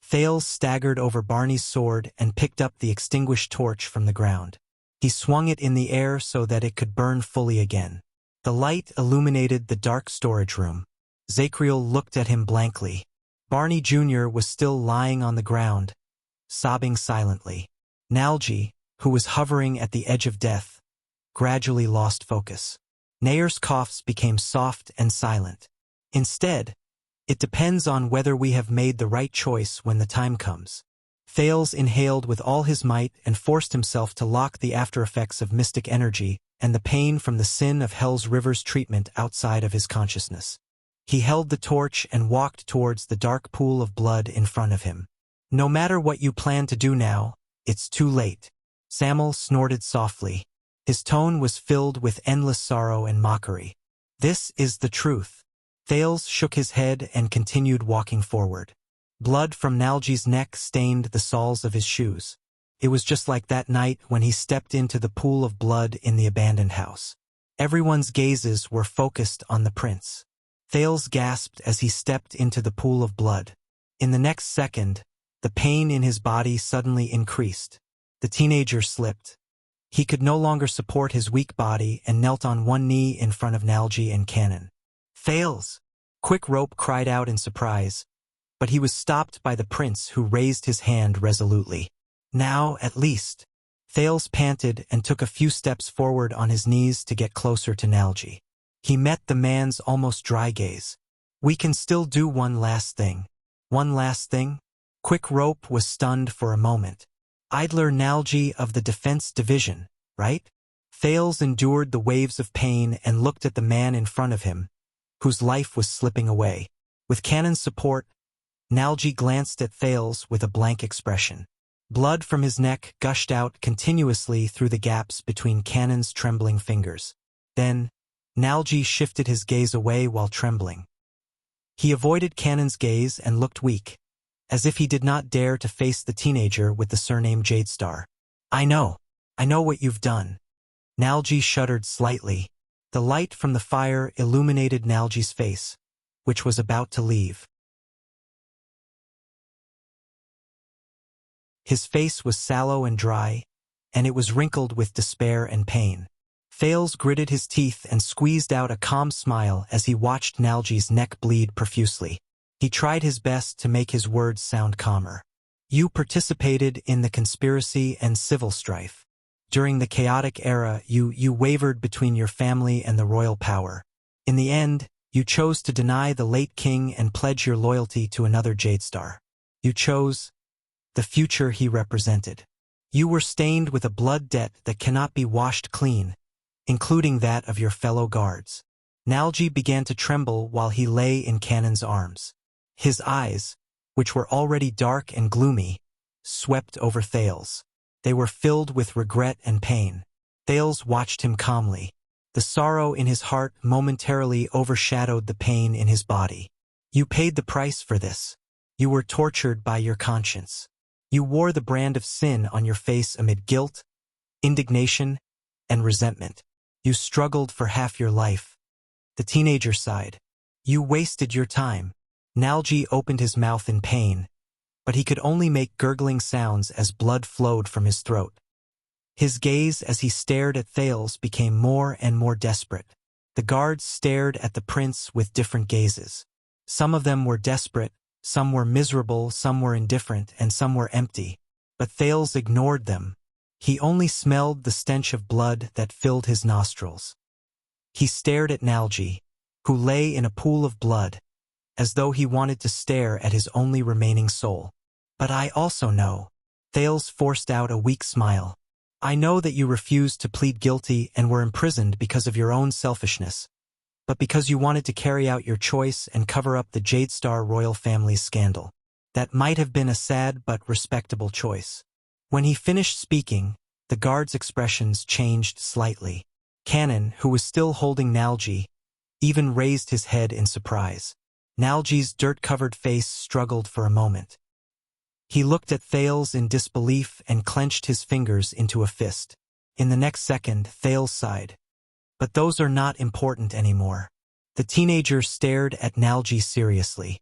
Thales staggered over Barney's sword and picked up the extinguished torch from the ground. He swung it in the air so that it could burn fully again. The light illuminated the dark storage room. Zachriel looked at him blankly. Barney Jr. was still lying on the ground, sobbing silently. Nalji, who was hovering at the edge of death, gradually lost focus. Nayer's coughs became soft and silent. Instead, it depends on whether we have made the right choice when the time comes. Thales inhaled with all his might and forced himself to lock the aftereffects of mystic energy and the pain from the sin of Hell's River's treatment outside of his consciousness. He held the torch and walked towards the dark pool of blood in front of him. No matter what you plan to do now, it's too late. Samuel snorted softly. His tone was filled with endless sorrow and mockery. This is the truth. Thales shook his head and continued walking forward. Blood from Nalji's neck stained the soles of his shoes. It was just like that night when he stepped into the pool of blood in the abandoned house. Everyone's gazes were focused on the prince. Thales gasped as he stepped into the pool of blood. In the next second, the pain in his body suddenly increased. The teenager slipped. He could no longer support his weak body and knelt on one knee in front of Nalji and Cannon. "Thales!" Quick Rope cried out in surprise, but he was stopped by the prince, who raised his hand resolutely. "Now, at least." Thales panted and took a few steps forward on his knees to get closer to Nalji. He met the man's almost dry gaze. "We can still do one last thing." "One last thing?" Quick Rope was stunned for a moment. "Idler Nalji of the Defense Division, right?" Thales endured the waves of pain and looked at the man in front of him, whose life was slipping away. With Cannon's support, Nalji glanced at Thales with a blank expression. Blood from his neck gushed out continuously through the gaps between Cannon's trembling fingers. Then, Nalji shifted his gaze away while trembling. He avoided Cannon's gaze and looked weak, as if he did not dare to face the teenager with the surname Jadestar. I know what you've done." Nalji shuddered slightly. The light from the fire illuminated Nalji's face, which was about to leave. His face was sallow and dry, and it was wrinkled with despair and pain. Thales gritted his teeth and squeezed out a calm smile as he watched Nalji's neck bleed profusely. He tried his best to make his words sound calmer. "You participated in the conspiracy and civil strife. During the chaotic era, you wavered between your family and the royal power. In the end, you chose to deny the late king and pledge your loyalty to another Jadestar. You chose the future he represented. You were stained with a blood debt that cannot be washed clean, including that of your fellow guards." Nalji began to tremble while he lay in Cannon's arms. His eyes, which were already dark and gloomy, swept over Thales. They were filled with regret and pain. Thales watched him calmly. The sorrow in his heart momentarily overshadowed the pain in his body. "You paid the price for this. You were tortured by your conscience. You wore the brand of sin on your face amid guilt, indignation, and resentment. You struggled for half your life." The teenager sighed. "You wasted your time." Nalji opened his mouth in pain, but he could only make gurgling sounds as blood flowed from his throat. His gaze as he stared at Thales became more and more desperate. The guards stared at the prince with different gazes. Some of them were desperate, some were miserable, some were indifferent, and some were empty. But Thales ignored them. He only smelled the stench of blood that filled his nostrils. He stared at Nalji, who lay in a pool of blood, as though he wanted to stare at his only remaining soul. "But I also know." Thales forced out a weak smile. "I know that you refused to plead guilty and were imprisoned because of your own selfishness, but because you wanted to carry out your choice and cover up the Jadestar royal family's scandal. That might have been a sad but respectable choice." When he finished speaking, the guards' expressions changed slightly. Cannon, who was still holding Nalji, even raised his head in surprise. Nalji's dirt-covered face struggled for a moment. He looked at Thales in disbelief and clenched his fingers into a fist. In the next second, Thales sighed. "But those are not important anymore." The teenager stared at Nalji seriously.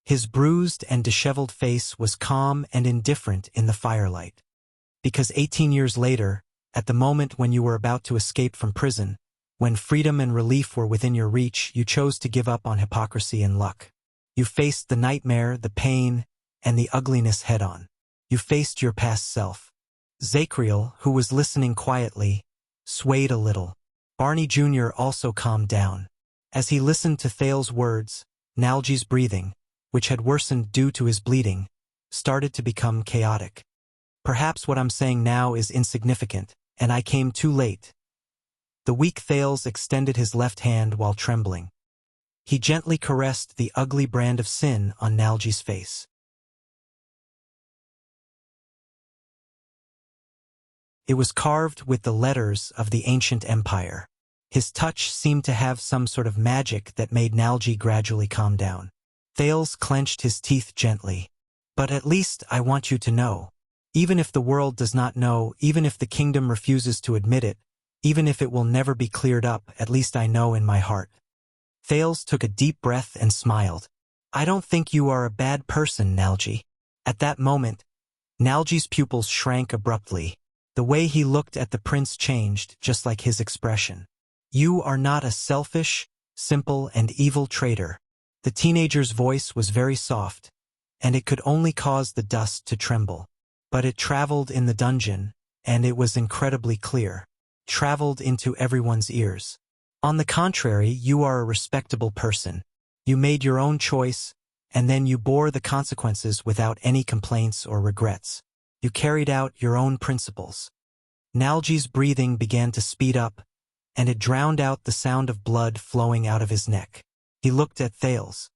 His bruised and disheveled face was calm and indifferent in the firelight. "Because 18 years later, at the moment when you were about to escape from prison, when freedom and relief were within your reach, you chose to give up on hypocrisy and luck. You faced the nightmare, the pain, and the ugliness head-on. You faced your past self." Zacriel, who was listening quietly, swayed a little. Barney Jr. also calmed down. As he listened to Thales' words, Nalji's breathing, which had worsened due to his bleeding, started to become chaotic. "Perhaps what I'm saying now is insignificant, and I came too late." The weak Thales extended his left hand while trembling. He gently caressed the ugly brand of sin on Nalji's face. It was carved with the letters of the ancient empire. His touch seemed to have some sort of magic that made Nalji gradually calm down. Thales clenched his teeth gently. "But at least I want you to know. Even if the world does not know, even if the kingdom refuses to admit it, Even if it will never be cleared up, at least I know in my heart. Thales took a deep breath and smiled. I don't think you are a bad person, Nalji. At that moment, Nalji's pupils shrank abruptly. The way he looked at the prince changed, just like his expression. You are not a selfish, simple, and evil traitor. The teenager's voice was very soft, and it could only cause the dust to tremble. But it traveled in the dungeon, and it was incredibly clear. Traveled into everyone's ears. On the contrary, you are a respectable person. You made your own choice, and then you bore the consequences without any complaints or regrets. You carried out your own principles. Nalji's breathing began to speed up, and it drowned out the sound of blood flowing out of his neck. He looked at Thales.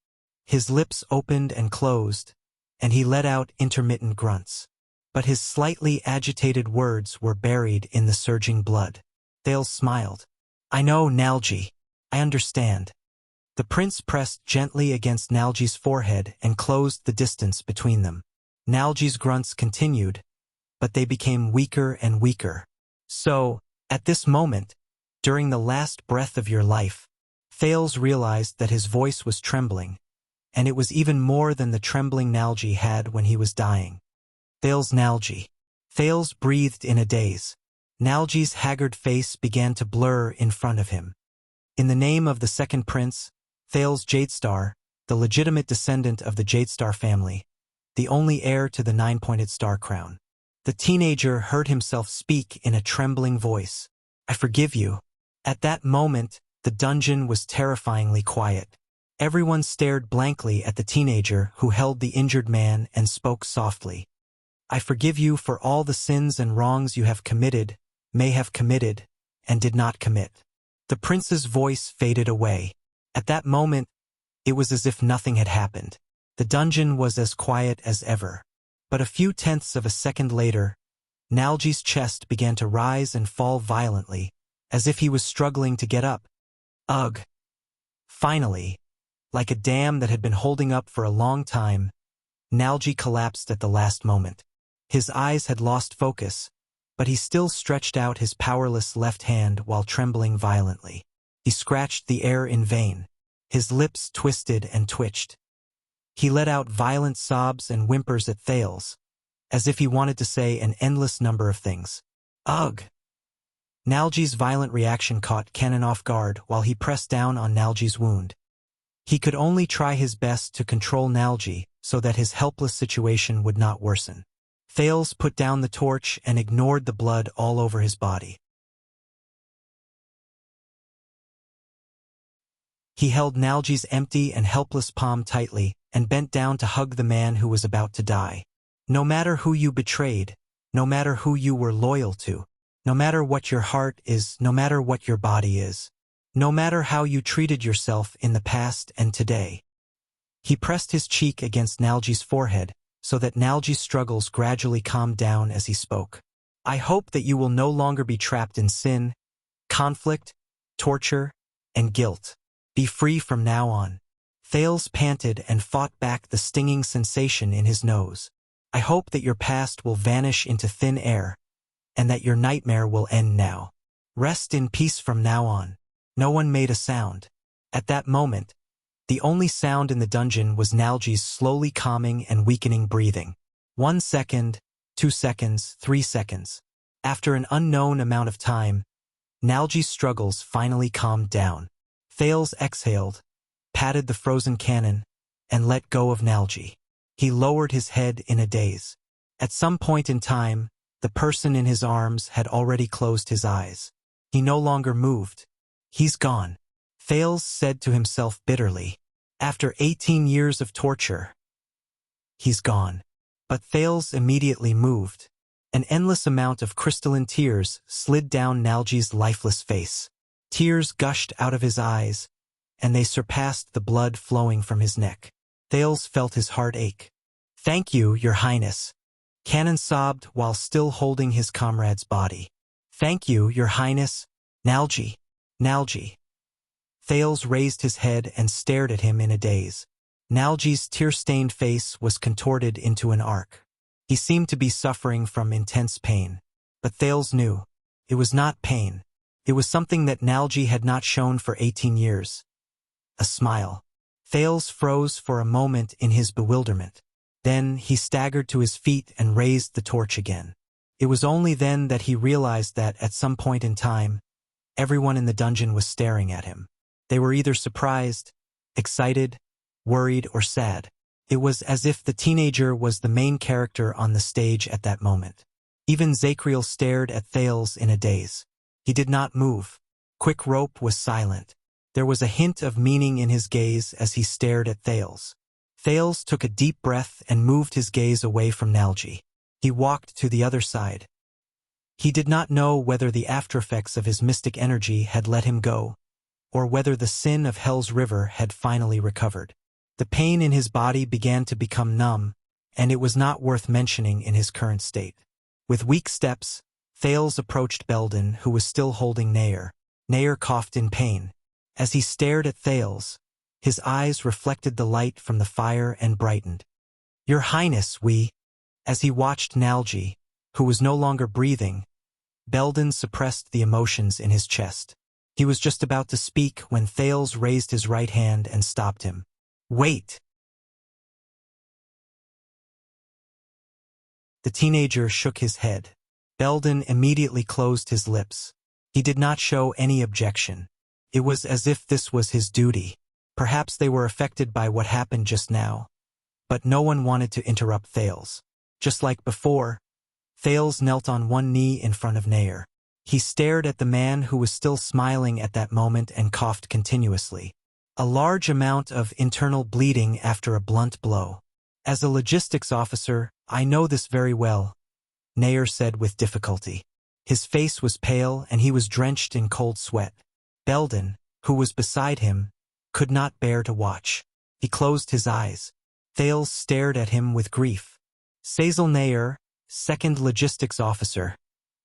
His lips opened and closed, and he let out intermittent grunts. But his slightly agitated words were buried in the surging blood. Thales smiled. I know, Nalji. I understand. The prince pressed gently against Nalji's forehead and closed the distance between them. Nalji's grunts continued, but they became weaker and weaker. So, at this moment, during the last breath of your life, Thales realized that his voice was trembling, and it was even more than the trembling Nalji had when he was dying. Thales, Nalji. Thales breathed in a daze. Nalji's haggard face began to blur in front of him. In the name of the second prince, Thales Jadestar, the legitimate descendant of the Jadestar family, the only heir to the 9-pointed star crown. The teenager heard himself speak in a trembling voice. I forgive you. At that moment, the dungeon was terrifyingly quiet. Everyone stared blankly at the teenager who held the injured man and spoke softly. I forgive you for all the sins and wrongs you have committed, may have committed, and did not commit. The prince's voice faded away. At that moment, it was as if nothing had happened. The dungeon was as quiet as ever. But a few tenths of a second later, Nalji's chest began to rise and fall violently, as if he was struggling to get up. Ugh! Finally, like a dam that had been holding up for a long time, Nalji collapsed at the last moment. His eyes had lost focus, but he still stretched out his powerless left hand while trembling violently. He scratched the air in vain. His lips twisted and twitched. He let out violent sobs and whimpers at Thales, as if he wanted to say an endless number of things. Ugh! Nalji's violent reaction caught Kenan off guard while he pressed down on Nalji's wound. He could only try his best to control Nalji so that his helpless situation would not worsen. Thales put down the torch and ignored the blood all over his body. He held Nalji's empty and helpless palm tightly and bent down to hug the man who was about to die. No matter who you betrayed, no matter who you were loyal to, no matter what your heart is, no matter what your body is, no matter how you treated yourself in the past and today. He pressed his cheek against Nalji's forehead so that Nalji's struggles gradually calmed down as he spoke. I hope that you will no longer be trapped in sin, conflict, torture, and guilt. Be free from now on. Thales panted and fought back the stinging sensation in his nose. I hope that your past will vanish into thin air, and that your nightmare will end now. Rest in peace from now on. No one made a sound. At that moment, the only sound in the dungeon was Nalji's slowly calming and weakening breathing. 1 second, 2 seconds, 3 seconds. After an unknown amount of time, Nalji's struggles finally calmed down. Thales exhaled, patted the frozen cannon, and let go of Nalji. He lowered his head in a daze. At some point in time, the person in his arms had already closed his eyes. He no longer moved. He's gone. Thales said to himself bitterly. After 18 years of torture, he's gone. But Thales immediately moved. An endless amount of crystalline tears slid down Nalji's lifeless face. Tears gushed out of his eyes, and they surpassed the blood flowing from his neck. Thales felt his heart ache. Thank you, Your Highness. Cannon sobbed while still holding his comrade's body. Thank you, Your Highness. Nalji. Nalji. Thales raised his head and stared at him in a daze. Nalji's tear-stained face was contorted into an arc. He seemed to be suffering from intense pain. But Thales knew. It was not pain. It was something that Nalji had not shown for 18 years. A smile. Thales froze for a moment in his bewilderment. Then he staggered to his feet and raised the torch again. It was only then that he realized that, at some point in time, everyone in the dungeon was staring at him. They were either surprised, excited, worried, or sad. It was as if the teenager was the main character on the stage at that moment. Even Zacriel stared at Thales in a daze. He did not move. Quick Rope was silent. There was a hint of meaning in his gaze as he stared at Thales. Thales took a deep breath and moved his gaze away from Nalji. He walked to the other side. He did not know whether the aftereffects of his mystic energy had let him go, or whether the sin of Hell's River had finally recovered. The pain in his body began to become numb, and it was not worth mentioning in his current state. With weak steps, Thales approached Belden, who was still holding Nair. Nair coughed in pain. As he stared at Thales, his eyes reflected the light from the fire and brightened. "Your Highness, we—" As he watched Nalji, who was no longer breathing, Belden suppressed the emotions in his chest. He was just about to speak when Thales raised his right hand and stopped him. "Wait!" The teenager shook his head. Belden immediately closed his lips. He did not show any objection. It was as if this was his duty. Perhaps they were affected by what happened just now, but no one wanted to interrupt Thales. Just like before, Thales knelt on one knee in front of Nair. He stared at the man who was still smiling at that moment and coughed continuously. A large amount of internal bleeding after a blunt blow. "As a logistics officer, I know this very well," Nair said with difficulty. His face was pale and he was drenched in cold sweat. Belden, who was beside him, could not bear to watch. He closed his eyes. Thales stared at him with grief. "Sazel Nair, second logistics officer,"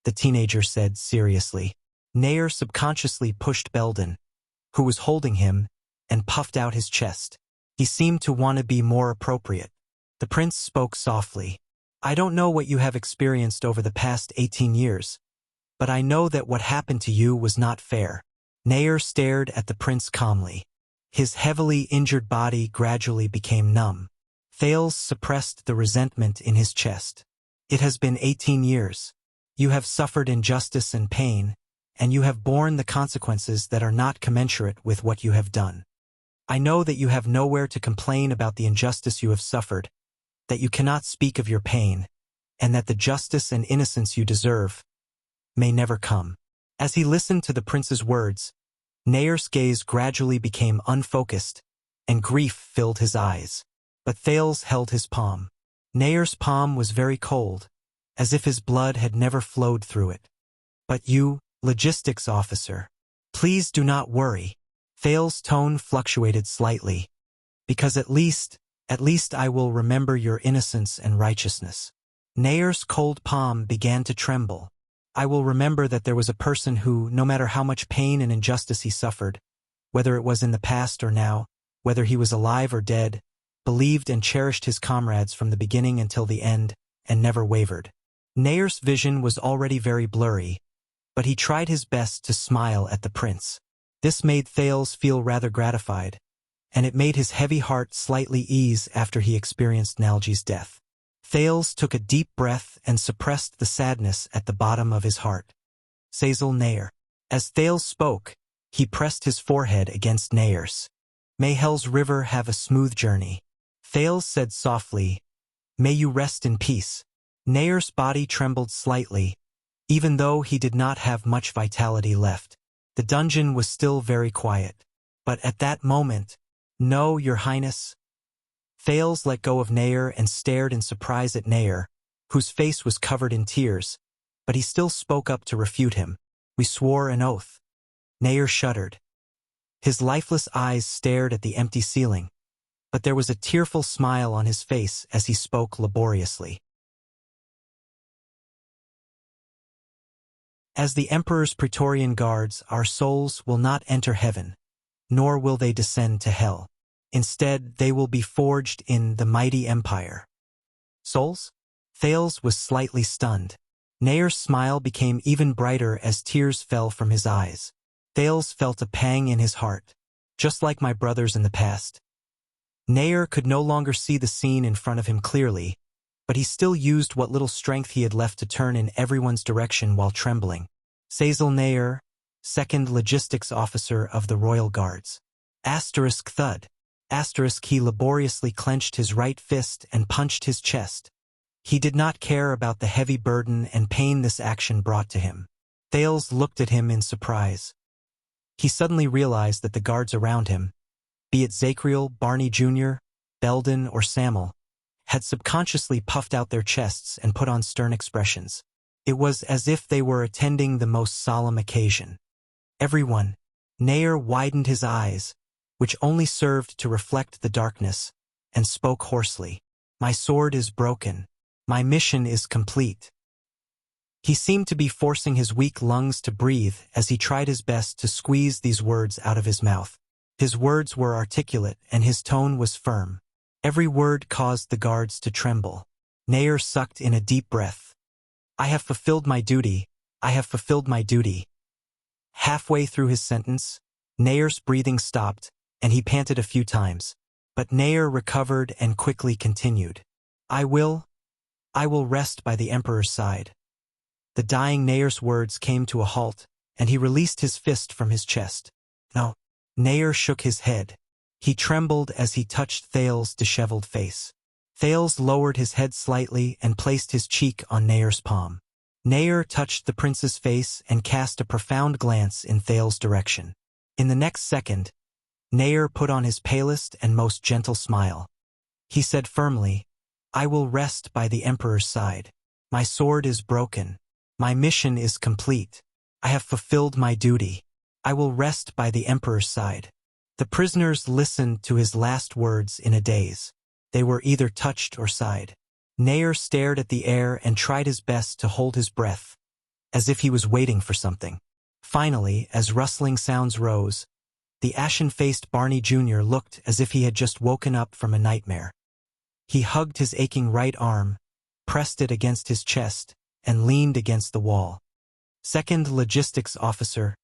the teenager said seriously. Nair subconsciously pushed Belden, who was holding him, and puffed out his chest. He seemed to want to be more appropriate. The prince spoke softly. "I don't know what you have experienced over the past 18 years, but I know that what happened to you was not fair." Nair stared at the prince calmly. His heavily injured body gradually became numb. Thales suppressed the resentment in his chest. "It has been 18 years. You have suffered injustice and pain, and you have borne the consequences that are not commensurate with what you have done. I know that you have nowhere to complain about the injustice you have suffered, that you cannot speak of your pain, and that the justice and innocence you deserve may never come." As he listened to the prince's words, Nair's gaze gradually became unfocused, and grief filled his eyes. But Thales held his palm. Nair's palm was very cold, as if his blood had never flowed through it. "But you, logistics officer, please do not worry." Thales' tone fluctuated slightly. "Because at least I will remember your innocence and righteousness." Nair's cold palm began to tremble. "I will remember that there was a person who, no matter how much pain and injustice he suffered, whether it was in the past or now, whether he was alive or dead, believed and cherished his comrades from the beginning until the end, and never wavered." Nair's vision was already very blurry, but he tried his best to smile at the prince. This made Thales feel rather gratified, and it made his heavy heart slightly ease after he experienced Nalji's death. Thales took a deep breath and suppressed the sadness at the bottom of his heart. "Sazel Nair." As Thales spoke, he pressed his forehead against Nair's. "May Hell's River have a smooth journey." Thales said softly, "May you rest in peace." Nair's body trembled slightly, even though he did not have much vitality left. The dungeon was still very quiet. But at that moment, "No, your highness." Thales let go of Nair and stared in surprise at Nair, whose face was covered in tears, but he still spoke up to refute him. "We swore an oath." Nair shuddered. His lifeless eyes stared at the empty ceiling, but there was a tearful smile on his face as he spoke laboriously. "As the Emperor's Praetorian Guards, our souls will not enter heaven, nor will they descend to hell. Instead, they will be forged in the mighty empire." "Souls?" Thales was slightly stunned. Nayer's smile became even brighter as tears fell from his eyes. Thales felt a pang in his heart. Just like my brothers in the past. Nayer could no longer see the scene in front of him clearly, but he still used what little strength he had left to turn in everyone's direction while trembling. Cecil Nayer, 2nd Logistics Officer of the Royal Guards. Asterisk thud. Asterisk he laboriously clenched his right fist and punched his chest. He did not care about the heavy burden and pain this action brought to him. Thales looked at him in surprise. He suddenly realized that the guards around him, be it Zachriel, Barney Jr., Belden, or Samuel, had subconsciously puffed out their chests and put on stern expressions. It was as if they were attending the most solemn occasion. Everyone, Nayer widened his eyes, which only served to reflect the darkness, and spoke hoarsely. My sword is broken. My mission is complete. He seemed to be forcing his weak lungs to breathe as he tried his best to squeeze these words out of his mouth. His words were articulate and his tone was firm. Every word caused the guards to tremble. Nayer sucked in a deep breath. I have fulfilled my duty. I have fulfilled my duty. Halfway through his sentence, Nayer's breathing stopped, and he panted a few times. But Nayer recovered and quickly continued. I will rest by the Emperor's side. The dying Nayer's words came to a halt, and he released his fist from his chest. No. Nayer shook his head. He trembled as he touched Thales' disheveled face. Thales lowered his head slightly and placed his cheek on Nayer's palm. Nayer touched the prince's face and cast a profound glance in Thales' direction. In the next second, Nayer put on his palest and most gentle smile. He said firmly, I will rest by the Emperor's side. My sword is broken. My mission is complete. I have fulfilled my duty. I will rest by the Emperor's side. The prisoners listened to his last words in a daze. They were either touched or sighed. Nayer stared at the air and tried his best to hold his breath, as if he was waiting for something. Finally, as rustling sounds rose, the ashen-faced Barney Jr. looked as if he had just woken up from a nightmare. He hugged his aching right arm, pressed it against his chest, and leaned against the wall. 2nd Logistics Officer,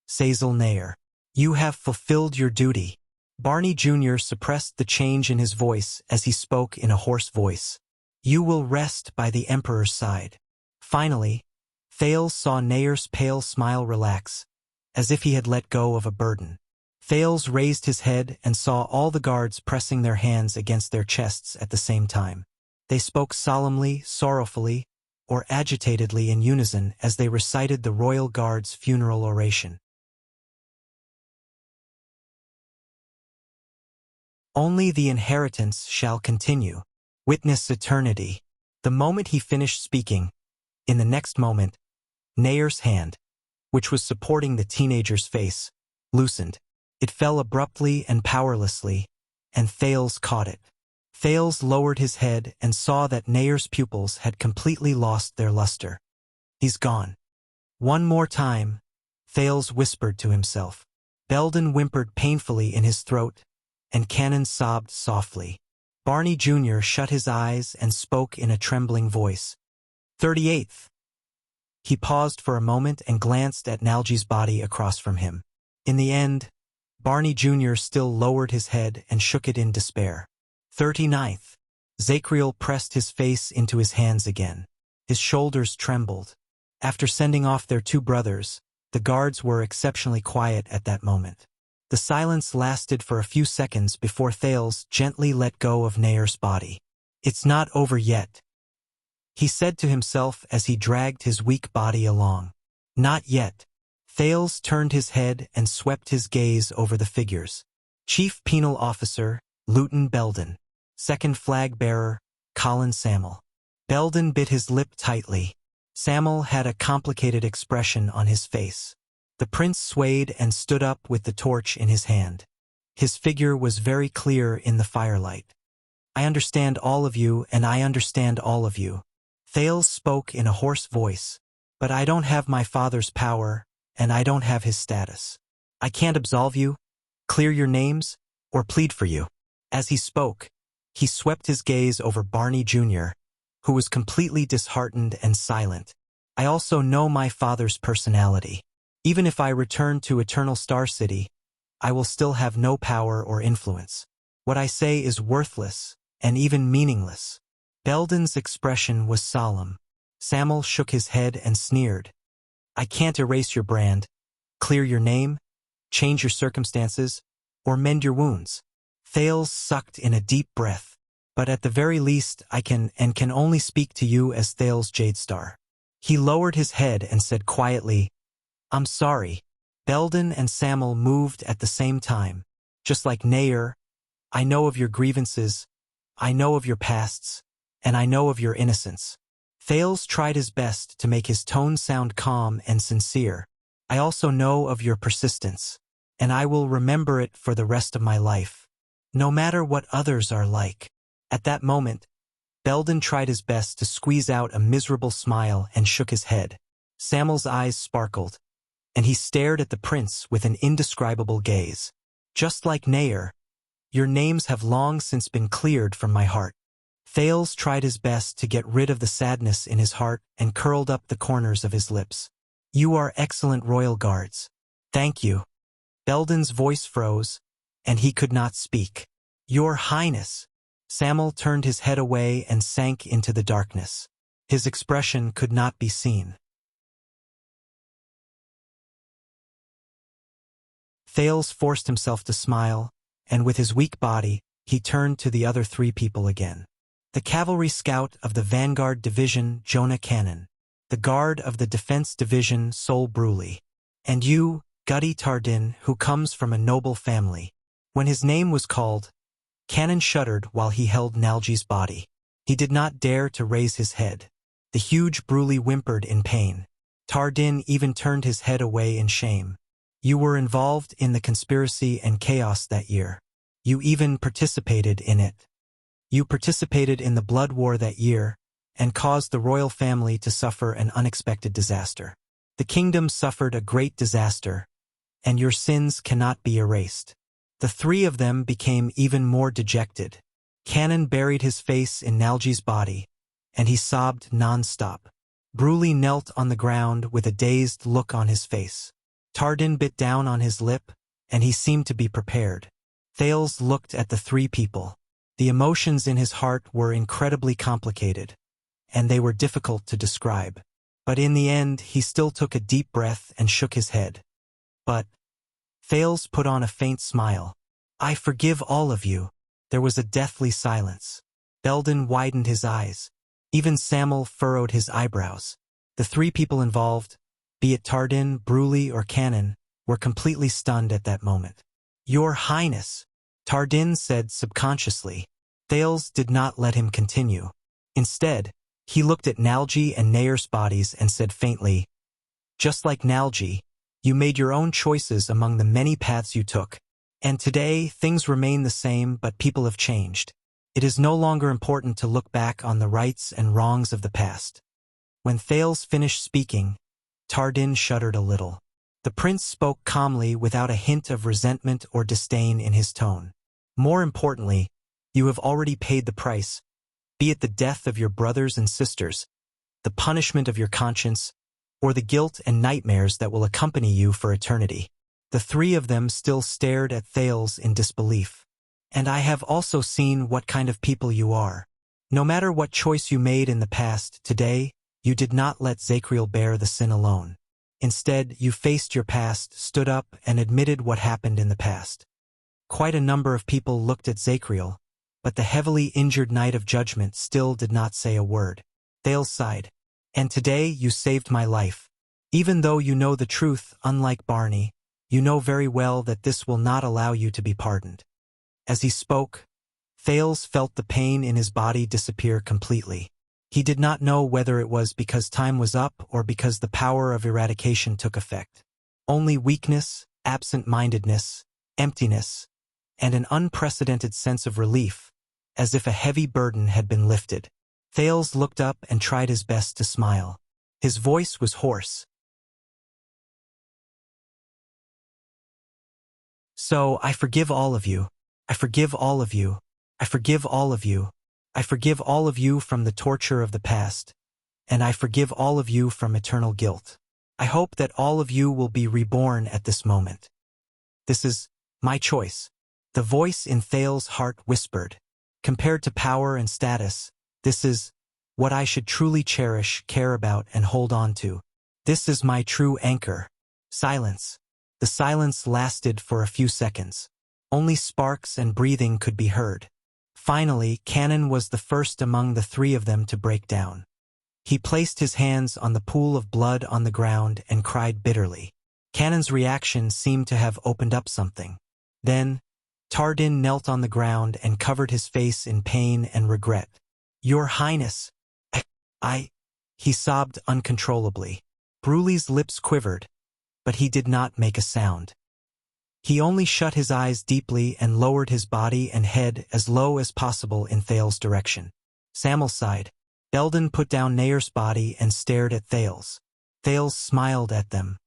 Cecil Nayer. You have fulfilled your duty. Barney Jr. suppressed the change in his voice as he spoke in a hoarse voice. You will rest by the Emperor's side. Finally, Thales saw Nayer's pale smile relax, as if he had let go of a burden. Thales raised his head and saw all the guards pressing their hands against their chests at the same time. They spoke solemnly, sorrowfully, or agitatedly in unison as they recited the Royal Guard's funeral oration. Only the inheritance shall continue. Witness eternity. The moment he finished speaking, in the next moment, Nayer's hand, which was supporting the teenager's face, loosened. It fell abruptly and powerlessly, and Thales caught it. Thales lowered his head and saw that Nayer's pupils had completely lost their luster. He's gone. One more time, Thales whispered to himself. Belden whimpered painfully in his throat, and Cannon sobbed softly. Barney Jr. shut his eyes and spoke in a trembling voice. 38th. He paused for a moment and glanced at Nalgy's body across from him. In the end, Barney Jr. still lowered his head and shook it in despair. 39th. Zachriel pressed his face into his hands again. His shoulders trembled. After sending off their two brothers, the guards were exceptionally quiet at that moment. The silence lasted for a few seconds before Thales gently let go of Nayer's body. It's not over yet, he said to himself as he dragged his weak body along. Not yet. Thales turned his head and swept his gaze over the figures. Chief Penal Officer, Lieutenant Belden. Second Flag Bearer, Colin Samuel. Belden bit his lip tightly. Samuel had a complicated expression on his face. The prince swayed and stood up with the torch in his hand. His figure was very clear in the firelight. I understand all of you, and I understand all of you. Thales spoke in a hoarse voice. But I don't have my father's power, and I don't have his status. I can't absolve you, clear your names, or plead for you. As he spoke, he swept his gaze over Barney Jr., who was completely disheartened and silent. I also know my father's personality. Even if I return to Eternal Star City, I will still have no power or influence. What I say is worthless and even meaningless." Belden's expression was solemn. Samuel shook his head and sneered. "I can't erase your brand, clear your name, change your circumstances, or mend your wounds." Thales sucked in a deep breath. "But at the very least I can only speak to you as Thales Jadestar." He lowered his head and said quietly, "I'm sorry." Belden and Samuel moved at the same time. "Just like Nair, I know of your grievances, I know of your pasts, and I know of your innocence." Thales tried his best to make his tone sound calm and sincere. "I also know of your persistence, and I will remember it for the rest of my life, no matter what others are like." At that moment, Belden tried his best to squeeze out a miserable smile and shook his head. Samuel's eyes sparkled, and he stared at the prince with an indescribable gaze. "Just like Nair, your names have long since been cleared from my heart." Thales tried his best to get rid of the sadness in his heart and curled up the corners of his lips. "You are excellent royal guards. Thank you." Belden's voice froze, and he could not speak. "Your Highness." Samuel turned his head away and sank into the darkness. His expression could not be seen. Thales forced himself to smile, and with his weak body, he turned to the other three people again. "The cavalry scout of the Vanguard Division, Jonah Cannon. The guard of the Defense Division, Sol Bruley. And you, Gutty Tardin, who comes from a noble family." When his name was called, Cannon shuddered while he held Nalji's body. He did not dare to raise his head. The huge Bruley whimpered in pain. Tardin even turned his head away in shame. "You were involved in the conspiracy and chaos that year. You even participated in it. You participated in the blood war that year, and caused the royal family to suffer an unexpected disaster. The kingdom suffered a great disaster, and your sins cannot be erased." The three of them became even more dejected. Cannon buried his face in Nalji's body, and he sobbed non-stop. Bruley knelt on the ground with a dazed look on his face. Tardin bit down on his lip, and he seemed to be prepared. Thales looked at the three people. The emotions in his heart were incredibly complicated, and they were difficult to describe. But in the end, he still took a deep breath and shook his head. "But," Thales put on a faint smile, "I forgive all of you." There was a deathly silence. Belden widened his eyes. Even Samuel furrowed his eyebrows. The three people involved, be it Tardin, Bruley, or Cannon, were completely stunned at that moment. "Your Highness," Tardin said subconsciously. Thales did not let him continue. Instead, he looked at Nalji and Nair's bodies and said faintly, "Just like Nalji, you made your own choices among the many paths you took. And today, things remain the same, but people have changed. It is no longer important to look back on the rights and wrongs of the past." When Thales finished speaking, Tardin shuddered a little. The prince spoke calmly without a hint of resentment or disdain in his tone. "More importantly, you have already paid the price, be it the death of your brothers and sisters, the punishment of your conscience, or the guilt and nightmares that will accompany you for eternity." The three of them still stared at Thales in disbelief. "And I have also seen what kind of people you are. No matter what choice you made in the past, today, you did not let Zacriel bear the sin alone. Instead, you faced your past, stood up, and admitted what happened in the past." Quite a number of people looked at Zacriel, but the heavily injured Knight of Judgment still did not say a word. Thales sighed. "And today you saved my life. Even though you know the truth, unlike Barney, you know very well that this will not allow you to be pardoned." As he spoke, Thales felt the pain in his body disappear completely. He did not know whether it was because time was up or because the power of eradication took effect. Only weakness, absent-mindedness, emptiness, and an unprecedented sense of relief, as if a heavy burden had been lifted. Thales looked up and tried his best to smile. His voice was hoarse. "So, I forgive all of you. I forgive all of you. I forgive all of you. I forgive all of you from the torture of the past, and I forgive all of you from eternal guilt. I hope that all of you will be reborn at this moment. This is my choice. The voice in Thales's heart whispered. Compared to power and status, this is what I should truly cherish, care about, and hold on to. This is my true anchor. Silence. The silence lasted for a few seconds. Only sparks and breathing could be heard. Finally, Cannon was the first among the three of them to break down. He placed his hands on the pool of blood on the ground and cried bitterly. Cannon's reaction seemed to have opened up something. Then, Tardin knelt on the ground and covered his face in pain and regret. Your Highness, he sobbed uncontrollably. Brulee's lips quivered, but he did not make a sound. He only shut his eyes deeply and lowered his body and head as low as possible in Thales' direction. Sam'l sighed. Belden put down Nayer's body and stared at Thales. Thales smiled at them.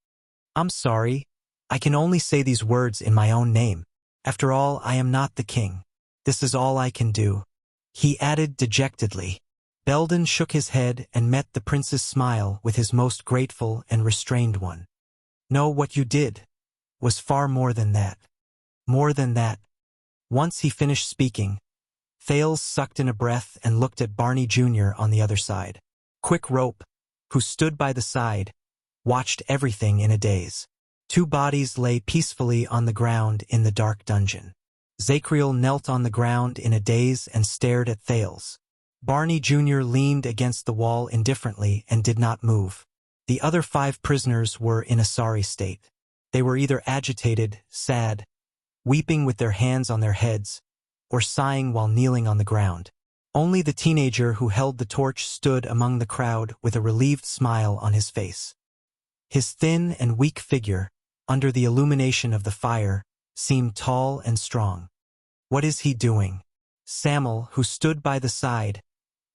I'm sorry. I can only say these words in my own name. After all, I am not the king. This is all I can do. He added dejectedly. Belden shook his head and met the prince's smile with his most grateful and restrained one. No, what you did was far more than that. More than that. Once he finished speaking, Thales sucked in a breath and looked at Barney Jr. on the other side. Quick Rope, who stood by the side, watched everything in a daze. Two bodies lay peacefully on the ground in the dark dungeon. Zacriel knelt on the ground in a daze and stared at Thales. Barney Jr. leaned against the wall indifferently and did not move. The other 5 prisoners were in a sorry state. They were either agitated, sad, weeping with their hands on their heads, or sighing while kneeling on the ground. Only the teenager who held the torch stood among the crowd with a relieved smile on his face. His thin and weak figure, under the illumination of the fire, seemed tall and strong. What is he doing? Sam'l, who stood by the side,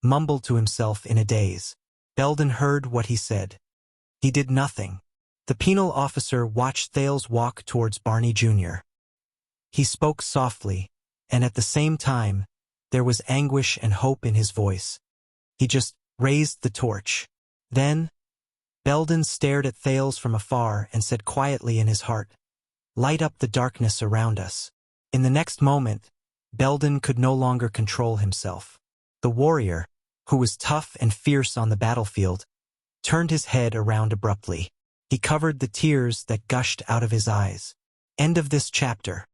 mumbled to himself in a daze. Belden heard what he said. He did nothing. The penal officer watched Thales walk towards Barney Jr. He spoke softly, and at the same time, there was anguish and hope in his voice. He just raised the torch. Then, Belden stared at Thales from afar and said quietly in his heart, "Light up the darkness around us." In the next moment, Belden could no longer control himself. The warrior, who was tough and fierce on the battlefield, turned his head around abruptly. He covered the tears that gushed out of his eyes. End of this chapter.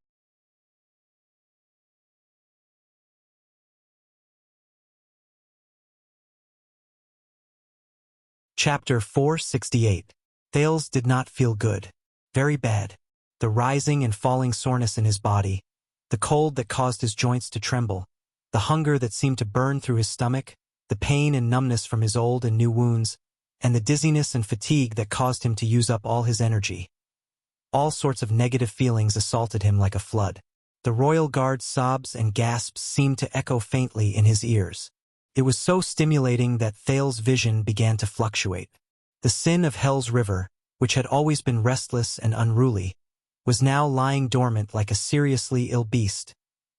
Chapter 468. Thales did not feel good. Very bad. The rising and falling soreness in his body, the cold that caused his joints to tremble, the hunger that seemed to burn through his stomach, the pain and numbness from his old and new wounds, and the dizziness and fatigue that caused him to use up all his energy. All sorts of negative feelings assaulted him like a flood. The royal guard's sobs and gasps seemed to echo faintly in his ears. It was so stimulating that Thales' vision began to fluctuate. The sin of Hell's River, which had always been restless and unruly, was now lying dormant like a seriously ill beast,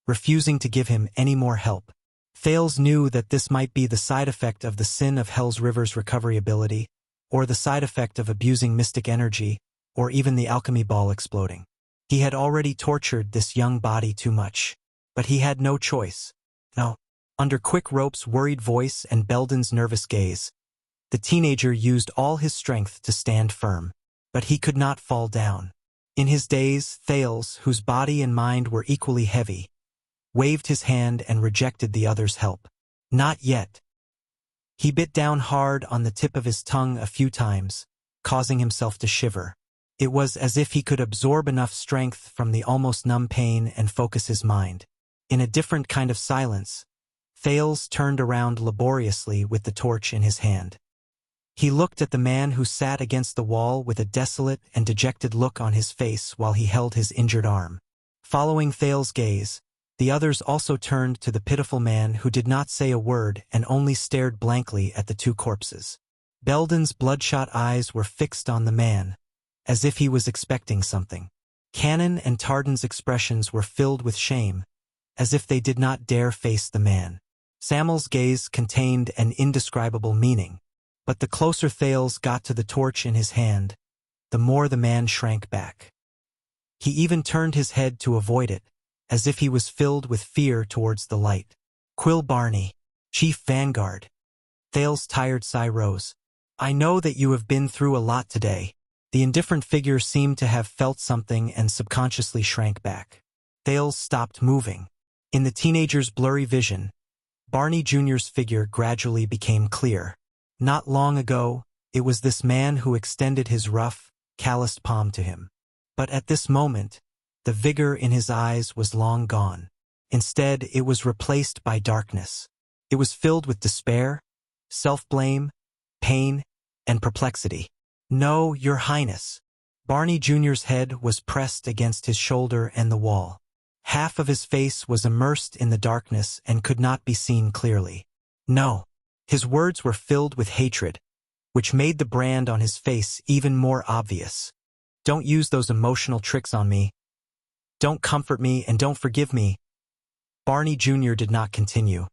refusing to give him any more help. Thales knew that this might be the side effect of the sin of Hell's River's recovery ability, or the side effect of abusing mystic energy, or even the alchemy ball exploding. He had already tortured this young body too much, but he had no choice. No. Under Quick Rope's worried voice and Belden's nervous gaze, the teenager used all his strength to stand firm, but he could not fall down. In his daze, Thales, whose body and mind were equally heavy, waved his hand and rejected the other's help. Not yet. He bit down hard on the tip of his tongue a few times, causing himself to shiver. It was as if he could absorb enough strength from the almost numb pain and focus his mind. In a different kind of silence, Thales turned around laboriously with the torch in his hand. He looked at the man who sat against the wall with a desolate and dejected look on his face while he held his injured arm. Following Thales' gaze, the others also turned to the pitiful man who did not say a word and only stared blankly at the 2 corpses. Belden's bloodshot eyes were fixed on the man, as if he was expecting something. Cannon and Tardin's expressions were filled with shame, as if they did not dare face the man. Sam'l's gaze contained an indescribable meaning. But the closer Thales got to the torch in his hand, the more the man shrank back. He even turned his head to avoid it, as if he was filled with fear towards the light. Quill Barney, Chief Vanguard. Thales' tired sigh rose. I know that you have been through a lot today. The indifferent figure seemed to have felt something and subconsciously shrank back. Thales stopped moving. In the teenager's blurry vision, Barney Jr.'s figure gradually became clear. Not long ago, it was this man who extended his rough, calloused palm to him. But at this moment, the vigor in his eyes was long gone. Instead, it was replaced by darkness. It was filled with despair, self-blame, pain, and perplexity. No, Your Highness. Barney Jr.'s head was pressed against his shoulder and the wall. Half of his face was immersed in the darkness and could not be seen clearly. No. His words were filled with hatred, which made the brand on his face even more obvious. Don't use those emotional tricks on me. Don't comfort me and don't forgive me. Barney Jr. did not continue.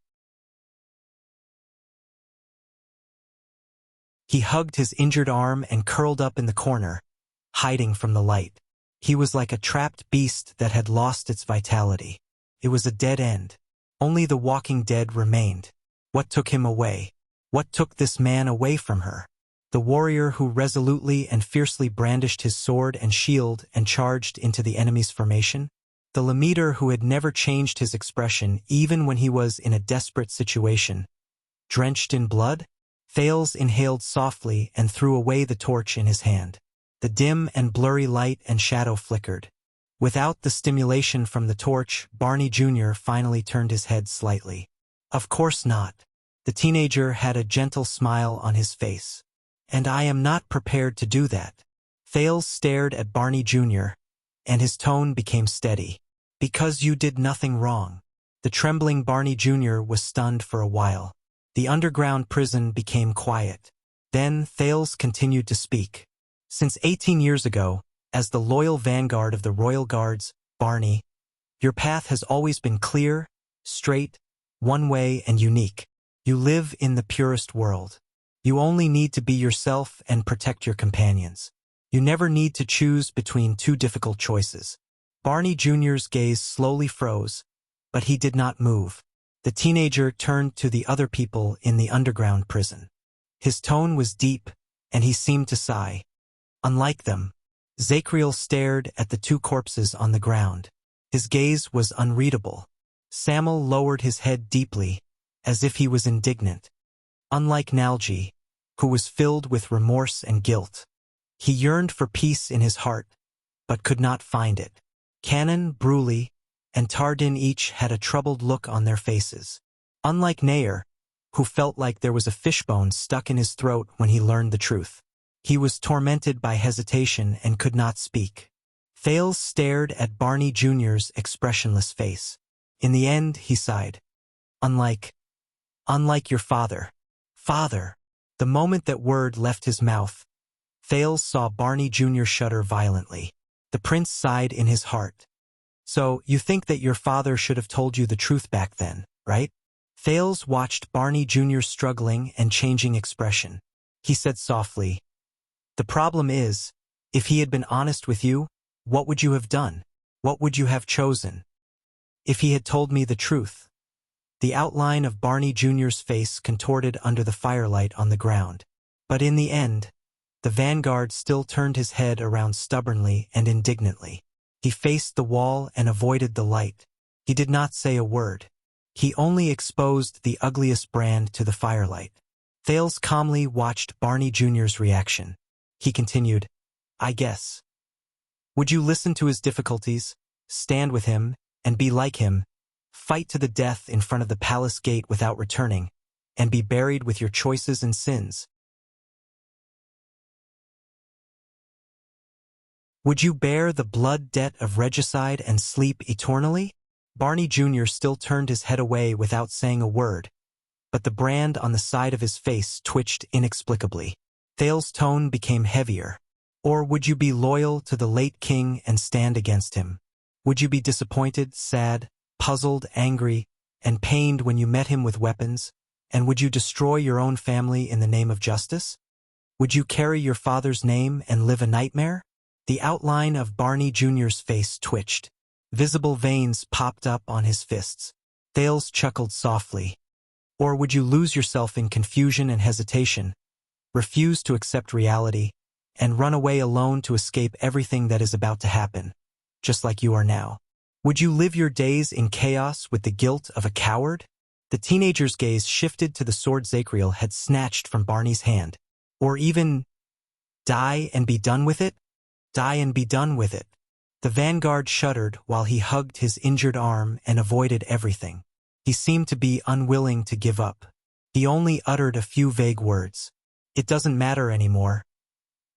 He hugged his injured arm and curled up in the corner, hiding from the light. He was like a trapped beast that had lost its vitality. It was a dead end. Only the walking dead remained. What took him away? What took this man away from her? The warrior who resolutely and fiercely brandished his sword and shield and charged into the enemy's formation? The Lemiter who had never changed his expression even when he was in a desperate situation? Drenched in blood? Thales inhaled softly and threw away the torch in his hand. The dim and blurry light and shadow flickered. Without the stimulation from the torch, Barney Jr. finally turned his head slightly. Of course not. The teenager had a gentle smile on his face. And I am not prepared to do that. Thales stared at Barney Jr., and his tone became steady. Because you did nothing wrong. The trembling Barney Jr. was stunned for a while. The underground prison became quiet. Then Thales continued to speak. Since 18 years ago, as the loyal vanguard of the Royal Guards, Barney, your path has always been clear, straight, one way and unique. You live in the purest world. You only need to be yourself and protect your companions. You never need to choose between two difficult choices. Barney Jr.'s gaze slowly froze, but he did not move. The teenager turned to the other people in the underground prison. His tone was deep, and he seemed to sigh. Unlike them, Zachriel stared at the two corpses on the ground. His gaze was unreadable. Samuel lowered his head deeply, as if he was indignant. Unlike Nalji, who was filled with remorse and guilt. He yearned for peace in his heart, but could not find it. Canon, Bruley, and Tardin each had a troubled look on their faces. Unlike Nair, who felt like there was a fishbone stuck in his throat when he learned the truth. He was tormented by hesitation and could not speak. Thales stared at Barney Jr.'s expressionless face. In the end, he sighed. Unlike your father. Father. The moment that word left his mouth, Thales saw Barney Jr. shudder violently. The prince sighed in his heart. So, you think that your father should have told you the truth back then, right? Thales watched Barney Jr.'s struggling and changing expression. He said softly, the problem is, if he had been honest with you, what would you have done? What would you have chosen? If he had told me the truth. The outline of Barney Jr.'s face contorted under the firelight on the ground. But in the end, the vanguard still turned his head around stubbornly and indignantly. He faced the wall and avoided the light. He did not say a word. He only exposed the ugliest brand to the firelight. Thales calmly watched Barney Jr.'s reaction. He continued, I guess. Would you listen to his difficulties, stand with him, and be like him, fight to the death in front of the palace gate without returning, and be buried with your choices and sins? Would you bear the blood debt of regicide and sleep eternally? Barney Jr. still turned his head away without saying a word, but the brand on the side of his face twitched inexplicably. Thales' tone became heavier. Or would you be loyal to the late king and stand against him? Would you be disappointed, sad, puzzled, angry, and pained when you met him with weapons, And would you destroy your own family in the name of justice? Would you carry your father's name and live a nightmare? The outline of Barney Jr.'s face twitched. Visible veins popped up on his fists. Thales chuckled softly. Or would you lose yourself in confusion and hesitation, refuse to accept reality, and run away alone to escape everything that is about to happen, just like you are now? Would you live your days in chaos with the guilt of a coward? The teenager's gaze shifted to the sword Zachriel had snatched from Barney's hand. Or even, die and be done with it? Die and be done with it. The vanguard shuddered while he hugged his injured arm and avoided everything. He seemed to be unwilling to give up. He only uttered a few vague words. It doesn't matter anymore.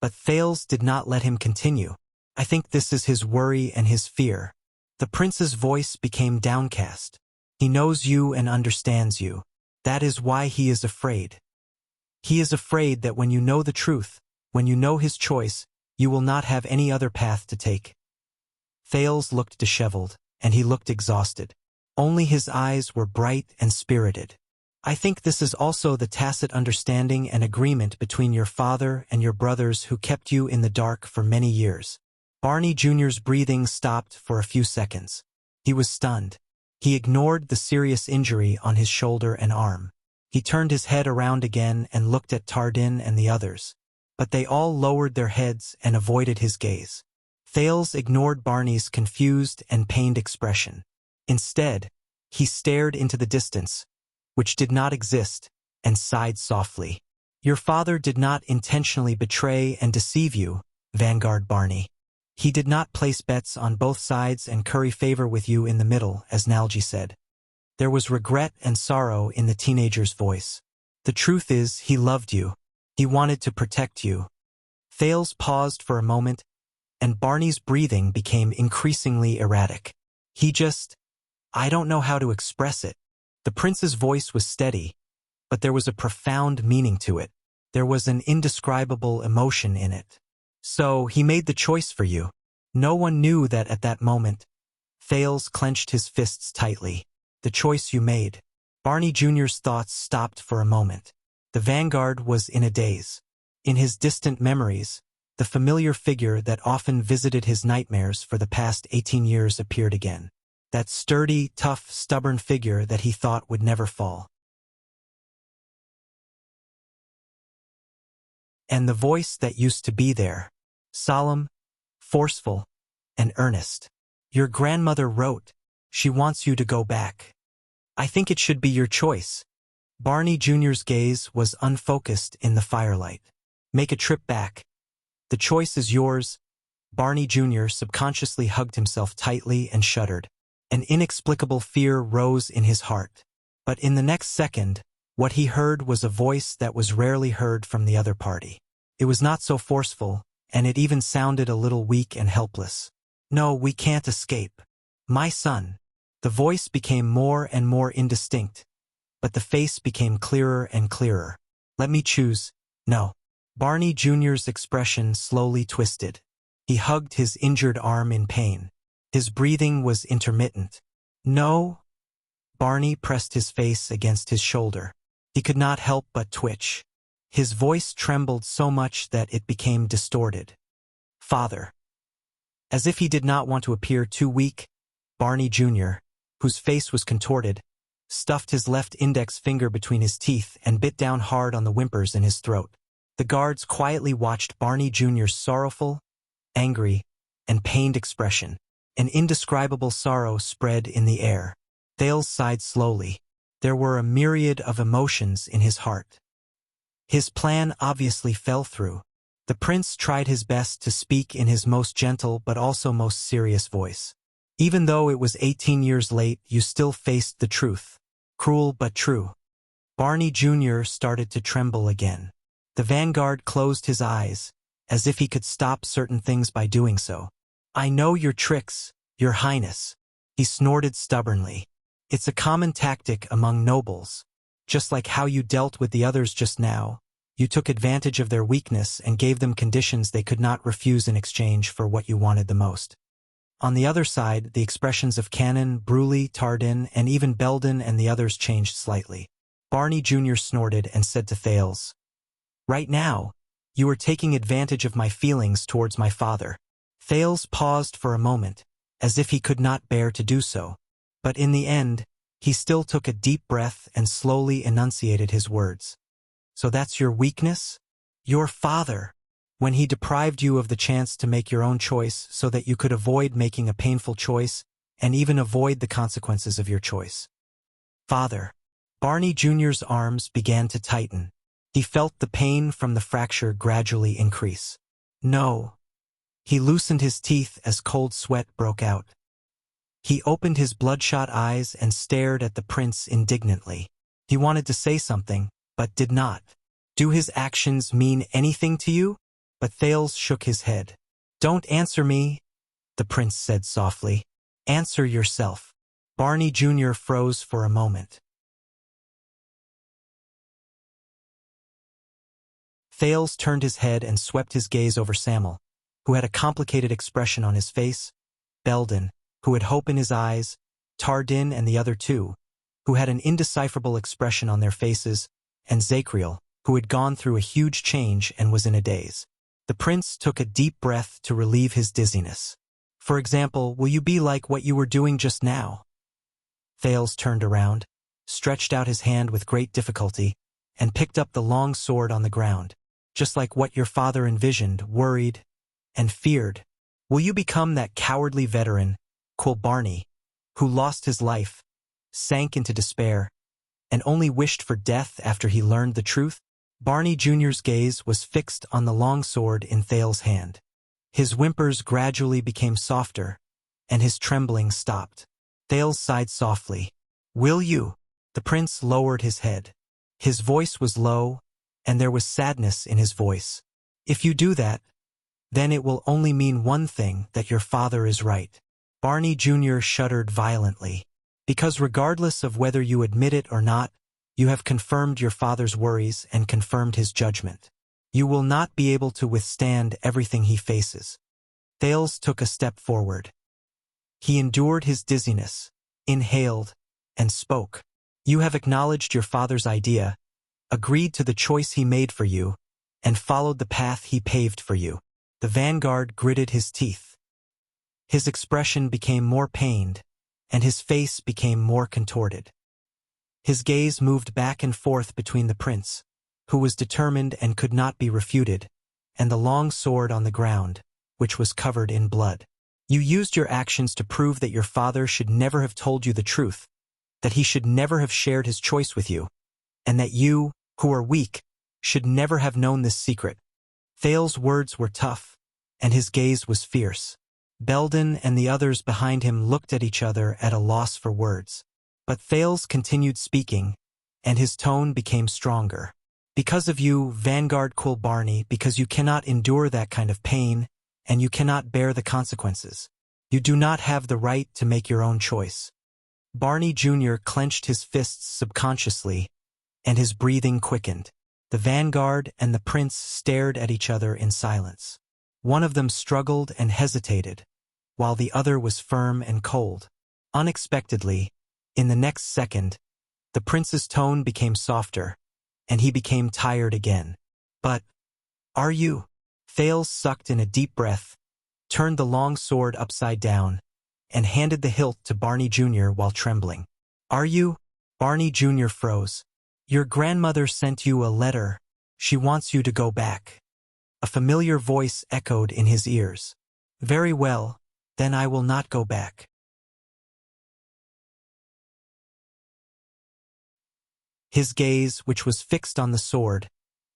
But Thales did not let him continue. I think this is his worry and his fear. The prince's voice became downcast. He knows you and understands you. That is why he is afraid. He is afraid that when you know the truth, when you know his choice, you will not have any other path to take. Thales looked disheveled, and he looked exhausted. Only his eyes were bright and spirited. I think this is also the tacit understanding and agreement between your father and your brothers who kept you in the dark for many years. Barney Jr.'s breathing stopped for a few seconds. He was stunned. He ignored the serious injury on his shoulder and arm. He turned his head around again and looked at Tardin and the others. But they all lowered their heads and avoided his gaze. Thales ignored Barney's confused and pained expression. Instead, he stared into the distance, which did not exist, and sighed softly. Your father did not intentionally betray and deceive you, Vanguard Barney. He did not place bets on both sides and curry favor with you in the middle, as Nalji said. There was regret and sorrow in the teenager's voice. The truth is, he loved you. He wanted to protect you. Thales paused for a moment, and Barney's breathing became increasingly erratic. I don't know how to express it. The prince's voice was steady, but there was a profound meaning to it. There was an indescribable emotion in it. So, he made the choice for you. No one knew that at that moment. Thales clenched his fists tightly. The choice you made. Barney Jr.'s thoughts stopped for a moment. The vanguard was in a daze. In his distant memories, the familiar figure that often visited his nightmares for the past 18 years appeared again. That sturdy, tough, stubborn figure that he thought would never fall. And the voice that used to be there, solemn, forceful, and earnest. Your grandmother wrote, she wants you to go back. I think it should be your choice. Barney Jr.'s gaze was unfocused in the firelight. Make a trip back. The choice is yours. Barney Jr. subconsciously hugged himself tightly and shuddered. An inexplicable fear rose in his heart. But in the next second, what he heard was a voice that was rarely heard from the other party. It was not so forceful, and it even sounded a little weak and helpless. No, we can't escape. My son. The voice became more and more indistinct, but the face became clearer and clearer. Let me choose. No. Barney Jr.'s expression slowly twisted. He hugged his injured arm in pain. His breathing was intermittent. No. Barney pressed his face against his shoulder. He could not help but twitch. His voice trembled so much that it became distorted. Father. As if he did not want to appear too weak, Barney Jr., whose face was contorted, stuffed his left index finger between his teeth and bit down hard on the whimpers in his throat. The guards quietly watched Barney Jr.'s sorrowful, angry, and pained expression. An indescribable sorrow spread in the air. Thales sighed slowly. There were a myriad of emotions in his heart. His plan obviously fell through. The prince tried his best to speak in his most gentle but also most serious voice. Even though it was 18 years late, you still faced the truth. Cruel but true. Barney Jr. started to tremble again. The vanguard closed his eyes, as if he could stop certain things by doing so. I know your tricks, your highness. He snorted stubbornly. It's a common tactic among nobles. Just like how you dealt with the others just now, you took advantage of their weakness and gave them conditions they could not refuse in exchange for what you wanted the most. On the other side, the expressions of Cannon, Bruley, Tardin, and even Belden and the others changed slightly. Barney Jr. snorted and said to Thales, "Right now, you are taking advantage of my feelings towards my father." Thales paused for a moment, as if he could not bear to do so. But in the end, he still took a deep breath and slowly enunciated his words. "So that's your weakness? Your father, when he deprived you of the chance to make your own choice so that you could avoid making a painful choice and even avoid the consequences of your choice." Father. Barney Jr.'s arms began to tighten. He felt the pain from the fracture gradually increase. No. He loosened his teeth as cold sweat broke out. He opened his bloodshot eyes and stared at the prince indignantly. He wanted to say something, but did not. "Do his actions mean anything to you?" But Thales shook his head. "Don't answer me," the prince said softly. "Answer yourself." Barney Jr. froze for a moment. Thales turned his head and swept his gaze over Samuel, who had a complicated expression on his face, Belden, who had hope in his eyes, Tardin and the other two, who had an indecipherable expression on their faces, and Zacriel, who had gone through a huge change and was in a daze. The prince took a deep breath to relieve his dizziness. "For example, will you be like what you were doing just now?" Thales turned around, stretched out his hand with great difficulty, and picked up the long sword on the ground. "Just like what your father envisioned, worried, and feared. Will you become that cowardly veteran, Barney, who lost his life, sank into despair, and only wished for death after he learned the truth?" Barney Jr.'s gaze was fixed on the long sword in Thales' hand. His whimpers gradually became softer, and his trembling stopped. Thales sighed softly. "Will you?" The prince lowered his head. His voice was low, and there was sadness in his voice. "If you do that, then it will only mean one thing, that your father is right." Barney Jr. shuddered violently. "Because regardless of whether you admit it or not, you have confirmed your father's worries and confirmed his judgment. You will not be able to withstand everything he faces." Thales took a step forward. He endured his dizziness, inhaled, and spoke. "You have acknowledged your father's idea, agreed to the choice he made for you, and followed the path he paved for you." The vanguard gritted his teeth. His expression became more pained, and his face became more contorted. His gaze moved back and forth between the prince, who was determined and could not be refuted, and the long sword on the ground, which was covered in blood. "You used your actions to prove that your father should never have told you the truth, that he should never have shared his choice with you, and that you, who are weak, should never have known this secret." Thales' words were tough, and his gaze was fierce. Belden and the others behind him looked at each other at a loss for words. But Thales continued speaking, and his tone became stronger. "Because of you, Vanguard Barney, because you cannot endure that kind of pain, and you cannot bear the consequences. You do not have the right to make your own choice." Barney Jr. clenched his fists subconsciously, and his breathing quickened. The vanguard and the prince stared at each other in silence. One of them struggled and hesitated, while the other was firm and cold. Unexpectedly, in the next second, the prince's tone became softer, and he became tired again. "But, are you?" Thales sucked in a deep breath, turned the long sword upside down, and handed the hilt to Barney Jr. while trembling. "Are you?" Barney Jr. froze. "Your grandmother sent you a letter. She wants you to go back." A familiar voice echoed in his ears. "Very well, then I will not go back." His gaze, which was fixed on the sword,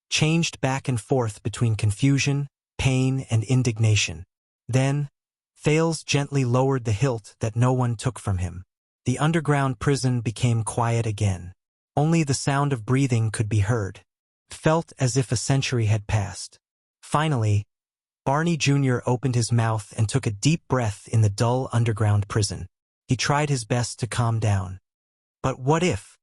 changed back and forth between confusion, pain, and indignation. Then, Thales gently lowered the hilt that no one took from him. The underground prison became quiet again. Only the sound of breathing could be heard. It felt as if a century had passed. Finally, Barney Jr. opened his mouth and took a deep breath in the dull underground prison. He tried his best to calm down. "But what if?"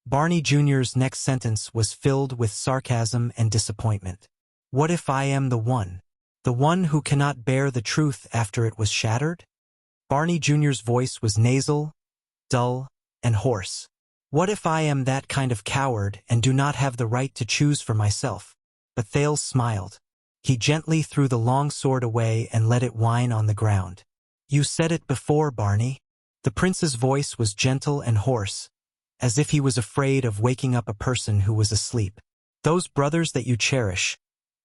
Barney Jr.'s next sentence was filled with sarcasm and disappointment. "What if I am the one who cannot bear the truth after it was shattered?" Barney Jr.'s voice was nasal, dull, and hoarse. What if I am that kind of coward and do not have the right to choose for myself? But Thales smiled. He gently threw the long sword away and let it whine on the ground. You said it before, Barney. The prince's voice was gentle and hoarse, as if he was afraid of waking up a person who was asleep. Those brothers that you cherish,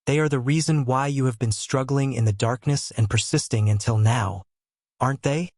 they are the reason why you have been struggling in the darkness and persisting until now, aren't they?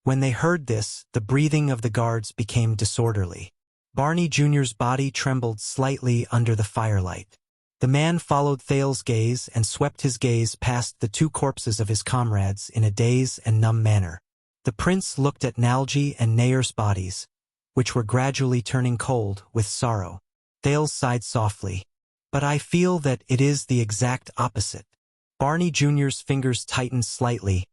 When they heard this, the breathing of the guards became disorderly. Barney Jr.'s body trembled slightly under the firelight. The man followed Thales' gaze and swept his gaze past the two corpses of his comrades in a dazed and numb manner. The prince looked at Nalji and Nayer's bodies, which were gradually turning cold with sorrow. Thales sighed softly. But I feel that it is the exact opposite. Barney Jr.'s fingers tightened slightly,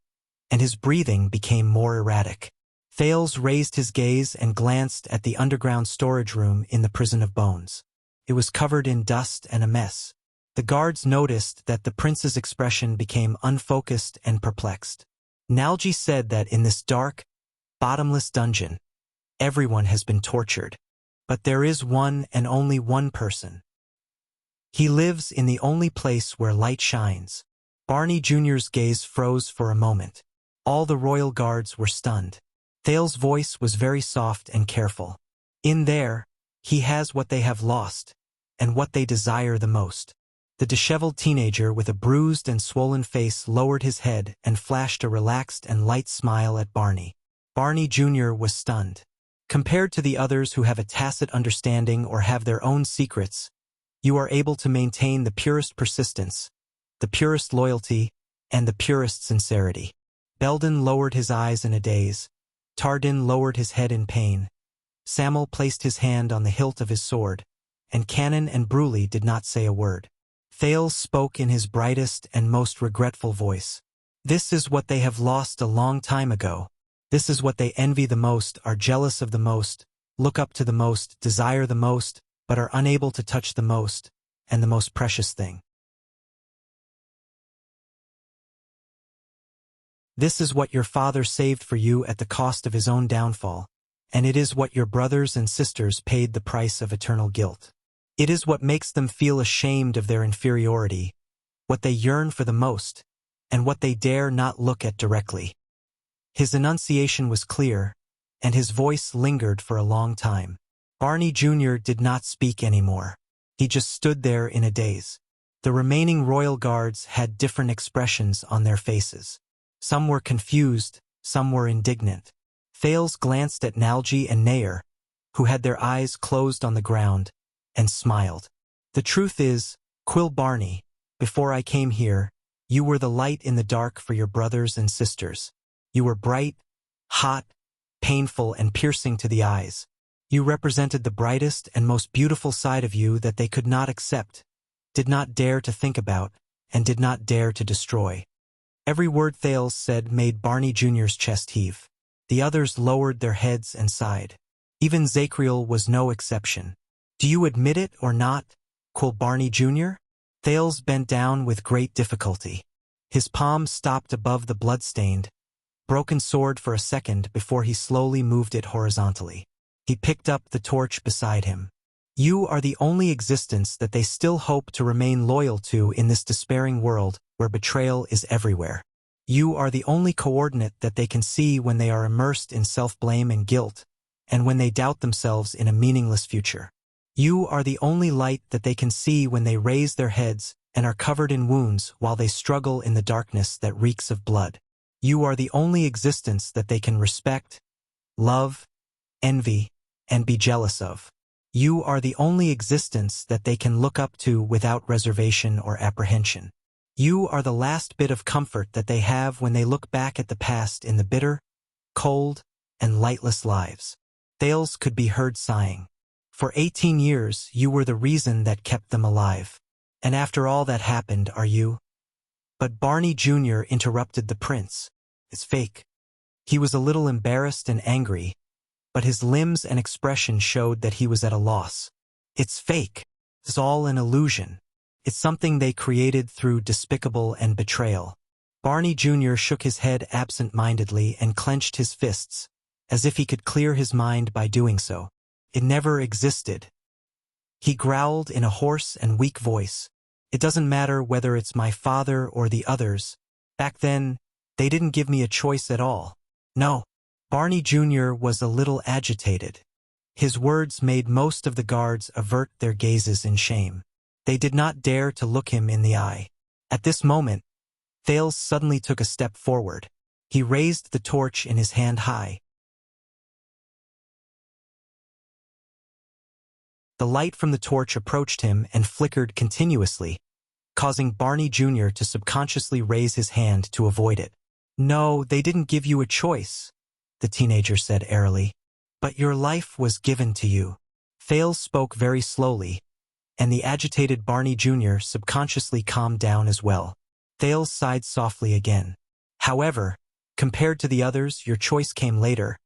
and his breathing became more erratic. Thales raised his gaze and glanced at the underground storage room in the prison of bones. It was covered in dust and a mess. The guards noticed that the prince's expression became unfocused and perplexed. Nalji said that in this dark, bottomless dungeon, everyone has been tortured. But there is one and only one person. He lives in the only place where light shines. Barney Jr.'s gaze froze for a moment. All the royal guards were stunned. Thales' voice was very soft and careful. In there, he has what they have lost, and what they desire the most. The disheveled teenager with a bruised and swollen face lowered his head and flashed a relaxed and light smile at Barney. Barney Jr. was stunned. Compared to the others who have a tacit understanding or have their own secrets, you are able to maintain the purest persistence, the purest loyalty, and the purest sincerity. Belden lowered his eyes in a daze. Tardin lowered his head in pain. Samel placed his hand on the hilt of his sword, and Cannon and Bruley did not say a word. Thales spoke in his brightest and most regretful voice. This is what they have lost a long time ago. This is what they envy the most, are jealous of the most, look up to the most, desire the most, but are unable to touch the most, and the most precious thing. This is what your father saved for you at the cost of his own downfall, and it is what your brothers and sisters paid the price of eternal guilt. It is what makes them feel ashamed of their inferiority, what they yearn for the most, and what they dare not look at directly. His enunciation was clear, and his voice lingered for a long time. Barney Jr. did not speak anymore. He just stood there in a daze. The remaining royal guards had different expressions on their faces. Some were confused, some were indignant. Thales glanced at Nalji and Nayer, who had their eyes closed on the ground, and smiled. The truth is, Quill Barney, before I came here, you were the light in the dark for your brothers and sisters. You were bright, hot, painful, and piercing to the eyes. You represented the brightest and most beautiful side of you that they could not accept, did not dare to think about, and did not dare to destroy. Every word Thales said made Barney Jr.'s chest heave. The others lowered their heads and sighed. Even Zacriel was no exception. Do you admit it or not, Quill Barney Jr.? Thales bent down with great difficulty. His palm stopped above the blood-stained, broken sword for a second before he slowly moved it horizontally. He picked up the torch beside him. You are the only existence that they still hope to remain loyal to in this despairing world where betrayal is everywhere. You are the only coordinate that they can see when they are immersed in self-blame and guilt, and when they doubt themselves in a meaningless future. You are the only light that they can see when they raise their heads and are covered in wounds while they struggle in the darkness that reeks of blood. You are the only existence that they can respect, love, envy, and be jealous of. You are the only existence that they can look up to without reservation or apprehension. You are the last bit of comfort that they have when they look back at the past in the bitter, cold, and lightless lives. Thales could be heard sighing. For 18 years, you were the reason that kept them alive. And after all that happened, are you? But Barney Jr. interrupted the prince. It's fake. He was a little embarrassed and angry, but his limbs and expression showed that he was at a loss. It's fake. It's all an illusion. It's something they created through despicable and betrayal. Barney Jr. shook his head absent-mindedly and clenched his fists, as if he could clear his mind by doing so. It never existed. He growled in a hoarse and weak voice. It doesn't matter whether it's my father or the others. Back then, they didn't give me a choice at all. No. Barney Jr. was a little agitated. His words made most of the guards avert their gazes in shame. They did not dare to look him in the eye. At this moment, Thales suddenly took a step forward. He raised the torch in his hand high. The light from the torch approached him and flickered continuously, causing Barney Jr. to subconsciously raise his hand to avoid it. "No, they didn't give you a choice," the teenager said airily. "But your life was given to you." Thales spoke very slowly, and the agitated Barney Jr. subconsciously calmed down as well. Thales sighed softly again. "However, compared to the others, your choice came later,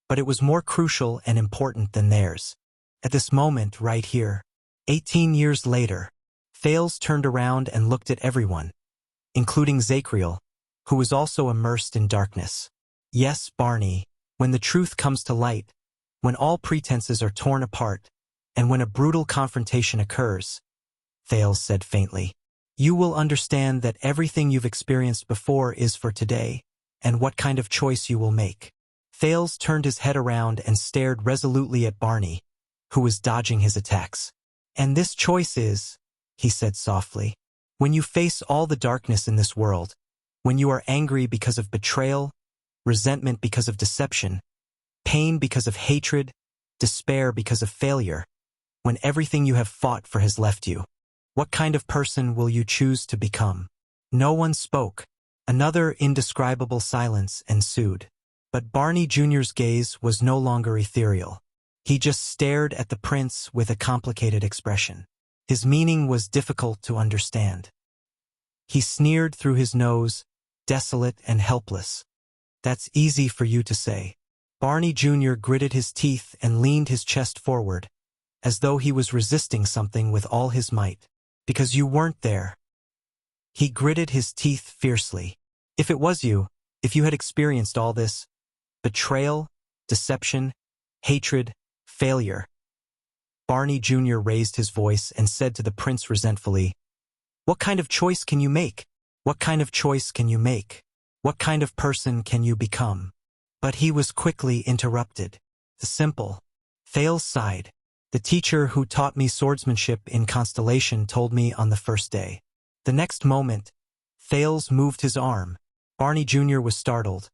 but it was more crucial and important than theirs. At this moment, right here, 18 years later," Thales turned around and looked at everyone, including Zachriel, who was also immersed in darkness. "Yes, Barney, when the truth comes to light, when all pretenses are torn apart, and when a brutal confrontation occurs," Thales said faintly, "you will understand that everything you've experienced before is for today, and what kind of choice you will make." Thales turned his head around and stared resolutely at Barney, who was dodging his attacks. "And this choice is," he said softly, "when you face all the darkness in this world, when you are angry because of betrayal, resentment because of deception, pain because of hatred, despair because of failure, when everything you have fought for has left you, what kind of person will you choose to become?" No one spoke. Another indescribable silence ensued. But Barney Jr.'s gaze was no longer ethereal. He just stared at the prince with a complicated expression. His meaning was difficult to understand. He sneered through his nose, desolate and helpless. "That's easy for you to say." Barney Jr. gritted his teeth and leaned his chest forward, as though he was resisting something with all his might. "Because you weren't there." He gritted his teeth fiercely. "If it was you, if you had experienced all this, betrayal, deception, hatred, failure." Barney Jr. raised his voice and said to the prince resentfully, "What kind of choice can you make? What kind of choice can you make? What kind of person can you become?" But he was quickly interrupted. "The simple." Thales sighed. "The teacher who taught me swordsmanship in Constellation told me on the first day." The next moment, Thales moved his arm. Barney Jr. was startled,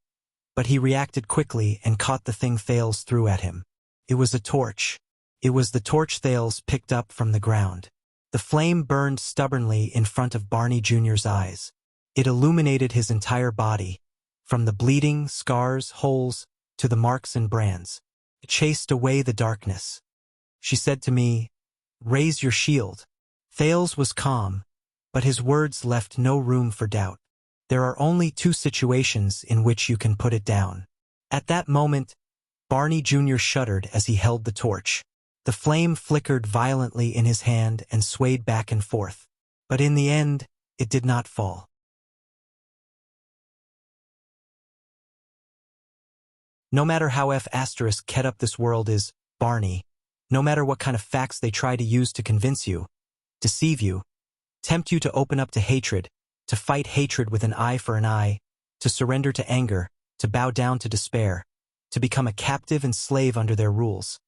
but he reacted quickly and caught the thing Thales threw at him. It was a torch. It was the torch Thales picked up from the ground. The flame burned stubbornly in front of Barney Jr.'s eyes. It illuminated his entire body, from the bleeding, scars, holes, to the marks and brands. It chased away the darkness. "She said to me, 'Raise your shield.'" Thales was calm, but his words left no room for doubt. "There are only two situations in which you can put it down." At that moment, Barney Jr. shuddered as he held the torch. The flame flickered violently in his hand and swayed back and forth. But in the end, it did not fall. No matter how F** ket up this world is, Barney, no matter what kind of facts they try to use to convince you, deceive you, tempt you to open up to hatred, to fight hatred with an eye for an eye, to surrender to anger, to bow down to despair, to become a captive and slave under their rules.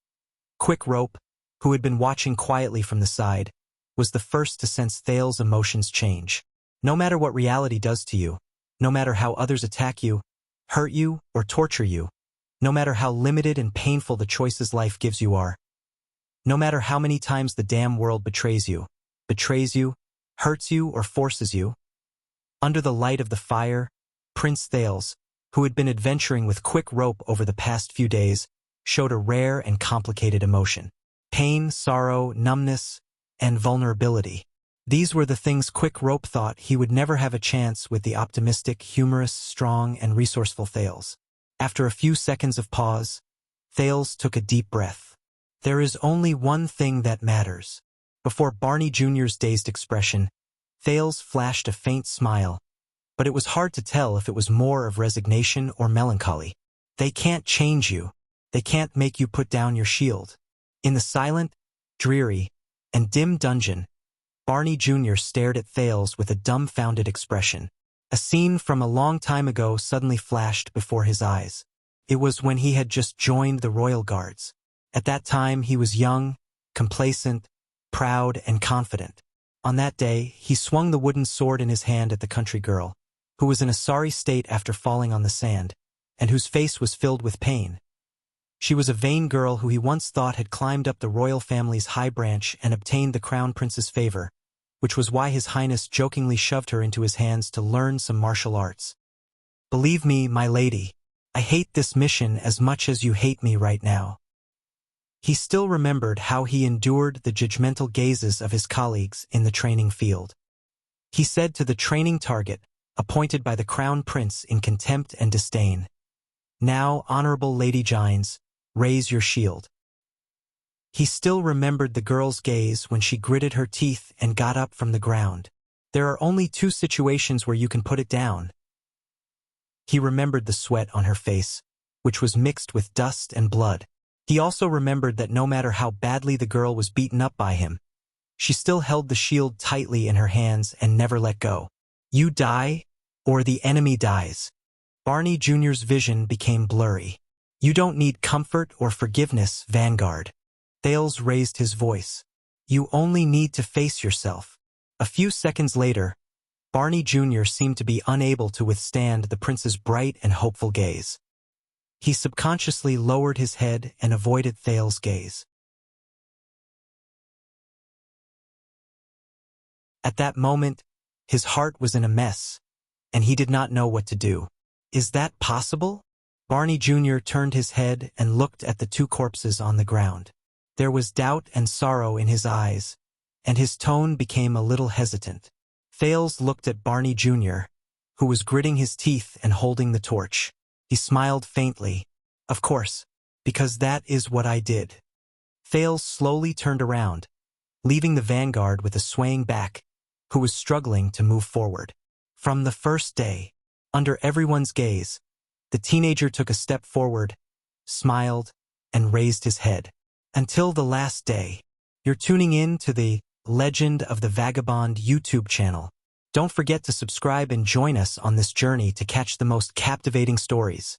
Quick Rope, who had been watching quietly from the side, was the first to sense Thales' emotions change. No matter what reality does to you, no matter how others attack you, hurt you, or torture you, no matter how limited and painful the choices life gives you are, no matter how many times the damn world betrays you, hurts you, or forces you, under the light of the fire, Prince Thales, who had been adventuring with Quick Rope over the past few days, showed a rare and complicated emotion. Pain, sorrow, numbness, and vulnerability. These were the things Quick Rope thought he would never have a chance with the optimistic, humorous, strong, and resourceful Thales. After a few seconds of pause, Thales took a deep breath. "There is only one thing that matters." Before Barney Jr.'s dazed expression, Thales flashed a faint smile, but it was hard to tell if it was more of resignation or melancholy. "They can't change you. They can't make you put down your shield. In the silent, dreary, and dim dungeon, Barney Jr. stared at Thales with a dumbfounded expression. A scene from a long time ago suddenly flashed before his eyes. It was when he had just joined the Royal Guards. At that time he was young, complacent, proud, and confident. On that day, he swung the wooden sword in his hand at the country girl, who was in a sorry state after falling on the sand, and whose face was filled with pain. She was a vain girl who he once thought had climbed up the royal family's high branch and obtained the crown prince's favor, which was why His Highness jokingly shoved her into his hands to learn some martial arts. "Believe me, my lady, I hate this mission as much as you hate me right now." He still remembered how he endured the judgmental gazes of his colleagues in the training field. He said to the training target, appointed by the crown prince in contempt and disdain, "Now, honorable Lady Gines, raise your shield." He still remembered the girl's gaze when she gritted her teeth and got up from the ground. There are only two situations where you can put it down. He remembered the sweat on her face, which was mixed with dust and blood. He also remembered that no matter how badly the girl was beaten up by him, she still held the shield tightly in her hands and never let go. You die, or the enemy dies. Barney Jr.'s vision became blurry. You don't need comfort or forgiveness, Vanguard. Thales raised his voice. You only need to face yourself. A few seconds later, Barney Jr. seemed to be unable to withstand the prince's bright and hopeful gaze. He subconsciously lowered his head and avoided Thales' gaze. At that moment, his heart was in a mess, and he did not know what to do. Is that possible? Barney Jr. turned his head and looked at the two corpses on the ground. There was doubt and sorrow in his eyes, and his tone became a little hesitant. Thales looked at Barney Jr., who was gritting his teeth and holding the torch. He smiled faintly. Of course, because that is what I did. Thales slowly turned around, leaving the vanguard with a swaying back, who was struggling to move forward. From the first day, under everyone's gaze, the teenager took a step forward, smiled, and raised his head. Until the last day. You're tuning in to the Legend of the Vagabond YouTube channel. Don't forget to subscribe and join us on this journey to catch the most captivating stories.